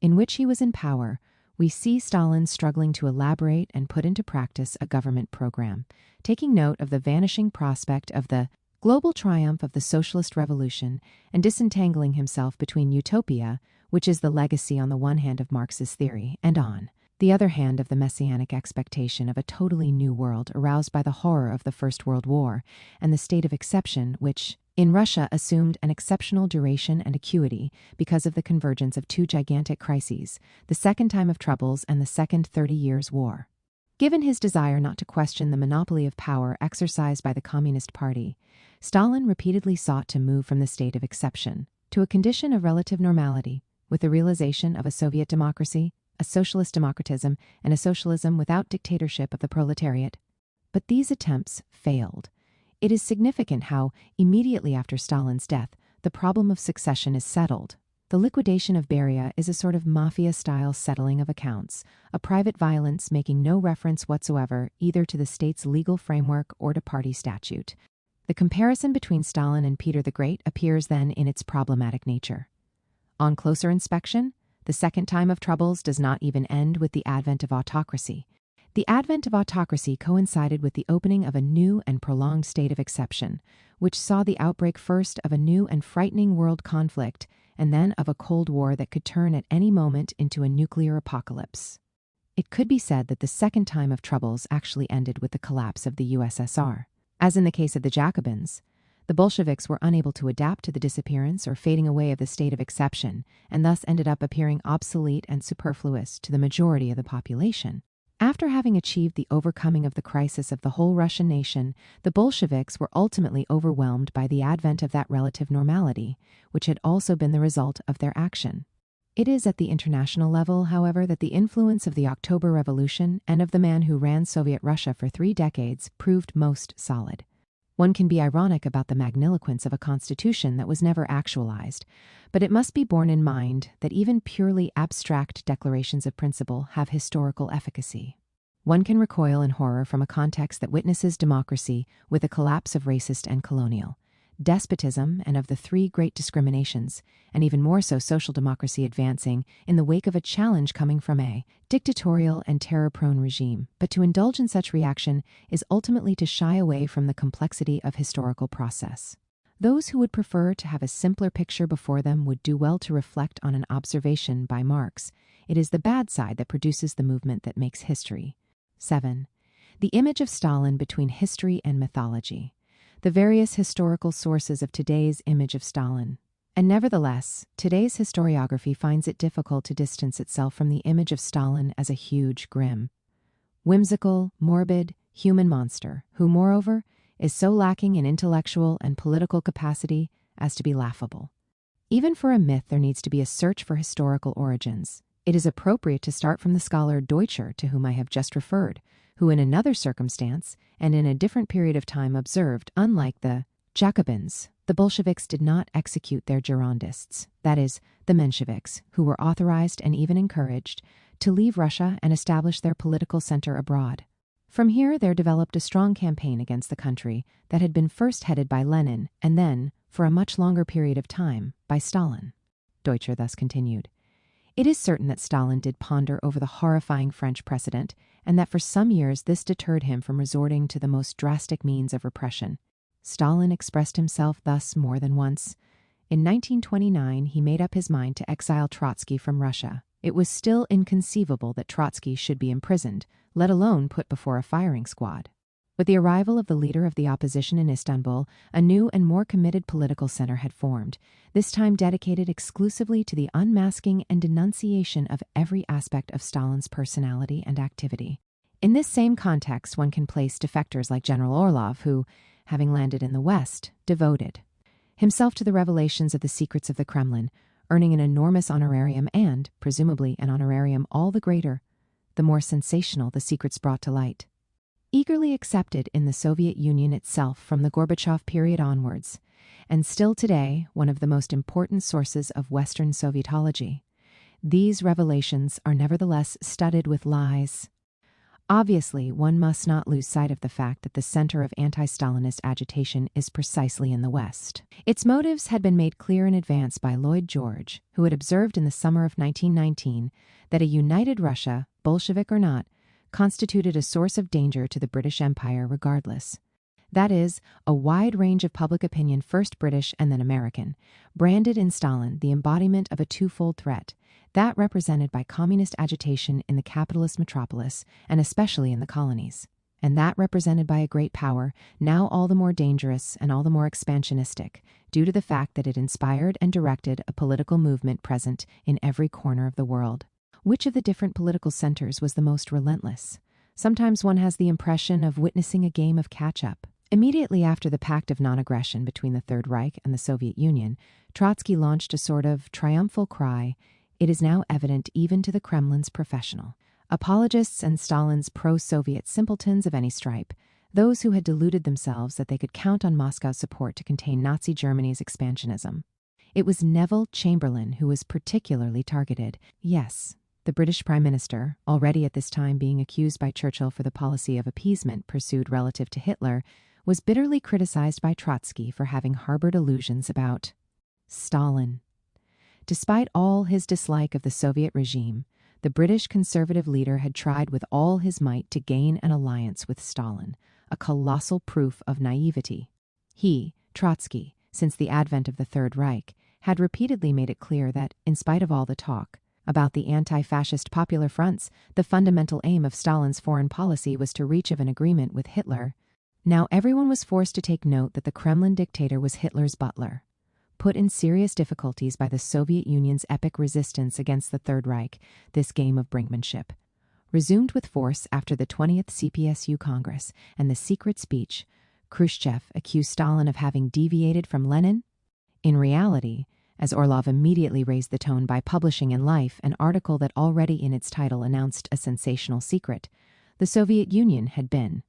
in which he was in power, we see Stalin struggling to elaborate and put into practice a government program, taking note of the vanishing prospect of the global triumph of the socialist revolution and disentangling himself between utopia, which is the legacy on the one hand of Marx's theory, and on the other hand of the messianic expectation of a totally new world aroused by the horror of the First World War and the state of exception which, in Russia, assumed an exceptional duration and acuity because of the convergence of 2 gigantic crises, the Second Time of Troubles and the Second 30 Years' War. Given his desire not to question the monopoly of power exercised by the Communist Party, Stalin repeatedly sought to move from the state of exception to a condition of relative normality, with the realization of a Soviet democracy, a socialist democratism, and a socialism without dictatorship of the proletariat. But these attempts failed. It is significant how, immediately after Stalin's death, the problem of succession is settled. The liquidation of Beria is a sort of mafia-style settling of accounts, a private violence making no reference whatsoever either to the state's legal framework or to party statute. The comparison between Stalin and Peter the Great appears then in its problematic nature. On closer inspection, the second time of troubles does not even end with the advent of autocracy. The advent of autocracy coincided with the opening of a new and prolonged state of exception, which saw the outbreak first of a new and frightening world conflict, and then of a Cold War that could turn at any moment into a nuclear apocalypse. It could be said that the second time of troubles actually ended with the collapse of the USSR. As in the case of the Jacobins, the Bolsheviks were unable to adapt to the disappearance or fading away of the state of exception, and thus ended up appearing obsolete and superfluous to the majority of the population. After having achieved the overcoming of the crisis of the whole Russian nation, the Bolsheviks were ultimately overwhelmed by the advent of that relative normality, which had also been the result of their action. It is at the international level, however, that the influence of the October Revolution and of the man who ran Soviet Russia for 3 decades proved most solid. One can be ironic about the magniloquence of a constitution that was never actualized, but it must be borne in mind that even purely abstract declarations of principle have historical efficacy. One can recoil in horror from a context that witnesses democracy with a collapse of racist and colonial, despotism and of the 3 great discriminations, and even more so social democracy advancing in the wake of a challenge coming from a dictatorial and terror-prone regime. But to indulge in such reaction is ultimately to shy away from the complexity of historical process. Those who would prefer to have a simpler picture before them would do well to reflect on an observation by Marx. It is the bad side that produces the movement that makes history. 7. The image of Stalin between history and mythology. The various historical sources of today's image of Stalin. And nevertheless, today's historiography finds it difficult to distance itself from the image of Stalin as a huge, grim, whimsical, morbid, human monster, who, moreover, is so lacking in intellectual and political capacity as to be laughable. Even for a myth, there needs to be a search for historical origins. It is appropriate to start from the scholar Deutscher, to whom I have just referred, who in another circumstance and in a different period of time observed, unlike the Jacobins, the Bolsheviks did not execute their Girondists, that is, the Mensheviks, who were authorized and even encouraged to leave Russia and establish their political center abroad. From here there developed a strong campaign against the country that had been first headed by Lenin and then, for a much longer period of time, by Stalin. Deutscher thus continued. It is certain that Stalin did ponder over the horrifying French precedent, and that for some years this deterred him from resorting to the most drastic means of repression. Stalin expressed himself thus more than once. In 1929, he made up his mind to exile Trotsky from Russia. It was still inconceivable that Trotsky should be imprisoned, let alone put before a firing squad. With the arrival of the leader of the opposition in Istanbul, a new and more committed political center had formed, this time dedicated exclusively to the unmasking and denunciation of every aspect of Stalin's personality and activity. In this same context, one can place defectors like General Orlov, who, having landed in the West, devoted himself to the revelations of the secrets of the Kremlin, earning an enormous honorarium and, presumably, an honorarium all the greater, the more sensational the secrets brought to light. Eagerly accepted in the Soviet Union itself from the Gorbachev period onwards, and still today one of the most important sources of Western Sovietology, these revelations are nevertheless studded with lies. Obviously, one must not lose sight of the fact that the center of anti-Stalinist agitation is precisely in the West. Its motives had been made clear in advance by Lloyd George, who had observed in the summer of 1919 that a united Russia, Bolshevik or not, constituted a source of danger to the British Empire regardless. That is, a wide range of public opinion, first British and then American, branded in Stalin the embodiment of a twofold threat, that represented by communist agitation in the capitalist metropolis and especially in the colonies, and that represented by a great power, now all the more dangerous and all the more expansionistic, due to the fact that it inspired and directed a political movement present in every corner of the world. Which of the different political centers was the most relentless? Sometimes one has the impression of witnessing a game of catch-up. Immediately after the Pact of Non-Aggression between the Third Reich and the Soviet Union, Trotsky launched a sort of triumphal cry. It is now evident even to the Kremlin's professional apologists and Stalin's pro-Soviet simpletons of any stripe, those who had deluded themselves that they could count on Moscow's support to contain Nazi Germany's expansionism. It was Neville Chamberlain who was particularly targeted. Yes, the British Prime Minister, already at this time being accused by Churchill for the policy of appeasement pursued relative to Hitler, was bitterly criticized by Trotsky for having harbored illusions about Stalin. Despite all his dislike of the Soviet regime, the British conservative leader had tried with all his might to gain an alliance with Stalin, a colossal proof of naivety. He, Trotsky, since the advent of the Third Reich, had repeatedly made it clear that, in spite of all the talk about the anti-fascist popular fronts, the fundamental aim of Stalin's foreign policy was to reach an agreement with Hitler. Now everyone was forced to take note that the Kremlin dictator was Hitler's butler. Put in serious difficulties by the Soviet Union's epic resistance against the Third Reich, this game of brinkmanship resumed with force after the 20th CPSU Congress and the secret speech. Khrushchev accused Stalin of having deviated from Lenin. In reality, as Orlov immediately raised the tone by publishing in Life an article that already in its title announced a sensational secret, the Soviet Union had been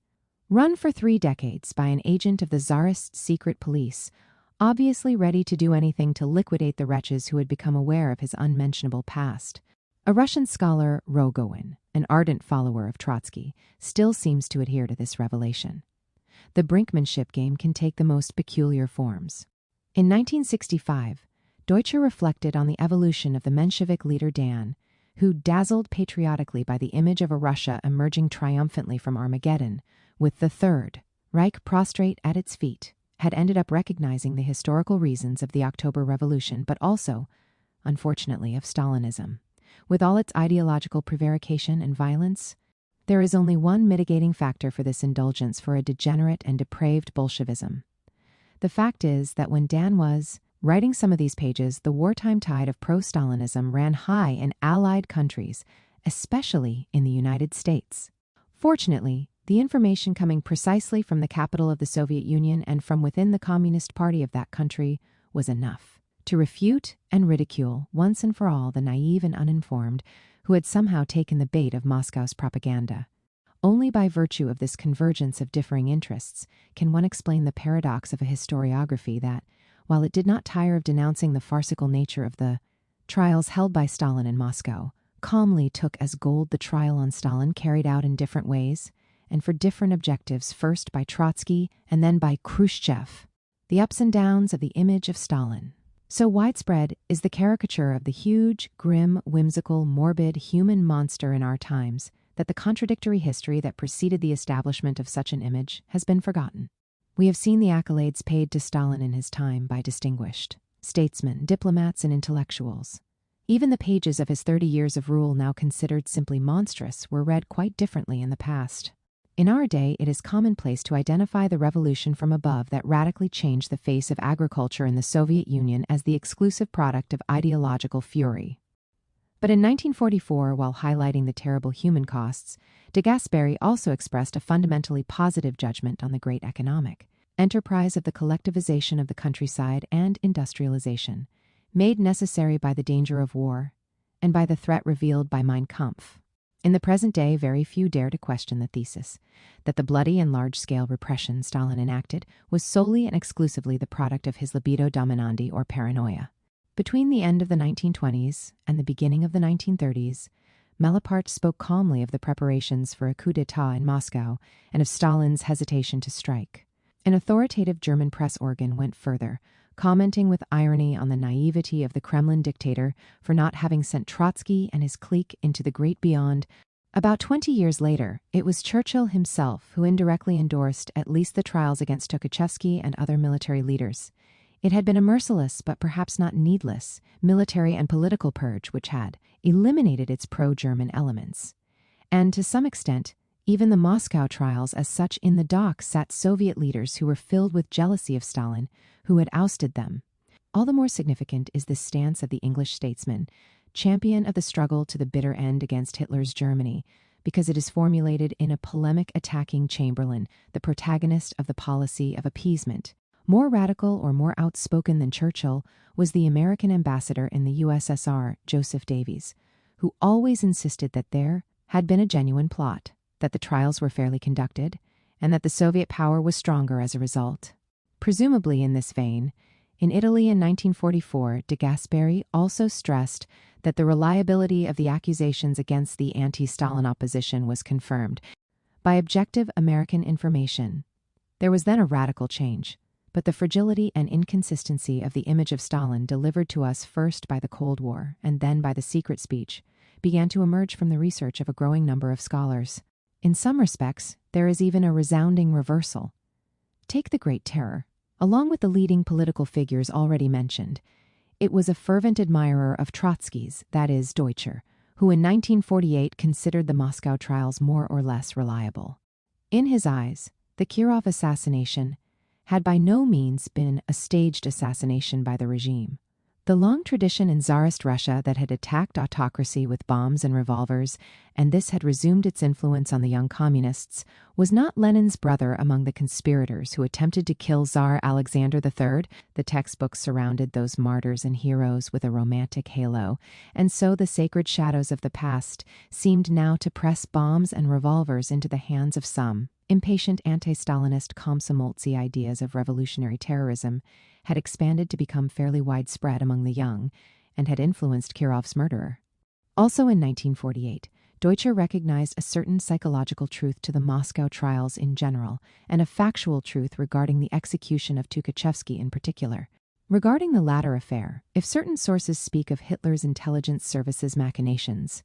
run for 3 decades by an agent of the Tsarist secret police, obviously ready to do anything to liquidate the wretches who had become aware of his unmentionable past. A Russian scholar, Rogowin, an ardent follower of Trotsky, still seems to adhere to this revelation. The brinkmanship game can take the most peculiar forms. In 1965, Deutscher reflected on the evolution of the Menshevik leader Dan, who, dazzled patriotically by the image of a Russia emerging triumphantly from Armageddon, with the Third Reich prostrate at its feet, had ended up recognizing the historical reasons of the October Revolution, but also, unfortunately, of Stalinism. With all its ideological prevarication and violence, there is only one mitigating factor for this indulgence for a degenerate and depraved Bolshevism. The fact is that when Dan was writing some of these pages, the wartime tide of pro-Stalinism ran high in Allied countries, especially in the United States. Fortunately, the information coming precisely from the capital of the Soviet Union and from within the Communist Party of that country was enough to refute and ridicule once and for all the naive and uninformed who had somehow taken the bait of Moscow's propaganda. Only by virtue of this convergence of differing interests can one explain the paradox of a historiography that, while it did not tire of denouncing the farcical nature of the trials held by Stalin in Moscow, calmly took as gold the trial on Stalin carried out in different ways, and for different objectives, first by Trotsky and then by Khrushchev. The ups and downs of the image of Stalin. So widespread is the caricature of the huge, grim, whimsical, morbid human monster in our times that the contradictory history that preceded the establishment of such an image has been forgotten. We have seen the accolades paid to Stalin in his time by distinguished statesmen, diplomats, and intellectuals. Even the pages of his 30 years of rule, now considered simply monstrous, were read quite differently in the past. In our day, it is commonplace to identify the revolution from above that radically changed the face of agriculture in the Soviet Union as the exclusive product of ideological fury. But in 1944, while highlighting the terrible human costs, de Gasperi also expressed a fundamentally positive judgment on the great economic enterprise of the collectivization of the countryside and industrialization, made necessary by the danger of war and by the threat revealed by Mein Kampf. In the present day, very few dare to question the thesis that the bloody and large-scale repression Stalin enacted was solely and exclusively the product of his libido dominandi or paranoia. Between the end of the 1920s and the beginning of the 1930s, Malaparte spoke calmly of the preparations for a coup d'etat in Moscow and of Stalin's hesitation to strike. An authoritative German press organ went further, commenting with irony on the naivety of the Kremlin dictator for not having sent Trotsky and his clique into the great beyond. About 20 years later, it was Churchill himself who indirectly endorsed at least the trials against Tukhachevsky and other military leaders. It had been a merciless, but perhaps not needless, military and political purge which had eliminated its pro-German elements. And to some extent, even the Moscow trials as such in the dock sat Soviet leaders who were filled with jealousy of Stalin, who had ousted them. All the more significant is this stance of the English statesman, champion of the struggle to the bitter end against Hitler's Germany, because it is formulated in a polemic attacking Chamberlain, the protagonist of the policy of appeasement. More radical or more outspoken than Churchill was the American ambassador in the USSR, Joseph Davies, who always insisted that there had been a genuine plot, that the trials were fairly conducted, and that the Soviet power was stronger as a result. Presumably in this vein, in Italy in 1944, de Gasperi also stressed that the reliability of the accusations against the anti-Stalin opposition was confirmed by objective American information. There was then a radical change, but the fragility and inconsistency of the image of Stalin delivered to us first by the Cold War and then by the secret speech began to emerge from the research of a growing number of scholars. In some respects, there is even a resounding reversal. Take the Great Terror. Along with the leading political figures already mentioned, it was a fervent admirer of Trotsky's, that is, Deutscher, who in 1948 considered the Moscow trials more or less reliable. In his eyes, the Kirov assassination had by no means been a staged assassination by the regime. The long tradition in Tsarist Russia that had attacked autocracy with bombs and revolvers, and this had resumed its influence on the young communists, was not Lenin's brother among the conspirators who attempted to kill Tsar Alexander III. The textbooks surrounded those martyrs and heroes with a romantic halo, and so the sacred shadows of the past seemed now to press bombs and revolvers into the hands of some. Impatient anti-Stalinist Komsomoltsi ideas of revolutionary terrorism had expanded to become fairly widespread among the young and had influenced Kirov's murderer. Also in 1948, Deutscher recognized a certain psychological truth to the Moscow trials in general and a factual truth regarding the execution of Tukhachevsky in particular. Regarding the latter affair, if certain sources speak of Hitler's intelligence services machinations,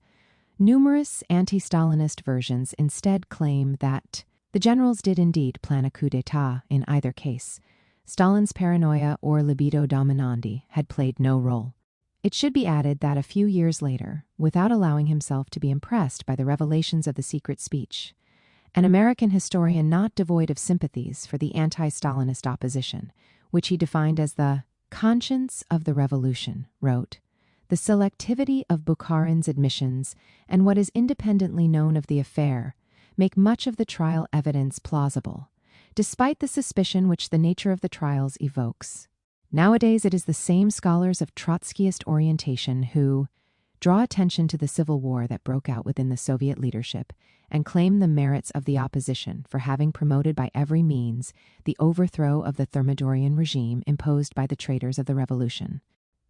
numerous anti-Stalinist versions instead claim that the generals did indeed plan a coup d'état in either case. Stalin's paranoia or libido dominandi had played no role. It should be added that a few years later, without allowing himself to be impressed by the revelations of the secret speech, an American historian not devoid of sympathies for the anti-Stalinist opposition, which he defined as the conscience of the revolution, wrote, "The selectivity of Bukharin's admissions and what is independently known of the affair make much of the trial evidence plausible, despite the suspicion which the nature of the trials evokes. Nowadays it is the same scholars of Trotskyist orientation who draw attention to the civil war that broke out within the Soviet leadership and claim the merits of the opposition for having promoted by every means the overthrow of the Thermidorian regime imposed by the traitors of the revolution.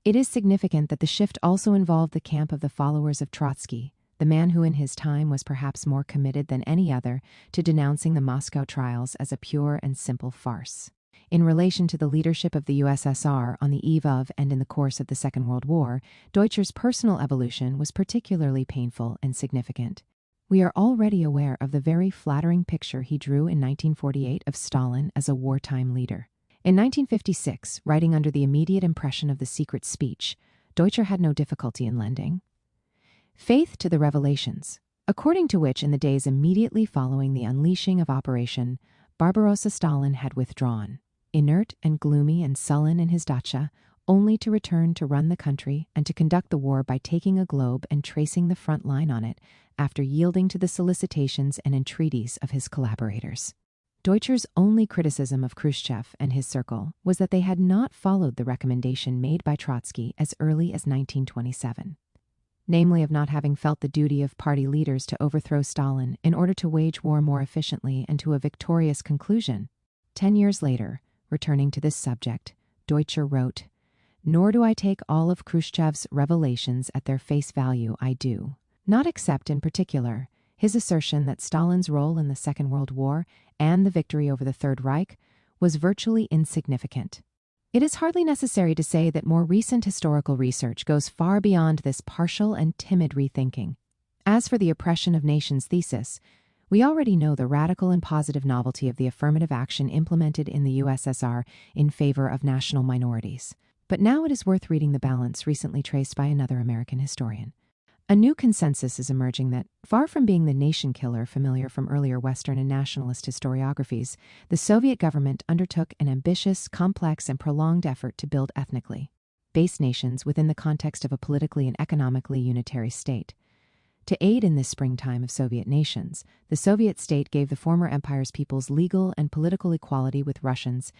It is significant that the shift also involved the camp of the followers of Trotsky, the man who in his time was perhaps more committed than any other to denouncing the Moscow trials as a pure and simple farce. In relation to the leadership of the USSR on the eve of and in the course of the Second World War, Deutscher's personal evolution was particularly painful and significant. We are already aware of the very flattering picture he drew in 1948 of Stalin as a wartime leader. In 1956, writing under the immediate impression of the secret speech, Deutscher had no difficulty in lending faith to the revelations, according to which in the days immediately following the unleashing of Operation Barbarossa, Stalin had withdrawn, inert and gloomy and sullen in his dacha, only to return to run the country and to conduct the war by taking a globe and tracing the front line on it after yielding to the solicitations and entreaties of his collaborators. Deutscher's only criticism of Khrushchev and his circle was that they had not followed the recommendation made by Trotsky as early as 1927. Namely of not having felt the duty of party leaders to overthrow Stalin in order to wage war more efficiently and to a victorious conclusion. 10 years later, returning to this subject, Deutscher wrote, "Nor do I take all of Khrushchev's revelations at their face value, I do not accept in particular his assertion that Stalin's role in the Second World War and the victory over the Third Reich was virtually insignificant. It is hardly necessary to say that more recent historical research goes far beyond this partial and timid rethinking. As for the oppression of nations thesis, we already know the radical and positive novelty of the affirmative action implemented in the USSR in favor of national minorities. But now it is worth reading the balance recently traced by another American historian. A new consensus is emerging that, far from being the nation killer familiar from earlier Western and nationalist historiographies, the Soviet government undertook an ambitious, complex, and prolonged effort to build ethnically based nations within the context of a politically and economically unitary state. To aid in this springtime of Soviet nations, the Soviet state gave the former empire's peoples legal and political equality with Russians.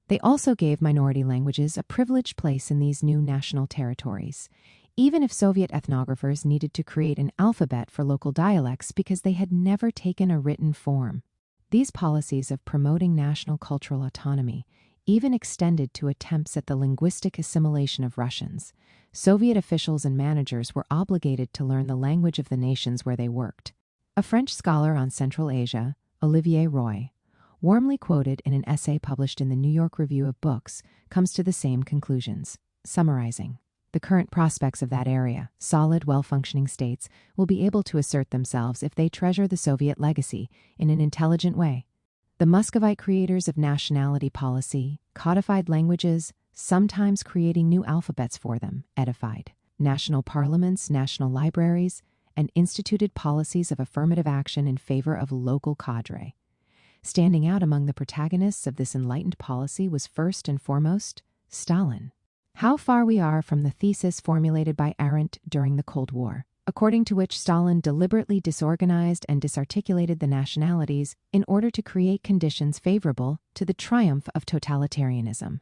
They also gave minority languages a privileged place in these new national territories, even if Soviet ethnographers needed to create an alphabet for local dialects because they had never taken a written form. These policies of promoting national cultural autonomy even extended to attempts at the linguistic assimilation of Russians. Soviet officials and managers were obligated to learn the language of the nations where they worked. A French scholar on Central Asia, Olivier Roy, warmly quoted in an essay published in the New York Review of Books, comes to the same conclusions. Summarizing, the current prospects of that area, solid, well-functioning states, will be able to assert themselves if they treasure the Soviet legacy in an intelligent way. The Muscovite creators of nationality policy codified languages, sometimes creating new alphabets for them, edified national parliaments, national libraries, and instituted policies of affirmative action in favor of local cadre. Standing out among the protagonists of this enlightened policy was first and foremost Stalin. How far we are from the thesis formulated by Arendt during the Cold War, according to which Stalin deliberately disorganized and disarticulated the nationalities in order to create conditions favorable to the triumph of totalitarianism.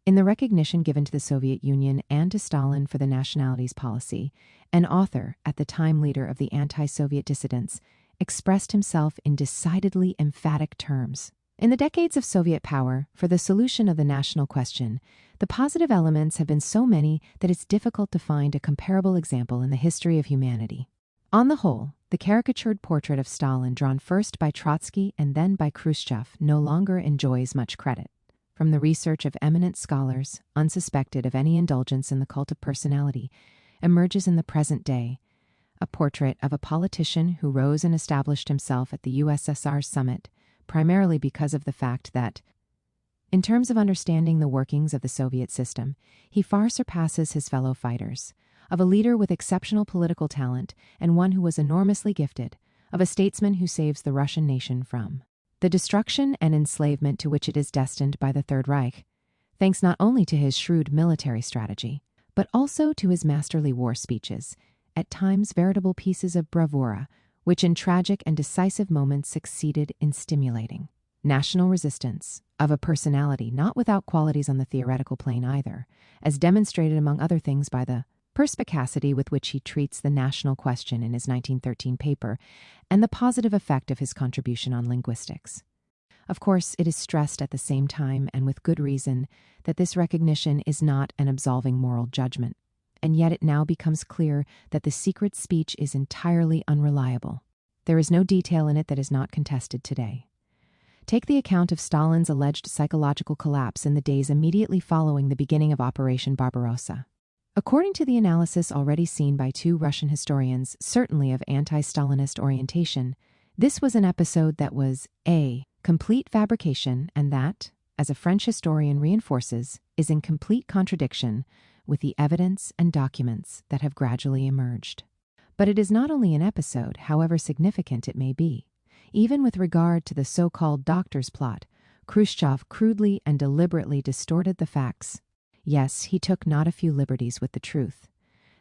In the recognition given to the Soviet Union and to Stalin for the nationalities policy, an author, at the time leader of the anti-Soviet dissidents, expressed himself in decidedly emphatic terms. In the decades of Soviet power, for the solution of the national question, the positive elements have been so many that it's difficult to find a comparable example in the history of humanity. On the whole, the caricatured portrait of Stalin drawn first by Trotsky and then by Khrushchev no longer enjoys much credit. From the research of eminent scholars, unsuspected of any indulgence in the cult of personality, emerges in the present day a portrait of a politician who rose and established himself at the USSR summit, primarily because of the fact that, in terms of understanding the workings of the Soviet system, he far surpasses his fellow fighters, of a leader with exceptional political talent and one who was enormously gifted, of a statesman who saves the Russian nation from the destruction and enslavement to which it is destined by the Third Reich, thanks not only to his shrewd military strategy, but also to his masterly war speeches, at times veritable pieces of bravura, which in tragic and decisive moments succeeded in stimulating national resistance, of a personality not without qualities on the theoretical plane either, as demonstrated among other things by the perspicacity with which he treats the national question in his 1913 paper, and the positive effect of his contribution on linguistics. Of course, it is stressed at the same time, and with good reason, that this recognition is not an absolving moral judgment, and yet it now becomes clear that the secret speech is entirely unreliable. There is no detail in it that is not contested today. Take the account of Stalin's alleged psychological collapse in the days immediately following the beginning of Operation Barbarossa. According to the analysis already seen by two Russian historians, certainly of anti-Stalinist orientation, this was an episode that was a complete fabrication and that, as a French historian reinforces, is in complete contradiction with the evidence and documents that have gradually emerged. But it is not only an episode, however significant it may be. Even with regard to the so-called doctor's plot, Khrushchev crudely and deliberately distorted the facts. Yes, he took not a few liberties with the truth.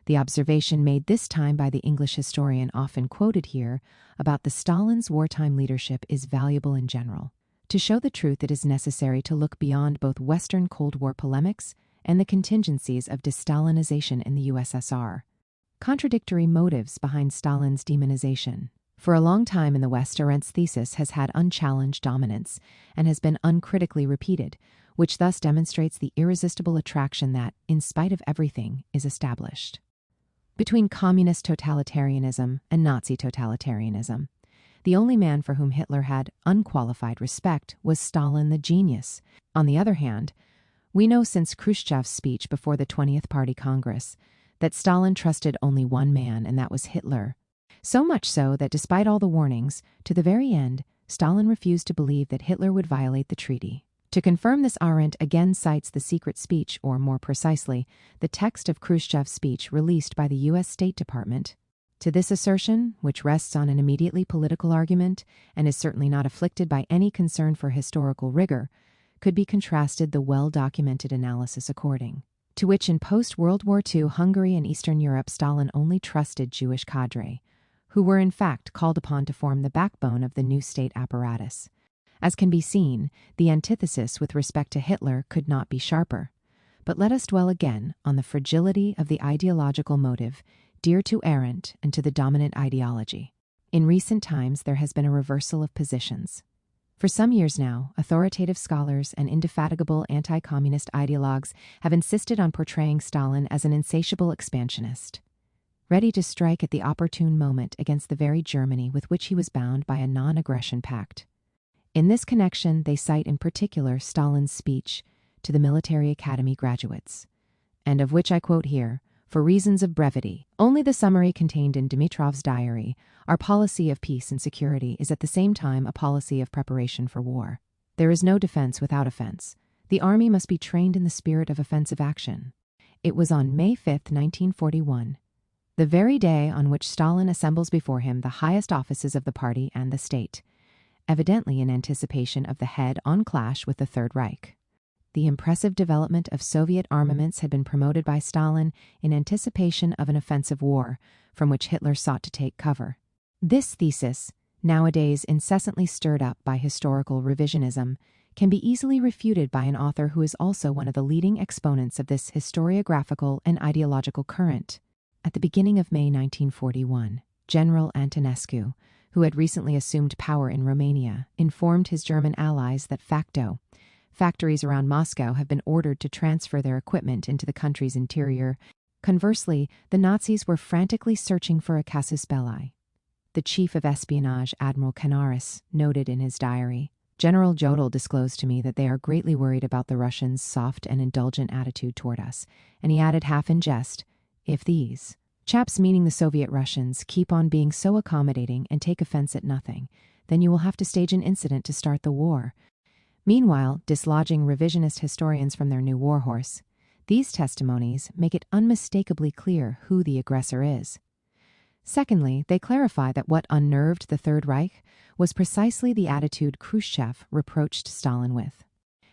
The observation made this time by the English historian often quoted here about the Stalin's wartime leadership is valuable in general. To show the truth, it is necessary to look beyond both Western Cold War polemics and the contingencies of de-Stalinization in the USSR. Contradictory motives behind Stalin's demonization. For a long time in the West, Arendt's thesis has had unchallenged dominance and has been uncritically repeated, which thus demonstrates the irresistible attraction that, in spite of everything, is established between communist totalitarianism and Nazi totalitarianism. The only man for whom Hitler had unqualified respect was Stalin the genius. On the other hand, we know since Khrushchev's speech before the 20th Party Congress that Stalin trusted only one man, and that was Hitler. So much so that despite all the warnings, to the very end, Stalin refused to believe that Hitler would violate the treaty. To confirm this, Arendt again cites the secret speech, or more precisely, the text of Khrushchev's speech released by the U.S. State Department. To this assertion, which rests on an immediately political argument and is certainly not afflicted by any concern for historical rigor, could be contrasted the well-documented analysis according to which in post-World War II Hungary and Eastern Europe Stalin only trusted Jewish cadre, who were in fact called upon to form the backbone of the new state apparatus. As can be seen, the antithesis with respect to Hitler could not be sharper. But let us dwell again on the fragility of the ideological motive dear to Arendt and to the dominant ideology. In recent times, there has been a reversal of positions. For some years now, authoritative scholars and indefatigable anti-communist ideologues have insisted on portraying Stalin as an insatiable expansionist, ready to strike at the opportune moment against the very Germany with which he was bound by a non-aggression pact. In this connection, they cite in particular Stalin's speech to the military academy graduates, and of which I quote here, "For reasons of brevity, only the summary contained in Dimitrov's diary, our policy of peace and security is at the same time a policy of preparation for war. There is no defense without offense. The army must be trained in the spirit of offensive action." It was on May 5, 1941, the very day on which Stalin assembles before him the highest offices of the party and the state, evidently in anticipation of the head-on clash with the Third Reich. The impressive development of Soviet armaments had been promoted by Stalin in anticipation of an offensive war from which Hitler sought to take cover. This thesis, nowadays incessantly stirred up by historical revisionism, can be easily refuted by an author who is also one of the leading exponents of this historiographical and ideological current. At the beginning of May 1941, General Antonescu, who had recently assumed power in Romania, informed his German allies that factories around Moscow have been ordered to transfer their equipment into the country's interior. Conversely, the Nazis were frantically searching for a casus belli. The chief of espionage, Admiral Canaris, noted in his diary, "General Jodl disclosed to me that they are greatly worried about the Russians' soft and indulgent attitude toward us," and he added half in jest, "If these chaps," meaning the Soviet Russians, "keep on being so accommodating and take offense at nothing, then you will have to stage an incident to start the war." Meanwhile, dislodging revisionist historians from their new warhorse, these testimonies make it unmistakably clear who the aggressor is. Secondly, they clarify that what unnerved the Third Reich was precisely the attitude Khrushchev reproached Stalin with.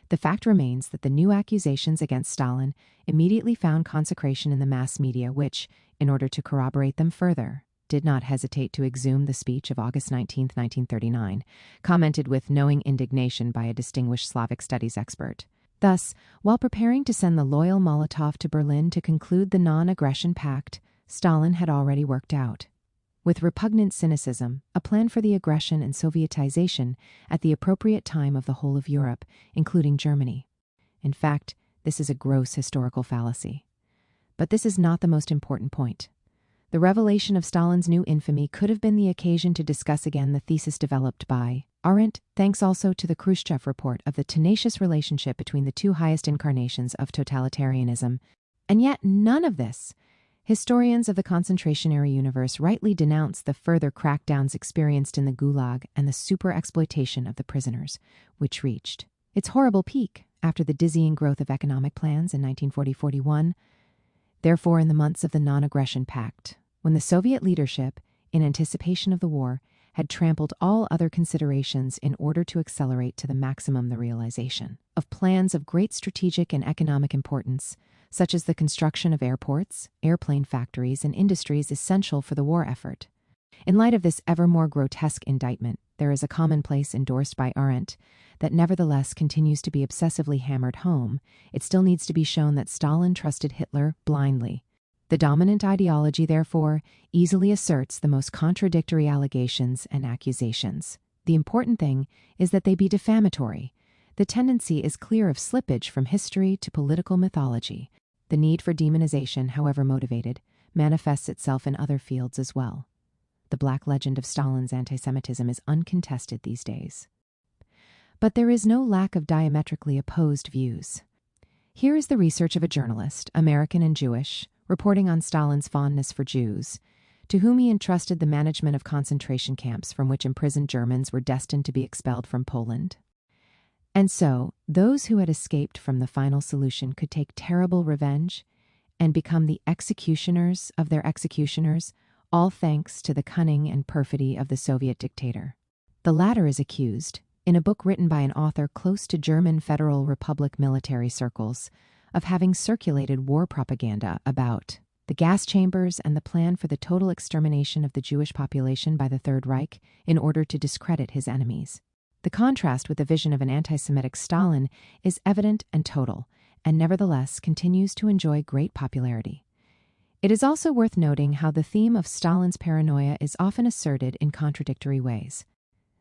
The fact remains that the new accusations against Stalin immediately found consecration in the mass media, which, in order to corroborate them further, did not hesitate to exhume the speech of August 19, 1939, commented with knowing indignation by a distinguished Slavic studies expert. Thus, while preparing to send the loyal Molotov to Berlin to conclude the non-aggression pact, Stalin had already worked out, with repugnant cynicism, a plan for the aggression and Sovietization at the appropriate time of the whole of Europe, including Germany. In fact, this is a gross historical fallacy. But this is not the most important point. The revelation of Stalin's new infamy could have been the occasion to discuss again the thesis developed by Arendt, thanks also to the Khrushchev report of the tenacious relationship between the two highest incarnations of totalitarianism. And yet none of this. Historians of the concentrationary universe rightly denounce the further crackdowns experienced in the Gulag and the super-exploitation of the prisoners, which reached its horrible peak after the dizzying growth of economic plans in 1940-41. Therefore, in the months of the non-aggression pact, when the Soviet leadership, in anticipation of the war, had trampled all other considerations in order to accelerate to the maximum the realization of plans of great strategic and economic importance, such as the construction of airports, airplane factories, and industries essential for the war effort. In light of this ever more grotesque indictment, there is a commonplace endorsed by Arendt that nevertheless continues to be obsessively hammered home. It still needs to be shown that Stalin trusted Hitler blindly. The dominant ideology, therefore, easily asserts the most contradictory allegations and accusations. The important thing is that they be defamatory. The tendency is clear of slippage from history to political mythology. The need for demonization, however motivated, manifests itself in other fields as well. The black legend of Stalin's anti-Semitism is uncontested these days. But there is no lack of diametrically opposed views. Here is the research of a journalist, American and Jewish, reporting on Stalin's fondness for Jews, to whom he entrusted the management of concentration camps from which imprisoned Germans were destined to be expelled from Poland. And so, those who had escaped from the final solution could take terrible revenge and become the executioners of their executioners, all thanks to the cunning and perfidy of the Soviet dictator. The latter is accused, in a book written by an author close to German Federal Republic military circles, of having circulated war propaganda about the gas chambers and the plan for the total extermination of the Jewish population by the Third Reich in order to discredit his enemies. The contrast with the vision of an anti-Semitic Stalin is evident and total, and nevertheless continues to enjoy great popularity. It is also worth noting how the theme of Stalin's paranoia is often asserted in contradictory ways.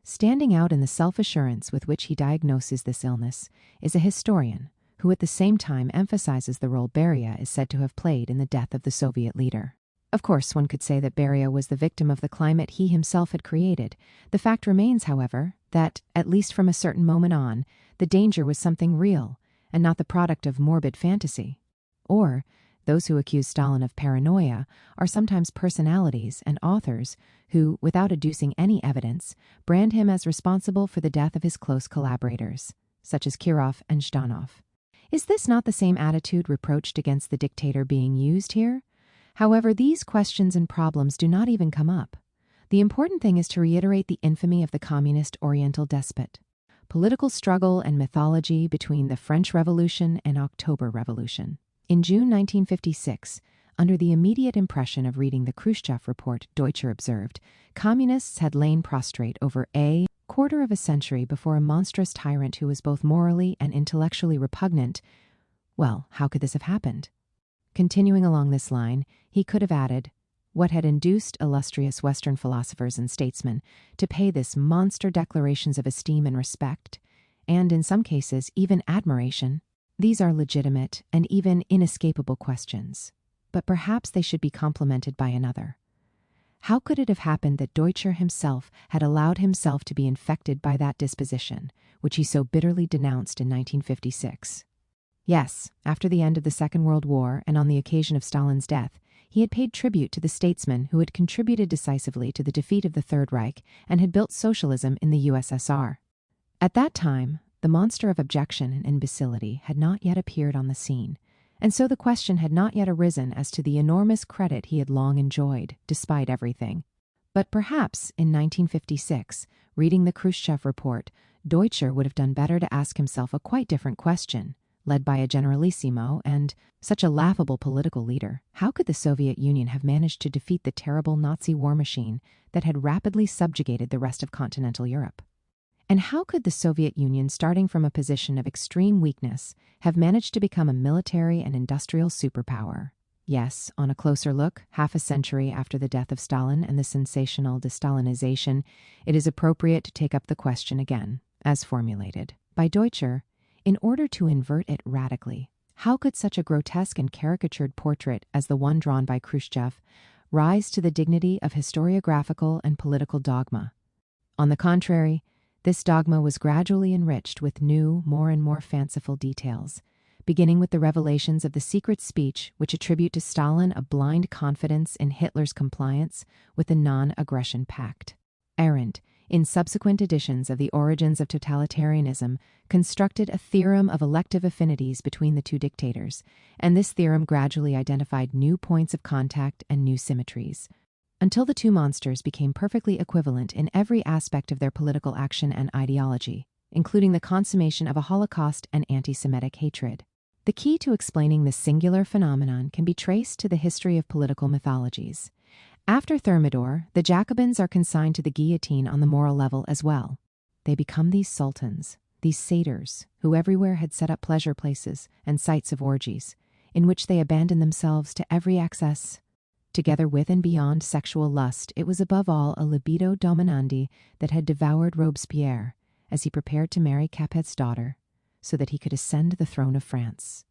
Standing out in the self-assurance with which he diagnoses this illness is a historian who at the same time emphasizes the role Beria is said to have played in the death of the Soviet leader. Of course, one could say that Beria was the victim of the climate he himself had created. The fact remains, however, that, at least from a certain moment on, the danger was something real, and not the product of morbid fantasy. Or, those who accuse Stalin of paranoia are sometimes personalities and authors who, without adducing any evidence, brand him as responsible for the death of his close collaborators, such as Kirov and Zhdanov. Is this not the same attitude reproached against the dictator being used here? However, these questions and problems do not even come up. The important thing is to reiterate the infamy of the communist Oriental despot. Political struggle and mythology between the French Revolution and October Revolution. In June 1956, under the immediate impression of reading the Khrushchev report, Deutscher observed, communists had lain prostrate over a quarter of a century before a monstrous tyrant who was both morally and intellectually repugnant. Well, how could this have happened? Continuing along this line, he could have added, what had induced illustrious Western philosophers and statesmen to pay this monster declarations of esteem and respect, and in some cases even admiration? These are legitimate and even inescapable questions, but perhaps they should be complemented by another. How could it have happened that Deutscher himself had allowed himself to be infected by that disposition, which he so bitterly denounced in 1956? Yes, after the end of the Second World War and on the occasion of Stalin's death, he had paid tribute to the statesmen who had contributed decisively to the defeat of the Third Reich and had built socialism in the USSR. At that time, the monster of abjection and imbecility had not yet appeared on the scene, and so the question had not yet arisen as to the enormous credit he had long enjoyed, despite everything. But perhaps, in 1956, reading the Khrushchev report, Deutscher would have done better to ask himself a quite different question. Led by a generalissimo and such a laughable political leader, how could the Soviet Union have managed to defeat the terrible Nazi war machine that had rapidly subjugated the rest of continental Europe? And how could the Soviet Union, starting from a position of extreme weakness, have managed to become a military and industrial superpower? Yes, on a closer look, half a century after the death of Stalin and the sensational de-Stalinization, it is appropriate to take up the question again, as formulated by Deutscher, in order to invert it radically. How could such a grotesque and caricatured portrait as the one drawn by Khrushchev rise to the dignity of historiographical and political dogma? On the contrary, this dogma was gradually enriched with new, more and more fanciful details, beginning with the revelations of the secret speech which attribute to Stalin a blind confidence in Hitler's compliance with the non-aggression pact. Arendt, in subsequent editions of The Origins of Totalitarianism, constructed a theorem of elective affinities between the two dictators, and this theorem gradually identified new points of contact and new symmetries, until the two monsters became perfectly equivalent in every aspect of their political action and ideology, including the consummation of a Holocaust and anti-Semitic hatred. The key to explaining this singular phenomenon can be traced to the history of political mythologies. After Thermidor, the Jacobins are consigned to the guillotine on the moral level as well. They become these sultans, these satyrs, who everywhere had set up pleasure places and sites of orgies, in which they abandoned themselves to every excess. Together with and beyond sexual lust, it was above all a libido dominandi that had devoured Robespierre as he prepared to marry Capet's daughter, so that he could ascend the throne of France.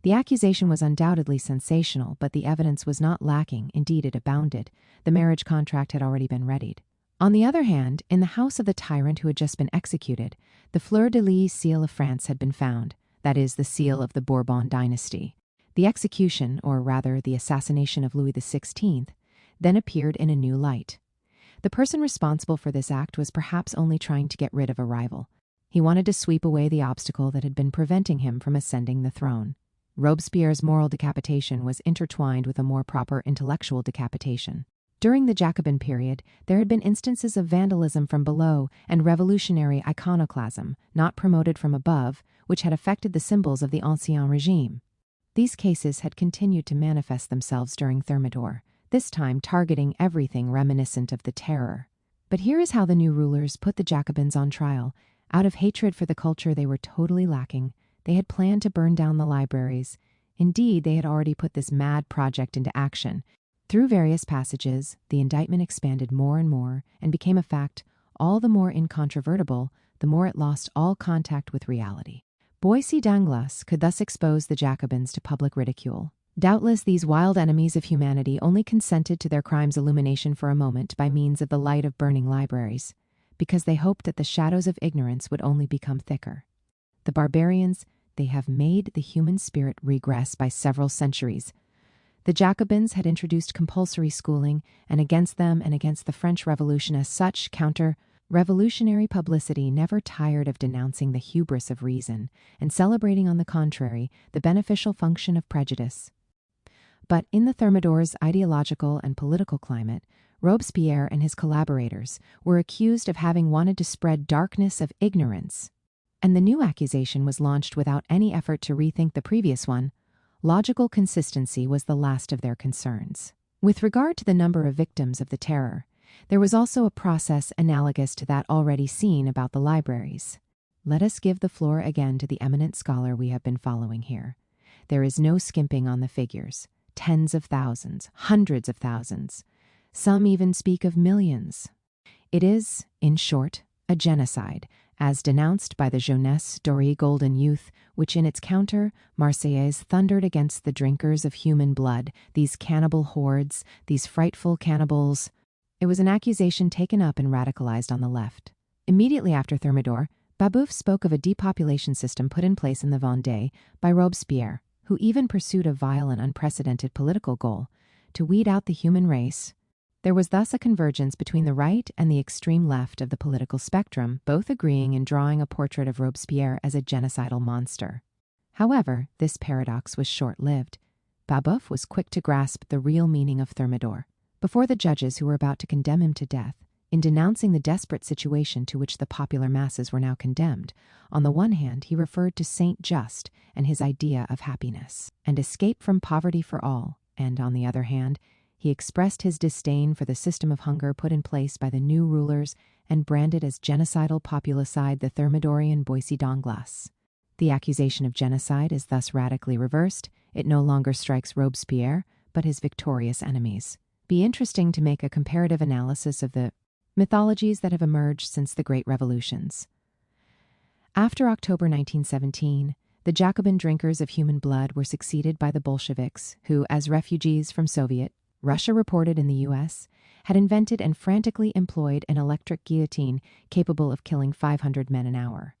The accusation was undoubtedly sensational, but the evidence was not lacking. Indeed, it abounded. The marriage contract had already been readied. On the other hand, in the house of the tyrant who had just been executed, the fleur-de-lis seal of France had been found, that is, the seal of the Bourbon dynasty. The execution, or rather the assassination of Louis XVI, then appeared in a new light. The person responsible for this act was perhaps only trying to get rid of a rival. He wanted to sweep away the obstacle that had been preventing him from ascending the throne. Robespierre's moral decapitation was intertwined with a more proper intellectual decapitation. During the Jacobin period, there had been instances of vandalism from below and revolutionary iconoclasm, not promoted from above, which had affected the symbols of the Ancien Regime. These cases had continued to manifest themselves during Thermidor, this time targeting everything reminiscent of the Terror. But here is how the new rulers put the Jacobins on trial. Out of hatred for the culture they were totally lacking, they had planned to burn down the libraries. Indeed, they had already put this mad project into action. Through various passages, the indictment expanded more and more and became a fact all the more incontrovertible, the more it lost all contact with reality. Boissy d'Anglas could thus expose the Jacobins to public ridicule. Doubtless these wild enemies of humanity only consented to their crimes' illumination for a moment by means of the light of burning libraries, because they hoped that the shadows of ignorance would only become thicker. The barbarians, they have made the human spirit regress by several centuries. The Jacobins had introduced compulsory schooling, and against them and against the French Revolution as such, counter-revolutionary publicity never tired of denouncing the hubris of reason and celebrating, on the contrary, the beneficial function of prejudice. But in the Thermidor's ideological and political climate, Robespierre and his collaborators were accused of having wanted to spread darkness of ignorance, and the new accusation was launched without any effort to rethink the previous one. Logical consistency was the last of their concerns. With regard to the number of victims of the terror, there was also a process analogous to that already seen about the libraries. Let us give the floor again to the eminent scholar we have been following here. There is no skimping on the figures. Tens of thousands, hundreds of thousands. Some even speak of millions. It is, in short, a genocide, as denounced by the Jeunesse Dorée Golden Youth, which in its counter, Marseillaise thundered against the drinkers of human blood, these cannibal hordes, these frightful cannibals. It was an accusation taken up and radicalized on the left. Immediately after Thermidor, Babeuf spoke of a depopulation system put in place in the Vendée by Robespierre, who even pursued a vile and unprecedented political goal, to weed out the human race. There was thus a convergence between the right and the extreme left of the political spectrum, both agreeing in drawing a portrait of Robespierre as a genocidal monster. However, this paradox was short-lived. Babeuf was quick to grasp the real meaning of Thermidor. Before the judges who were about to condemn him to death, in denouncing the desperate situation to which the popular masses were now condemned, on the one hand he referred to Saint Just and his idea of happiness and escape from poverty for all, and on the other hand, he expressed his disdain for the system of hunger put in place by the new rulers and branded as genocidal populicide the Thermidorian Boissy d'Anglas. The accusation of genocide is thus radically reversed. It no longer strikes Robespierre, but his victorious enemies. Be interesting to make a comparative analysis of the mythologies that have emerged since the Great Revolutions. After October 1917, the Jacobin drinkers of human blood were succeeded by the Bolsheviks, who, as refugees from Soviet Russia reported in the U.S., had invented and frantically employed an electric guillotine capable of killing 500 men an hour.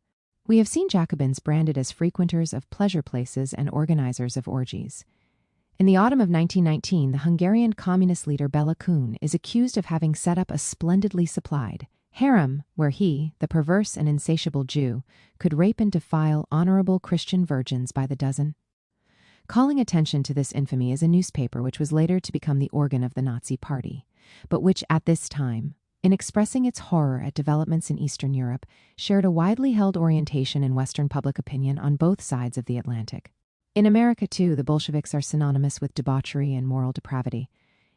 We have seen Jacobins branded as frequenters of pleasure places and organizers of orgies. In the autumn of 1919, the Hungarian communist leader Bela Kun is accused of having set up a splendidly supplied harem where he, the perverse and insatiable Jew, could rape and defile honorable Christian virgins by the dozen. Calling attention to this infamy is a newspaper which was later to become the organ of the Nazi Party, but which at this time, in expressing its horror at developments in Eastern Europe, shared a widely held orientation in Western public opinion on both sides of the Atlantic. In America, too, the Bolsheviks are synonymous with debauchery and moral depravity.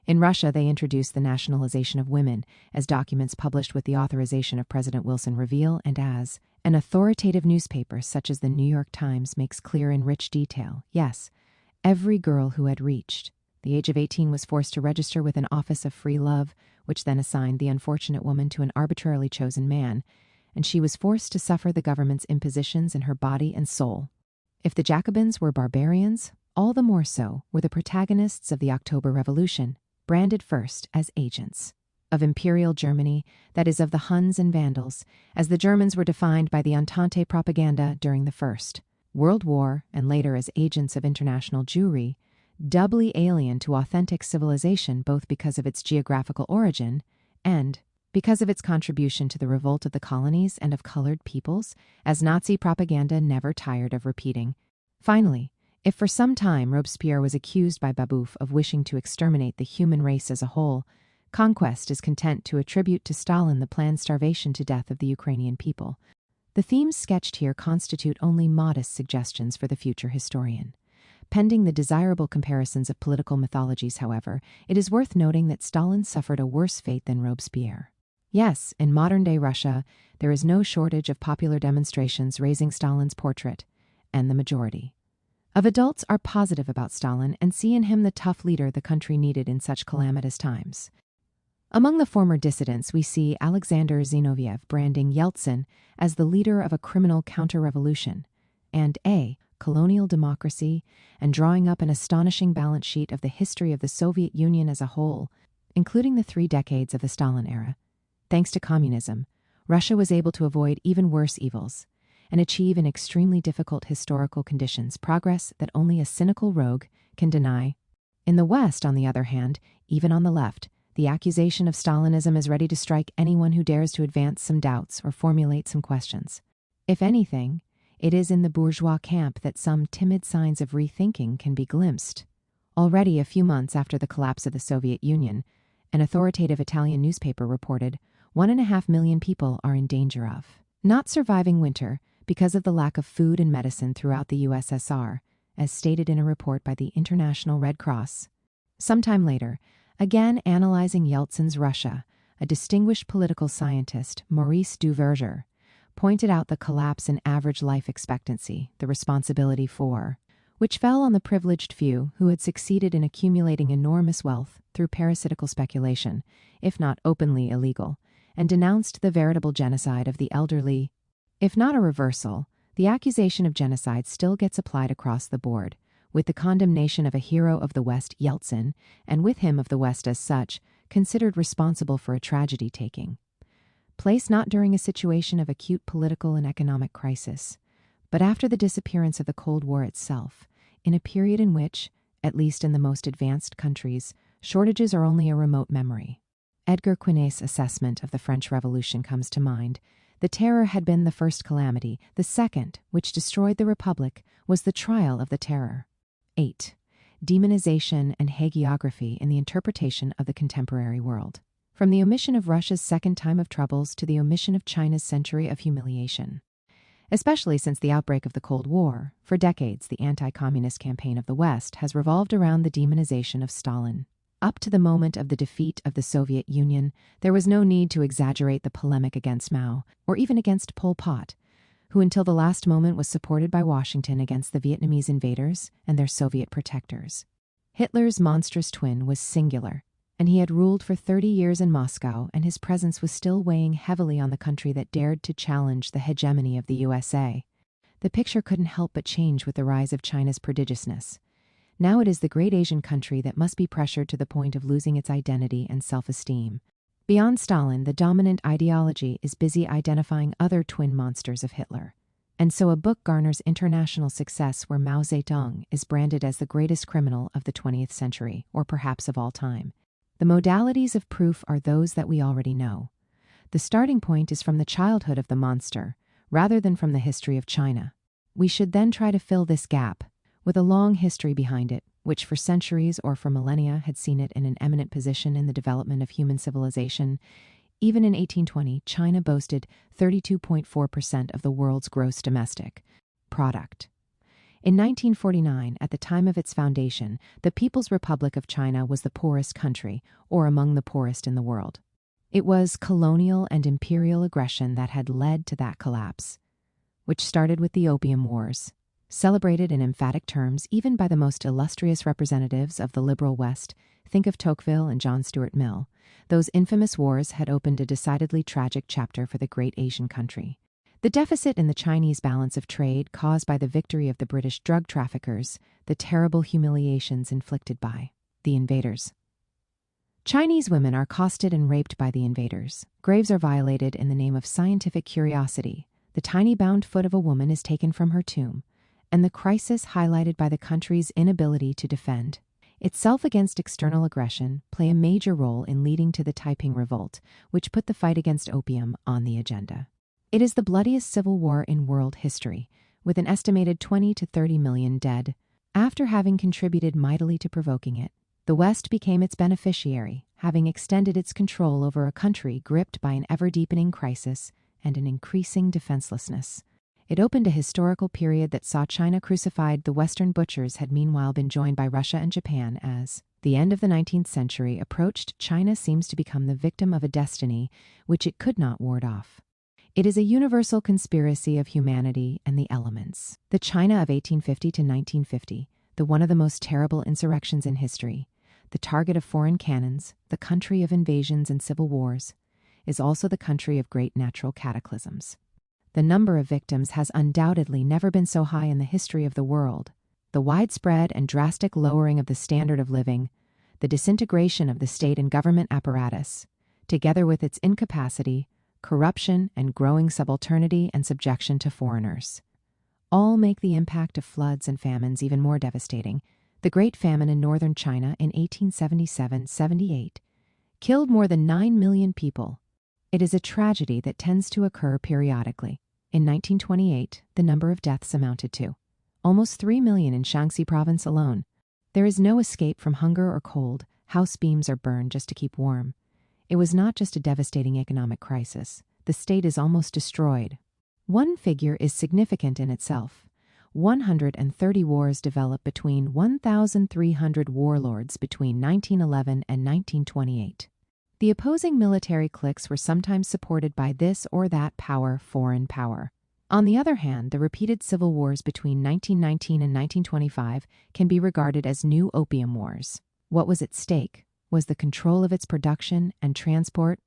In Russia, they introduced the nationalization of women, as documents published with the authorization of President Wilson reveal, and as an authoritative newspaper such as the New York Times makes clear in rich detail. Yes, every girl who had reached the age of 18 was forced to register with an office of free love, which then assigned the unfortunate woman to an arbitrarily chosen man, and she was forced to suffer the government's impositions in her body and soul. If the Jacobins were barbarians, all the more so were the protagonists of the October Revolution, branded first as agents of Imperial Germany, that is, of the Huns and Vandals, as the Germans were defined by the Entente propaganda during the First World War, and later as agents of international Jewry, doubly alien to authentic civilization both because of its geographical origin and because of its contribution to the revolt of the colonies and of colored peoples, as Nazi propaganda never tired of repeating. Finally, if for some time Robespierre was accused by Babeuf of wishing to exterminate the human race as a whole, Conquest is content to attribute to Stalin the planned starvation to death of the Ukrainian people. The themes sketched here constitute only modest suggestions for the future historian. Pending the desirable comparisons of political mythologies, however, it is worth noting that Stalin suffered a worse fate than Robespierre. Yes, in modern-day Russia, there is no shortage of popular demonstrations raising Stalin's portrait, and the majority of adults are positive about Stalin and see in him the tough leader the country needed in such calamitous times. Among the former dissidents, we see Alexander Zinoviev branding Yeltsin as the leader of a criminal counter-revolution, and A. colonial democracy, and drawing up an astonishing balance sheet of the history of the Soviet Union as a whole, including the 3 decades of the Stalin era. Thanks to communism, Russia was able to avoid even worse evils and achieve in extremely difficult historical conditions progress that only a cynical rogue can deny. In the West, on the other hand, even on the left, the accusation of Stalinism is ready to strike anyone who dares to advance some doubts or formulate some questions. If anything, it is in the bourgeois camp that some timid signs of rethinking can be glimpsed. Already a few months after the collapse of the Soviet Union, an authoritative Italian newspaper reported 1.5 million people are in danger of not surviving winter because of the lack of food and medicine throughout the USSR, as stated in a report by the International Red Cross. Sometime later, again analyzing Yeltsin's Russia, a distinguished political scientist, Maurice Duverger, pointed out the collapse in average life expectancy, the responsibility for which fell on the privileged few who had succeeded in accumulating enormous wealth through parasitical speculation, if not openly illegal, and denounced the veritable genocide of the elderly. If not a reversal, the accusation of genocide still gets applied across the board, with the condemnation of a hero of the West, Yeltsin, and with him of the West as such, considered responsible for a tragedy taking place not during a situation of acute political and economic crisis, but after the disappearance of the Cold War itself, in a period in which, at least in the most advanced countries, shortages are only a remote memory. Edgar Quinet's assessment of the French Revolution comes to mind. The Terror had been the first calamity. The second, which destroyed the Republic, was the trial of the Terror. 8. Demonization and hagiography in the interpretation of the contemporary world. From the omission of Russia's second time of troubles to the omission of China's century of humiliation. Especially since the outbreak of the Cold War, for decades the anti-communist campaign of the West has revolved around the demonization of Stalin. Up to the moment of the defeat of the Soviet Union, there was no need to exaggerate the polemic against Mao, or even against Pol Pot, who until the last moment was supported by Washington against the Vietnamese invaders and their Soviet protectors. Hitler's monstrous twin was singular, and he had ruled for 30 years in Moscow, and his presence was still weighing heavily on the country that dared to challenge the hegemony of the USA. The picture couldn't help but change with the rise of China's prodigiousness. Now it is the great Asian country that must be pressured to the point of losing its identity and self-esteem. Beyond Stalin, the dominant ideology is busy identifying other twin monsters of Hitler. And so a book garners international success where Mao Zedong is branded as the greatest criminal of the 20th century, or perhaps of all time. The modalities of proof are those that we already know. The starting point is from the childhood of the monster, rather than from the history of China. We should then try to fill this gap with a long history behind it, which for centuries or for millennia had seen it in an eminent position in the development of human civilization. Even in 1820, China boasted 32.4% of the world's gross domestic product. In 1949, at the time of its foundation, the People's Republic of China was the poorest country, or among the poorest in the world. It was colonial and imperial aggression that had led to that collapse, which started with the Opium Wars. Celebrated in emphatic terms even by the most illustrious representatives of the liberal West, think of Tocqueville and John Stuart Mill, those infamous wars had opened a decidedly tragic chapter for the great Asian country. The deficit in the Chinese balance of trade caused by the victory of the British drug traffickers, the terrible humiliations inflicted by the invaders. Chinese women are accosted and raped by the invaders. Graves are violated in the name of scientific curiosity. The tiny bound foot of a woman is taken from her tomb, and the crisis highlighted by the country's inability to defend itself against external aggression play a major role in leading to the Taiping Revolt, which put the fight against opium on the agenda. It is the bloodiest civil war in world history, with an estimated 20 to 30 million dead. After having contributed mightily to provoking it, the West became its beneficiary, having extended its control over a country gripped by an ever-deepening crisis and an increasing defenselessness. It opened a historical period that saw China crucified. The Western butchers had meanwhile been joined by Russia and Japan as the end of the 19th century approached. China seems to become the victim of a destiny which it could not ward off. It is a universal conspiracy of humanity and the elements. The China of 1850 to 1950, the one of the most terrible insurrections in history, the target of foreign cannons, the country of invasions and civil wars, is also the country of great natural cataclysms. The number of victims has undoubtedly never been so high in the history of the world. The widespread and drastic lowering of the standard of living, the disintegration of the state and government apparatus, together with its incapacity, corruption, and growing subalternity and subjection to foreigners, all make the impact of floods and famines even more devastating. The Great Famine in northern China in 1877-78 killed more than 9 million people. It is a tragedy that tends to occur periodically. In 1928, the number of deaths amounted to almost 3 million in Shaanxi province alone. There is no escape from hunger or cold. House beams are burned just to keep warm. It was not just a devastating economic crisis. The state is almost destroyed. One figure is significant in itself. 130 wars developed between 1,300 warlords between 1911 and 1928. The opposing military cliques were sometimes supported by this or that foreign power. On the other hand, the repeated civil wars between 1919 and 1925 can be regarded as new opium wars. What was at stake was the control of its production and transport.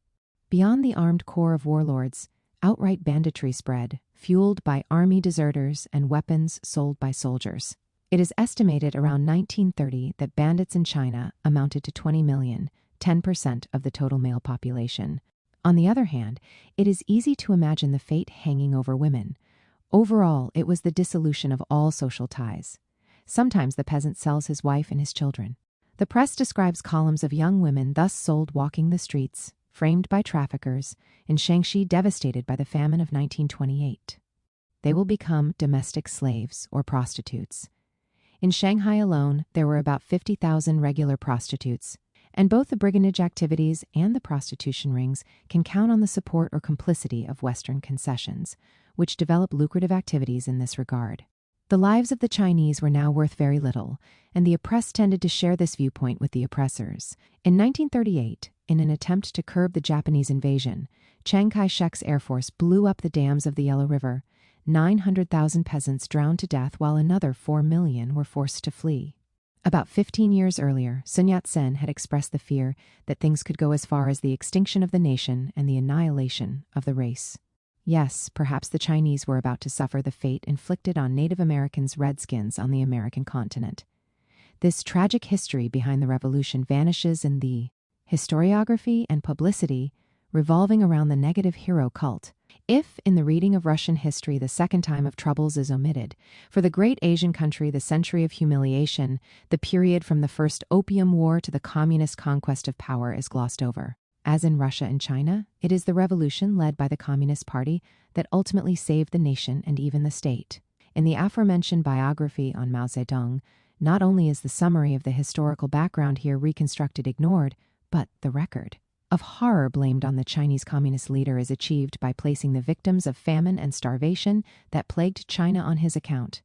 Beyond the armed core of warlords, outright banditry spread, fueled by army deserters and weapons sold by soldiers. It is estimated around 1930 that bandits in China amounted to 20 million, 10% of the total male population. On the other hand, it is easy to imagine the fate hanging over women. Overall, it was the dissolution of all social ties. Sometimes the peasant sells his wife and his children. The press describes columns of young women thus sold walking the streets, framed by traffickers, in Shaanxi devastated by the famine of 1928. They will become domestic slaves or prostitutes. In Shanghai alone, there were about 50,000 regular prostitutes, and both the brigandage activities and the prostitution rings can count on the support or complicity of Western concessions, which develop lucrative activities in this regard. The lives of the Chinese were now worth very little, and the oppressed tended to share this viewpoint with the oppressors. In 1938, in an attempt to curb the Japanese invasion, Chiang Kai-shek's Air Force blew up the dams of the Yellow River. 900,000 peasants drowned to death while another 4 million were forced to flee. About 15 years earlier, Sun Yat-sen had expressed the fear that things could go as far as the extinction of the nation and the annihilation of the race. Yes, perhaps the Chinese were about to suffer the fate inflicted on Native Americans, redskins on the American continent. This tragic history behind the revolution vanishes in the historiography and publicity revolving around the negative hero cult. If, in the reading of Russian history, the second time of troubles is omitted, for the great Asian country, the century of humiliation, the period from the First Opium War to the communist conquest of power is glossed over. As in Russia and China, it is the revolution led by the Communist Party that ultimately saved the nation and even the state. In the aforementioned biography on Mao Zedong, not only is the summary of the historical background here reconstructed ignored, but the record of horror blamed on the Chinese communist leader is achieved by placing the victims of famine and starvation that plagued China on his account.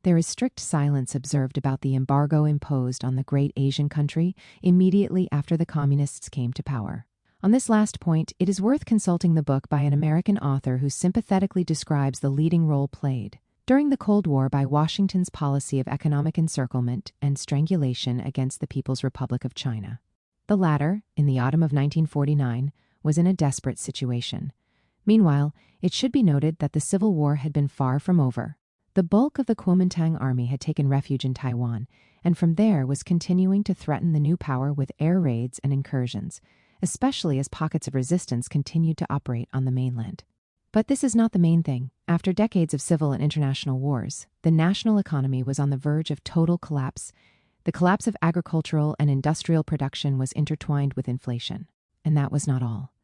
There is strict silence observed about the embargo imposed on the great Asian country immediately after the communists came to power. On this last point, it is worth consulting the book by an American author who sympathetically describes the leading role played during the Cold War by Washington's policy of economic encirclement and strangulation against the People's Republic of China. The latter, in the autumn of 1949, was in a desperate situation. Meanwhile, it should be noted that the Civil War had been far from over. The bulk of the Kuomintang army had taken refuge in Taiwan, and from there was continuing to threaten the new power with air raids and incursions, especially as pockets of resistance continued to operate on the mainland. But this is not the main thing. After decades of civil and international wars, the national economy was on the verge of total collapse. The collapse of agricultural and industrial production was intertwined with inflation. And that was not all.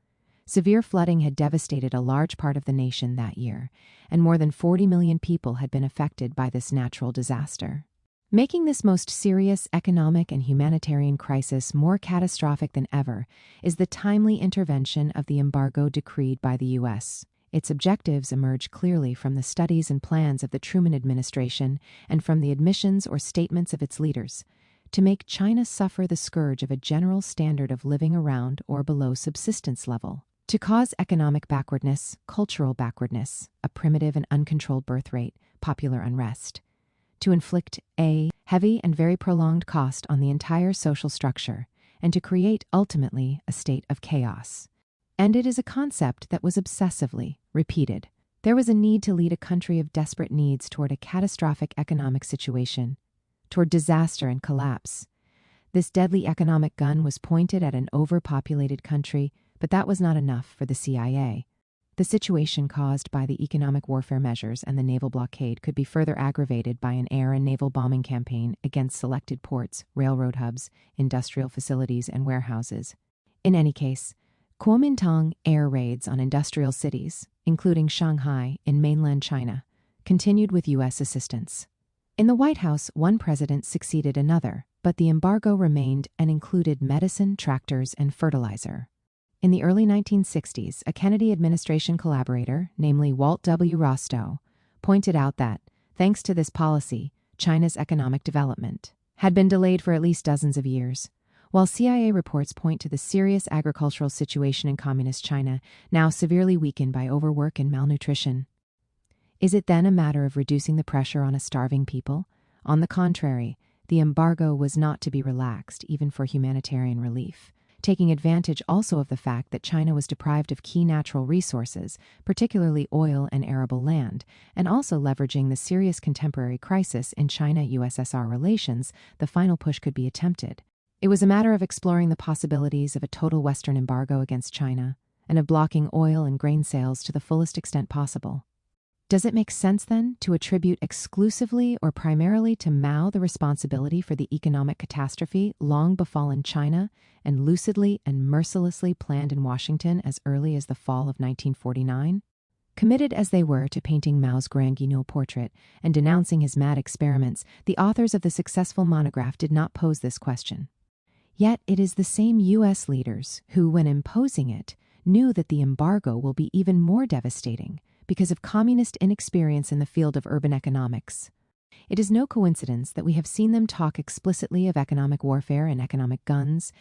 Severe flooding had devastated a large part of the nation that year, and more than 40 million people had been affected by this natural disaster. Making this most serious economic and humanitarian crisis more catastrophic than ever is the timely intervention of the embargo decreed by the U.S. Its objectives emerge clearly from the studies and plans of the Truman administration and from the admissions or statements of its leaders: to make China suffer the scourge of a general standard of living around or below subsistence level, to cause economic backwardness, cultural backwardness, a primitive and uncontrolled birth rate, popular unrest, to inflict a heavy and very prolonged cost on the entire social structure, and to create, ultimately, a state of chaos. And it is a concept that was obsessively repeated There was a need to lead a country of desperate needs toward a catastrophic economic situation, toward disaster and collapse. This deadly economic gun was pointed at an overpopulated country, but that was not enough for the CIA. The situation caused by the economic warfare measures and the naval blockade could be further aggravated by an air and naval bombing campaign against selected ports, railroad hubs, industrial facilities, and warehouses. In any case, Kuomintang air raids on industrial cities, including Shanghai in mainland China, continued with U.S. assistance. In the White House, one president succeeded another, but the embargo remained and included medicine, tractors, and fertilizer. In the early 1960s, a Kennedy administration collaborator, namely Walt W. Rostow, pointed out that, thanks to this policy, China's economic development had been delayed for at least dozens of years. While CIA reports point to the serious agricultural situation in communist China, now severely weakened by overwork and malnutrition. Is it then a matter of reducing the pressure on a starving people? On the contrary, the embargo was not to be relaxed, even for humanitarian relief, taking advantage also of the fact that China was deprived of key natural resources, particularly oil and arable land, and also leveraging the serious contemporary crisis in China-USSR relations. The final push could be attempted. It was a matter of exploring the possibilities of a total Western embargo against China and of blocking oil and grain sales to the fullest extent possible. Does it make sense, then, to attribute exclusively or primarily to Mao the responsibility for the economic catastrophe long befallen China and lucidly and mercilessly planned in Washington as early as the fall of 1949? Committed as they were to painting Mao's grand guignol portrait and denouncing his mad experiments, the authors of the successful monograph did not pose this question. Yet it is the same U.S. leaders who, when imposing it, knew that the embargo will be even more devastating because of communist inexperience in the field of urban economics. It is no coincidence that we have seen them talk explicitly of economic warfare and economic guns,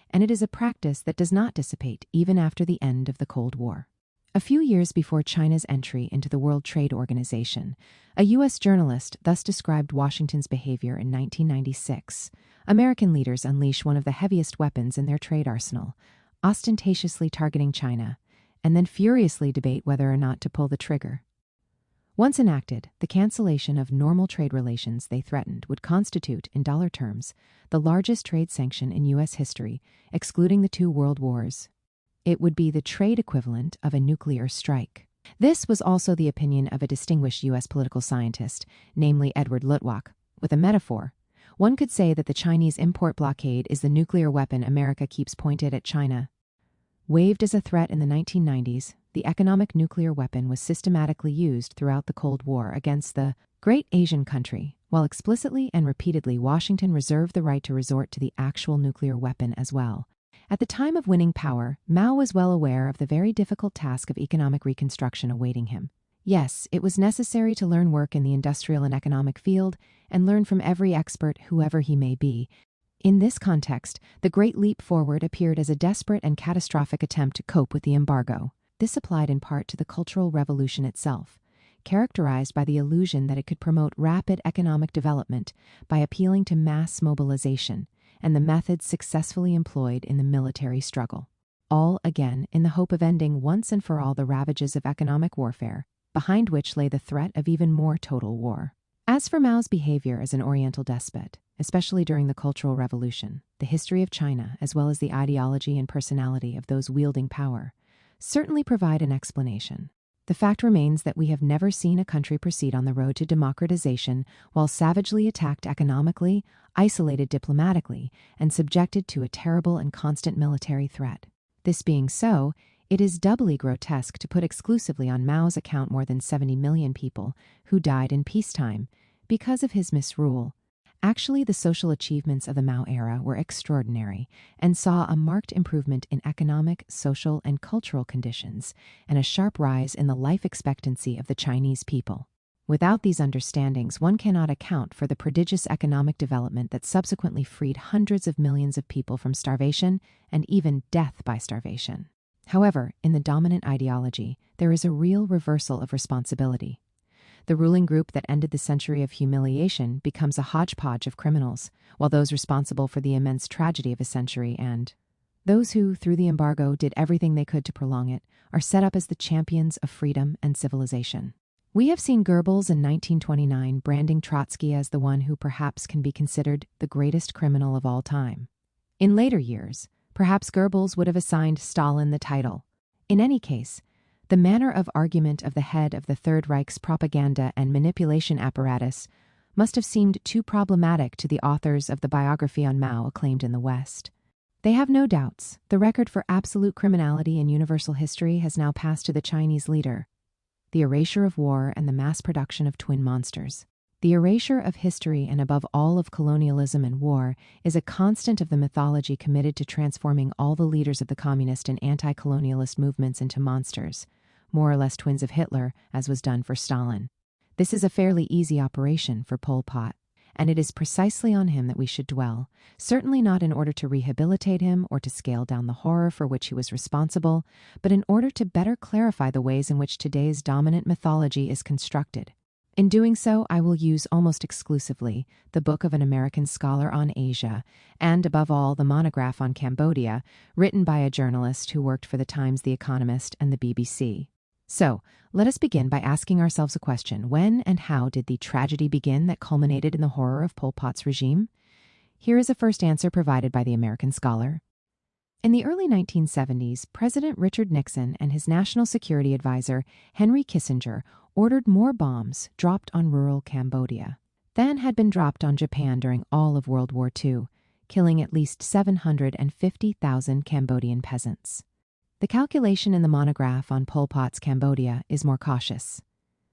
and it is a practice that does not dissipate even after the end of the Cold War. A few years before China's entry into the World Trade Organization, a U.S. journalist thus described Washington's behavior in 1996. American leaders unleash one of the heaviest weapons in their trade arsenal, ostentatiously targeting China, and then furiously debate whether or not to pull the trigger. Once enacted, the cancellation of normal trade relations they threatened would constitute, in dollar terms, the largest trade sanction in U.S. history, excluding the two world wars. It would be the trade equivalent of a nuclear strike. This was also the opinion of a distinguished U.S. political scientist, namely Edward Luttwak. With a metaphor, one could say that the Chinese import blockade is the nuclear weapon America keeps pointed at China. Waved as a threat in the 1990s, the economic nuclear weapon was systematically used throughout the Cold War against the great Asian country, while explicitly and repeatedly Washington reserved the right to resort to the actual nuclear weapon as well. At the time of winning power, Mao was well aware of the very difficult task of economic reconstruction awaiting him. Yes, it was necessary to learn work in the industrial and economic field and learn from every expert, whoever he may be. In this context, the Great Leap Forward appeared as a desperate and catastrophic attempt to cope with the embargo. This applied in part to the Cultural Revolution itself, characterized by the illusion that it could promote rapid economic development by appealing to mass mobilization, and the methods successfully employed in the military struggle. All, again, in the hope of ending once and for all the ravages of economic warfare, behind which lay the threat of even more total war. As for Mao's behavior as an Oriental despot, especially during the Cultural Revolution, the history of China, as well as the ideology and personality of those wielding power, certainly provide an explanation. The fact remains that we have never seen a country proceed on the road to democratization while savagely attacked economically, isolated diplomatically, and subjected to a terrible and constant military threat. This being so, it is doubly grotesque to put exclusively on Mao's account more than 70 million people who died in peacetime because of his misrule. Actually, the social achievements of the Mao era were extraordinary and saw a marked improvement in economic, social, and cultural conditions, and a sharp rise in the life expectancy of the Chinese people. Without these understandings, one cannot account for the prodigious economic development that subsequently freed hundreds of millions of people from starvation and even death by starvation. However, in the dominant ideology, there is a real reversal of responsibility. The ruling group that ended the century of humiliation becomes a hodgepodge of criminals, while those responsible for the immense tragedy of a century and those who, through the embargo, did everything they could to prolong it, are set up as the champions of freedom and civilization. We have seen Goebbels in 1929 branding Trotsky as the one who perhaps can be considered the greatest criminal of all time. In later years, perhaps Goebbels would have assigned Stalin the title. In any case, the manner of argument of the head of the Third Reich's propaganda and manipulation apparatus must have seemed too problematic to the authors of the biography on Mao acclaimed in the West. They have no doubts. The record for absolute criminality in universal history has now passed to the Chinese leader. The erasure of war and the mass production of twin monsters. The erasure of history and above all of colonialism and war is a constant of the mythology committed to transforming all the leaders of the communist and anti-colonialist movements into monsters, more or less twins of Hitler, as was done for Stalin. This is a fairly easy operation for Pol Pot, and it is precisely on him that we should dwell, certainly not in order to rehabilitate him or to scale down the horror for which he was responsible, but in order to better clarify the ways in which today's dominant mythology is constructed. In doing so, I will use almost exclusively the book of an American scholar on Asia, and above all, the monograph on Cambodia, written by a journalist who worked for the Times, The Economist, and the BBC. So, let us begin by asking ourselves a question. When and how did the tragedy begin that culminated in the horror of Pol Pot's regime? Here is a first answer provided by the American scholar. In the early 1970s, President Richard Nixon and his national security advisor, Henry Kissinger, ordered more bombs dropped on rural Cambodia than had been dropped on Japan during all of World War II, killing at least 750,000 Cambodian peasants. The calculation in the monograph on Pol Pot's Cambodia is more cautious.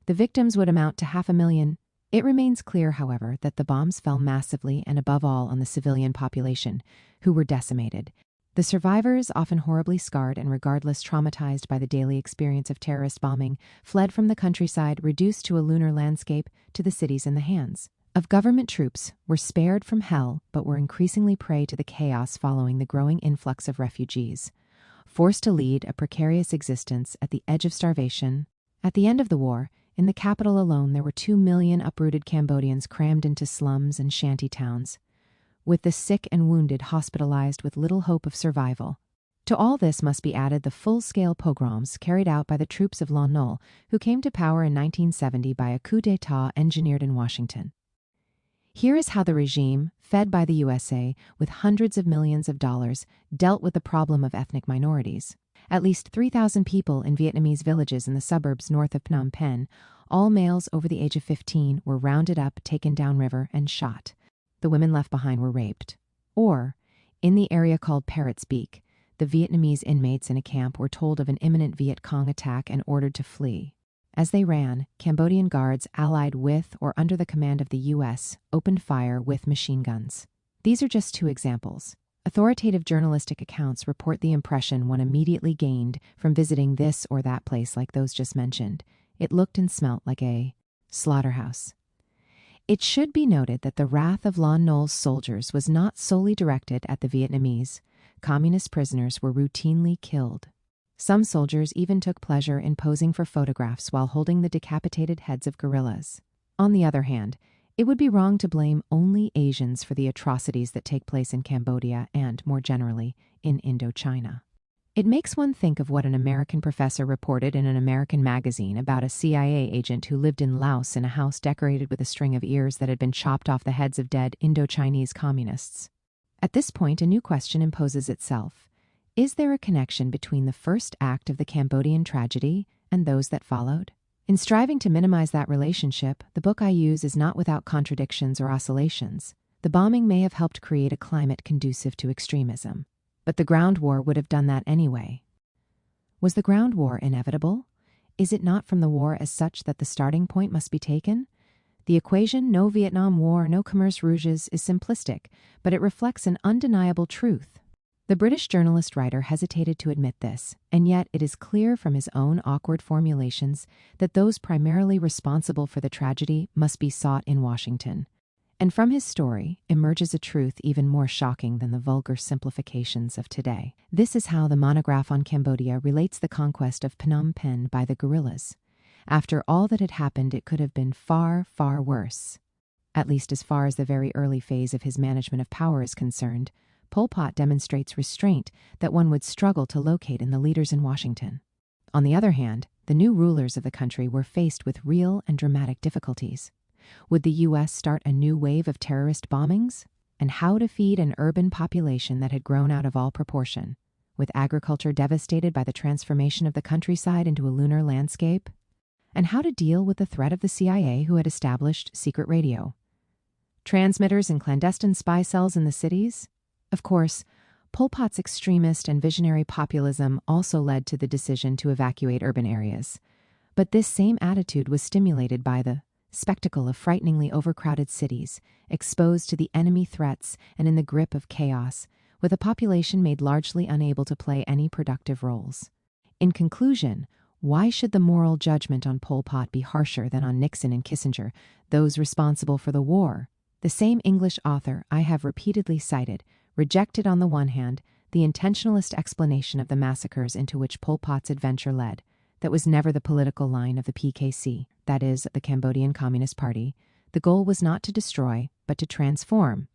The victims would amount to 500,000. It remains clear, however, that the bombs fell massively and above all on the civilian population, who were decimated. The survivors, often horribly scarred and regardless traumatized by the daily experience of terrorist bombing, fled from the countryside reduced to a lunar landscape to the cities in the hands of government troops, were spared from hell but were increasingly prey to the chaos following the growing influx of refugees. Forced to lead a precarious existence at the edge of starvation. At the end of the war, in the capital alone there were 2 million uprooted Cambodians crammed into slums and shanty towns, with the sick and wounded hospitalized with little hope of survival. To all this must be added the full-scale pogroms carried out by the troops of Lon Nol, who came to power in 1970 by a coup d'etat engineered in Washington. Here is how the regime, fed by the USA with hundreds of millions of dollars, dealt with the problem of ethnic minorities. At least 3,000 people in Vietnamese villages in the suburbs north of Phnom Penh, all males over the age of 15, were rounded up, taken downriver, and shot. The women left behind were raped. Or, in the area called Parrot's Beak, the Vietnamese inmates in a camp were told of an imminent Viet Cong attack and ordered to flee. As they ran, Cambodian guards allied with or under the command of the U.S. opened fire with machine guns. These are just 2 examples. Authoritative journalistic accounts report the impression one immediately gained from visiting this or that place like those just mentioned. It looked and smelt like a slaughterhouse. It should be noted that the wrath of Lon Nol's soldiers was not solely directed at the Vietnamese. Communist prisoners were routinely killed. Some soldiers even took pleasure in posing for photographs while holding the decapitated heads of guerrillas. On the other hand, it would be wrong to blame only Asians for the atrocities that take place in Cambodia and, more generally, in Indochina. It makes one think of what an American professor reported in an American magazine about a CIA agent who lived in Laos in a house decorated with a string of ears that had been chopped off the heads of dead Indochinese communists. At this point, a new question imposes itself. Is there a connection between the first act of the Cambodian tragedy and those that followed? In striving to minimize that relationship, the book I use is not without contradictions or oscillations. The bombing may have helped create a climate conducive to extremism, but the ground war would have done that anyway. Was the ground war inevitable? Is it not from the war as such that the starting point must be taken? The equation, no Vietnam War, no Khmer's Rouges, is simplistic, but it reflects an undeniable truth. The British journalist-writer hesitated to admit this, and yet it is clear from his own awkward formulations that those primarily responsible for the tragedy must be sought in Washington. And from his story emerges a truth even more shocking than the vulgar simplifications of today. This is how the monograph on Cambodia relates the conquest of Phnom Penh by the guerrillas. After all that had happened, it could have been far, far worse. At least as far as the very early phase of his management of power is concerned, Pol Pot demonstrates restraint that one would struggle to locate in the leaders in Washington. On the other hand, the new rulers of the country were faced with real and dramatic difficulties. Would the U.S. start a new wave of terrorist bombings? And how to feed an urban population that had grown out of all proportion, with agriculture devastated by the transformation of the countryside into a lunar landscape? And how to deal with the threat of the CIA, who had established secret radio, transmitters and clandestine spy cells in the cities? Of course, Pol Pot's extremist and visionary populism also led to the decision to evacuate urban areas. But this same attitude was stimulated by the spectacle of frighteningly overcrowded cities, exposed to the enemy threats and in the grip of chaos, with a population made largely unable to play any productive roles. In conclusion, why should the moral judgment on Pol Pot be harsher than on Nixon and Kissinger, those responsible for the war? The same English author I have repeatedly cited rejected on the one hand the intentionalist explanation of the massacres into which Pol Pot's adventure led. That was never the political line of the PKC, that is, the Cambodian Communist Party. The goal was not to destroy, but to transform.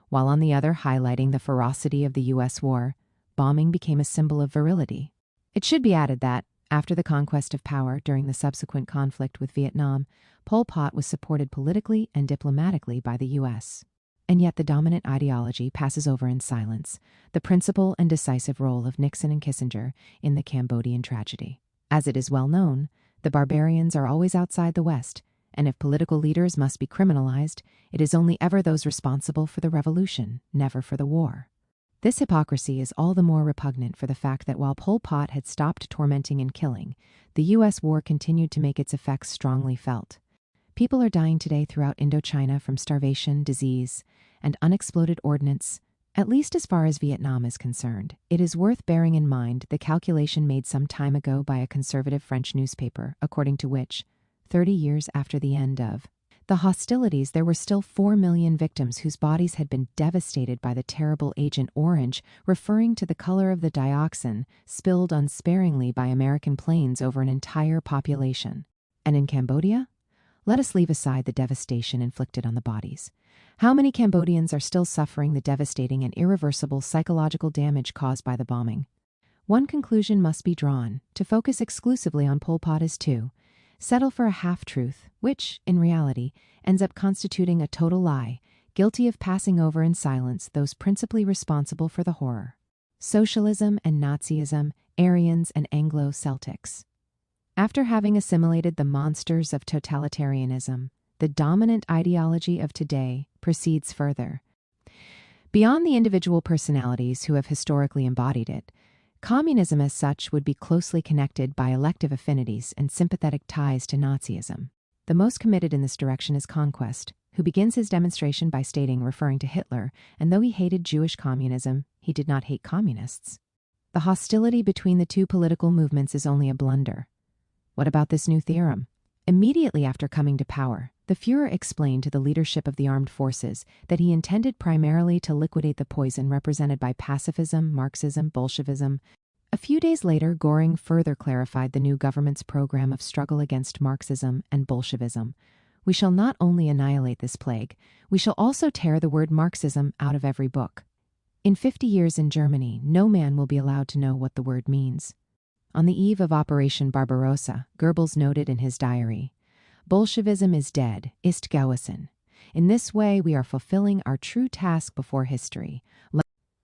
While on the other highlighting the ferocity of the U.S. war, bombing became a symbol of virility. It should be added that, after the conquest of power during the subsequent conflict with Vietnam, Pol Pot was supported politically and diplomatically by the U.S. And yet the dominant ideology passes over in silence the principal and decisive role of Nixon and Kissinger in the Cambodian tragedy. As it is well known, the barbarians are always outside the West, and if political leaders must be criminalized, it is only ever those responsible for the revolution, never for the war. This hypocrisy is all the more repugnant for the fact that while Pol Pot had stopped tormenting and killing, the U.S. war continued to make its effects strongly felt. People are dying today throughout Indochina from starvation, disease, and unexploded ordnance. At least as far as Vietnam is concerned, it is worth bearing in mind the calculation made some time ago by a conservative French newspaper, according to which, 30 years after the end of the hostilities, there were still 4 million victims whose bodies had been devastated by the terrible Agent Orange, referring to the color of the dioxin spilled unsparingly by American planes over an entire population. And in Cambodia? Let us leave aside the devastation inflicted on the bodies. How many Cambodians are still suffering the devastating and irreversible psychological damage caused by the bombing? One conclusion must be drawn: to focus exclusively on Pol Pot is to settle for a half-truth, which, in reality, ends up constituting a total lie, guilty of passing over in silence those principally responsible for the horror. Socialism and Nazism, Aryans and Anglo-Celtics. After having assimilated the monsters of totalitarianism, the dominant ideology of today proceeds further. Beyond the individual personalities who have historically embodied it, communism as such would be closely connected by elective affinities and sympathetic ties to Nazism. The most committed in this direction is Conquest, who begins his demonstration by stating, referring to Hitler, and though he hated Jewish communism, he did not hate communists. The hostility between the two political movements is only a blunder. What about this new theorem? Immediately after coming to power, the Führer explained to the leadership of the armed forces that he intended primarily to liquidate the poison represented by pacifism, Marxism, Bolshevism. A few days later, Göring further clarified the new government's program of struggle against Marxism and Bolshevism. We shall not only annihilate this plague, we shall also tear the word Marxism out of every book. In 50 years in Germany, no man will be allowed to know what the word means. On the eve of Operation Barbarossa, Goebbels noted in his diary, "Bolshevism is dead, ist gewissen. In this way, we are fulfilling our true task before history.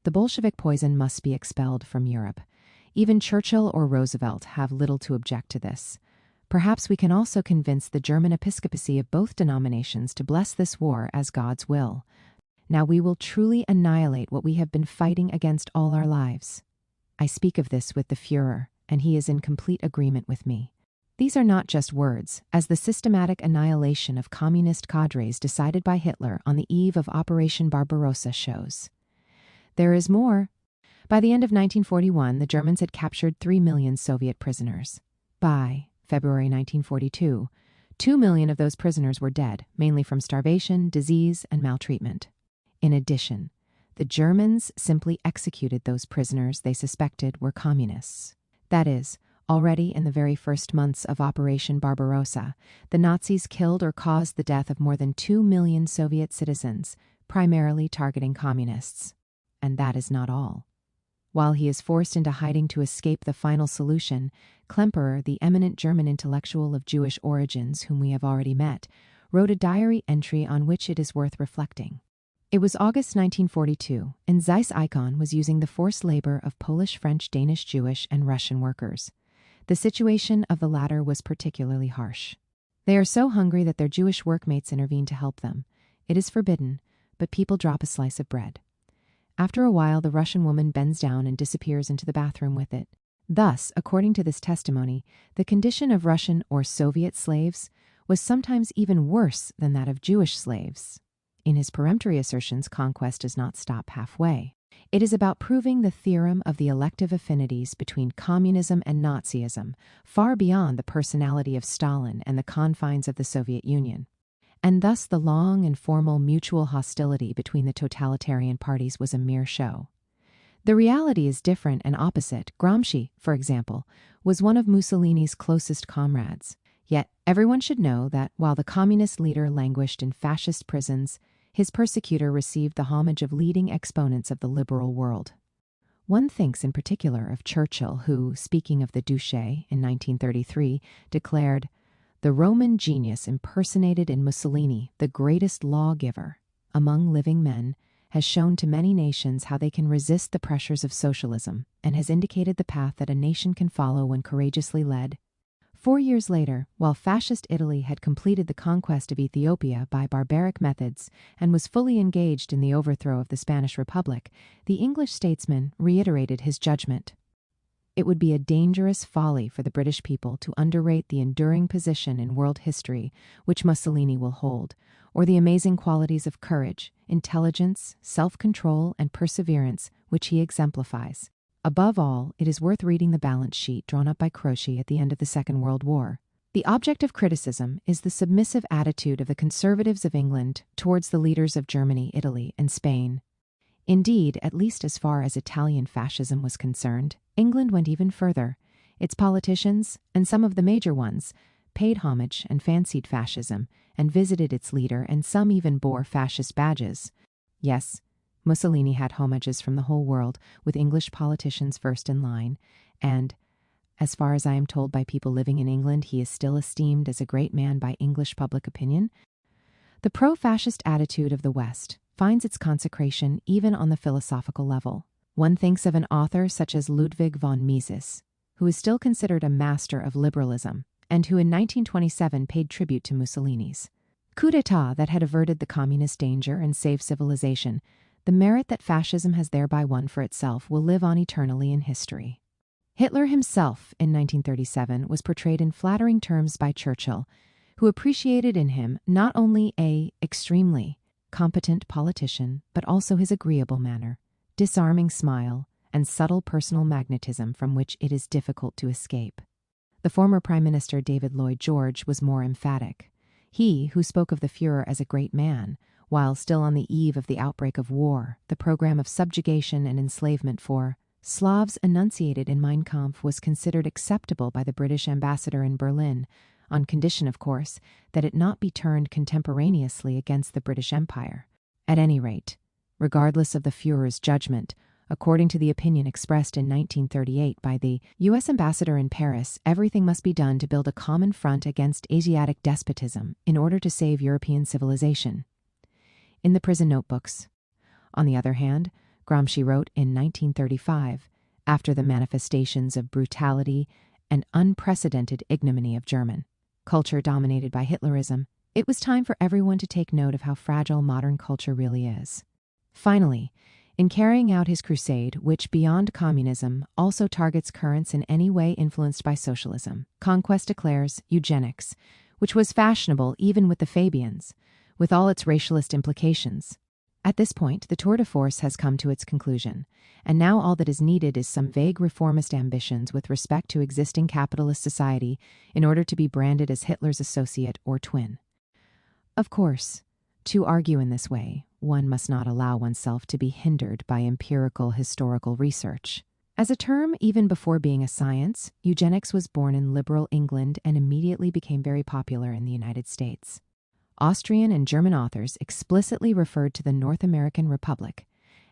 The Bolshevik poison must be expelled from Europe. Even Churchill or Roosevelt have little to object to this. Perhaps we can also convince the German episcopacy of both denominations to bless this war as God's will. Now we will truly annihilate what we have been fighting against all our lives." I speak of this with the Führer, and he is in complete agreement with me. These are not just words, as the systematic annihilation of communist cadres decided by Hitler on the eve of Operation Barbarossa shows. There is more. By the end of 1941, the Germans had captured 3 million Soviet prisoners. By February 1942, 2 million of those prisoners were dead, mainly from starvation, disease, and maltreatment. In addition, the Germans simply executed those prisoners they suspected were communists. That is, already in the very first months of Operation Barbarossa, the Nazis killed or caused the death of more than 2 million Soviet citizens, primarily targeting communists. And that is not all. While he is forced into hiding to escape the final solution, Klemperer, the eminent German intellectual of Jewish origins whom we have already met, wrote a diary entry on which it is worth reflecting. It was August 1942, and Zeiss Icon was using the forced labor of Polish, French, Danish, Jewish, and Russian workers. The situation of the latter was particularly harsh. They are so hungry that their Jewish workmates intervene to help them. It is forbidden, but people drop a slice of bread. After a while, the Russian woman bends down and disappears into the bathroom with it. Thus, according to this testimony, the condition of Russian or Soviet slaves was sometimes even worse than that of Jewish slaves. In his peremptory assertions, conquest does not stop halfway. It is about proving the theorem of the elective affinities between communism and Nazism, far beyond the personality of Stalin and the confines of the Soviet Union. And thus the long and formal mutual hostility between the totalitarian parties was a mere show. The reality is different and opposite. Gramsci, for example, was one of Mussolini's closest comrades. Yet everyone should know that while the communist leader languished in fascist prisons, his persecutor received the homage of leading exponents of the liberal world. One thinks in particular of Churchill, who, speaking of the Duce in 1933, declared, "The Roman genius impersonated in Mussolini, the greatest lawgiver among living men, has shown to many nations how they can resist the pressures of socialism and has indicated the path that a nation can follow when courageously led." 4 years later, while fascist Italy had completed the conquest of Ethiopia by barbaric methods and was fully engaged in the overthrow of the Spanish Republic, the English statesman reiterated his judgment. It would be a dangerous folly for the British people to underrate the enduring position in world history which Mussolini will hold, or the amazing qualities of courage, intelligence, self-control, and perseverance which he exemplifies. Above all, it is worth reading the balance sheet drawn up by Gramsci at the end of the Second World War. The object of criticism is the submissive attitude of the conservatives of England towards the leaders of Germany, Italy, and Spain. Indeed, at least as far as Italian fascism was concerned, England went even further. Its politicians, and some of the major ones, paid homage and fancied fascism, and visited its leader, and some even bore fascist badges. Yes, Mussolini had homages from the whole world, with English politicians first in line, and, as far as I am told by people living in England, he is still esteemed as a great man by English public opinion. The pro-fascist attitude of the West finds its consecration even on the philosophical level. One thinks of an author such as Ludwig von Mises, who is still considered a master of liberalism, and who in 1927 paid tribute to Mussolini's coup d'etat that had averted the communist danger and saved civilization. The merit that fascism has thereby won for itself will live on eternally in history. Hitler himself, in 1937, was portrayed in flattering terms by Churchill, who appreciated in him not only a extremely competent politician, but also his agreeable manner, disarming smile, and subtle personal magnetism from which it is difficult to escape. The former Prime Minister David Lloyd George was more emphatic. He, who spoke of the Führer as a great man, while still on the eve of the outbreak of war, the program of subjugation and enslavement for Slavs enunciated in Mein Kampf was considered acceptable by the British ambassador in Berlin, on condition, of course, that it not be turned contemporaneously against the British Empire. At any rate, regardless of the Führer's judgment, according to the opinion expressed in 1938 by the U.S. ambassador in Paris, everything must be done to build a common front against Asiatic despotism in order to save European civilization. In the prison notebooks. On the other hand, Gramsci wrote in 1935, after the manifestations of brutality and unprecedented ignominy of German culture dominated by Hitlerism, it was time for everyone to take note of how fragile modern culture really is. Finally, in carrying out his crusade, which beyond communism also targets currents in any way influenced by socialism, Conquest declares eugenics, which was fashionable even with the Fabians, with all its racialist implications. At this point, the tour de force has come to its conclusion, and now all that is needed is some vague reformist ambitions with respect to existing capitalist society in order to be branded as Hitler's associate or twin. Of course, to argue in this way, one must not allow oneself to be hindered by empirical historical research. As a term, even before being a science, eugenics was born in liberal England and immediately became very popular in the United States. Austrian and German authors explicitly referred to the North American Republic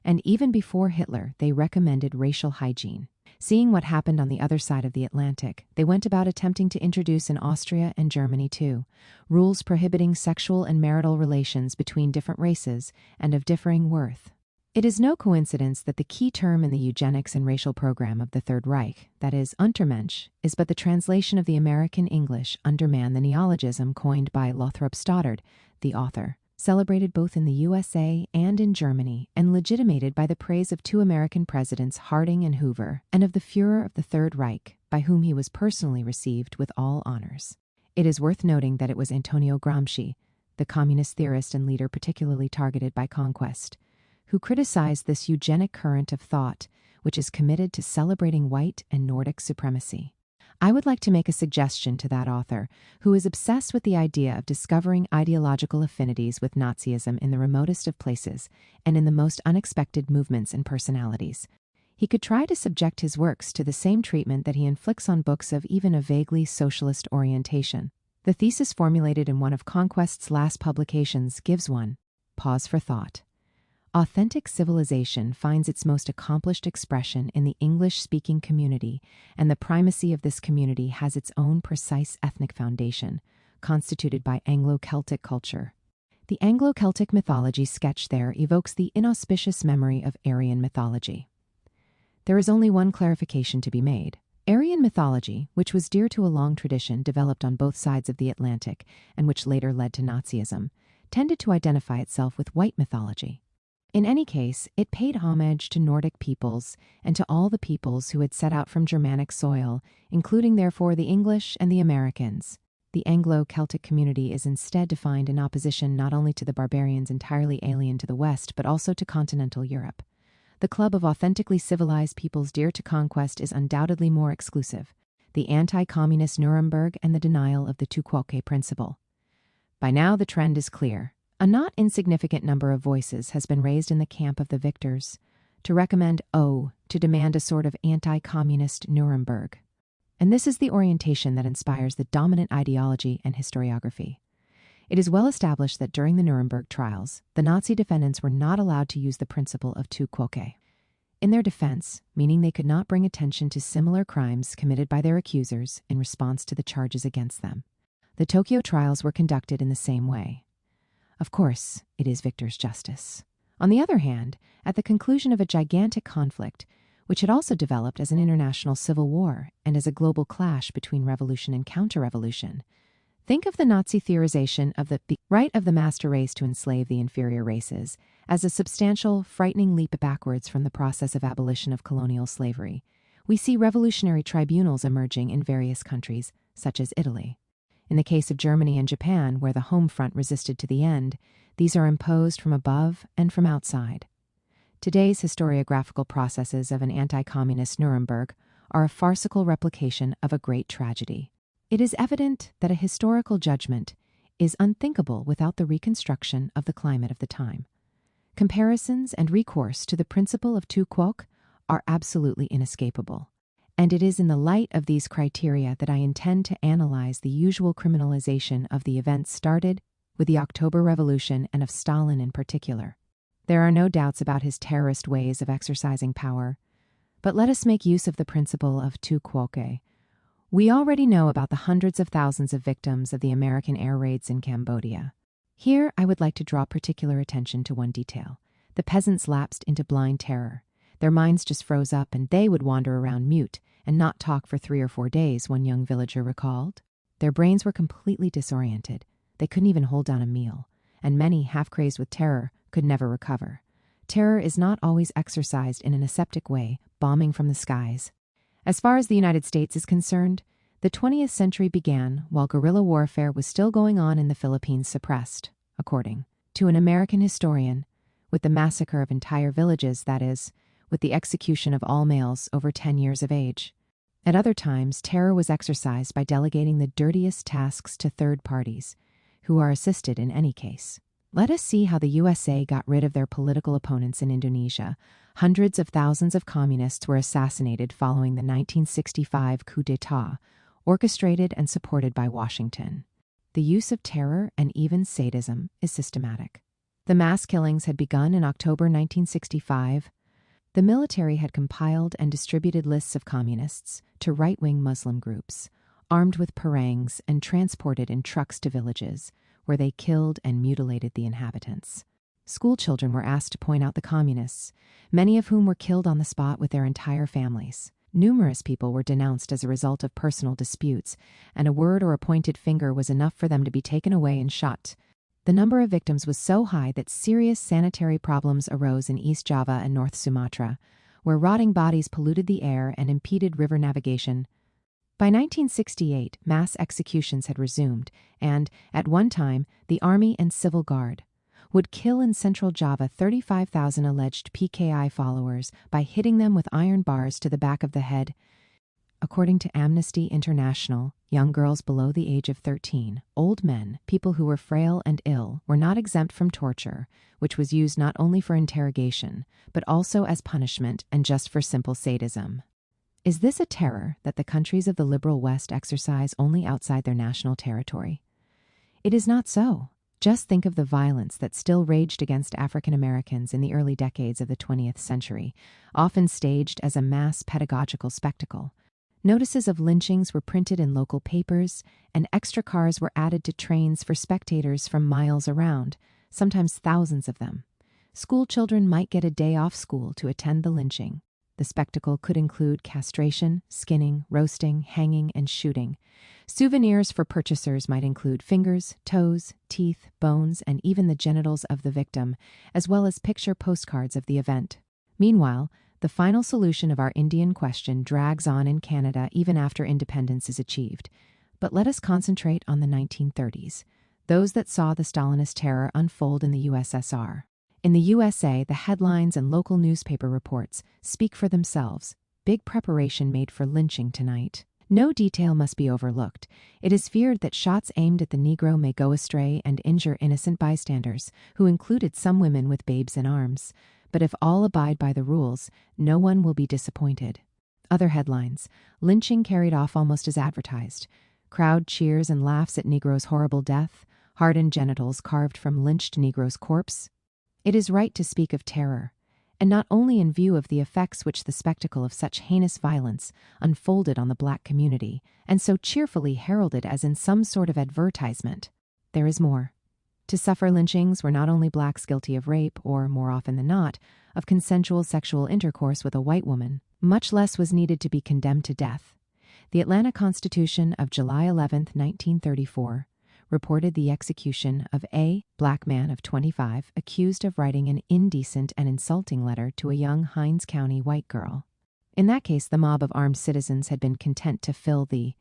And even before Hitler, they recommended racial hygiene. Seeing what happened on the other side of the Atlantic, they went about attempting to introduce in Austria and Germany too, rules prohibiting sexual and marital relations between different races and of differing worth. It is no coincidence that the key term in the eugenics and racial program of the Third Reich, that is, Untermensch, is but the translation of the American English Underman, the neologism coined by Lothrop Stoddard, the author, celebrated both in the USA and in Germany, and legitimated by the praise of two American presidents, Harding and Hoover, and of the Führer of the Third Reich, by whom he was personally received with all honors. It is worth noting that it was Antonio Gramsci, the communist theorist and leader particularly targeted by conquest, who criticized this eugenic current of thought, which is committed to celebrating white and Nordic supremacy. I would like to make a suggestion to that author, who is obsessed with the idea of discovering ideological affinities with Nazism in the remotest of places and in the most unexpected movements and personalities. He could try to subject his works to the same treatment that he inflicts on books of even a vaguely socialist orientation. The thesis formulated in one of Conquest's last publications gives one pause for thought. Authentic civilization finds its most accomplished expression in the English-speaking community, and the primacy of this community has its own precise ethnic foundation, constituted by Anglo-Celtic culture. The Anglo-Celtic mythology sketched there evokes the inauspicious memory of Aryan mythology. There is only one clarification to be made. Aryan mythology, which was dear to a long tradition developed on both sides of the Atlantic and which later led to Nazism, tended to identify itself with white mythology. In any case, it paid homage to Nordic peoples and to all the peoples who had set out from Germanic soil, including therefore the English and the Americans. The Anglo-Celtic community is instead defined in opposition not only to the barbarians entirely alien to the West, but also to continental Europe. The club of authentically civilized peoples dear to conquest is undoubtedly more exclusive, the anti-communist Nuremberg and the denial of the tu quoque principle. By now the trend is clear. A not insignificant number of voices has been raised in the camp of the victors to recommend to demand a sort of anti-communist Nuremberg. And this is the orientation that inspires the dominant ideology and historiography. It is well established that during the Nuremberg trials, the Nazi defendants were not allowed to use the principle of tu quoque. In their defense, meaning they could not bring attention to similar crimes committed by their accusers in response to the charges against them. The Tokyo trials were conducted in the same way. Of course, it is victor's justice. On the other hand, at the conclusion of a gigantic conflict, which had also developed as an international civil war and as a global clash between revolution and counter-revolution, think of the Nazi theorization of the right of the master race to enslave the inferior races as a substantial, frightening leap backwards from the process of abolition of colonial slavery. We see revolutionary tribunals emerging in various countries, such as Italy. In the case of Germany and Japan, where the home front resisted to the end, these are imposed from above and from outside. Today's historiographical processes of an anti-communist Nuremberg are a farcical replication of a great tragedy. It is evident that a historical judgment is unthinkable without the reconstruction of the climate of the time. Comparisons and recourse to the principle of tu quoque are absolutely inescapable. And it is in the light of these criteria that I intend to analyze the usual criminalization of the events started with the October Revolution and of Stalin in particular. There are no doubts about his terrorist ways of exercising power, but let us make use of the principle of tu quoque. We already know about the hundreds of thousands of victims of the American air raids in Cambodia. Here I would like to draw particular attention to one detail. The peasants lapsed into blind terror. Their minds just froze up and they would wander around mute and not talk for 3 or 4 days, one young villager recalled. Their brains were completely disoriented. They couldn't even hold down a meal, and many, half-crazed with terror, could never recover. Terror is not always exercised in an aseptic way, bombing from the skies. As far as the United States is concerned, the 20th century began while guerrilla warfare was still going on in the Philippines suppressed, according to an American historian, with the massacre of entire villages, that is, with the execution of all males over 10 years of age. At other times, terror was exercised by delegating the dirtiest tasks to third parties, who are assisted in any case. Let us see how the USA got rid of their political opponents in Indonesia. Hundreds of thousands of communists were assassinated following the 1965 coup d'etat, orchestrated and supported by Washington. The use of terror and even sadism is systematic. The mass killings had begun in October 1965. The military had compiled and distributed lists of communists to right-wing Muslim groups, armed with parangs and transported in trucks to villages, where they killed and mutilated the inhabitants. School children were asked to point out the communists, many of whom were killed on the spot with their entire families. Numerous people were denounced as a result of personal disputes, and a word or a pointed finger was enough for them to be taken away and shot. The number of victims was so high that serious sanitary problems arose in East Java and North Sumatra, where rotting bodies polluted the air and impeded river navigation. By 1968, mass executions had resumed, and, at one time, the Army and Civil Guard would kill in central Java 35,000 alleged PKI followers by hitting them with iron bars to the back of the head. According to Amnesty International, young girls below the age of 13, old men, people who were frail and ill, were not exempt from torture, which was used not only for interrogation, but also as punishment and just for simple sadism. Is this a terror that the countries of the liberal West exercise only outside their national territory? It is not so. Just think of the violence that still raged against African Americans in the early decades of the 20th century, often staged as a mass pedagogical spectacle. Notices of lynchings were printed in local papers, and extra cars were added to trains for spectators from miles around, sometimes thousands of them. School children might get a day off school to attend the lynching. The spectacle could include castration, skinning, roasting, hanging, and shooting. Souvenirs for purchasers might include fingers, toes, teeth, bones, and even the genitals of the victim, as well as picture postcards of the event. Meanwhile, the final solution of our Indian question drags on in Canada even after independence is achieved. But let us concentrate on the 1930s, those that saw the Stalinist terror unfold in the USSR. In the USA, the headlines and local newspaper reports speak for themselves. Big preparation made for lynching tonight. No detail must be overlooked. It is feared that shots aimed at the Negro may go astray and injure innocent bystanders, who included some women with babes in arms. But if all abide by the rules, no one will be disappointed. Other headlines: lynching carried off almost as advertised. Crowd cheers and laughs at Negro's horrible death. Hardened genitals carved from lynched Negro's corpse. It is right to speak of terror, and not only in view of the effects which the spectacle of such heinous violence unfolded on the black community, and so cheerfully heralded as in some sort of advertisement. There is more. To suffer lynchings were not only blacks guilty of rape, or, more often than not, of consensual sexual intercourse with a white woman. Much less was needed to be condemned to death. The Atlanta Constitution of July 11, 1934, reported the execution of a black man of 25 accused of writing an indecent and insulting letter to a young Hinds County white girl. In that case, the mob of armed citizens had been content to fill the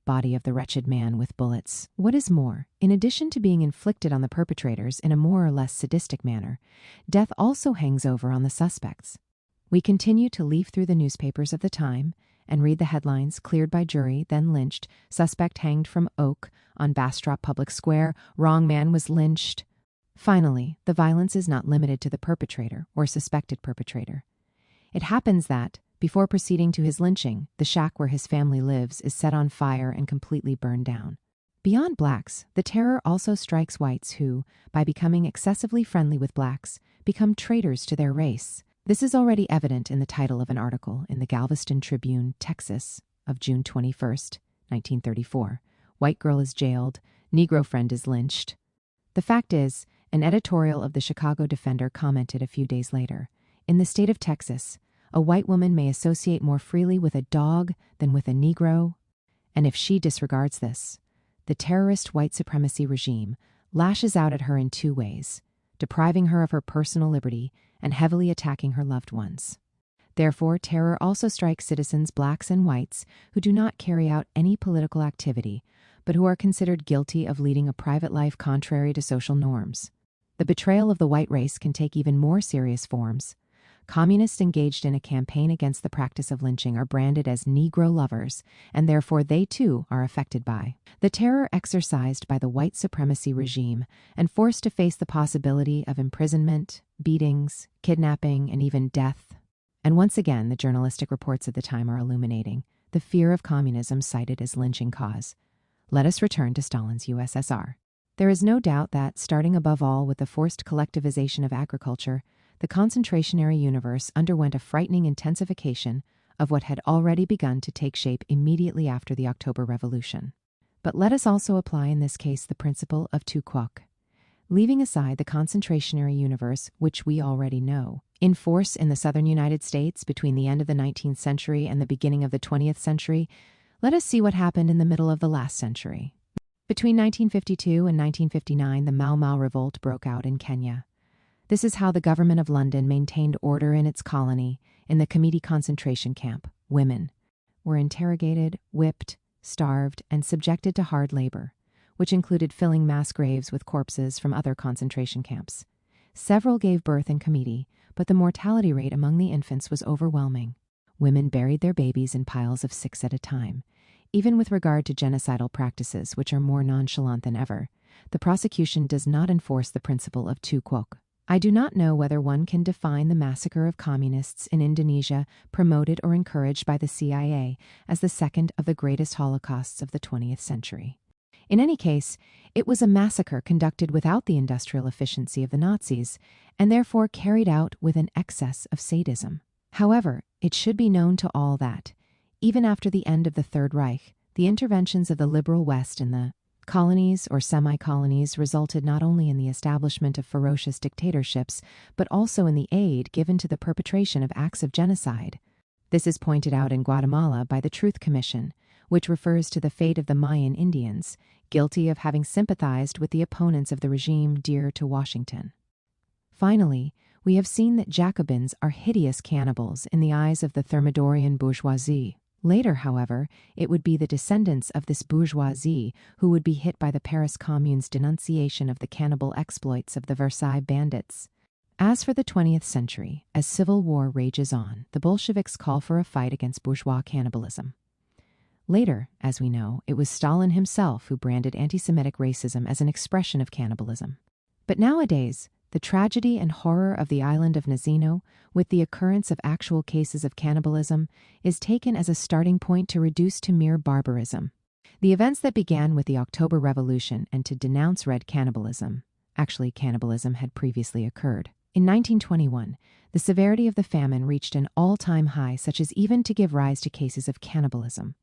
body of the wretched man with bullets. What is more, in addition to being inflicted on the perpetrators in a more or less sadistic manner, death also hangs over on the suspects. We continue to leaf through the newspapers of the time and read the headlines: cleared by jury, then lynched, suspect hanged from Oak on Bastrop Public Square, wrong man was lynched. Finally, the violence is not limited to the perpetrator or suspected perpetrator. It happens that, before proceeding to his lynching, the shack where his family lives is set on fire and completely burned down. Beyond blacks, the terror also strikes whites who, by becoming excessively friendly with blacks, become traitors to their race. This is already evident in the title of an article in the Galveston Tribune, Texas, of June 21, 1934. White girl is jailed, Negro friend is lynched. The fact is, an editorial of the Chicago Defender commented a few days later, in the state of Texas, a white woman may associate more freely with a dog than with a Negro. And if she disregards this, the terrorist white supremacy regime lashes out at her in two ways: depriving her of her personal liberty and heavily attacking her loved ones. Therefore, terror also strikes citizens, blacks and whites, who do not carry out any political activity, but who are considered guilty of leading a private life contrary to social norms. The betrayal of the white race can take even more serious forms. Communists engaged in a campaign against the practice of lynching are branded as Negro lovers, and therefore they too are affected by the terror exercised by the white supremacy regime and forced to face the possibility of imprisonment, beatings, kidnapping, and even death. And once again, the journalistic reports of the time are illuminating the fear of communism cited as lynching cause. Let us return to Stalin's USSR. There is no doubt that, starting above all with the forced collectivization of agriculture, the concentration-era universe underwent a frightening intensification of what had already begun to take shape immediately after the October Revolution. But let us also apply in this case the principle of tu quoque. Leaving aside the concentration-era universe, which we already know, in force in the southern United States between the end of the 19th century and the beginning of the 20th century, let us see what happened in the middle of the last century. Between 1952 and 1959, the Mau Mau Revolt broke out in Kenya. This is how the government of London maintained order in its colony. In the Kamiti concentration camp, women were interrogated, whipped, starved, and subjected to hard labor, which included filling mass graves with corpses from other concentration camps. Several gave birth in Kamiti, but the mortality rate among the infants was overwhelming. Women buried their babies in piles of 6 at a time. Even with regard to genocidal practices, which are more nonchalant than ever, the prosecution does not enforce the principle of tu quoque. I do not know whether one can define the massacre of communists in Indonesia, promoted or encouraged by the CIA, as the second of the greatest holocausts of the 20th century. In any case, it was a massacre conducted without the industrial efficiency of the Nazis, and therefore carried out with an excess of sadism. However, it should be known to all that, even after the end of the Third Reich, the interventions of the liberal West in the colonies or semi-colonies resulted not only in the establishment of ferocious dictatorships, but also in the aid given to the perpetration of acts of genocide. This is pointed out in Guatemala by the Truth Commission, which refers to the fate of the Mayan Indians, guilty of having sympathized with the opponents of the regime dear to Washington. Finally, we have seen that Jacobins are hideous cannibals in the eyes of the Thermidorian bourgeoisie. Later, however, it would be the descendants of this bourgeoisie who would be hit by the Paris Commune's denunciation of the cannibal exploits of the Versailles bandits. As for the 20th century, as civil war rages on, the Bolsheviks call for a fight against bourgeois cannibalism. Later, as we know, it was Stalin himself who branded anti-Semitic racism as an expression of cannibalism. But nowadays, the tragedy and horror of the island of Nazino, with the occurrence of actual cases of cannibalism, is taken as a starting point to reduce to mere barbarism. The events that began with the October Revolution and to denounce red cannibalism, actually cannibalism had previously occurred. In 1921, the severity of the famine reached an all-time high, such as even to give rise to cases of cannibalism.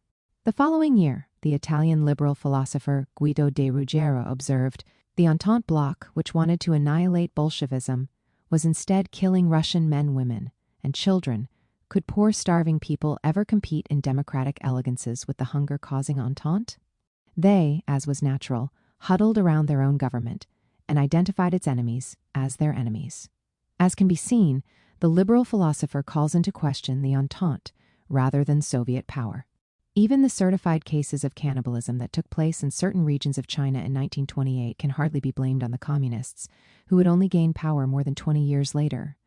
The following year, the Italian liberal philosopher Guido de Ruggiero observed, "The Entente Bloc, which wanted to annihilate Bolshevism, was instead killing Russian men, women, and children. Could poor starving people ever compete in democratic elegances with the hunger-causing Entente?" They, as was natural, huddled around their own government and identified its enemies as their enemies. As can be seen, the liberal philosopher calls into question the Entente rather than Soviet power. Even the certified cases of cannibalism that took place in certain regions of China in 1928 can hardly be blamed on the communists, who would only gain power more than 20 years later.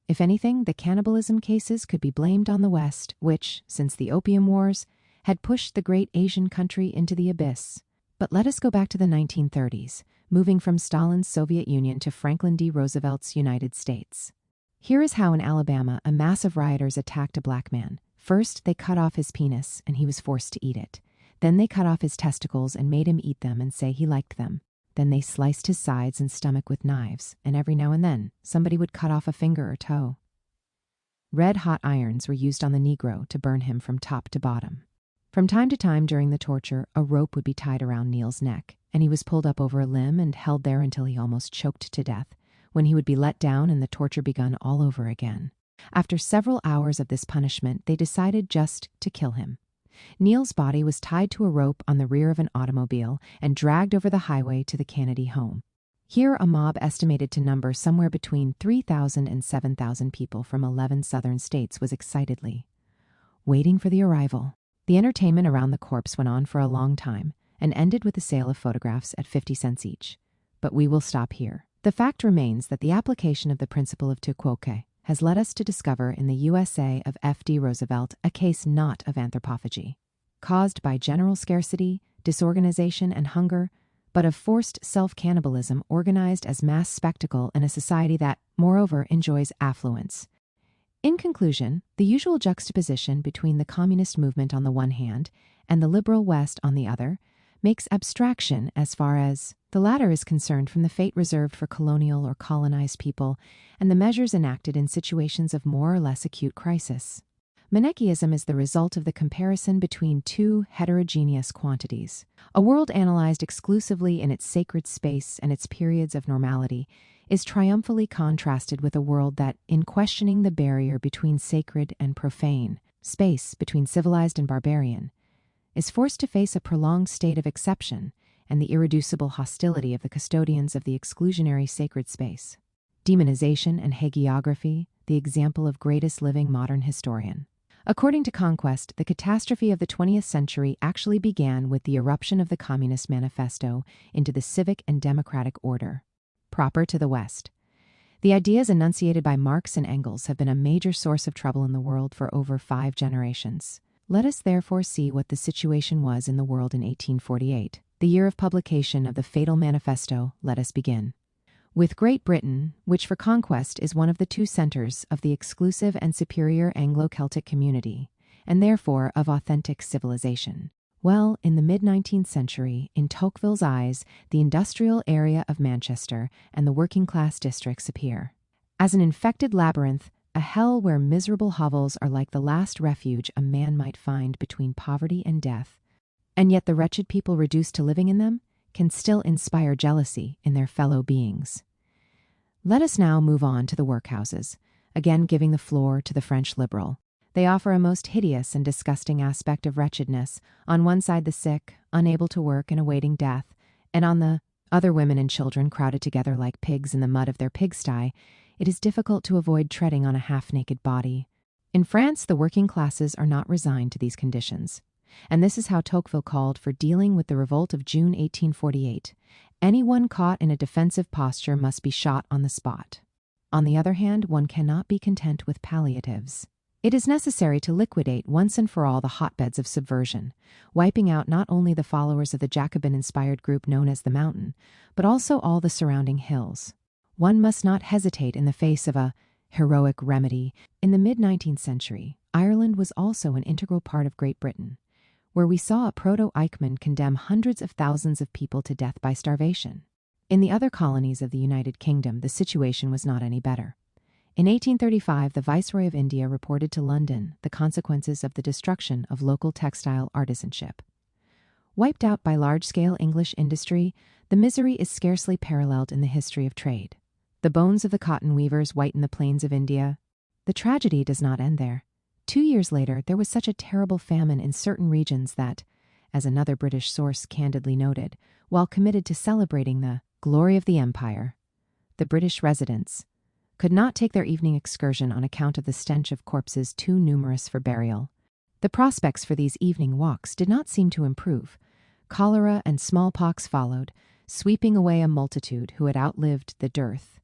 If anything, the cannibalism cases could be blamed on the West, which, since the Opium Wars, had pushed the great Asian country into the abyss. But let us go back to the 1930s, moving from Stalin's Soviet Union to Franklin D. Roosevelt's United States. Here is how in Alabama a mass of rioters attacked a black man. First, they cut off his penis, and he was forced to eat it. Then they cut off his testicles and made him eat them and say he liked them. Then they sliced his sides and stomach with knives, and every now and then, somebody would cut off a finger or toe. Red-hot irons were used on the Negro to burn him from top to bottom. From time to time during the torture, a rope would be tied around Neil's neck, and he was pulled up over a limb and held there until he almost choked to death, when he would be let down and the torture begun all over again. After several hours of this punishment, they decided just to kill him. Neil's body was tied to a rope on the rear of an automobile and dragged over the highway to the Kennedy home. Here, a mob estimated to number somewhere between 3,000 and 7,000 people from 11 southern states was excitedly waiting for the arrival. The entertainment around the corpse went on for a long time and ended with the sale of photographs at 50 cents each. But we will stop here. The fact remains that the application of the principle of tu quoque has led us to discover in the USA of F.D. Roosevelt a case not of anthropophagy, caused by general scarcity, disorganization, and hunger, but of forced self-cannibalism organized as mass spectacle in a society that, moreover, enjoys affluence. In conclusion, the usual juxtaposition between the communist movement on the one hand and the liberal West on the other makes abstraction as far as the latter is concerned from the fate reserved for colonial or colonized people and the measures enacted in situations of more or less acute crisis. Manichaeism is the result of the comparison between two heterogeneous quantities. A world analyzed exclusively in its sacred space and its periods of normality is triumphantly contrasted with a world that, in questioning the barrier between sacred and profane, space between civilized and barbarian, is forced to face a prolonged state of exception and the irreducible hostility of the custodians of the exclusionary sacred space. Demonization and hagiography, the example of greatest living modern historian. According to Conquest, the catastrophe of the 20th century actually began with the eruption of the Communist Manifesto into the civic and democratic order, proper to the West. The ideas enunciated by Marx and Engels have been a major source of trouble in the world for over 5 generations. Let us therefore see what the situation was in the world in 1848, the year of publication of the fatal manifesto. Let us begin with Great Britain, which for Conquest is one of the 2 centers of the exclusive and superior Anglo-Celtic community, and therefore of authentic civilization. Well, in the mid-19th century, in Tocqueville's eyes, the industrial area of Manchester and the working-class districts appear as an infected labyrinth, a hell where miserable hovels are like the last refuge a man might find between poverty and death, and yet the wretched people reduced to living in them can still inspire jealousy in their fellow beings. Let us now move on to the workhouses, again giving the floor to the French liberal. They offer a most hideous and disgusting aspect of wretchedness. On one side the sick, unable to work and awaiting death, and on the other women and children crowded together like pigs in the mud of their pigsty. It is difficult to avoid treading on a half-naked body. In France, the working classes are not resigned to these conditions. And this is how Tocqueville called for dealing with the revolt of June 1848. Anyone caught in a defensive posture must be shot on the spot. On the other hand, one cannot be content with palliatives. It is necessary to liquidate once and for all the hotbeds of subversion, wiping out not only the followers of the Jacobin-inspired group known as the Mountain, but also all the surrounding hills. One must not hesitate in the face of a heroic remedy. In the mid-19th century, Ireland was also an integral part of Great Britain, where we saw a proto-Eichmann condemn hundreds of thousands of people to death by starvation. In the other colonies of the United Kingdom, the situation was not any better. In 1835, the Viceroy of India reported to London the consequences of the destruction of local textile artisanship. Wiped out by large-scale English industry, the misery is scarcely paralleled in the history of trade. The bones of the cotton weavers whiten the plains of India. The tragedy does not end there. 2 years later, there was such a terrible famine in certain regions that, as another British source candidly noted, while committed to celebrating the glory of the empire, the British residents could not take their evening excursion on account of the stench of corpses too numerous for burial. The prospects for these evening walks did not seem to improve. Cholera and smallpox followed, sweeping away a multitude who had outlived the dearth.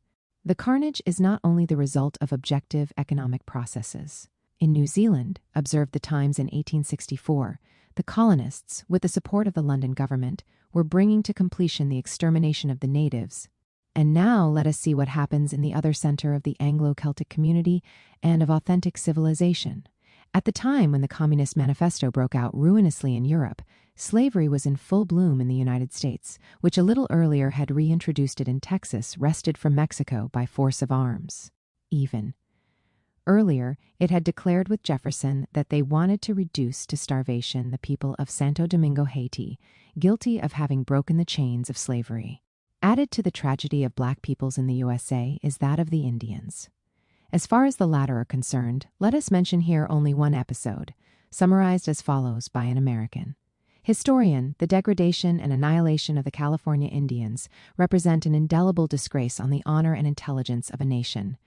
The carnage is not only the result of objective economic processes. In New Zealand, observed the Times in 1864, the colonists, with the support of the London government, were bringing to completion the extermination of the natives. And now let us see what happens in the other center of the Anglo-Celtic community and of authentic civilization. At the time when the Communist Manifesto broke out ruinously in Europe, slavery was in full bloom in the United States, which a little earlier had reintroduced it in Texas, wrested from Mexico by force of arms. Even earlier, it had declared with Jefferson that they wanted to reduce to starvation the people of Santo Domingo, Haiti, guilty of having broken the chains of slavery. Added to the tragedy of black peoples in the USA is that of the Indians. As far as the latter are concerned, let us mention here only one episode, summarized as follows by an American historian. The degradation and annihilation of the California Indians represent an indelible disgrace on the honor and intelligence of a nation.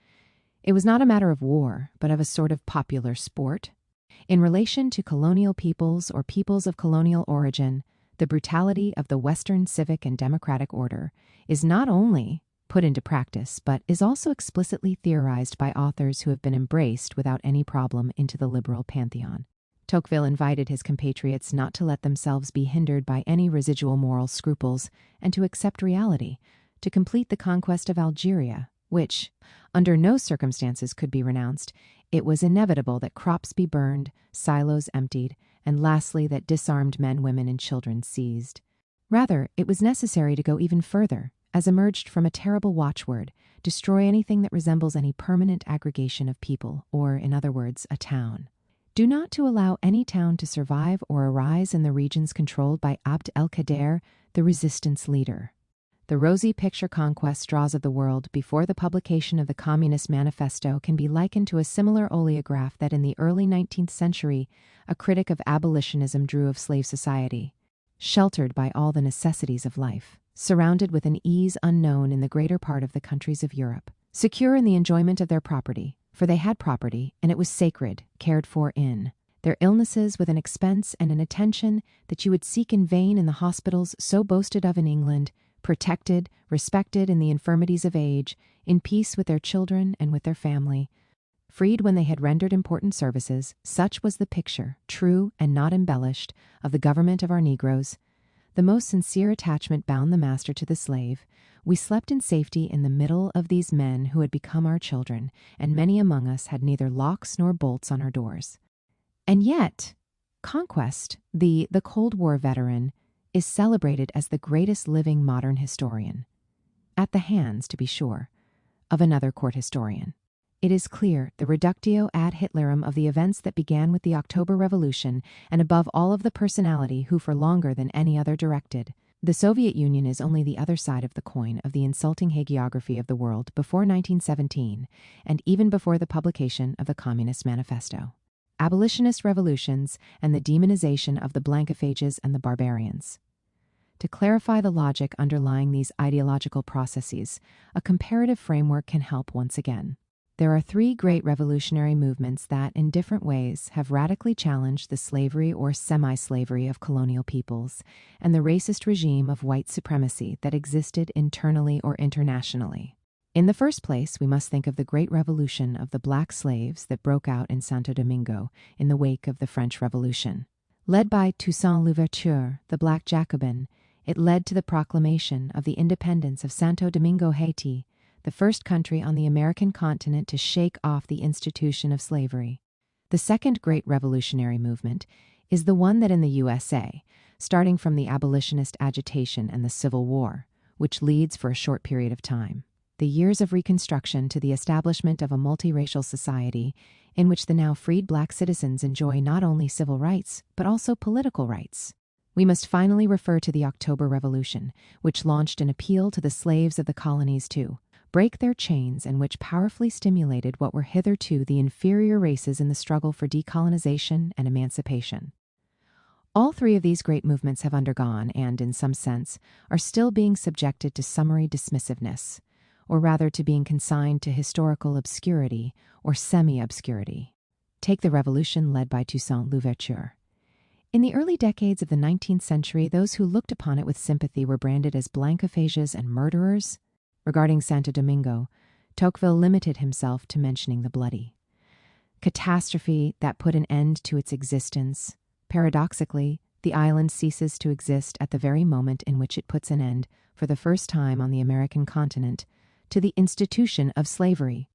It was not a matter of war, but of a sort of popular sport. In relation to colonial peoples or peoples of colonial origin, the brutality of the Western civic and democratic order is not only put into practice, but is also explicitly theorized by authors who have been embraced without any problem into the liberal pantheon. Tocqueville invited his compatriots not to let themselves be hindered by any residual moral scruples and to accept reality, to complete the conquest of Algeria, which, under no circumstances could be renounced. It was inevitable that crops be burned, silos emptied, and lastly that disarmed men, women, and children seized. Rather, it was necessary to go even further, as emerged from a terrible watchword: destroy anything that resembles any permanent aggregation of people, or, in other words, a town. Do not to allow any town to survive or arise in the regions controlled by Abd el-Kader, the resistance leader. The rosy picture conquest draws of the world before the publication of the Communist Manifesto can be likened to a similar oleograph that in the early 19th century a critic of abolitionism drew of slave society. Sheltered by all the necessities of life, surrounded with an ease unknown in the greater part of the countries of Europe, secure in the enjoyment of their property, for they had property, and it was sacred, cared for in their illnesses with an expense and an attention that you would seek in vain in the hospitals so boasted of in England, protected, respected in the infirmities of age, in peace with their children and with their family, freed when they had rendered important services. Such was the picture, true and not embellished, of the government of our Negroes. The most sincere attachment bound the master to the slave. We slept in safety in the middle of these men who had become our children, and many among us had neither locks nor bolts on our doors. And yet, Conquest, the Cold War veteran, is celebrated as the greatest living modern historian, at the hands, to be sure, of another court historian. It is clear the reductio ad Hitlerum of the events that began with the October Revolution, and above all of the personality who for longer than any other directed. The Soviet Union is only the other side of the coin of the insulting hagiography of the world before 1917, and even before the publication of the Communist Manifesto. Abolitionist revolutions and the demonization of the blancophages and the barbarians. To clarify the logic underlying these ideological processes, a comparative framework can help once again. There are three great revolutionary movements that, in different ways, have radically challenged the slavery or semi-slavery of colonial peoples and the racist regime of white supremacy that existed internally or internationally. In the first place, we must think of the great revolution of the black slaves that broke out in Santo Domingo in the wake of the French Revolution. Led by Toussaint Louverture, the black Jacobin, it led to the proclamation of the independence of Santo Domingo, Haiti, the first country on the American continent to shake off the institution of slavery. The second great revolutionary movement is the one that in the USA, starting from the abolitionist agitation and the Civil War, which leads for a short period of time, the years of Reconstruction to the establishment of a multiracial society in which the now freed black citizens enjoy not only civil rights, but also political rights. We must finally refer to the October Revolution, which launched an appeal to the slaves of the colonies to break their chains and which powerfully stimulated what were hitherto the inferior races in the struggle for decolonization and emancipation. All three of these great movements have undergone, and in some sense, are still being subjected to summary dismissiveness, or rather to being consigned to historical obscurity or semi-obscurity. Take the revolution led by Toussaint Louverture. In the early decades of the 19th century, those who looked upon it with sympathy were branded as blancophages and murderers. Regarding Santo Domingo, Tocqueville limited himself to mentioning the bloody catastrophe that put an end to its existence. Paradoxically, the island ceases to exist at the very moment in which it puts an end, for the first time on the American continent, to the institution of slavery.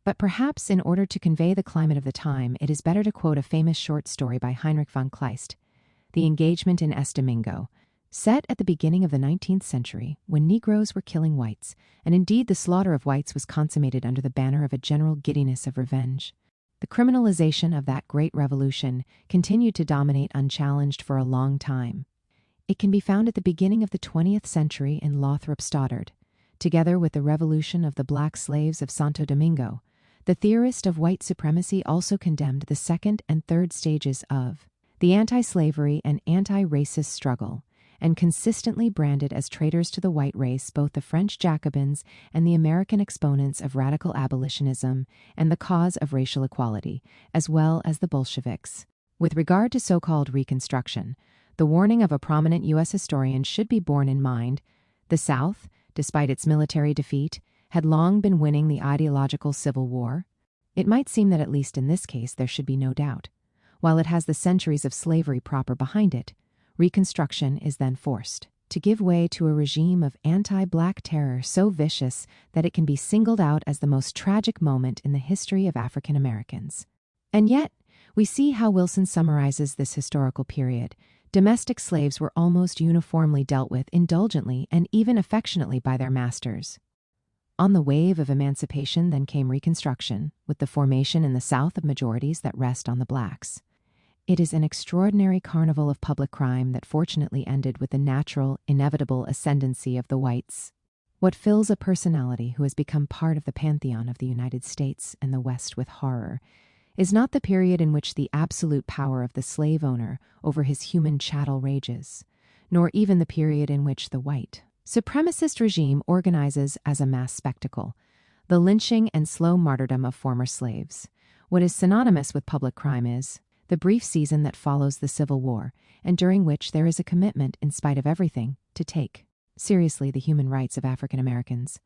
But perhaps in order to convey the climate of the time, it is better to quote a famous short story by Heinrich von Kleist, The Engagement in S. Domingo, set at the beginning of the 19th century, when Negroes were killing whites, and indeed the slaughter of whites was consummated under the banner of a general giddiness of revenge. The criminalization of that great revolution continued to dominate unchallenged for a long time. It can be found at the beginning of the 20th century in Lothrop Stoddard. Together with the revolution of the black slaves of Santo Domingo, the theorist of white supremacy also condemned the second and third stages of the anti-slavery and anti-racist struggle, and consistently branded as traitors to the white race both the French Jacobins and the American exponents of radical abolitionism and the cause of racial equality, as well as the Bolsheviks. With regard to so-called Reconstruction, the warning of a prominent U.S. historian should be borne in mind. The South, despite its military defeat, had long been winning the ideological Civil War. It might seem that at least in this case there should be no doubt. While it has the centuries of slavery proper behind it, Reconstruction is then forced to give way to a regime of anti-black terror so vicious that it can be singled out as the most tragic moment in the history of African Americans. And yet, we see how Wilson summarizes this historical period, domestic slaves were almost uniformly dealt with indulgently and even affectionately by their masters. On the wave of emancipation then came Reconstruction, with the formation in the South of majorities that rest on the blacks. It is an extraordinary carnival of public crime that fortunately ended with the natural, inevitable ascendancy of the whites. What fills a personality who has become part of the pantheon of the United States and the West with horror is not the period in which the absolute power of the slave owner over his human chattel rages, nor even the period in which the white supremacist regime organizes as a mass spectacle the lynching and slow martyrdom of former slaves. What is synonymous with public crime is the brief season that follows the Civil War, and during which there is a commitment, in spite of everything, to take seriously the human rights of African Americans.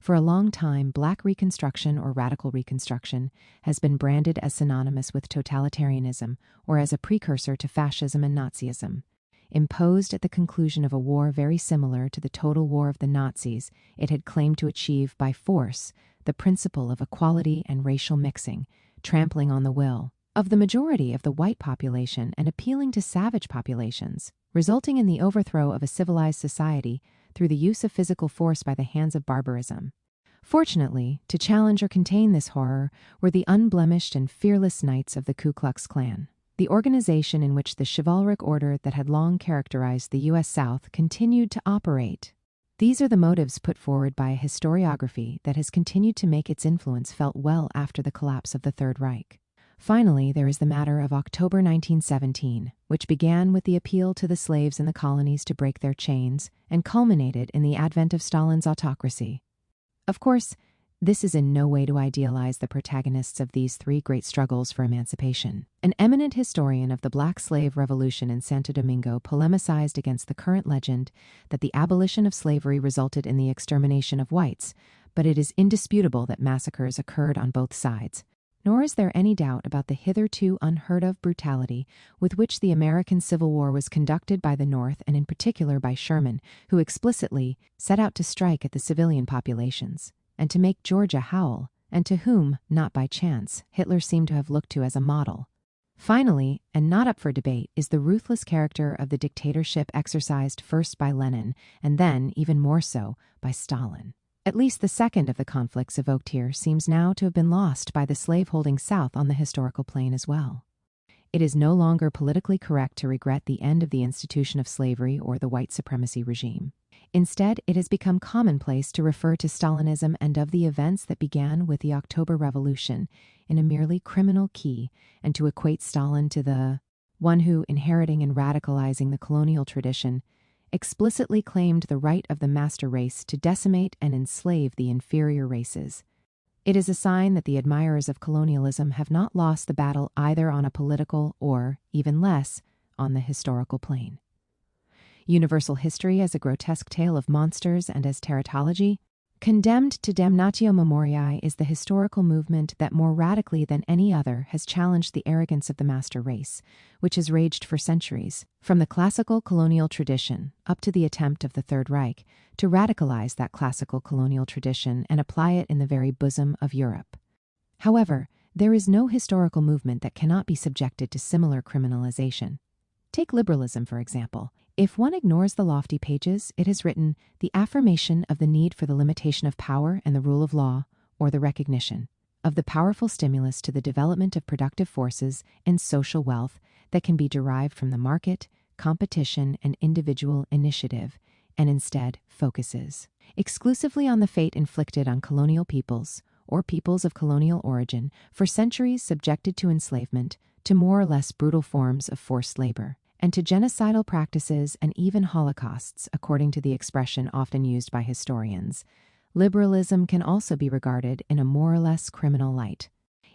For a long time, Black Reconstruction or Radical Reconstruction has been branded as synonymous with totalitarianism or as a precursor to fascism and Nazism. Imposed at the conclusion of a war very similar to the total war of the Nazis, it had claimed to achieve by force the principle of equality and racial mixing, trampling on the will of the majority of the white population and appealing to savage populations, resulting in the overthrow of a civilized society through the use of physical force by the hands of barbarism. Fortunately, to challenge or contain this horror were the unblemished and fearless knights of the Ku Klux Klan, the organization in which the chivalric order that had long characterized the U.S. South continued to operate. These are the motives put forward by a historiography that has continued to make its influence felt well after the collapse of the Third Reich. Finally, there is the matter of October 1917, which began with the appeal to the slaves in the colonies to break their chains and culminated in the advent of Stalin's autocracy. Of course, this is in no way to idealize the protagonists of these three great struggles for emancipation. An eminent historian of the Black Slave Revolution in Santo Domingo polemicized against the current legend that the abolition of slavery resulted in the extermination of whites, but it is indisputable that massacres occurred on both sides. Nor is there any doubt about the hitherto unheard-of brutality with which the American Civil War was conducted by the North and in particular by Sherman, who explicitly set out to strike at the civilian populations and to make Georgia howl, and to whom, not by chance, Hitler seemed to have looked to as a model. Finally, and not up for debate, is the ruthless character of the dictatorship exercised first by Lenin and then, even more so, by Stalin. At least the second of the conflicts evoked here seems now to have been lost by the slaveholding South on the historical plane as well. It is no longer politically correct to regret the end of the institution of slavery or the white supremacy regime. Instead, it has become commonplace to refer to Stalinism and of the events that began with the October Revolution in a merely criminal key, and to equate Stalin to the one who, inheriting and radicalizing the colonial tradition, explicitly claimed the right of the master race to decimate and enslave the inferior races. It is a sign that the admirers of colonialism have not lost the battle either on a political or, even less, on the historical plane. Universal history as a grotesque tale of monsters and as teratology, condemned to damnatio memoriae, is the historical movement that more radically than any other has challenged the arrogance of the master race, which has raged for centuries, from the classical colonial tradition up to the attempt of the Third Reich to radicalize that classical colonial tradition and apply it in the very bosom of Europe. However, there is no historical movement that cannot be subjected to similar criminalization. Take liberalism, for example. If one ignores the lofty pages, it has written the affirmation of the need for the limitation of power and the rule of law, or the recognition of the powerful stimulus to the development of productive forces and social wealth that can be derived from the market, competition, and individual initiative, and instead focuses exclusively on the fate inflicted on colonial peoples, or peoples of colonial origin, for centuries subjected to enslavement, to more or less brutal forms of forced labor, and to genocidal practices and even holocausts, according to the expression often used by historians. Liberalism can also be regarded in a more or less criminal light.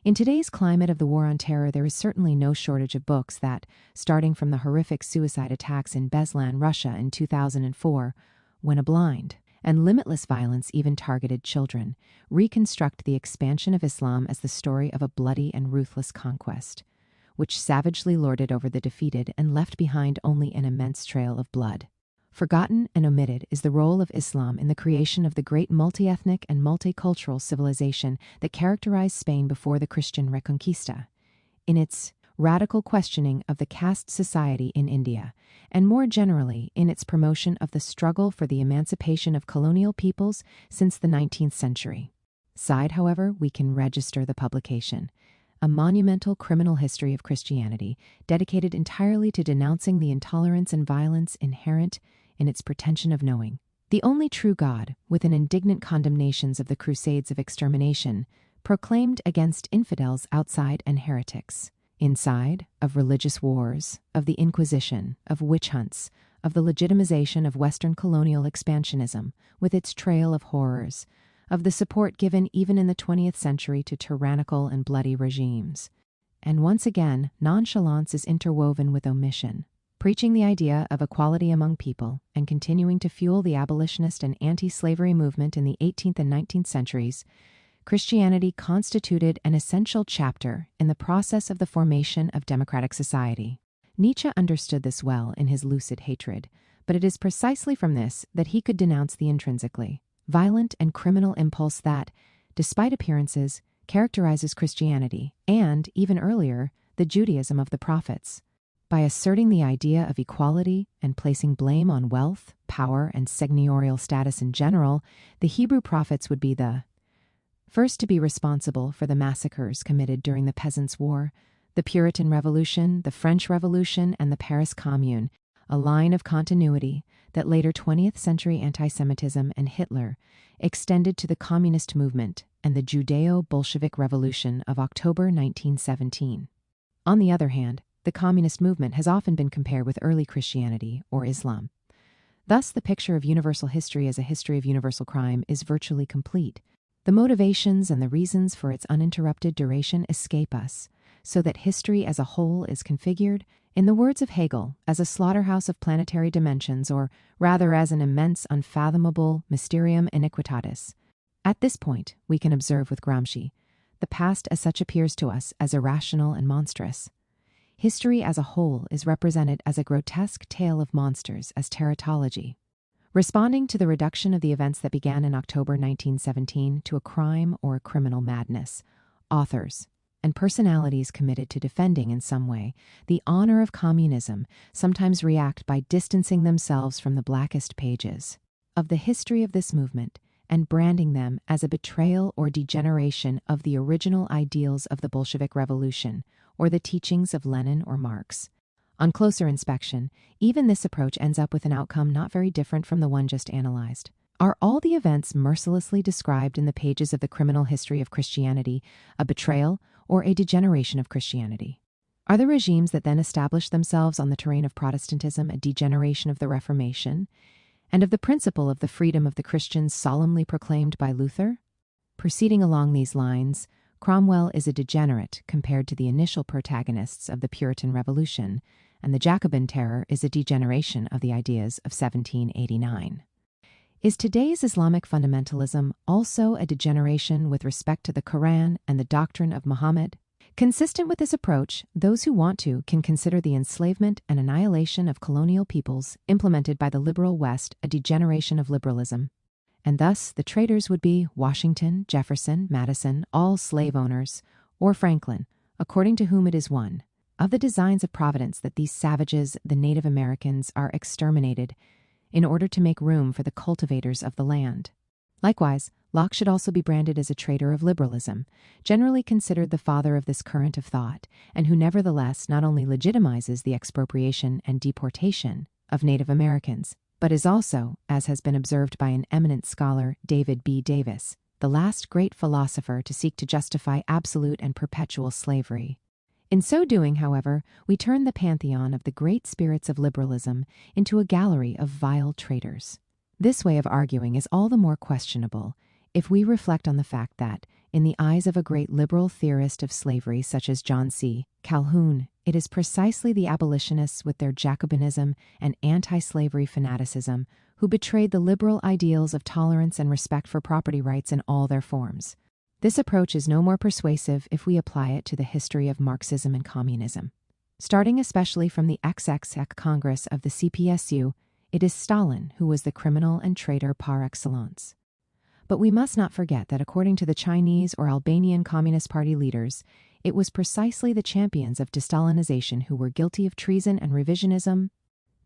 In today's climate of the War on Terror, there is certainly no shortage of books that, starting from the horrific suicide attacks in Beslan, Russia in 2004, when a blind and limitless violence even targeted children, reconstruct the expansion of Islam as the story of a bloody and ruthless conquest, which savagely lorded over the defeated and left behind only an immense trail of blood. Forgotten and omitted is the role of Islam in the creation of the great multi-ethnic and multicultural civilization that characterized Spain before the Christian Reconquista. In its radical questioning of the caste society in India, and more generally in its promotion of the struggle for the emancipation of colonial peoples since the 19th century. Side, however, we can register the publication, a monumental criminal history of Christianity dedicated entirely to denouncing the intolerance and violence inherent in its pretension of knowing the only true God, with an indignant condemnations of the crusades of extermination proclaimed against infidels outside and heretics inside, of religious wars, of the Inquisition, of witch hunts, of the legitimization of Western colonial expansionism with its trail of horrors, of the support given even in the 20th century to tyrannical and bloody regimes. And once again, nonchalance is interwoven with omission, preaching the idea of equality among people and continuing to fuel the abolitionist and anti-slavery movement in the 18th and 19th centuries. Christianity constituted an essential chapter in the process of the formation of democratic society. Nietzsche understood this well in his lucid hatred, but it is precisely from this that he could denounce the intrinsically violent and criminal impulse that, despite appearances, characterizes Christianity and, even earlier, the Judaism of the prophets. By asserting the idea of equality and placing blame on wealth, power, and seigneurial status in general, the Hebrew prophets would be the first to be responsible for the massacres committed during the Peasants' War, the Puritan Revolution, the French Revolution, and the Paris Commune, a line of continuity that later 20th century anti-Semitism and Hitler extended to the communist movement and the Judeo-Bolshevik Revolution of October 1917. On the other hand, the communist movement has often been compared with early Christianity or Islam. Thus, the picture of universal history as a history of universal crime is virtually complete. The motivations and the reasons for its uninterrupted duration escape us, so that history as a whole is configured, in the words of Hegel, as a slaughterhouse of planetary dimensions, or rather as an immense, unfathomable mysterium iniquitatis. At this point, we can observe with Gramsci, the past as such appears to us as irrational and monstrous. History as a whole is represented as a grotesque tale of monsters as teratology. Responding to the reduction of the events that began in October 1917 to a crime or a criminal madness, authors and personalities committed to defending in some way the honor of communism sometimes react by distancing themselves from the blackest pages of the history of this movement and branding them as a betrayal or degeneration of the original ideals of the Bolshevik Revolution or the teachings of Lenin or Marx. On closer inspection, even this approach ends up with an outcome not very different from the one just analyzed. Are all the events mercilessly described in the pages of the criminal history of Christianity a betrayal or a degeneration of Christianity? Are the regimes that then established themselves on the terrain of Protestantism a degeneration of the Reformation and of the principle of the freedom of the Christians solemnly proclaimed by Luther? Proceeding along these lines, Cromwell is a degenerate compared to the initial protagonists of the Puritan Revolution, and the Jacobin terror is a degeneration of the ideas of 1789. Is today's Islamic fundamentalism also a degeneration with respect to the Quran and the doctrine of Muhammad? Consistent with this approach, those who want to can consider the enslavement and annihilation of colonial peoples implemented by the liberal West a degeneration of liberalism. And thus the traitors would be Washington, Jefferson, Madison, all slave owners, or Franklin, according to whom it is one of the designs of Providence that these savages, the Native Americans, are exterminated in order to make room for the cultivators of the land. Likewise, Locke should also be branded as a traitor of liberalism, generally considered the father of this current of thought, and who nevertheless not only legitimizes the expropriation and deportation of Native Americans, but is also, as has been observed by an eminent scholar, David B. Davis, the last great philosopher to seek to justify absolute and perpetual slavery. In so doing, however, we turn the pantheon of the great spirits of liberalism into a gallery of vile traitors. This way of arguing is all the more questionable if we reflect on the fact that, in the eyes of a great liberal theorist of slavery such as John C. Calhoun, it is precisely the abolitionists with their Jacobinism and anti-slavery fanaticism who betrayed the liberal ideals of tolerance and respect for property rights in all their forms. This approach is no more persuasive if we apply it to the history of Marxism and communism. Starting especially from the XXX Congress of the CPSU, it is Stalin who was the criminal and traitor par excellence. But we must not forget that according to the Chinese or Albanian Communist Party leaders, It was precisely the champions of de-Stalinization who were guilty of treason and revisionism.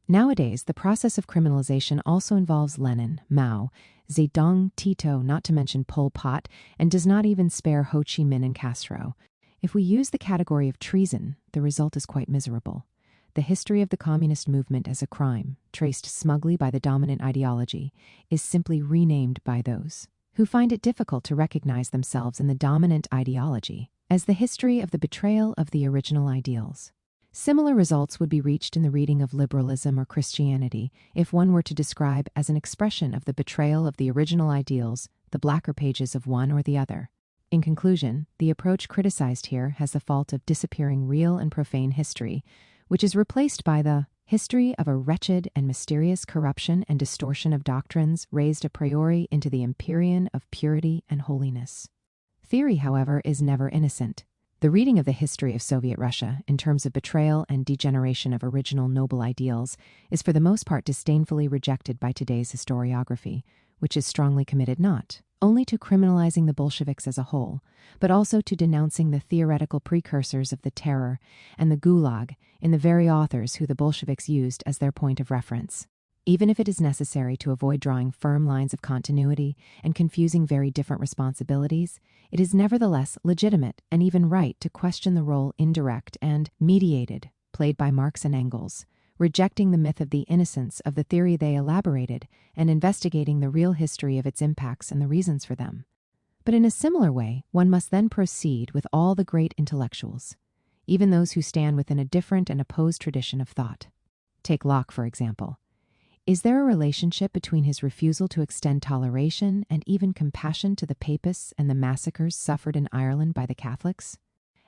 Nowadays, the process of criminalization also involves Lenin, Mao, Zedong, Tito, not to mention Pol Pot, and does not even spare Ho Chi Minh and Castro. If we use the category of treason, the result is quite miserable. The history of the communist movement as a crime, traced smugly by the dominant ideology, is simply renamed by those who find it difficult to recognize themselves in the dominant ideology as the history of the betrayal of the original ideals. Similar results would be reached in the reading of liberalism or Christianity if one were to describe as an expression of the betrayal of the original ideals the blacker pages of one or the other. In conclusion, the approach criticized here has the fault of disappearing real and profane history, which is replaced by the history of a wretched and mysterious corruption and distortion of doctrines raised a priori into the empyrean of purity and holiness. Theory, however, is never innocent. The reading of the history of Soviet Russia in terms of betrayal and degeneration of original noble ideals is for the most part disdainfully rejected by today's historiography, which is strongly committed not only to criminalizing the Bolsheviks as a whole, but also to denouncing the theoretical precursors of the Terror and the Gulag in the very authors who the Bolsheviks used as their point of reference. Even if it is necessary to avoid drawing firm lines of continuity and confusing very different responsibilities, it is nevertheless legitimate and even right to question the role indirect and mediated played by Marx and Engels, rejecting the myth of the innocence of the theory they elaborated and investigating the real history of its impacts and the reasons for them. But in a similar way, one must then proceed with all the great intellectuals, even those who stand within a different and opposed tradition of thought. Take Locke, for example. Is there a relationship between his refusal to extend toleration and even compassion to the Papists and the massacres suffered in Ireland by the Catholics?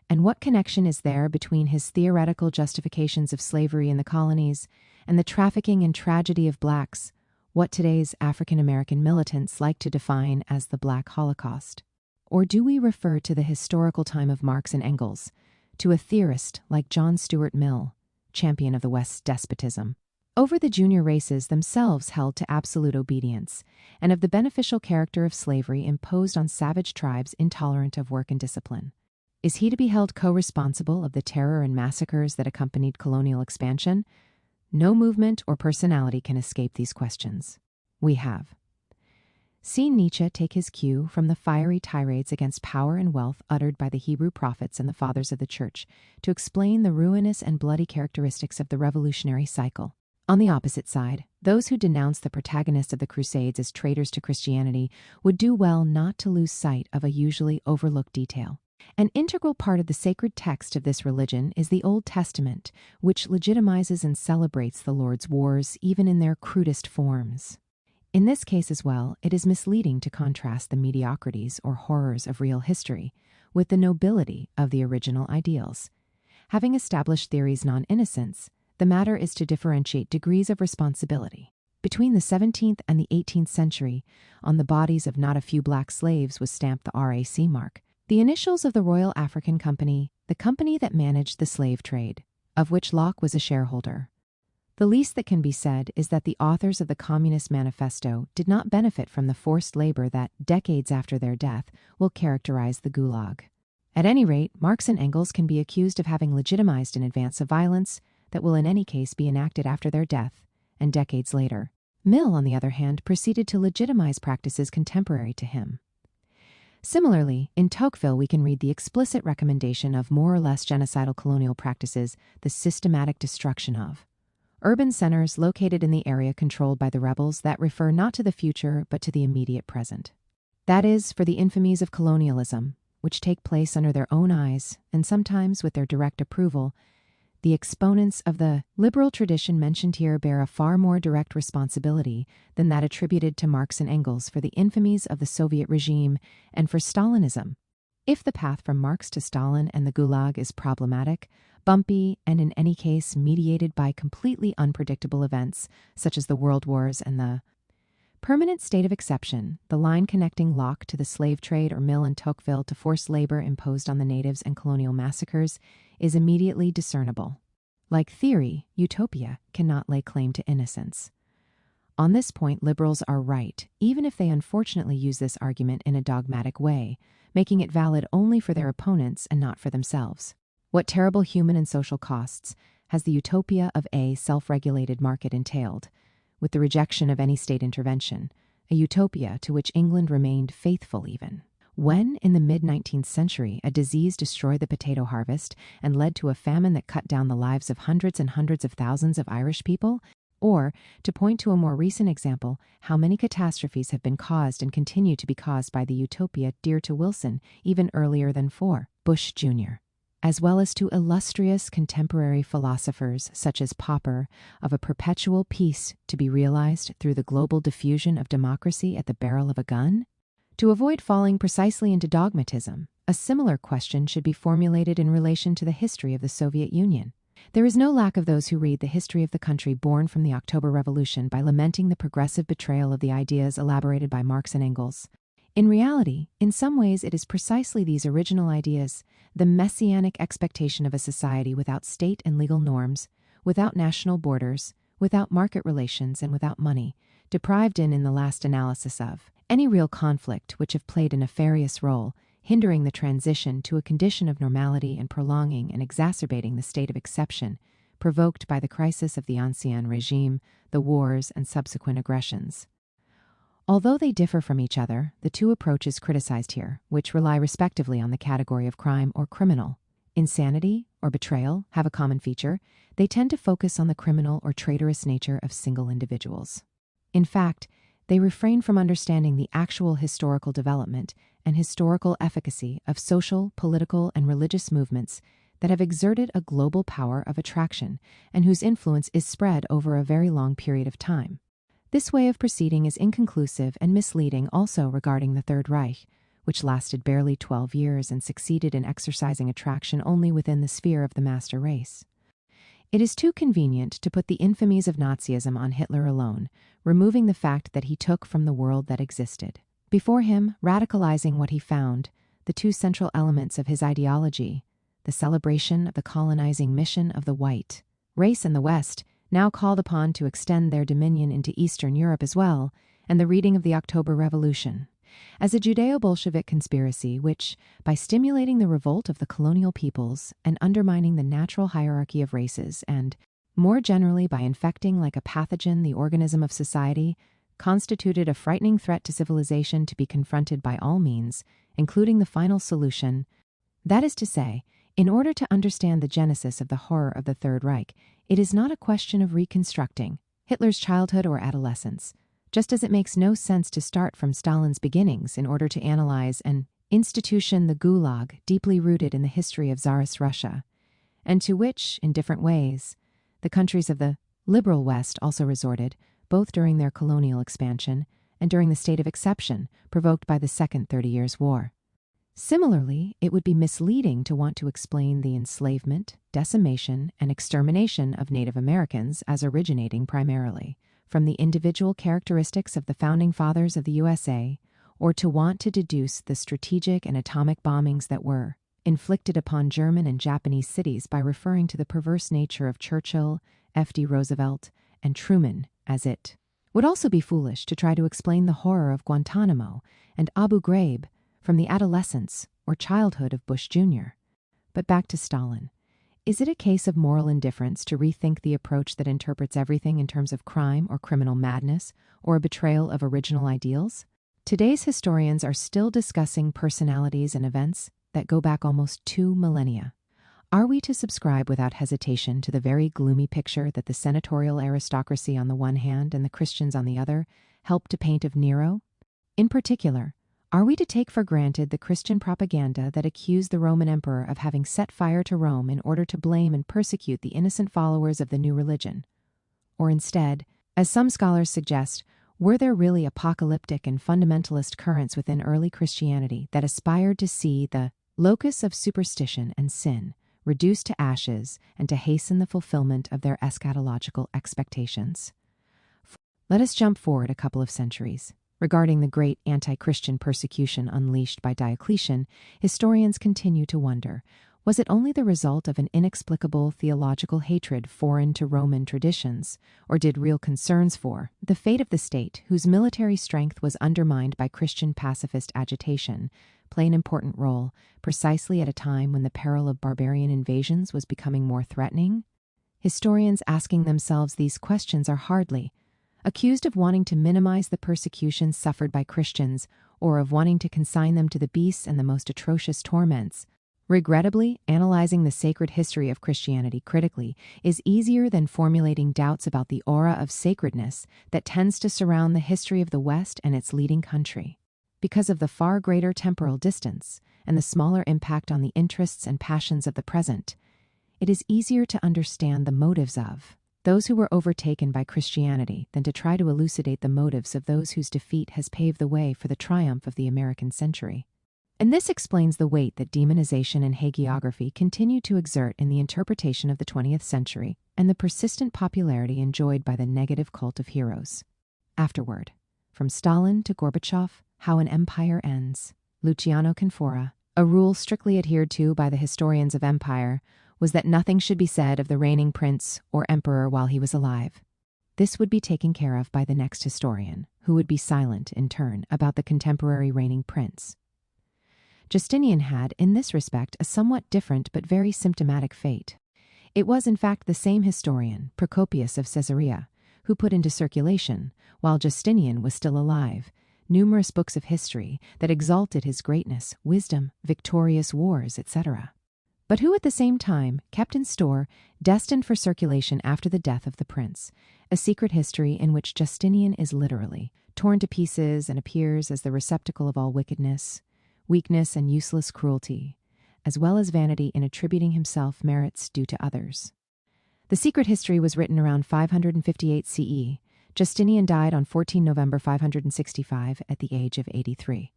And what connection is there between his theoretical justifications of slavery in the colonies and the trafficking and tragedy of blacks, what today's African-American militants like to define as the Black Holocaust? Or do we refer to the historical time of Marx and Engels, to a theorist like John Stuart Mill, champion of the West's despotism, over the junior races themselves held to absolute obedience, and of the beneficial character of slavery imposed on savage tribes intolerant of work and discipline? Is he to be held co-responsible of the terror and massacres that accompanied colonial expansion? No movement or personality can escape these questions. We have seen Nietzsche take his cue from the fiery tirades against power and wealth uttered by the Hebrew prophets and the fathers of the Church to explain the ruinous and bloody characteristics of the revolutionary cycle. On the opposite side, those who denounce the protagonists of the Crusades as traitors to Christianity would do well not to lose sight of a usually overlooked detail. An integral part of the sacred text of this religion is the Old Testament, which legitimizes and celebrates the Lord's wars even in their crudest forms. In this case as well, it is misleading to contrast the mediocrities or horrors of real history with the nobility of the original ideals. Having established theory's non-innocence, the matter is to differentiate degrees of responsibility. Between the 17th and the 18th century, on the bodies of not a few black slaves was stamped the RAC mark, the initials of the Royal African Company, the company that managed the slave trade, of which Locke was a shareholder. The least that can be said is that the authors of the Communist Manifesto did not benefit from the forced labor that, decades after their death, will characterize the Gulag. At any rate, Marx and Engels can be accused of having legitimized an advance of violence that will in any case be enacted after their death, and decades later. Mill, on the other hand, proceeded to legitimize practices contemporary to him. Similarly, in Tocqueville we can read the explicit recommendation of more or less genocidal colonial practices, the systematic destruction of urban centers located in the area controlled by the rebels that refer not to the future but to the immediate present. That is, for the infamies of colonialism, which take place under their own eyes and sometimes with their direct approval, the exponents of the liberal tradition mentioned here bear a far more direct responsibility than that attributed to Marx and Engels for the infamies of the Soviet regime and for Stalinism. If the path from Marx to Stalin and the Gulag is problematic, bumpy, and in any case mediated by completely unpredictable events, such as the World Wars and the permanent state of exception, the line connecting Locke to the slave trade or Mill and Tocqueville to forced labor imposed on the natives and colonial massacres, is immediately discernible. Like theory, utopia cannot lay claim to innocence. On this point, liberals are right, even if they unfortunately use this argument in a dogmatic way, making it valid only for their opponents and not for themselves. What terrible human and social costs has the utopia of a self-regulated market entailed, with the rejection of any state intervention, a utopia to which England remained faithful even? When, in the mid-19th century, a disease destroyed the potato harvest and led to a famine that cut down the lives of hundreds and hundreds of thousands of Irish people? Or, to point to a more recent example, how many catastrophes have been caused and continue to be caused by the utopia dear to Wilson even earlier than for Bush Jr., as well as to illustrious contemporary philosophers such as Popper, of a perpetual peace to be realized through the global diffusion of democracy at the barrel of a gun? To avoid falling precisely into dogmatism, a similar question should be formulated in relation to the history of the Soviet Union. There is no lack of those who read the history of the country born from the October Revolution by lamenting the progressive betrayal of the ideas elaborated by Marx and Engels. In reality, in some ways it is precisely these original ideas, the messianic expectation of a society without state and legal norms, without national borders, without market relations, and without money, deprived in the last analysis of any real conflict, which have played a nefarious role, hindering the transition to a condition of normality and prolonging and exacerbating the state of exception provoked by the crisis of the ancien regime, the wars, and subsequent aggressions. Although they differ from each other, the two approaches criticized here, which rely respectively on the category of crime or criminal, insanity or betrayal, have a common feature: they tend to focus on the criminal or traitorous nature of single individuals. In fact, they refrain from understanding the actual historical development and historical efficacy of social, political, and religious movements that have exerted a global power of attraction and whose influence is spread over a very long period of time. This way of proceeding is inconclusive and misleading also regarding the Third Reich, which lasted barely 12 years and succeeded in exercising attraction only within the sphere of the master race. It is too convenient to put the infamies of Nazism on Hitler alone, removing the fact that he took from the world that existed before him, radicalizing what he found, the two central elements of his ideology: the celebration of the colonizing mission of the white race in the West, now called upon to extend their dominion into Eastern Europe as well, and the reading of the October Revolution as a Judeo-Bolshevik conspiracy which, by stimulating the revolt of the colonial peoples and undermining the natural hierarchy of races and, more generally, by infecting like a pathogen the organism of society, constituted a frightening threat to civilization to be confronted by all means, including the final solution. That is to say, in order to understand the genesis of the horror of the Third Reich, it is not a question of reconstructing Hitler's childhood or adolescence, just as it makes no sense to start from Stalin's beginnings in order to analyze an institution, the Gulag, deeply rooted in the history of Tsarist Russia, and to which, in different ways, the countries of the liberal West also resorted, both during their colonial expansion and during the state of exception provoked by the Second 30 Years' War. Similarly, it would be misleading to want to explain the enslavement, decimation, and extermination of Native Americans as originating primarily from the individual characteristics of the founding fathers of the USA, or to want to deduce the strategic and atomic bombings that were inflicted upon German and Japanese cities by referring to the perverse nature of Churchill, F.D. Roosevelt, and Truman as it would also be foolish to try to explain the horror of Guantanamo and Abu Ghraib from the adolescence or childhood of Bush Jr. But back to Stalin. Is it a case of moral indifference to rethink the approach that interprets everything in terms of crime or criminal madness, or a betrayal of original ideals? Today's historians are still discussing personalities and events that go back almost 2 millennia. Are we to subscribe without hesitation to the very gloomy picture that the senatorial aristocracy on the one hand and the Christians on the other helped to paint of Nero? In particular, are we to take for granted the Christian propaganda that accused the Roman emperor of having set fire to Rome in order to blame and persecute the innocent followers of the new religion? Or instead, as some scholars suggest, were there really apocalyptic and fundamentalist currents within early Christianity that aspired to see the locus of superstition and sin reduced to ashes and to hasten the fulfillment of their eschatological expectations? Let us jump forward a couple of centuries. Regarding the great anti-Christian persecution unleashed by Diocletian, historians continue to wonder, was it only the result of an inexplicable theological hatred foreign to Roman traditions, or did real concerns for the fate of the state, whose military strength was undermined by Christian pacifist agitation, play an important role, precisely at a time when the peril of barbarian invasions was becoming more threatening? Historians asking themselves these questions are hardly accused of wanting to minimize the persecutions suffered by Christians or of wanting to consign them to the beasts and the most atrocious torments. Regrettably, analyzing the sacred history of Christianity critically is easier than formulating doubts about the aura of sacredness that tends to surround the history of the West and its leading country. Because of the far greater temporal distance and the smaller impact on the interests and passions of the present, it is easier to understand the motives of those who were overtaken by Christianity than to try to elucidate the motives of those whose defeat has paved the way for the triumph of the American century. And this explains the weight that demonization and hagiography continue to exert in the interpretation of the 20th century and the persistent popularity enjoyed by the negative cult of heroes. Afterward, from Stalin to Gorbachev, How an Empire Ends. Luciano Canfora. A rule strictly adhered to by the historians of empire was that nothing should be said of the reigning prince or emperor while he was alive. This would be taken care of by the next historian, who would be silent in turn about the contemporary reigning prince. Justinian had, in this respect, a somewhat different but very symptomatic fate. It was, in fact, the same historian, Procopius of Caesarea, who put into circulation, while Justinian was still alive, numerous books of history that exalted his greatness, wisdom, victorious wars, etc., but who at the same time kept in store, destined for circulation after the death of the prince, a secret history in which Justinian is literally torn to pieces and appears as the receptacle of all wickedness, weakness, and useless cruelty, as well as vanity in attributing himself merits due to others. The secret history was written around 558 CE. Justinian died on 14 November 565 at the age of 83.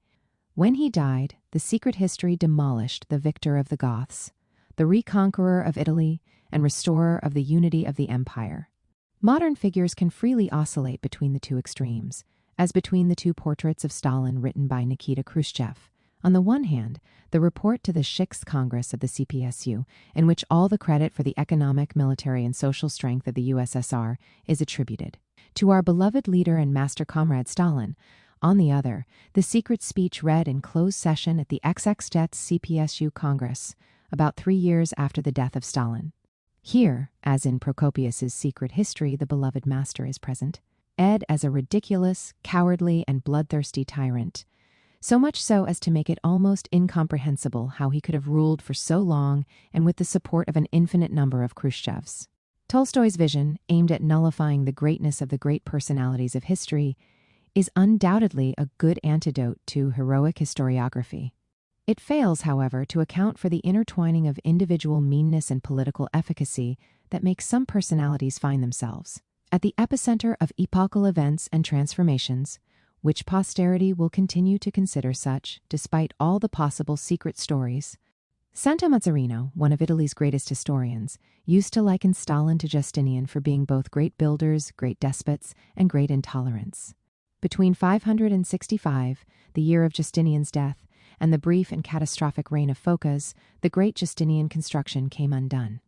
When he died, the secret history demolished the victor of the Goths, the reconqueror of Italy, and restorer of the unity of the empire. Modern figures can freely oscillate between the two extremes, as between the two portraits of Stalin written by Nikita Khrushchev. On the one hand, the report to the 6th Congress of the CPSU, in which all the credit for the economic, military, and social strength of the USSR is attributed to our beloved leader and master comrade Stalin. On the other, the secret speech read in closed session at the XX CPSU Congress, about 3 years after the death of Stalin. Here, as in Procopius's secret history, the beloved master is present, Ed as a ridiculous, cowardly, and bloodthirsty tyrant, so much so as to make it almost incomprehensible how he could have ruled for so long and with the support of an infinite number of Khrushchevs. Tolstoy's vision, aimed at nullifying the greatness of the great personalities of history, is undoubtedly a good antidote to heroic historiography. It fails, however, to account for the intertwining of individual meanness and political efficacy that makes some personalities find themselves at the epicenter of epochal events and transformations, which posterity will continue to consider such, despite all the possible secret stories. Santo Mazzarino, one of Italy's greatest historians, used to liken Stalin to Justinian for being both great builders, great despots, and great intolerants. Between 565, the year of Justinian's death, and the brief and catastrophic reign of Phocas, the great Justinian construction came undone.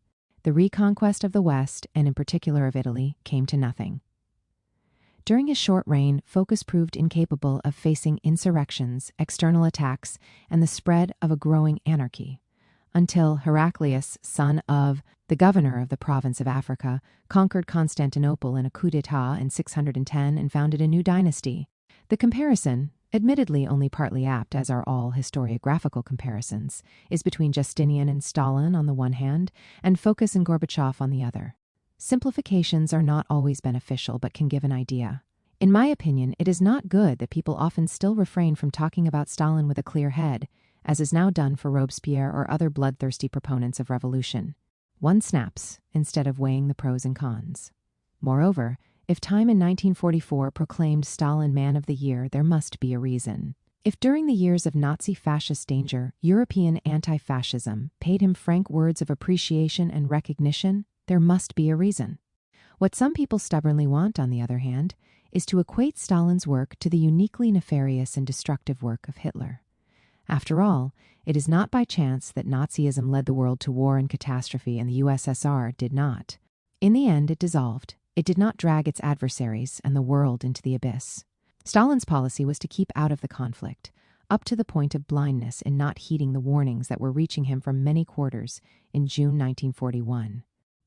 The reconquest of the West, and in particular of Italy, came to nothing. During his short reign, Phocas proved incapable of facing insurrections, external attacks, and the spread of a growing anarchy, until Heraclius, son of the governor of the province of Africa, conquered Constantinople in a coup d'état in 610 and founded a new dynasty. The comparison, admittedly only partly apt, as are all historiographical comparisons, is between Justinian and Stalin on the one hand, and Phocas and Gorbachev on the other. Simplifications are not always beneficial, but can give an idea. In my opinion, it is not good that people often still refrain from talking about Stalin with a clear head, as is now done for Robespierre or other bloodthirsty proponents of revolution. One snaps, instead of weighing the pros and cons. Moreover, if Time in 1944 proclaimed Stalin Man of the Year, there must be a reason. If during the years of Nazi-fascist danger, European anti-fascism paid him frank words of appreciation and recognition, there must be a reason. What some people stubbornly want, on the other hand, is to equate Stalin's work to the uniquely nefarious and destructive work of Hitler. After all, it is not by chance that Nazism led the world to war and catastrophe and the USSR did not. In the end, it dissolved. It did not drag its adversaries and the world into the abyss. Stalin's policy was to keep out of the conflict, up to the point of blindness in not heeding the warnings that were reaching him from many quarters in June 1941.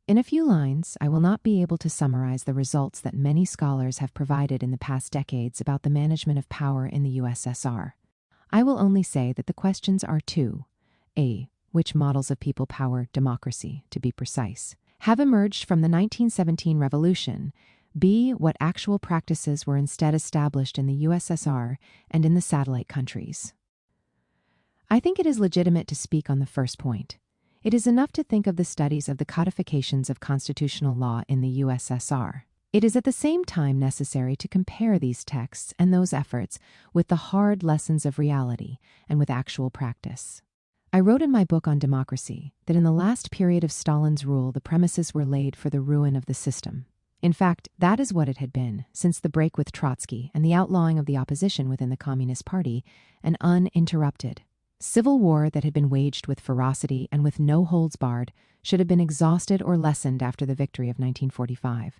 In a few lines, I will not be able to summarize the results that many scholars have provided in the past decades about the management of power in the USSR. I will only say that the questions are two. A. Which models of people power, democracy, to be precise, have emerged from the 1917 revolution? B. What actual practices were instead established in the USSR and in the satellite countries? I think it is legitimate to speak on the first point. It is enough to think of the studies of the codifications of constitutional law in the USSR. It is at the same time necessary to compare these texts and those efforts with the hard lessons of reality and with actual practice. I wrote in my book on democracy that in the last period of Stalin's rule, the premises were laid for the ruin of the system. In fact, that is what it had been since the break with Trotsky and the outlawing of the opposition within the Communist Party, an uninterrupted civil war that had been waged with ferocity and with no holds barred should have been exhausted or lessened after the victory of 1945.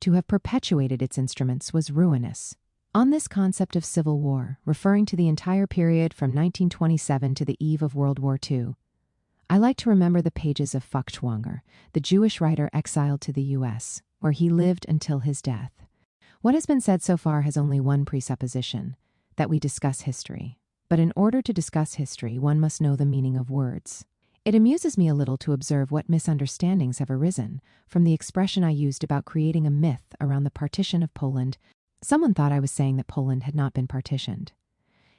To have perpetuated its instruments was ruinous. On this concept of civil war, referring to the entire period from 1927 to the eve of World War II, I like to remember the pages of Feuchtwanger, the Jewish writer exiled to the U.S., where he lived until his death. What has been said so far has only one presupposition, that we discuss history. But in order to discuss history, one must know the meaning of words. It amuses me a little to observe what misunderstandings have arisen from the expression I used about creating a myth around the partition of Poland. Someone thought I was saying that Poland had not been partitioned.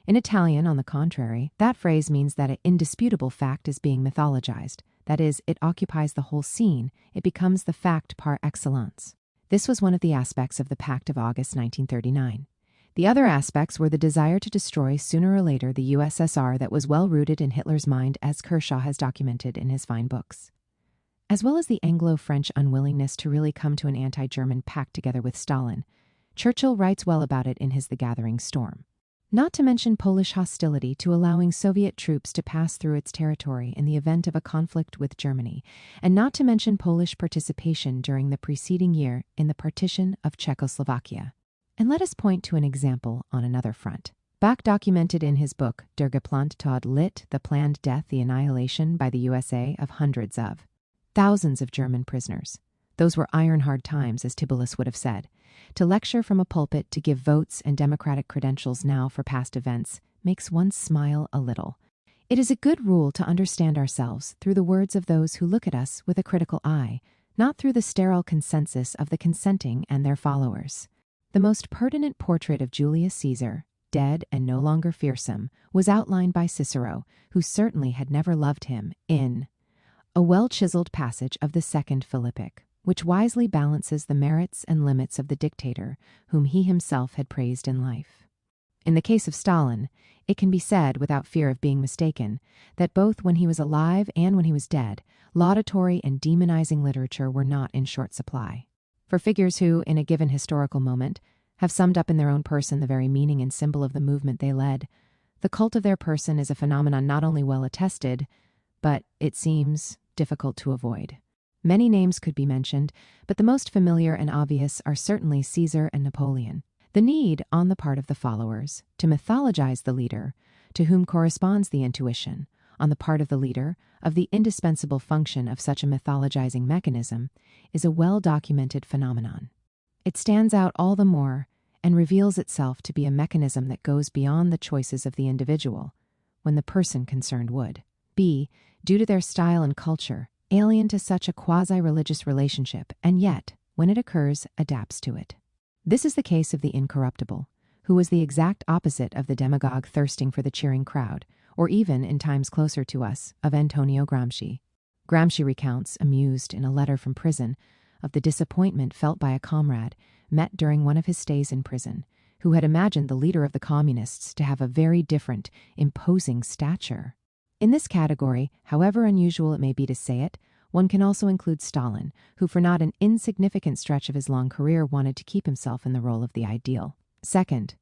In Italian, on the contrary, that phrase means that an indisputable fact is being mythologized. That is, it occupies the whole scene. It becomes the fact par excellence. This was one of the aspects of the Pact of August 1939. The other aspects were the desire to destroy sooner or later the USSR that was well rooted in Hitler's mind, as Kershaw has documented in his fine books, as well as the Anglo-French unwillingness to really come to an anti-German pact together with Stalin. Churchill writes well about it in his The Gathering Storm. Not to mention Polish hostility to allowing Soviet troops to pass through its territory in the event of a conflict with Germany, and not to mention Polish participation during the preceding year in the partition of Czechoslovakia. And let us point to an example on another front. Bach documented in his book Der geplante Tod lit, the planned death, the annihilation by the USA of hundreds of thousands of German prisoners. Those were iron-hard times, as Tibullus would have said. To lecture from a pulpit to give votes and democratic credentials now for past events makes one smile a little. It is a good rule to understand ourselves through the words of those who look at us with a critical eye, not through the sterile consensus of the consenting and their followers. The most pertinent portrait of Julius Caesar, dead and no longer fearsome, was outlined by Cicero, who certainly had never loved him, in a well-chiseled passage of the Second Philippic, which wisely balances the merits and limits of the dictator whom he himself had praised in life. In the case of Stalin, it can be said, without fear of being mistaken, that both when he was alive and when he was dead, laudatory and demonizing literature were not in short supply. For figures who, in a given historical moment, have summed up in their own person the very meaning and symbol of the movement they led, the cult of their person is a phenomenon not only well attested, but, it seems, difficult to avoid. Many names could be mentioned, but the most familiar and obvious are certainly Caesar and Napoleon. The need, on the part of the followers, to mythologize the leader, to whom corresponds the intuition, on the part of the leader, of the indispensable function of such a mythologizing mechanism, is a well-documented phenomenon. It stands out all the more and reveals itself to be a mechanism that goes beyond the choices of the individual, when the person concerned would be, due to their style and culture, alien to such a quasi-religious relationship, and yet, when it occurs, adapts to it. This is the case of the incorruptible, who was the exact opposite of the demagogue thirsting for the cheering crowd, or even, in times closer to us, of Antonio Gramsci. Gramsci recounts, amused in a letter from prison, of the disappointment felt by a comrade met during one of his stays in prison, who had imagined the leader of the communists to have a very different, imposing stature. In this category, however unusual it may be to say it, one can also include Stalin, who for not an insignificant stretch of his long career wanted to keep himself in the role of the ideal. Second,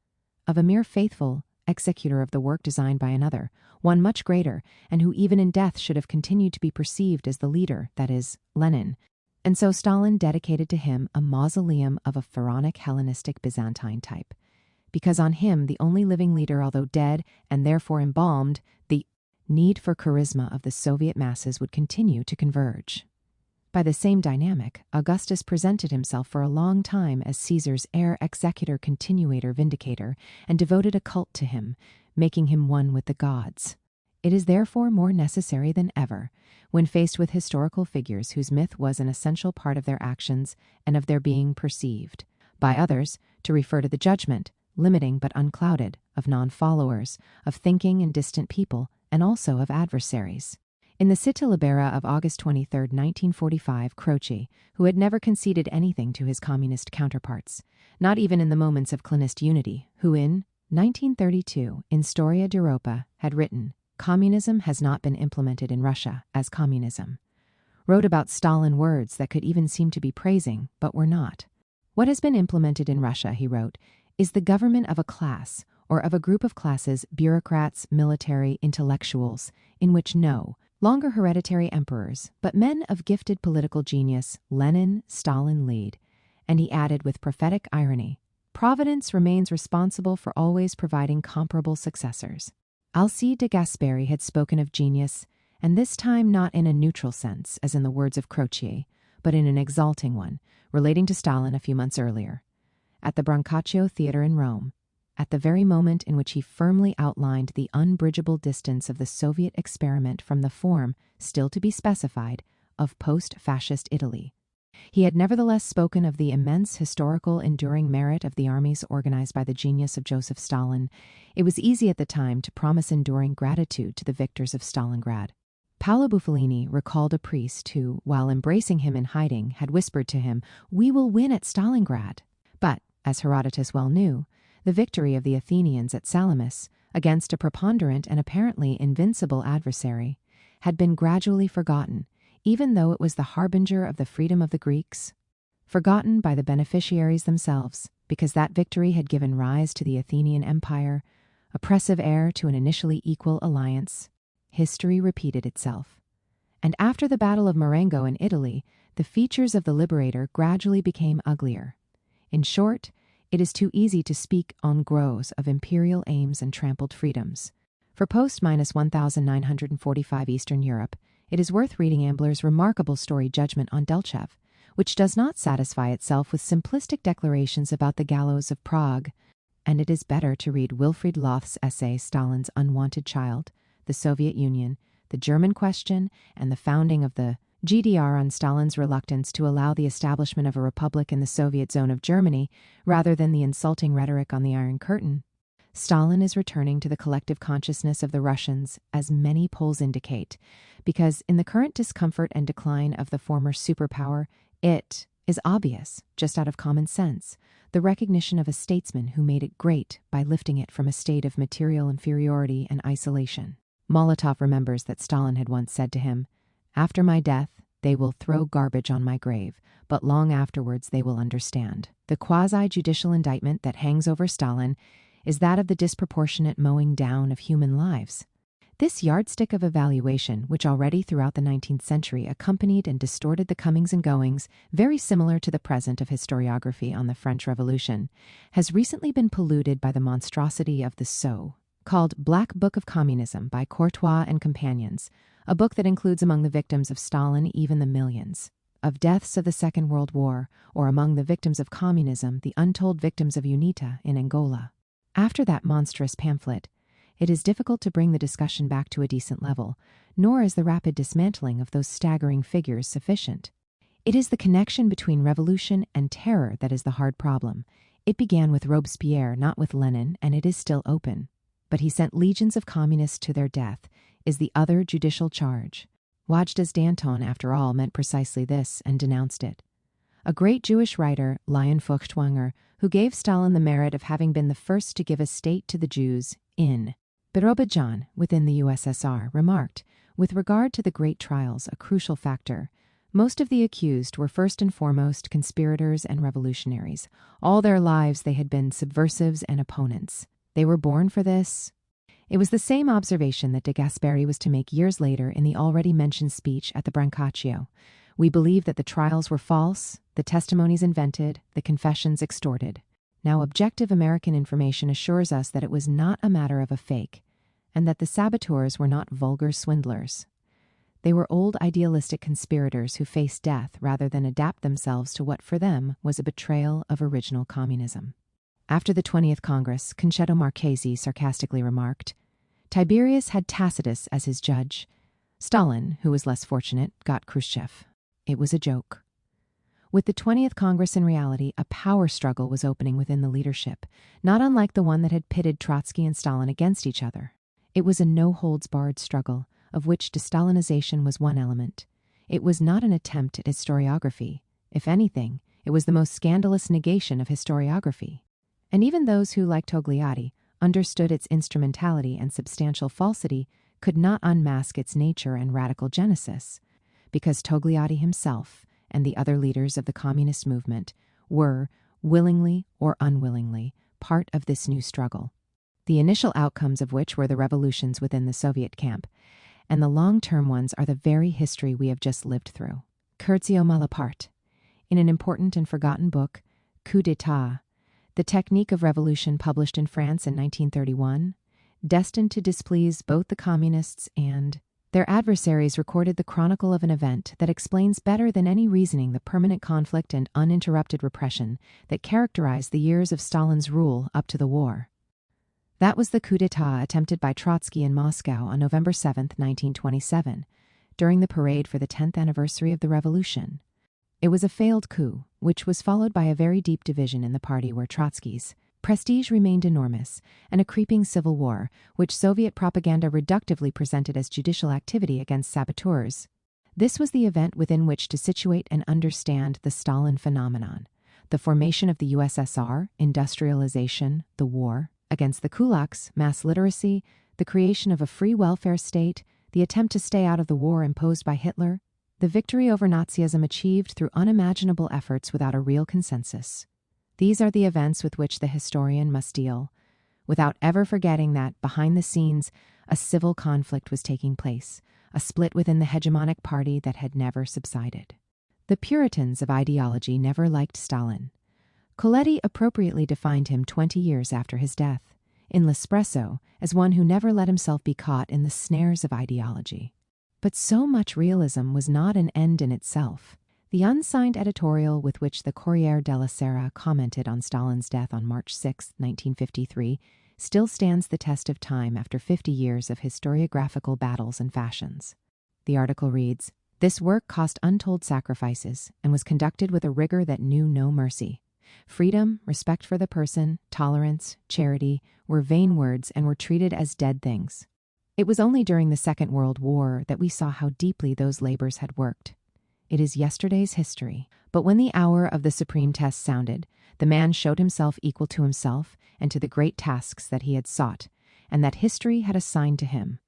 of a mere faithful executor of the work designed by another, one much greater, and who even in death should have continued to be perceived as the leader, that is, Lenin. And so Stalin dedicated to him a mausoleum of a pharaonic Hellenistic Byzantine type. because on him, the only living leader, although dead and therefore embalmed, the need for charisma of the Soviet masses would continue to converge. By the same dynamic, Augustus presented himself for a long time as Caesar's heir, executor, continuator, vindicator, and devoted a cult to him, making him one with the gods. It is therefore more necessary than ever, when faced with historical figures whose myth was an essential part of their actions and of their being perceived by others, to refer to the judgment, limiting but unclouded, of non-followers, of thinking and distant people, and also of adversaries. In the Citta Libera of August 23, 1945, Croce, who had never conceded anything to his communist counterparts, not even in the moments of clanist unity, who in 1932, in Storia d'Europa, had written, "Communism has not been implemented in Russia as communism," wrote about Stalin words that could even seem to be praising, but were not. "What has been implemented in Russia," he wrote, "is the government of a class, or of a group of classes, bureaucrats, military, intellectuals, in which no longer hereditary emperors, but men of gifted political genius, Lenin, Stalin, lead." And he added with prophetic irony, "Providence remains responsible for always providing comparable successors." Alcide de Gasperi had spoken of genius, and this time not in a neutral sense, as in the words of Croce, but in an exalting one, relating to Stalin a few months earlier. At the Brancaccio Theatre in Rome, at the very moment in which he firmly outlined the unbridgeable distance of the Soviet experiment from the form, still to be specified, of post-fascist Italy. He had nevertheless spoken of the immense historical enduring merit of the armies organized by the genius of Joseph Stalin. It was easy at the time to promise enduring gratitude to the victors of Stalingrad. Paolo Bufalini recalled a priest who, while embracing him in hiding, had whispered to him, "We will win at Stalingrad." But, as Herodotus well knew, the victory of the Athenians at Salamis, against a preponderant and apparently invincible adversary, had been gradually forgotten, even though it was the harbinger of the freedom of the Greeks. Forgotten by the beneficiaries themselves, because that victory had given rise to the Athenian Empire, oppressive heir to an initially equal alliance. History repeated itself. And after the Battle of Marengo in Italy, the features of the liberator gradually became uglier. In short, it is too easy to speak en gros of imperial aims and trampled freedoms. For post-1945 Eastern Europe, it is worth reading Ambler's remarkable story Judgment on Delchev, which does not satisfy itself with simplistic declarations about the gallows of Prague, and it is better to read Wilfried Loth's essay Stalin's Unwanted Child, the Soviet Union, the German Question, and the founding of the GDR on Stalin's reluctance to allow the establishment of a republic in the Soviet zone of Germany, rather than the insulting rhetoric on the Iron Curtain. Stalin is returning to the collective consciousness of the Russians, as many polls indicate, because in the current discomfort and decline of the former superpower, it is obvious, just out of common sense, the recognition of a statesman who made it great by lifting it from a state of material inferiority and isolation. Molotov remembers that Stalin had once said to him, "After my death, they will throw garbage on my grave, but long afterwards they will understand." The quasi-judicial indictment that hangs over Stalin is that of the disproportionate mowing down of human lives. This yardstick of evaluation, which already throughout the 19th century accompanied and distorted the comings and goings, very similar to the present of historiography on the French Revolution, has recently been polluted by the monstrosity of the Sceaux, called Black Book of Communism by Courtois and Companions, a book that includes among the victims of Stalin even the millions of deaths of the Second World War, or among the victims of communism the untold victims of UNITA in Angola. After that monstrous pamphlet, it is difficult to bring the discussion back to a decent level, nor is the rapid dismantling of those staggering figures sufficient. It is the connection between revolution and terror that is the hard problem. It began with Robespierre, not with Lenin, and it is still open. But he sent legions of communists to their death, is the other judicial charge. Wajda's Danton, after all, meant precisely this and denounced it. A great Jewish writer, Lion Feuchtwanger, who gave Stalin the merit of having been the first to give a state to the Jews in Birobidzhan within the USSR, remarked, with regard to the great trials, a crucial factor. Most of the accused were first and foremost conspirators and revolutionaries. All their lives they had been subversives and opponents. They were born for this. It was the same observation that de Gasperi was to make years later in the already mentioned speech at the Brancaccio. We believe that the trials were false, the testimonies invented, the confessions extorted. Now, objective American information assures us that it was not a matter of a fake, and that the saboteurs were not vulgar swindlers. They were old idealistic conspirators who faced death rather than adapt themselves to what for them was a betrayal of original communism. After the 20th Congress, Concetto Marchesi sarcastically remarked, "Tiberius had Tacitus as his judge. Stalin, who was less fortunate, got Khrushchev. It was a joke." With the 20th Congress in reality, a power struggle was opening within the leadership, not unlike the one that had pitted Trotsky and Stalin against each other. It was a no-holds-barred struggle, of which de-Stalinization was one element. It was not an attempt at historiography. If anything, it was the most scandalous negation of historiography. And even those who, like Togliatti, understood its instrumentality and substantial falsity could not unmask its nature and radical genesis, because Togliatti himself and the other leaders of the communist movement were, willingly or unwillingly, part of this new struggle, the initial outcomes of which were the revolutions within the Soviet camp, and the long-term ones are the very history we have just lived through. Curzio Malaparte, in an important and forgotten book, Coup d'État, The Technique of Revolution, published in France in 1931, destined to displease both the communists and their adversaries, recorded the chronicle of an event that explains better than any reasoning the permanent conflict and uninterrupted repression that characterized the years of Stalin's rule up to the war. That was the coup d'etat attempted by Trotsky in Moscow on November 7, 1927, during the parade for the 10th anniversary of the revolution. It was a failed coup, which was followed by a very deep division in the party where Trotsky's prestige remained enormous, and a creeping civil war, which Soviet propaganda reductively presented as judicial activity against saboteurs. This was the event within which to situate and understand the Stalin phenomenon, the formation of the USSR, industrialization, the war against the kulaks, mass literacy, the creation of a free welfare state, the attempt to stay out of the war imposed by Hitler, the victory over Nazism achieved through unimaginable efforts without a real consensus. These are the events with which the historian must deal, without ever forgetting that, behind the scenes, a civil conflict was taking place, a split within the hegemonic party that had never subsided. The Puritans of ideology never liked Stalin. Coletti appropriately defined him 20 years after his death, in L'Espresso, as one who never let himself be caught in the snares of ideology. But so much realism was not an end in itself. The unsigned editorial with which the Corriere della Sera commented on Stalin's death on March 6, 1953, still stands the test of time after 50 years of historiographical battles and fashions. The article reads, "This work cost untold sacrifices and was conducted with a rigor that knew no mercy. Freedom, respect for the person, tolerance, charity were vain words and were treated as dead things. It was only during the Second World War that we saw how deeply those labors had worked. It is yesterday's history, but when the hour of the supreme test sounded, the man showed himself equal to himself and to the great tasks that he had sought, and that history had assigned to him."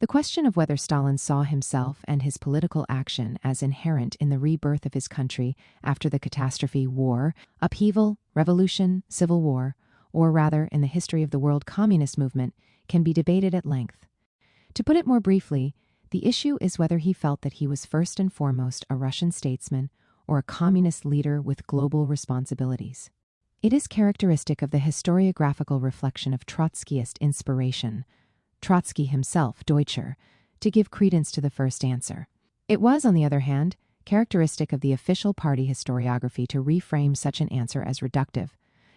The question of whether Stalin saw himself and his political action as inherent in the rebirth of his country after the catastrophe, war, upheaval, revolution, civil war, or rather in the history of the world communist movement, can be debated at length. To put it more briefly, the issue is whether he felt that he was first and foremost a Russian statesman or a communist leader with global responsibilities. It is characteristic of the historiographical reflection of Trotskyist inspiration, Trotsky himself, Deutscher, to give credence to the first answer. It was, on the other hand, characteristic of the official party historiography to reframe such an answer as reductive,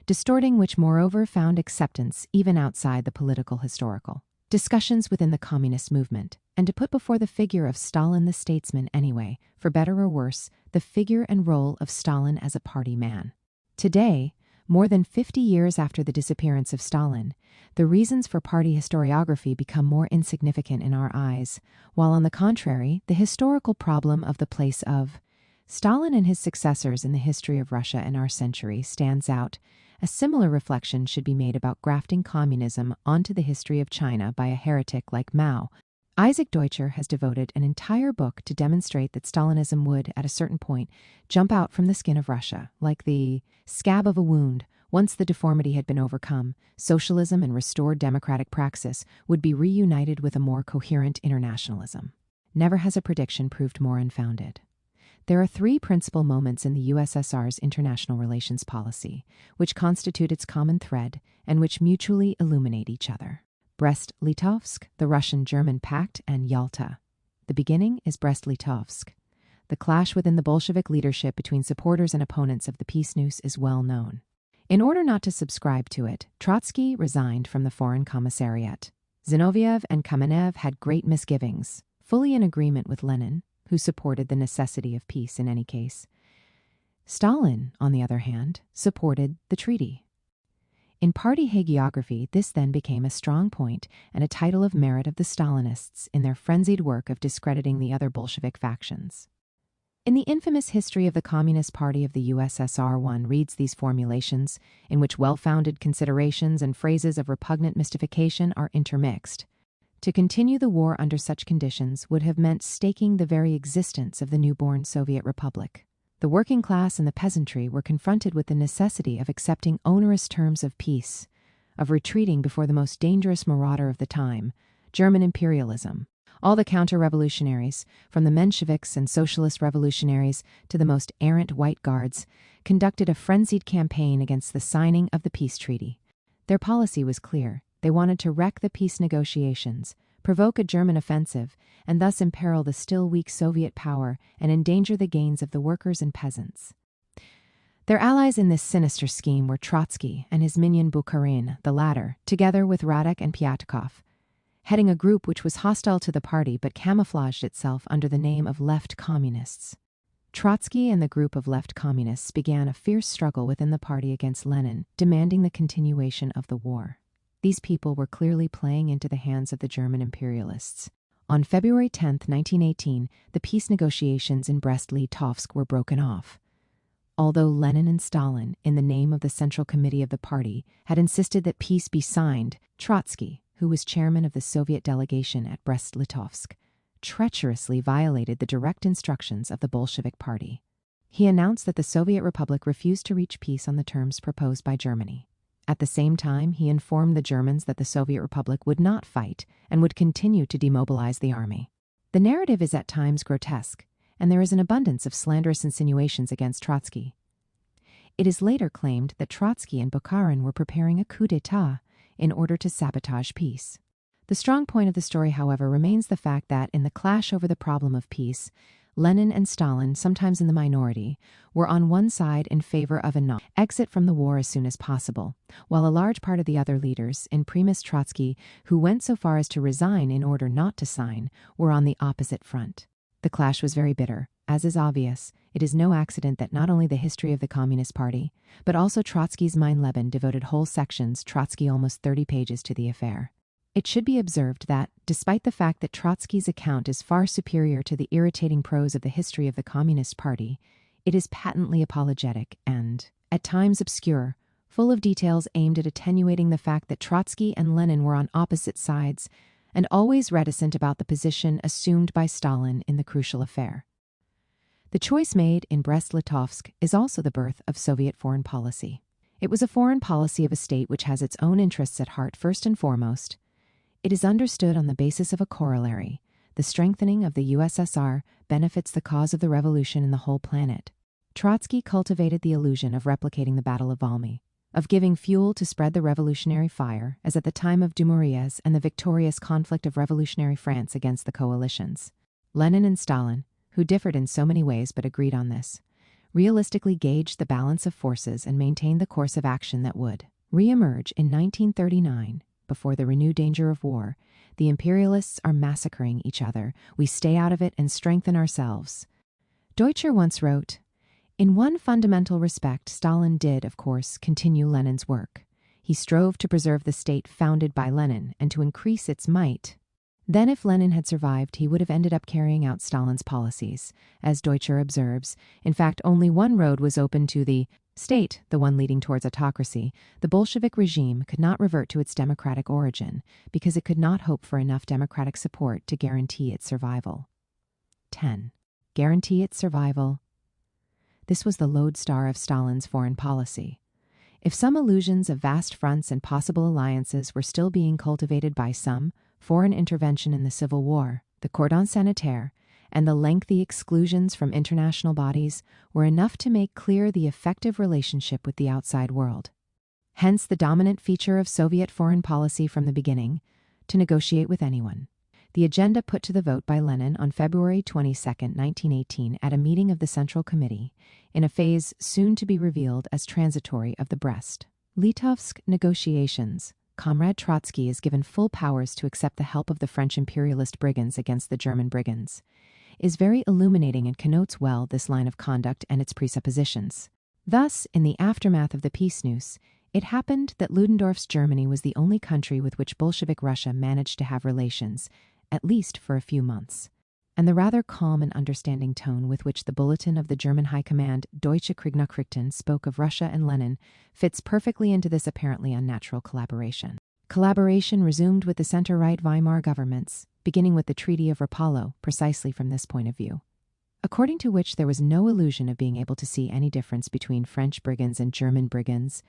distorting which moreover found acceptance even outside the political historical discussions within the communist movement, and to put before the figure of Stalin the statesman anyway, for better or worse, the figure and role of Stalin as a party man. Today, more than 50 years after the disappearance of Stalin, the reasons for party historiography become more insignificant in our eyes, while on the contrary, the historical problem of the place of Stalin and his successors in the history of Russia and our century stands out. A similar reflection should be made about grafting communism onto the history of China by a heretic like Mao. Isaac Deutscher has devoted an entire book to demonstrate that Stalinism would, at a certain point, jump out from the skin of Russia, like the scab of a wound. Once the deformity had been overcome, socialism and restored democratic praxis would be reunited with a more coherent internationalism. Never has a prediction proved more unfounded. There are three principal moments in the USSR's international relations policy, which constitute its common thread and which mutually illuminate each other. Brest-Litovsk, the Russian-German Pact, and Yalta. The beginning is Brest-Litovsk. The clash within the Bolshevik leadership between supporters and opponents of the peace noose is well known. In order not to subscribe to it, Trotsky resigned from the Foreign Commissariat. Zinoviev and Kamenev had great misgivings, fully in agreement with Lenin, who supported the necessity of peace in any case. Stalin, on the other hand, supported the treaty. In party hagiography, this then became a strong point and a title of merit of the Stalinists in their frenzied work of discrediting the other Bolshevik factions. In the infamous History of the Communist Party of the USSR, one reads these formulations, in which well-founded considerations and phrases of repugnant mystification are intermixed. To continue the war under such conditions would have meant staking the very existence of the newborn Soviet Republic. The working class and the peasantry were confronted with the necessity of accepting onerous terms of peace, of retreating before the most dangerous marauder of the time, German imperialism. All the counter-revolutionaries, from the Mensheviks and socialist revolutionaries to the most errant White Guards, conducted a frenzied campaign against the signing of the peace treaty. Their policy was clear. They wanted to wreck the peace negotiations, provoke a German offensive, and thus imperil the still weak Soviet power and endanger the gains of the workers and peasants. Their allies in this sinister scheme were Trotsky and his minion Bukharin, the latter, together with Radek and Pyatakov, heading a group which was hostile to the party but camouflaged itself under the name of left communists. Trotsky and the group of left communists began a fierce struggle within the party against Lenin, demanding the continuation of the war. These people were clearly playing into the hands of the German imperialists. On February 10, 1918, the peace negotiations in Brest-Litovsk were broken off. Although Lenin and Stalin, in the name of the Central Committee of the party, had insisted that peace be signed, Trotsky, who was chairman of the Soviet delegation at Brest-Litovsk, treacherously violated the direct instructions of the Bolshevik Party. He announced that the Soviet Republic refused to reach peace on the terms proposed by Germany. At the same time, he informed the Germans that the Soviet Republic would not fight and would continue to demobilize the army. The narrative is at times grotesque, and there is an abundance of slanderous insinuations against Trotsky. It is later claimed that Trotsky and Bukharin were preparing a coup d'etat in order to sabotage peace. The strong point of the story, however, remains the fact that in the clash over the problem of peace, Lenin and Stalin, sometimes in the minority, were on one side in favor of an exit from the war as soon as possible, while a large part of the other leaders, in primis Trotsky, who went so far as to resign in order not to sign, were on the opposite front. The clash was very bitter. As is obvious, it is no accident that not only the history of the Communist Party, but also Trotsky's Mein Leben devoted whole sections, Trotsky almost 30 pages, to the affair. It should be observed that, despite the fact that Trotsky's account is far superior to the irritating prose of the history of the Communist Party, it is patently apologetic and, at times, obscure, full of details aimed at attenuating the fact that Trotsky and Lenin were on opposite sides and always reticent about the position assumed by Stalin in the crucial affair. The choice made in Brest-Litovsk is also the birth of Soviet foreign policy. It was a foreign policy of a state which has its own interests at heart first and foremost. It is understood on the basis of a corollary. The strengthening of the USSR benefits the cause of the revolution in the whole planet. Trotsky cultivated the illusion of replicating the Battle of Valmy, of giving fuel to spread the revolutionary fire, as at the time of Dumouriez and the victorious conflict of revolutionary France against the coalitions. Lenin and Stalin, who differed in so many ways but agreed on this, realistically gauged the balance of forces and maintained the course of action that would re-emerge in 1939. Before the renewed danger of war, the imperialists are massacring each other. We stay out of it and strengthen ourselves. Deutscher once wrote, "In one fundamental respect, Stalin did, of course, continue Lenin's work. He strove to preserve the state founded by Lenin and to increase its might. Then if Lenin had survived, he would have ended up carrying out Stalin's policies. As Deutscher observes, in fact, only one road was open to the state, the one leading towards autocracy. The Bolshevik regime could not revert to its democratic origin because it could not hope for enough democratic support to guarantee its survival." 10. Guarantee its survival. This was the lodestar of Stalin's foreign policy. If some illusions of vast fronts and possible alliances were still being cultivated by some, foreign intervention in the Civil War, the cordon sanitaire, and the lengthy exclusions from international bodies were enough to make clear the effective relationship with the outside world. Hence the dominant feature of Soviet foreign policy from the beginning, to negotiate with anyone. The agenda put to the vote by Lenin on February 22, 1918, at a meeting of the Central Committee, in a phase soon to be revealed as transitory of the Brest-Litovsk negotiations. Comrade Trotsky is given full powers to accept the help of the French imperialist brigands against the German brigands, is very illuminating and connotes well this line of conduct and its presuppositions. Thus, in the aftermath of the peace news, it happened that Ludendorff's Germany was the only country with which Bolshevik Russia managed to have relations, at least for a few months. And the rather calm and understanding tone with which the bulletin of the German High Command Deutsche Kriegsnachrichten spoke of Russia and Lenin fits perfectly into this apparently unnatural collaboration. Collaboration resumed with the center-right Weimar governments, beginning with the Treaty of Rapallo, precisely from this point of view, according to which there was no illusion of being able to see any difference between French brigands and German brigands,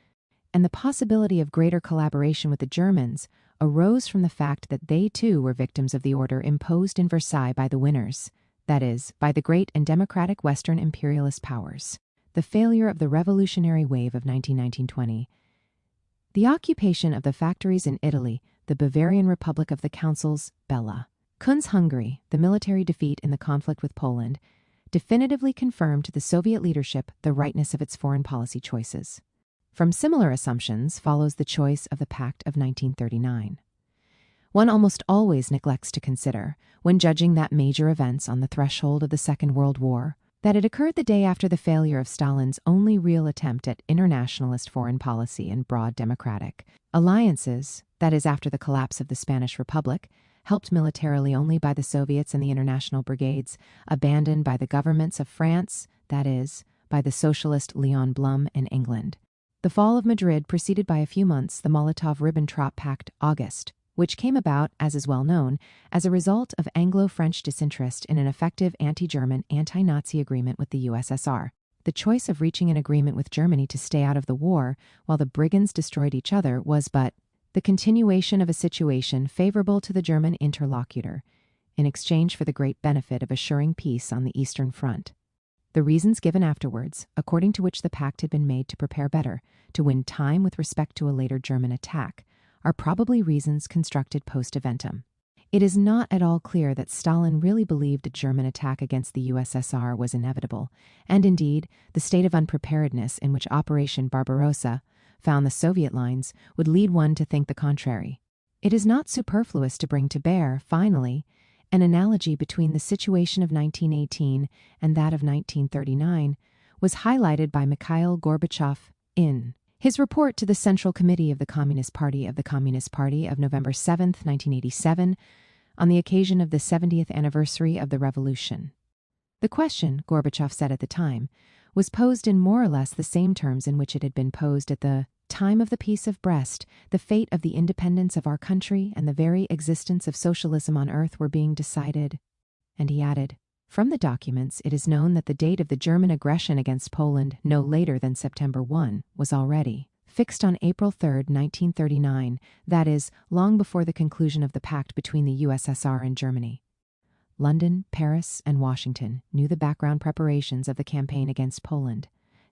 and the possibility of greater collaboration with the Germans arose from the fact that they too were victims of the order imposed in Versailles by the winners, that is, by the great and democratic Western imperialist powers. The failure of the revolutionary wave of 1919-20, the occupation of the factories in Italy, the Bavarian Republic of the Councils, Bella Kun's Hungary, the military defeat in the conflict with Poland, definitively confirmed to the Soviet leadership the rightness of its foreign policy choices. From similar assumptions follows the choice of the Pact of 1939. One almost always neglects to consider, when judging that major events on the threshold of the Second World War, that it occurred the day after the failure of Stalin's only real attempt at internationalist foreign policy and broad democratic alliances, that is, after the collapse of the Spanish Republic, helped militarily only by the Soviets and the international brigades, abandoned by the governments of France, that is, by the socialist Leon Blum and England. The fall of Madrid preceded by a few months the Molotov-Ribbentrop Pact, August, which came about, as is well known, as a result of Anglo-French disinterest in an effective anti-German, anti-Nazi agreement with the USSR. The choice of reaching an agreement with Germany to stay out of the war while the brigands destroyed each other was but the continuation of a situation favorable to the German interlocutor, in exchange for the great benefit of assuring peace on the Eastern Front. The reasons given afterwards, according to which the pact had been made to prepare better, to win time with respect to a later German attack, are probably reasons constructed post-eventum. It is not at all clear that Stalin really believed a German attack against the USSR was inevitable, and indeed, the state of unpreparedness in which Operation Barbarossa found the Soviet lines would lead one to think the contrary. It is not superfluous to bring to bear, finally, an analogy between the situation of 1918 and that of 1939 was highlighted by Mikhail Gorbachev in his report to the Central Committee of the Communist Party of November 7, 1987, on the occasion of the 70th anniversary of the revolution. The question, Gorbachev said at the time, was posed in more or less the same terms in which it had been posed at the time of the Peace of Brest. The fate of the independence of our country and the very existence of socialism on earth were being decided. And he added, from the documents, it is known that the date of the German aggression against Poland, no later than September 1, was already fixed on April 3, 1939, that is, long before the conclusion of the pact between the USSR and Germany. London, Paris, and Washington knew the background preparations of the campaign against Poland,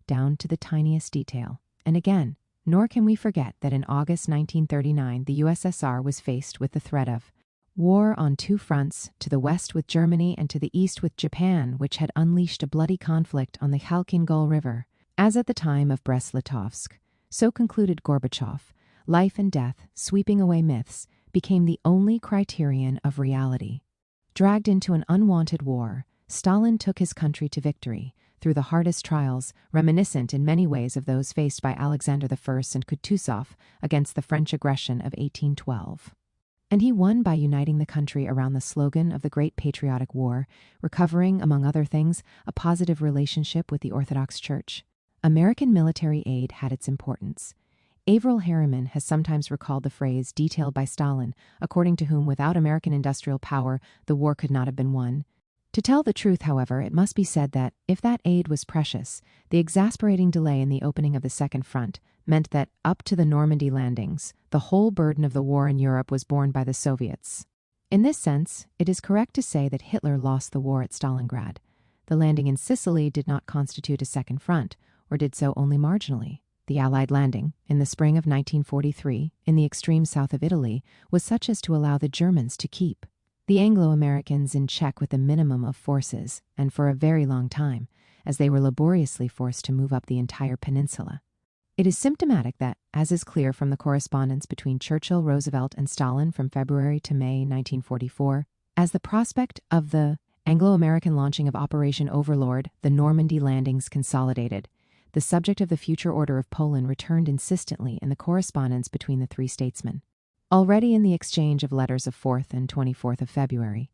down to the tiniest detail. And again, nor can we forget that in August 1939 the USSR was faced with the threat of war on two fronts, to the west with Germany and to the east with Japan, which had unleashed a bloody conflict on the Khalkhin-Gol River. As at the time of Brest-Litovsk, so concluded Gorbachev, life and death, sweeping away myths, became the only criterion of reality. Dragged into an unwanted war, Stalin took his country to victory, through the hardest trials, reminiscent in many ways of those faced by Alexander I and Kutuzov against the French aggression of 1812. And he won by uniting the country around the slogan of the Great Patriotic War, recovering, among other things, a positive relationship with the Orthodox Church. American military aid had its importance. Averell Harriman has sometimes recalled the phrase detailed by Stalin, according to whom without American industrial power, the war could not have been won. To tell the truth, however, it must be said that, if that aid was precious, the exasperating delay in the opening of the Second Front meant that, up to the Normandy landings, the whole burden of the war in Europe was borne by the Soviets. In this sense, it is correct to say that Hitler lost the war at Stalingrad. The landing in Sicily did not constitute a second front, or did so only marginally. The Allied landing, in the spring of 1943, in the extreme south of Italy, was such as to allow the Germans to keep the Anglo-Americans in check with a minimum of forces, and for a very long time, as they were laboriously forced to move up the entire peninsula. It is symptomatic that, as is clear from the correspondence between Churchill, Roosevelt, and Stalin from February to May 1944, as the prospect of the Anglo-American launching of Operation Overlord, the Normandy landings consolidated, the subject of the future order of Poland returned insistently in the correspondence between the three statesmen. Already in the exchange of letters of 4th and 24th of February,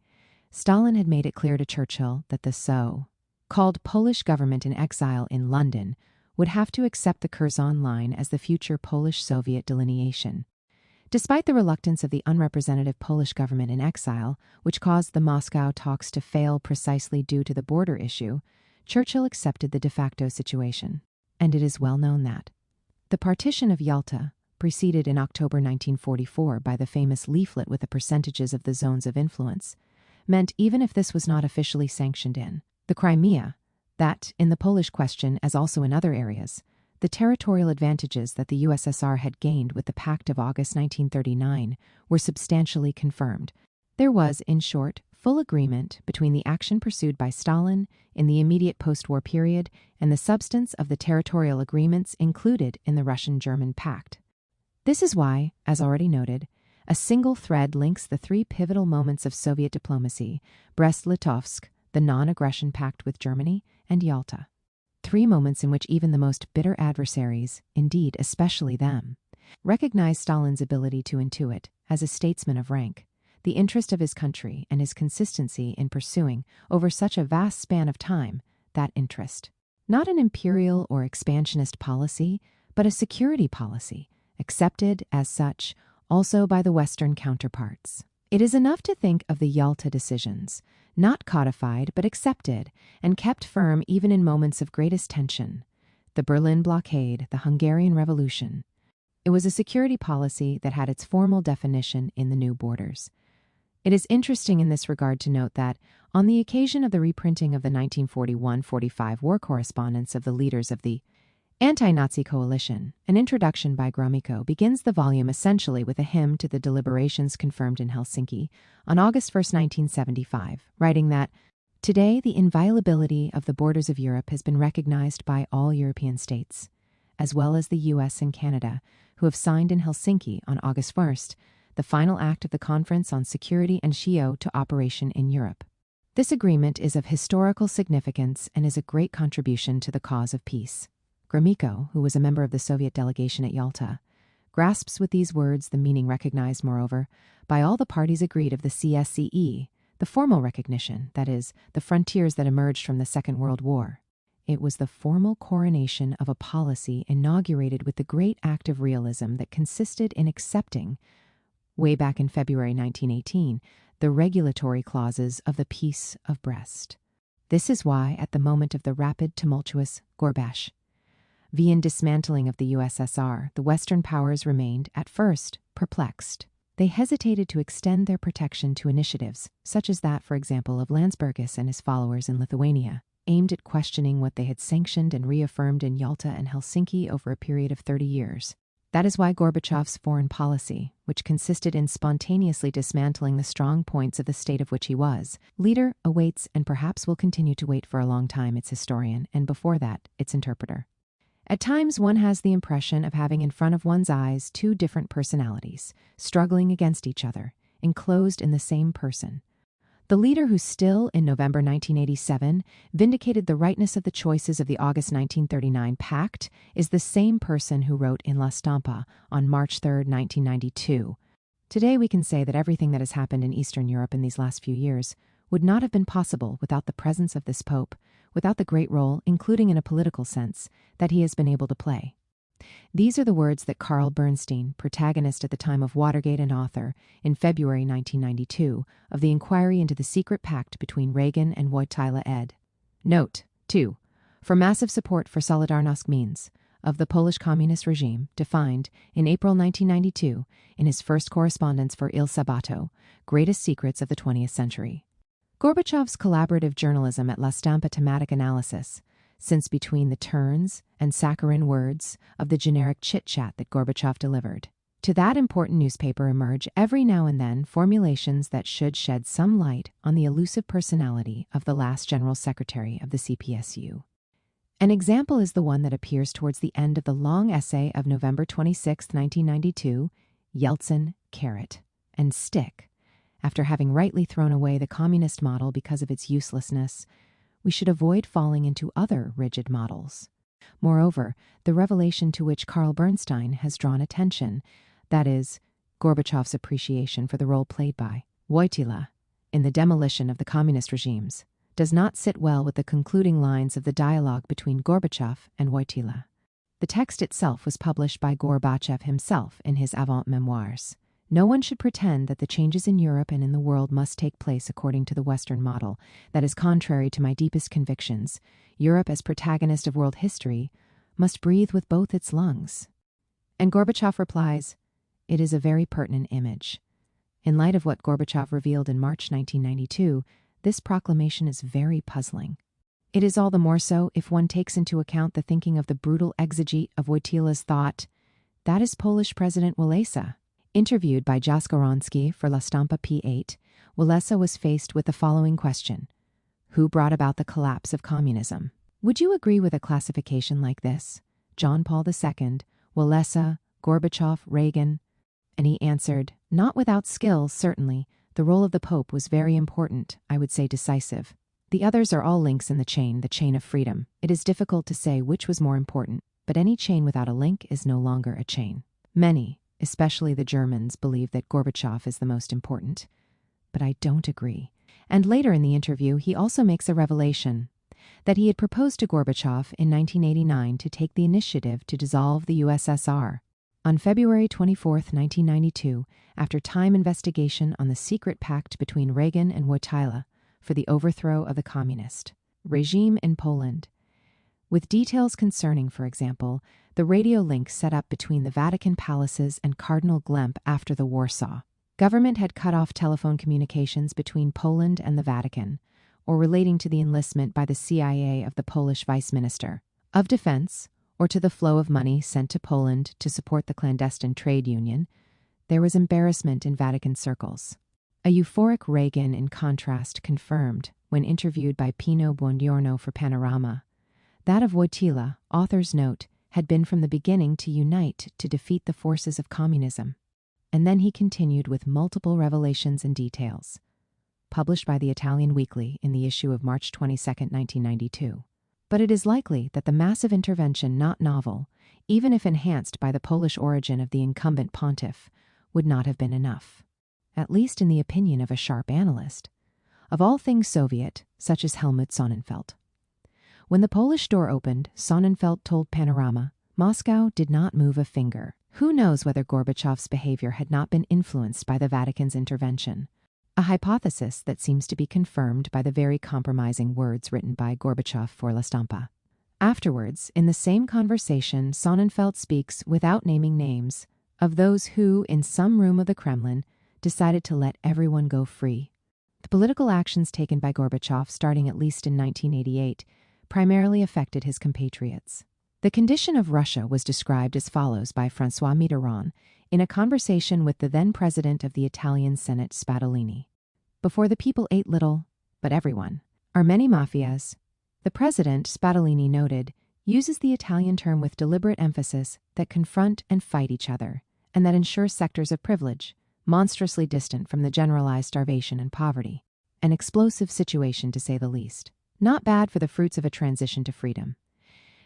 Stalin had made it clear to Churchill that the so-called Polish government in exile in London would have to accept the Curzon Line as the future Polish-Soviet delineation. Despite the reluctance of the unrepresentative Polish government in exile, which caused the Moscow talks to fail precisely due to the border issue, Churchill accepted the de facto situation. And it is well known that the partition of Yalta, preceded in October 1944 by the famous leaflet with the percentages of the zones of influence, meant, even if this was not officially sanctioned in the Crimea, that, in the Polish question as also in other areas, the territorial advantages that the USSR had gained with the Pact of August 1939 were substantially confirmed. There was, in short, full agreement between the action pursued by Stalin in the immediate post-war period and the substance of the territorial agreements included in the Russian-German Pact. This is why, as already noted, a single thread links the three pivotal moments of Soviet diplomacy: Brest-Litovsk, the non-aggression pact with Germany, and Yalta. Three moments in which even the most bitter adversaries, indeed especially them, recognized Stalin's ability to intuit, as a statesman of rank, the interest of his country and his consistency in pursuing, over such a vast span of time, that interest. Not an imperial or expansionist policy, but a security policy, accepted as such also by the Western counterparts. It is enough to think of the Yalta decisions, not codified but accepted and kept firm even in moments of greatest tension: the Berlin blockade, the Hungarian Revolution. It was a security policy that had its formal definition in the new borders. It is interesting in this regard to note that, on the occasion of the reprinting of the 1941-45 war correspondence of the leaders of the anti-Nazi coalition, an introduction by Gromyko begins the volume essentially with a hymn to the deliberations confirmed in Helsinki on August 1, 1975, writing that, "Today the inviolability of the borders of Europe has been recognized by all European states, as well as the US and Canada, who have signed in Helsinki on August 1st the final act of the Conference on Security and Shio to Operation in Europe. This agreement is of historical significance and is a great contribution to the cause of peace." Gromyko, who was a member of the Soviet delegation at Yalta, grasps with these words the meaning recognized, moreover, by all the parties agreed of the CSCE, the formal recognition, that is, the frontiers that emerged from the Second World War. It was the formal coronation of a policy inaugurated with the great act of realism that consisted in accepting, way back in February 1918, the regulatory clauses of the Peace of Brest. This is why, at the moment of the rapid, tumultuous Gorbachev-Vian dismantling of the USSR, the Western powers remained, at first, perplexed. They hesitated to extend their protection to initiatives, such as that, for example, of Landsbergis and his followers in Lithuania, aimed at questioning what they had sanctioned and reaffirmed in Yalta and Helsinki over a period of 30 years. That is why Gorbachev's foreign policy, which consisted in spontaneously dismantling the strong points of the state of which he was, leader, awaits and perhaps will continue to wait for a long time its historian, and before that, its interpreter. At times one has the impression of having in front of one's eyes two different personalities, struggling against each other, enclosed in the same person. The leader who still, in November 1987, vindicated the rightness of the choices of the August 1939 Pact is the same person who wrote in La Stampa on March 3, 1992. Today we can say that everything that has happened in Eastern Europe in these last few years would not have been possible without the presence of this Pope, without the great role, including in a political sense, that he has been able to play. These are the words that Carl Bernstein, protagonist at the time of Watergate and author, in February 1992, of the inquiry into the secret pact between Reagan and Wojtyla ed. Note, 2. For massive support for Solidarnosc means of the Polish communist regime, defined, in April 1992, in his first correspondence for Il Sabato, Greatest Secrets of the 20th Century. Gorbachev's collaborative journalism at La Stampa thematic analysis, since between the turns and saccharine words of the generic chit-chat that Gorbachev delivered. To that important newspaper emerge every now and then formulations that should shed some light on the elusive personality of the last General Secretary of the CPSU. An example is the one that appears towards the end of the long essay of November 26, 1992, Yeltsin, Carrot, and Stick. After having rightly thrown away the communist model because of its uselessness, we should avoid falling into other rigid models. Moreover, the revelation to which Carl Bernstein has drawn attention, that is, Gorbachev's appreciation for the role played by Wojtyla in the demolition of the communist regimes, does not sit well with the concluding lines of the dialogue between Gorbachev and Wojtyla. The text itself was published by Gorbachev himself in his Avant Memoirs. No one should pretend that the changes in Europe and in the world must take place according to the Western model. That is contrary to my deepest convictions. Europe, as protagonist of world history, must breathe with both its lungs. And Gorbachev replies, it is a very pertinent image. In light of what Gorbachev revealed in March 1992, this proclamation is very puzzling. It is all the more so if one takes into account the thinking of the brutal exegete of Wojtyla's thought. That is Polish President Walesa. Interviewed by Jaskowronski for La Stampa P8, Walesa was faced with the following question. Who brought about the collapse of communism? Would you agree with a classification like this? John Paul II, Walesa, Gorbachev, Reagan? And he answered, not without skill, certainly. The role of the Pope was very important, I would say decisive. The others are all links in the chain of freedom. It is difficult to say which was more important, but any chain without a link is no longer a chain. Many, especially the Germans, believe that Gorbachev is the most important. But I don't agree. And later in the interview, he also makes a revelation that he had proposed to Gorbachev in 1989 to take the initiative to dissolve the USSR. On February 24, 1992, after time investigation on the secret pact between Reagan and Wojtyla for the overthrow of the communist regime in Poland, with details concerning, for example, the radio link set up between the Vatican palaces and Cardinal Glemp after the Warsaw. Government had cut off telephone communications between Poland and the Vatican, or relating to the enlistment by the CIA of the Polish Vice Minister of Defense, or to the flow of money sent to Poland to support the clandestine trade union. There was embarrassment in Vatican circles. A euphoric Reagan, in contrast, confirmed, when interviewed by Pino Buongiorno for Panorama, that of Wojtyla, author's note, had been from the beginning to unite to defeat the forces of communism. And then he continued with multiple revelations and details, published by the Italian Weekly in the issue of March 22, 1992. But it is likely that the massive intervention, not novel, even if enhanced by the Polish origin of the incumbent pontiff, would not have been enough, at least in the opinion of a sharp analyst, of all things Soviet, such as Helmut Sonnenfeld. When the Polish door opened, Sonnenfeld told Panorama, Moscow did not move a finger. Who knows whether Gorbachev's behavior had not been influenced by the Vatican's intervention? A hypothesis that seems to be confirmed by the very compromising words written by Gorbachev for La Stampa. Afterwards, in the same conversation, Sonnenfeld speaks, without naming names, of those who, in some room of the Kremlin, decided to let everyone go free. The political actions taken by Gorbachev, starting at least in 1988, primarily affected his compatriots. The condition of Russia was described as follows by François Mitterrand in a conversation with the then president of the Italian Senate, Spadolini. Before the people ate little, but everyone, are many mafias. The president, Spadolini noted, uses the Italian term with deliberate emphasis that confront and fight each other, and that ensure sectors of privilege, monstrously distant from the generalized starvation and poverty. An explosive situation, to say the least. Not bad for the fruits of a transition to freedom.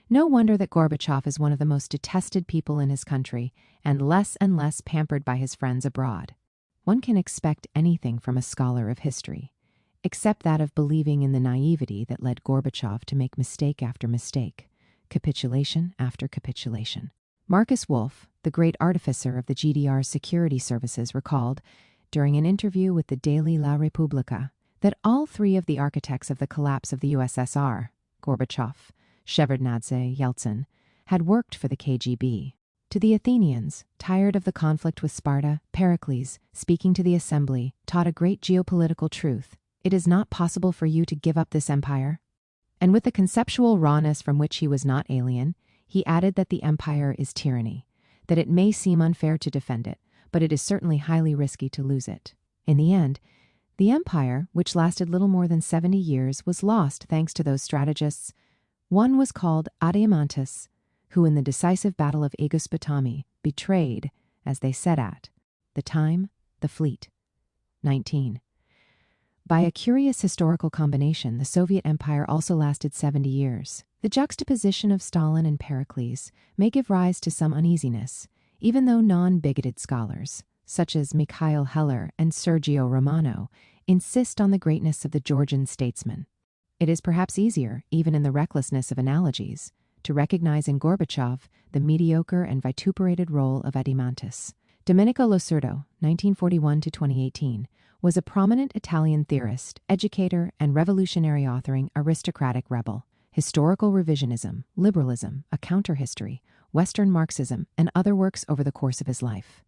No wonder that Gorbachev is one of the most detested people in his country and less pampered by his friends abroad. One can expect anything from a scholar of history, except that of believing in the naivety that led Gorbachev to make mistake after mistake, capitulation after capitulation. Marcus Wolf, the great artificer of the GDR's security services, recalled, during an interview with the daily La Repubblica, that all three of the architects of the collapse of the USSR, Gorbachev, Shevardnadze, Yeltsin, had worked for the KGB. To the Athenians, tired of the conflict with Sparta, Pericles, speaking to the assembly, taught a great geopolitical truth: it is not possible for you to give up this empire. And with the conceptual rawness from which he was not alien, he added that the empire is tyranny, that it may seem unfair to defend it, but it is certainly highly risky to lose it. In the end, the empire, which lasted little more than 70 years, was lost thanks to those strategists. One was called Adiamantus, who in the decisive battle of Aegospotami betrayed, as they set at, the time, the fleet. 19. By a curious historical combination, the Soviet Empire also lasted 70 years. The juxtaposition of Stalin and Pericles may give rise to some uneasiness, even though non-bigoted scholars, such as Mikhail Heller and Sergio Romano, insist on the greatness of the Georgian statesman. It is perhaps easier, even in the recklessness of analogies, to recognize in Gorbachev the mediocre and vituperated role of Adiamantus. Domenico Losurdo, 1941–2018, was a prominent Italian theorist, educator, and revolutionary authoring aristocratic rebel. Historical revisionism, liberalism, a counterhistory, Western Marxism, and other works over the course of his life.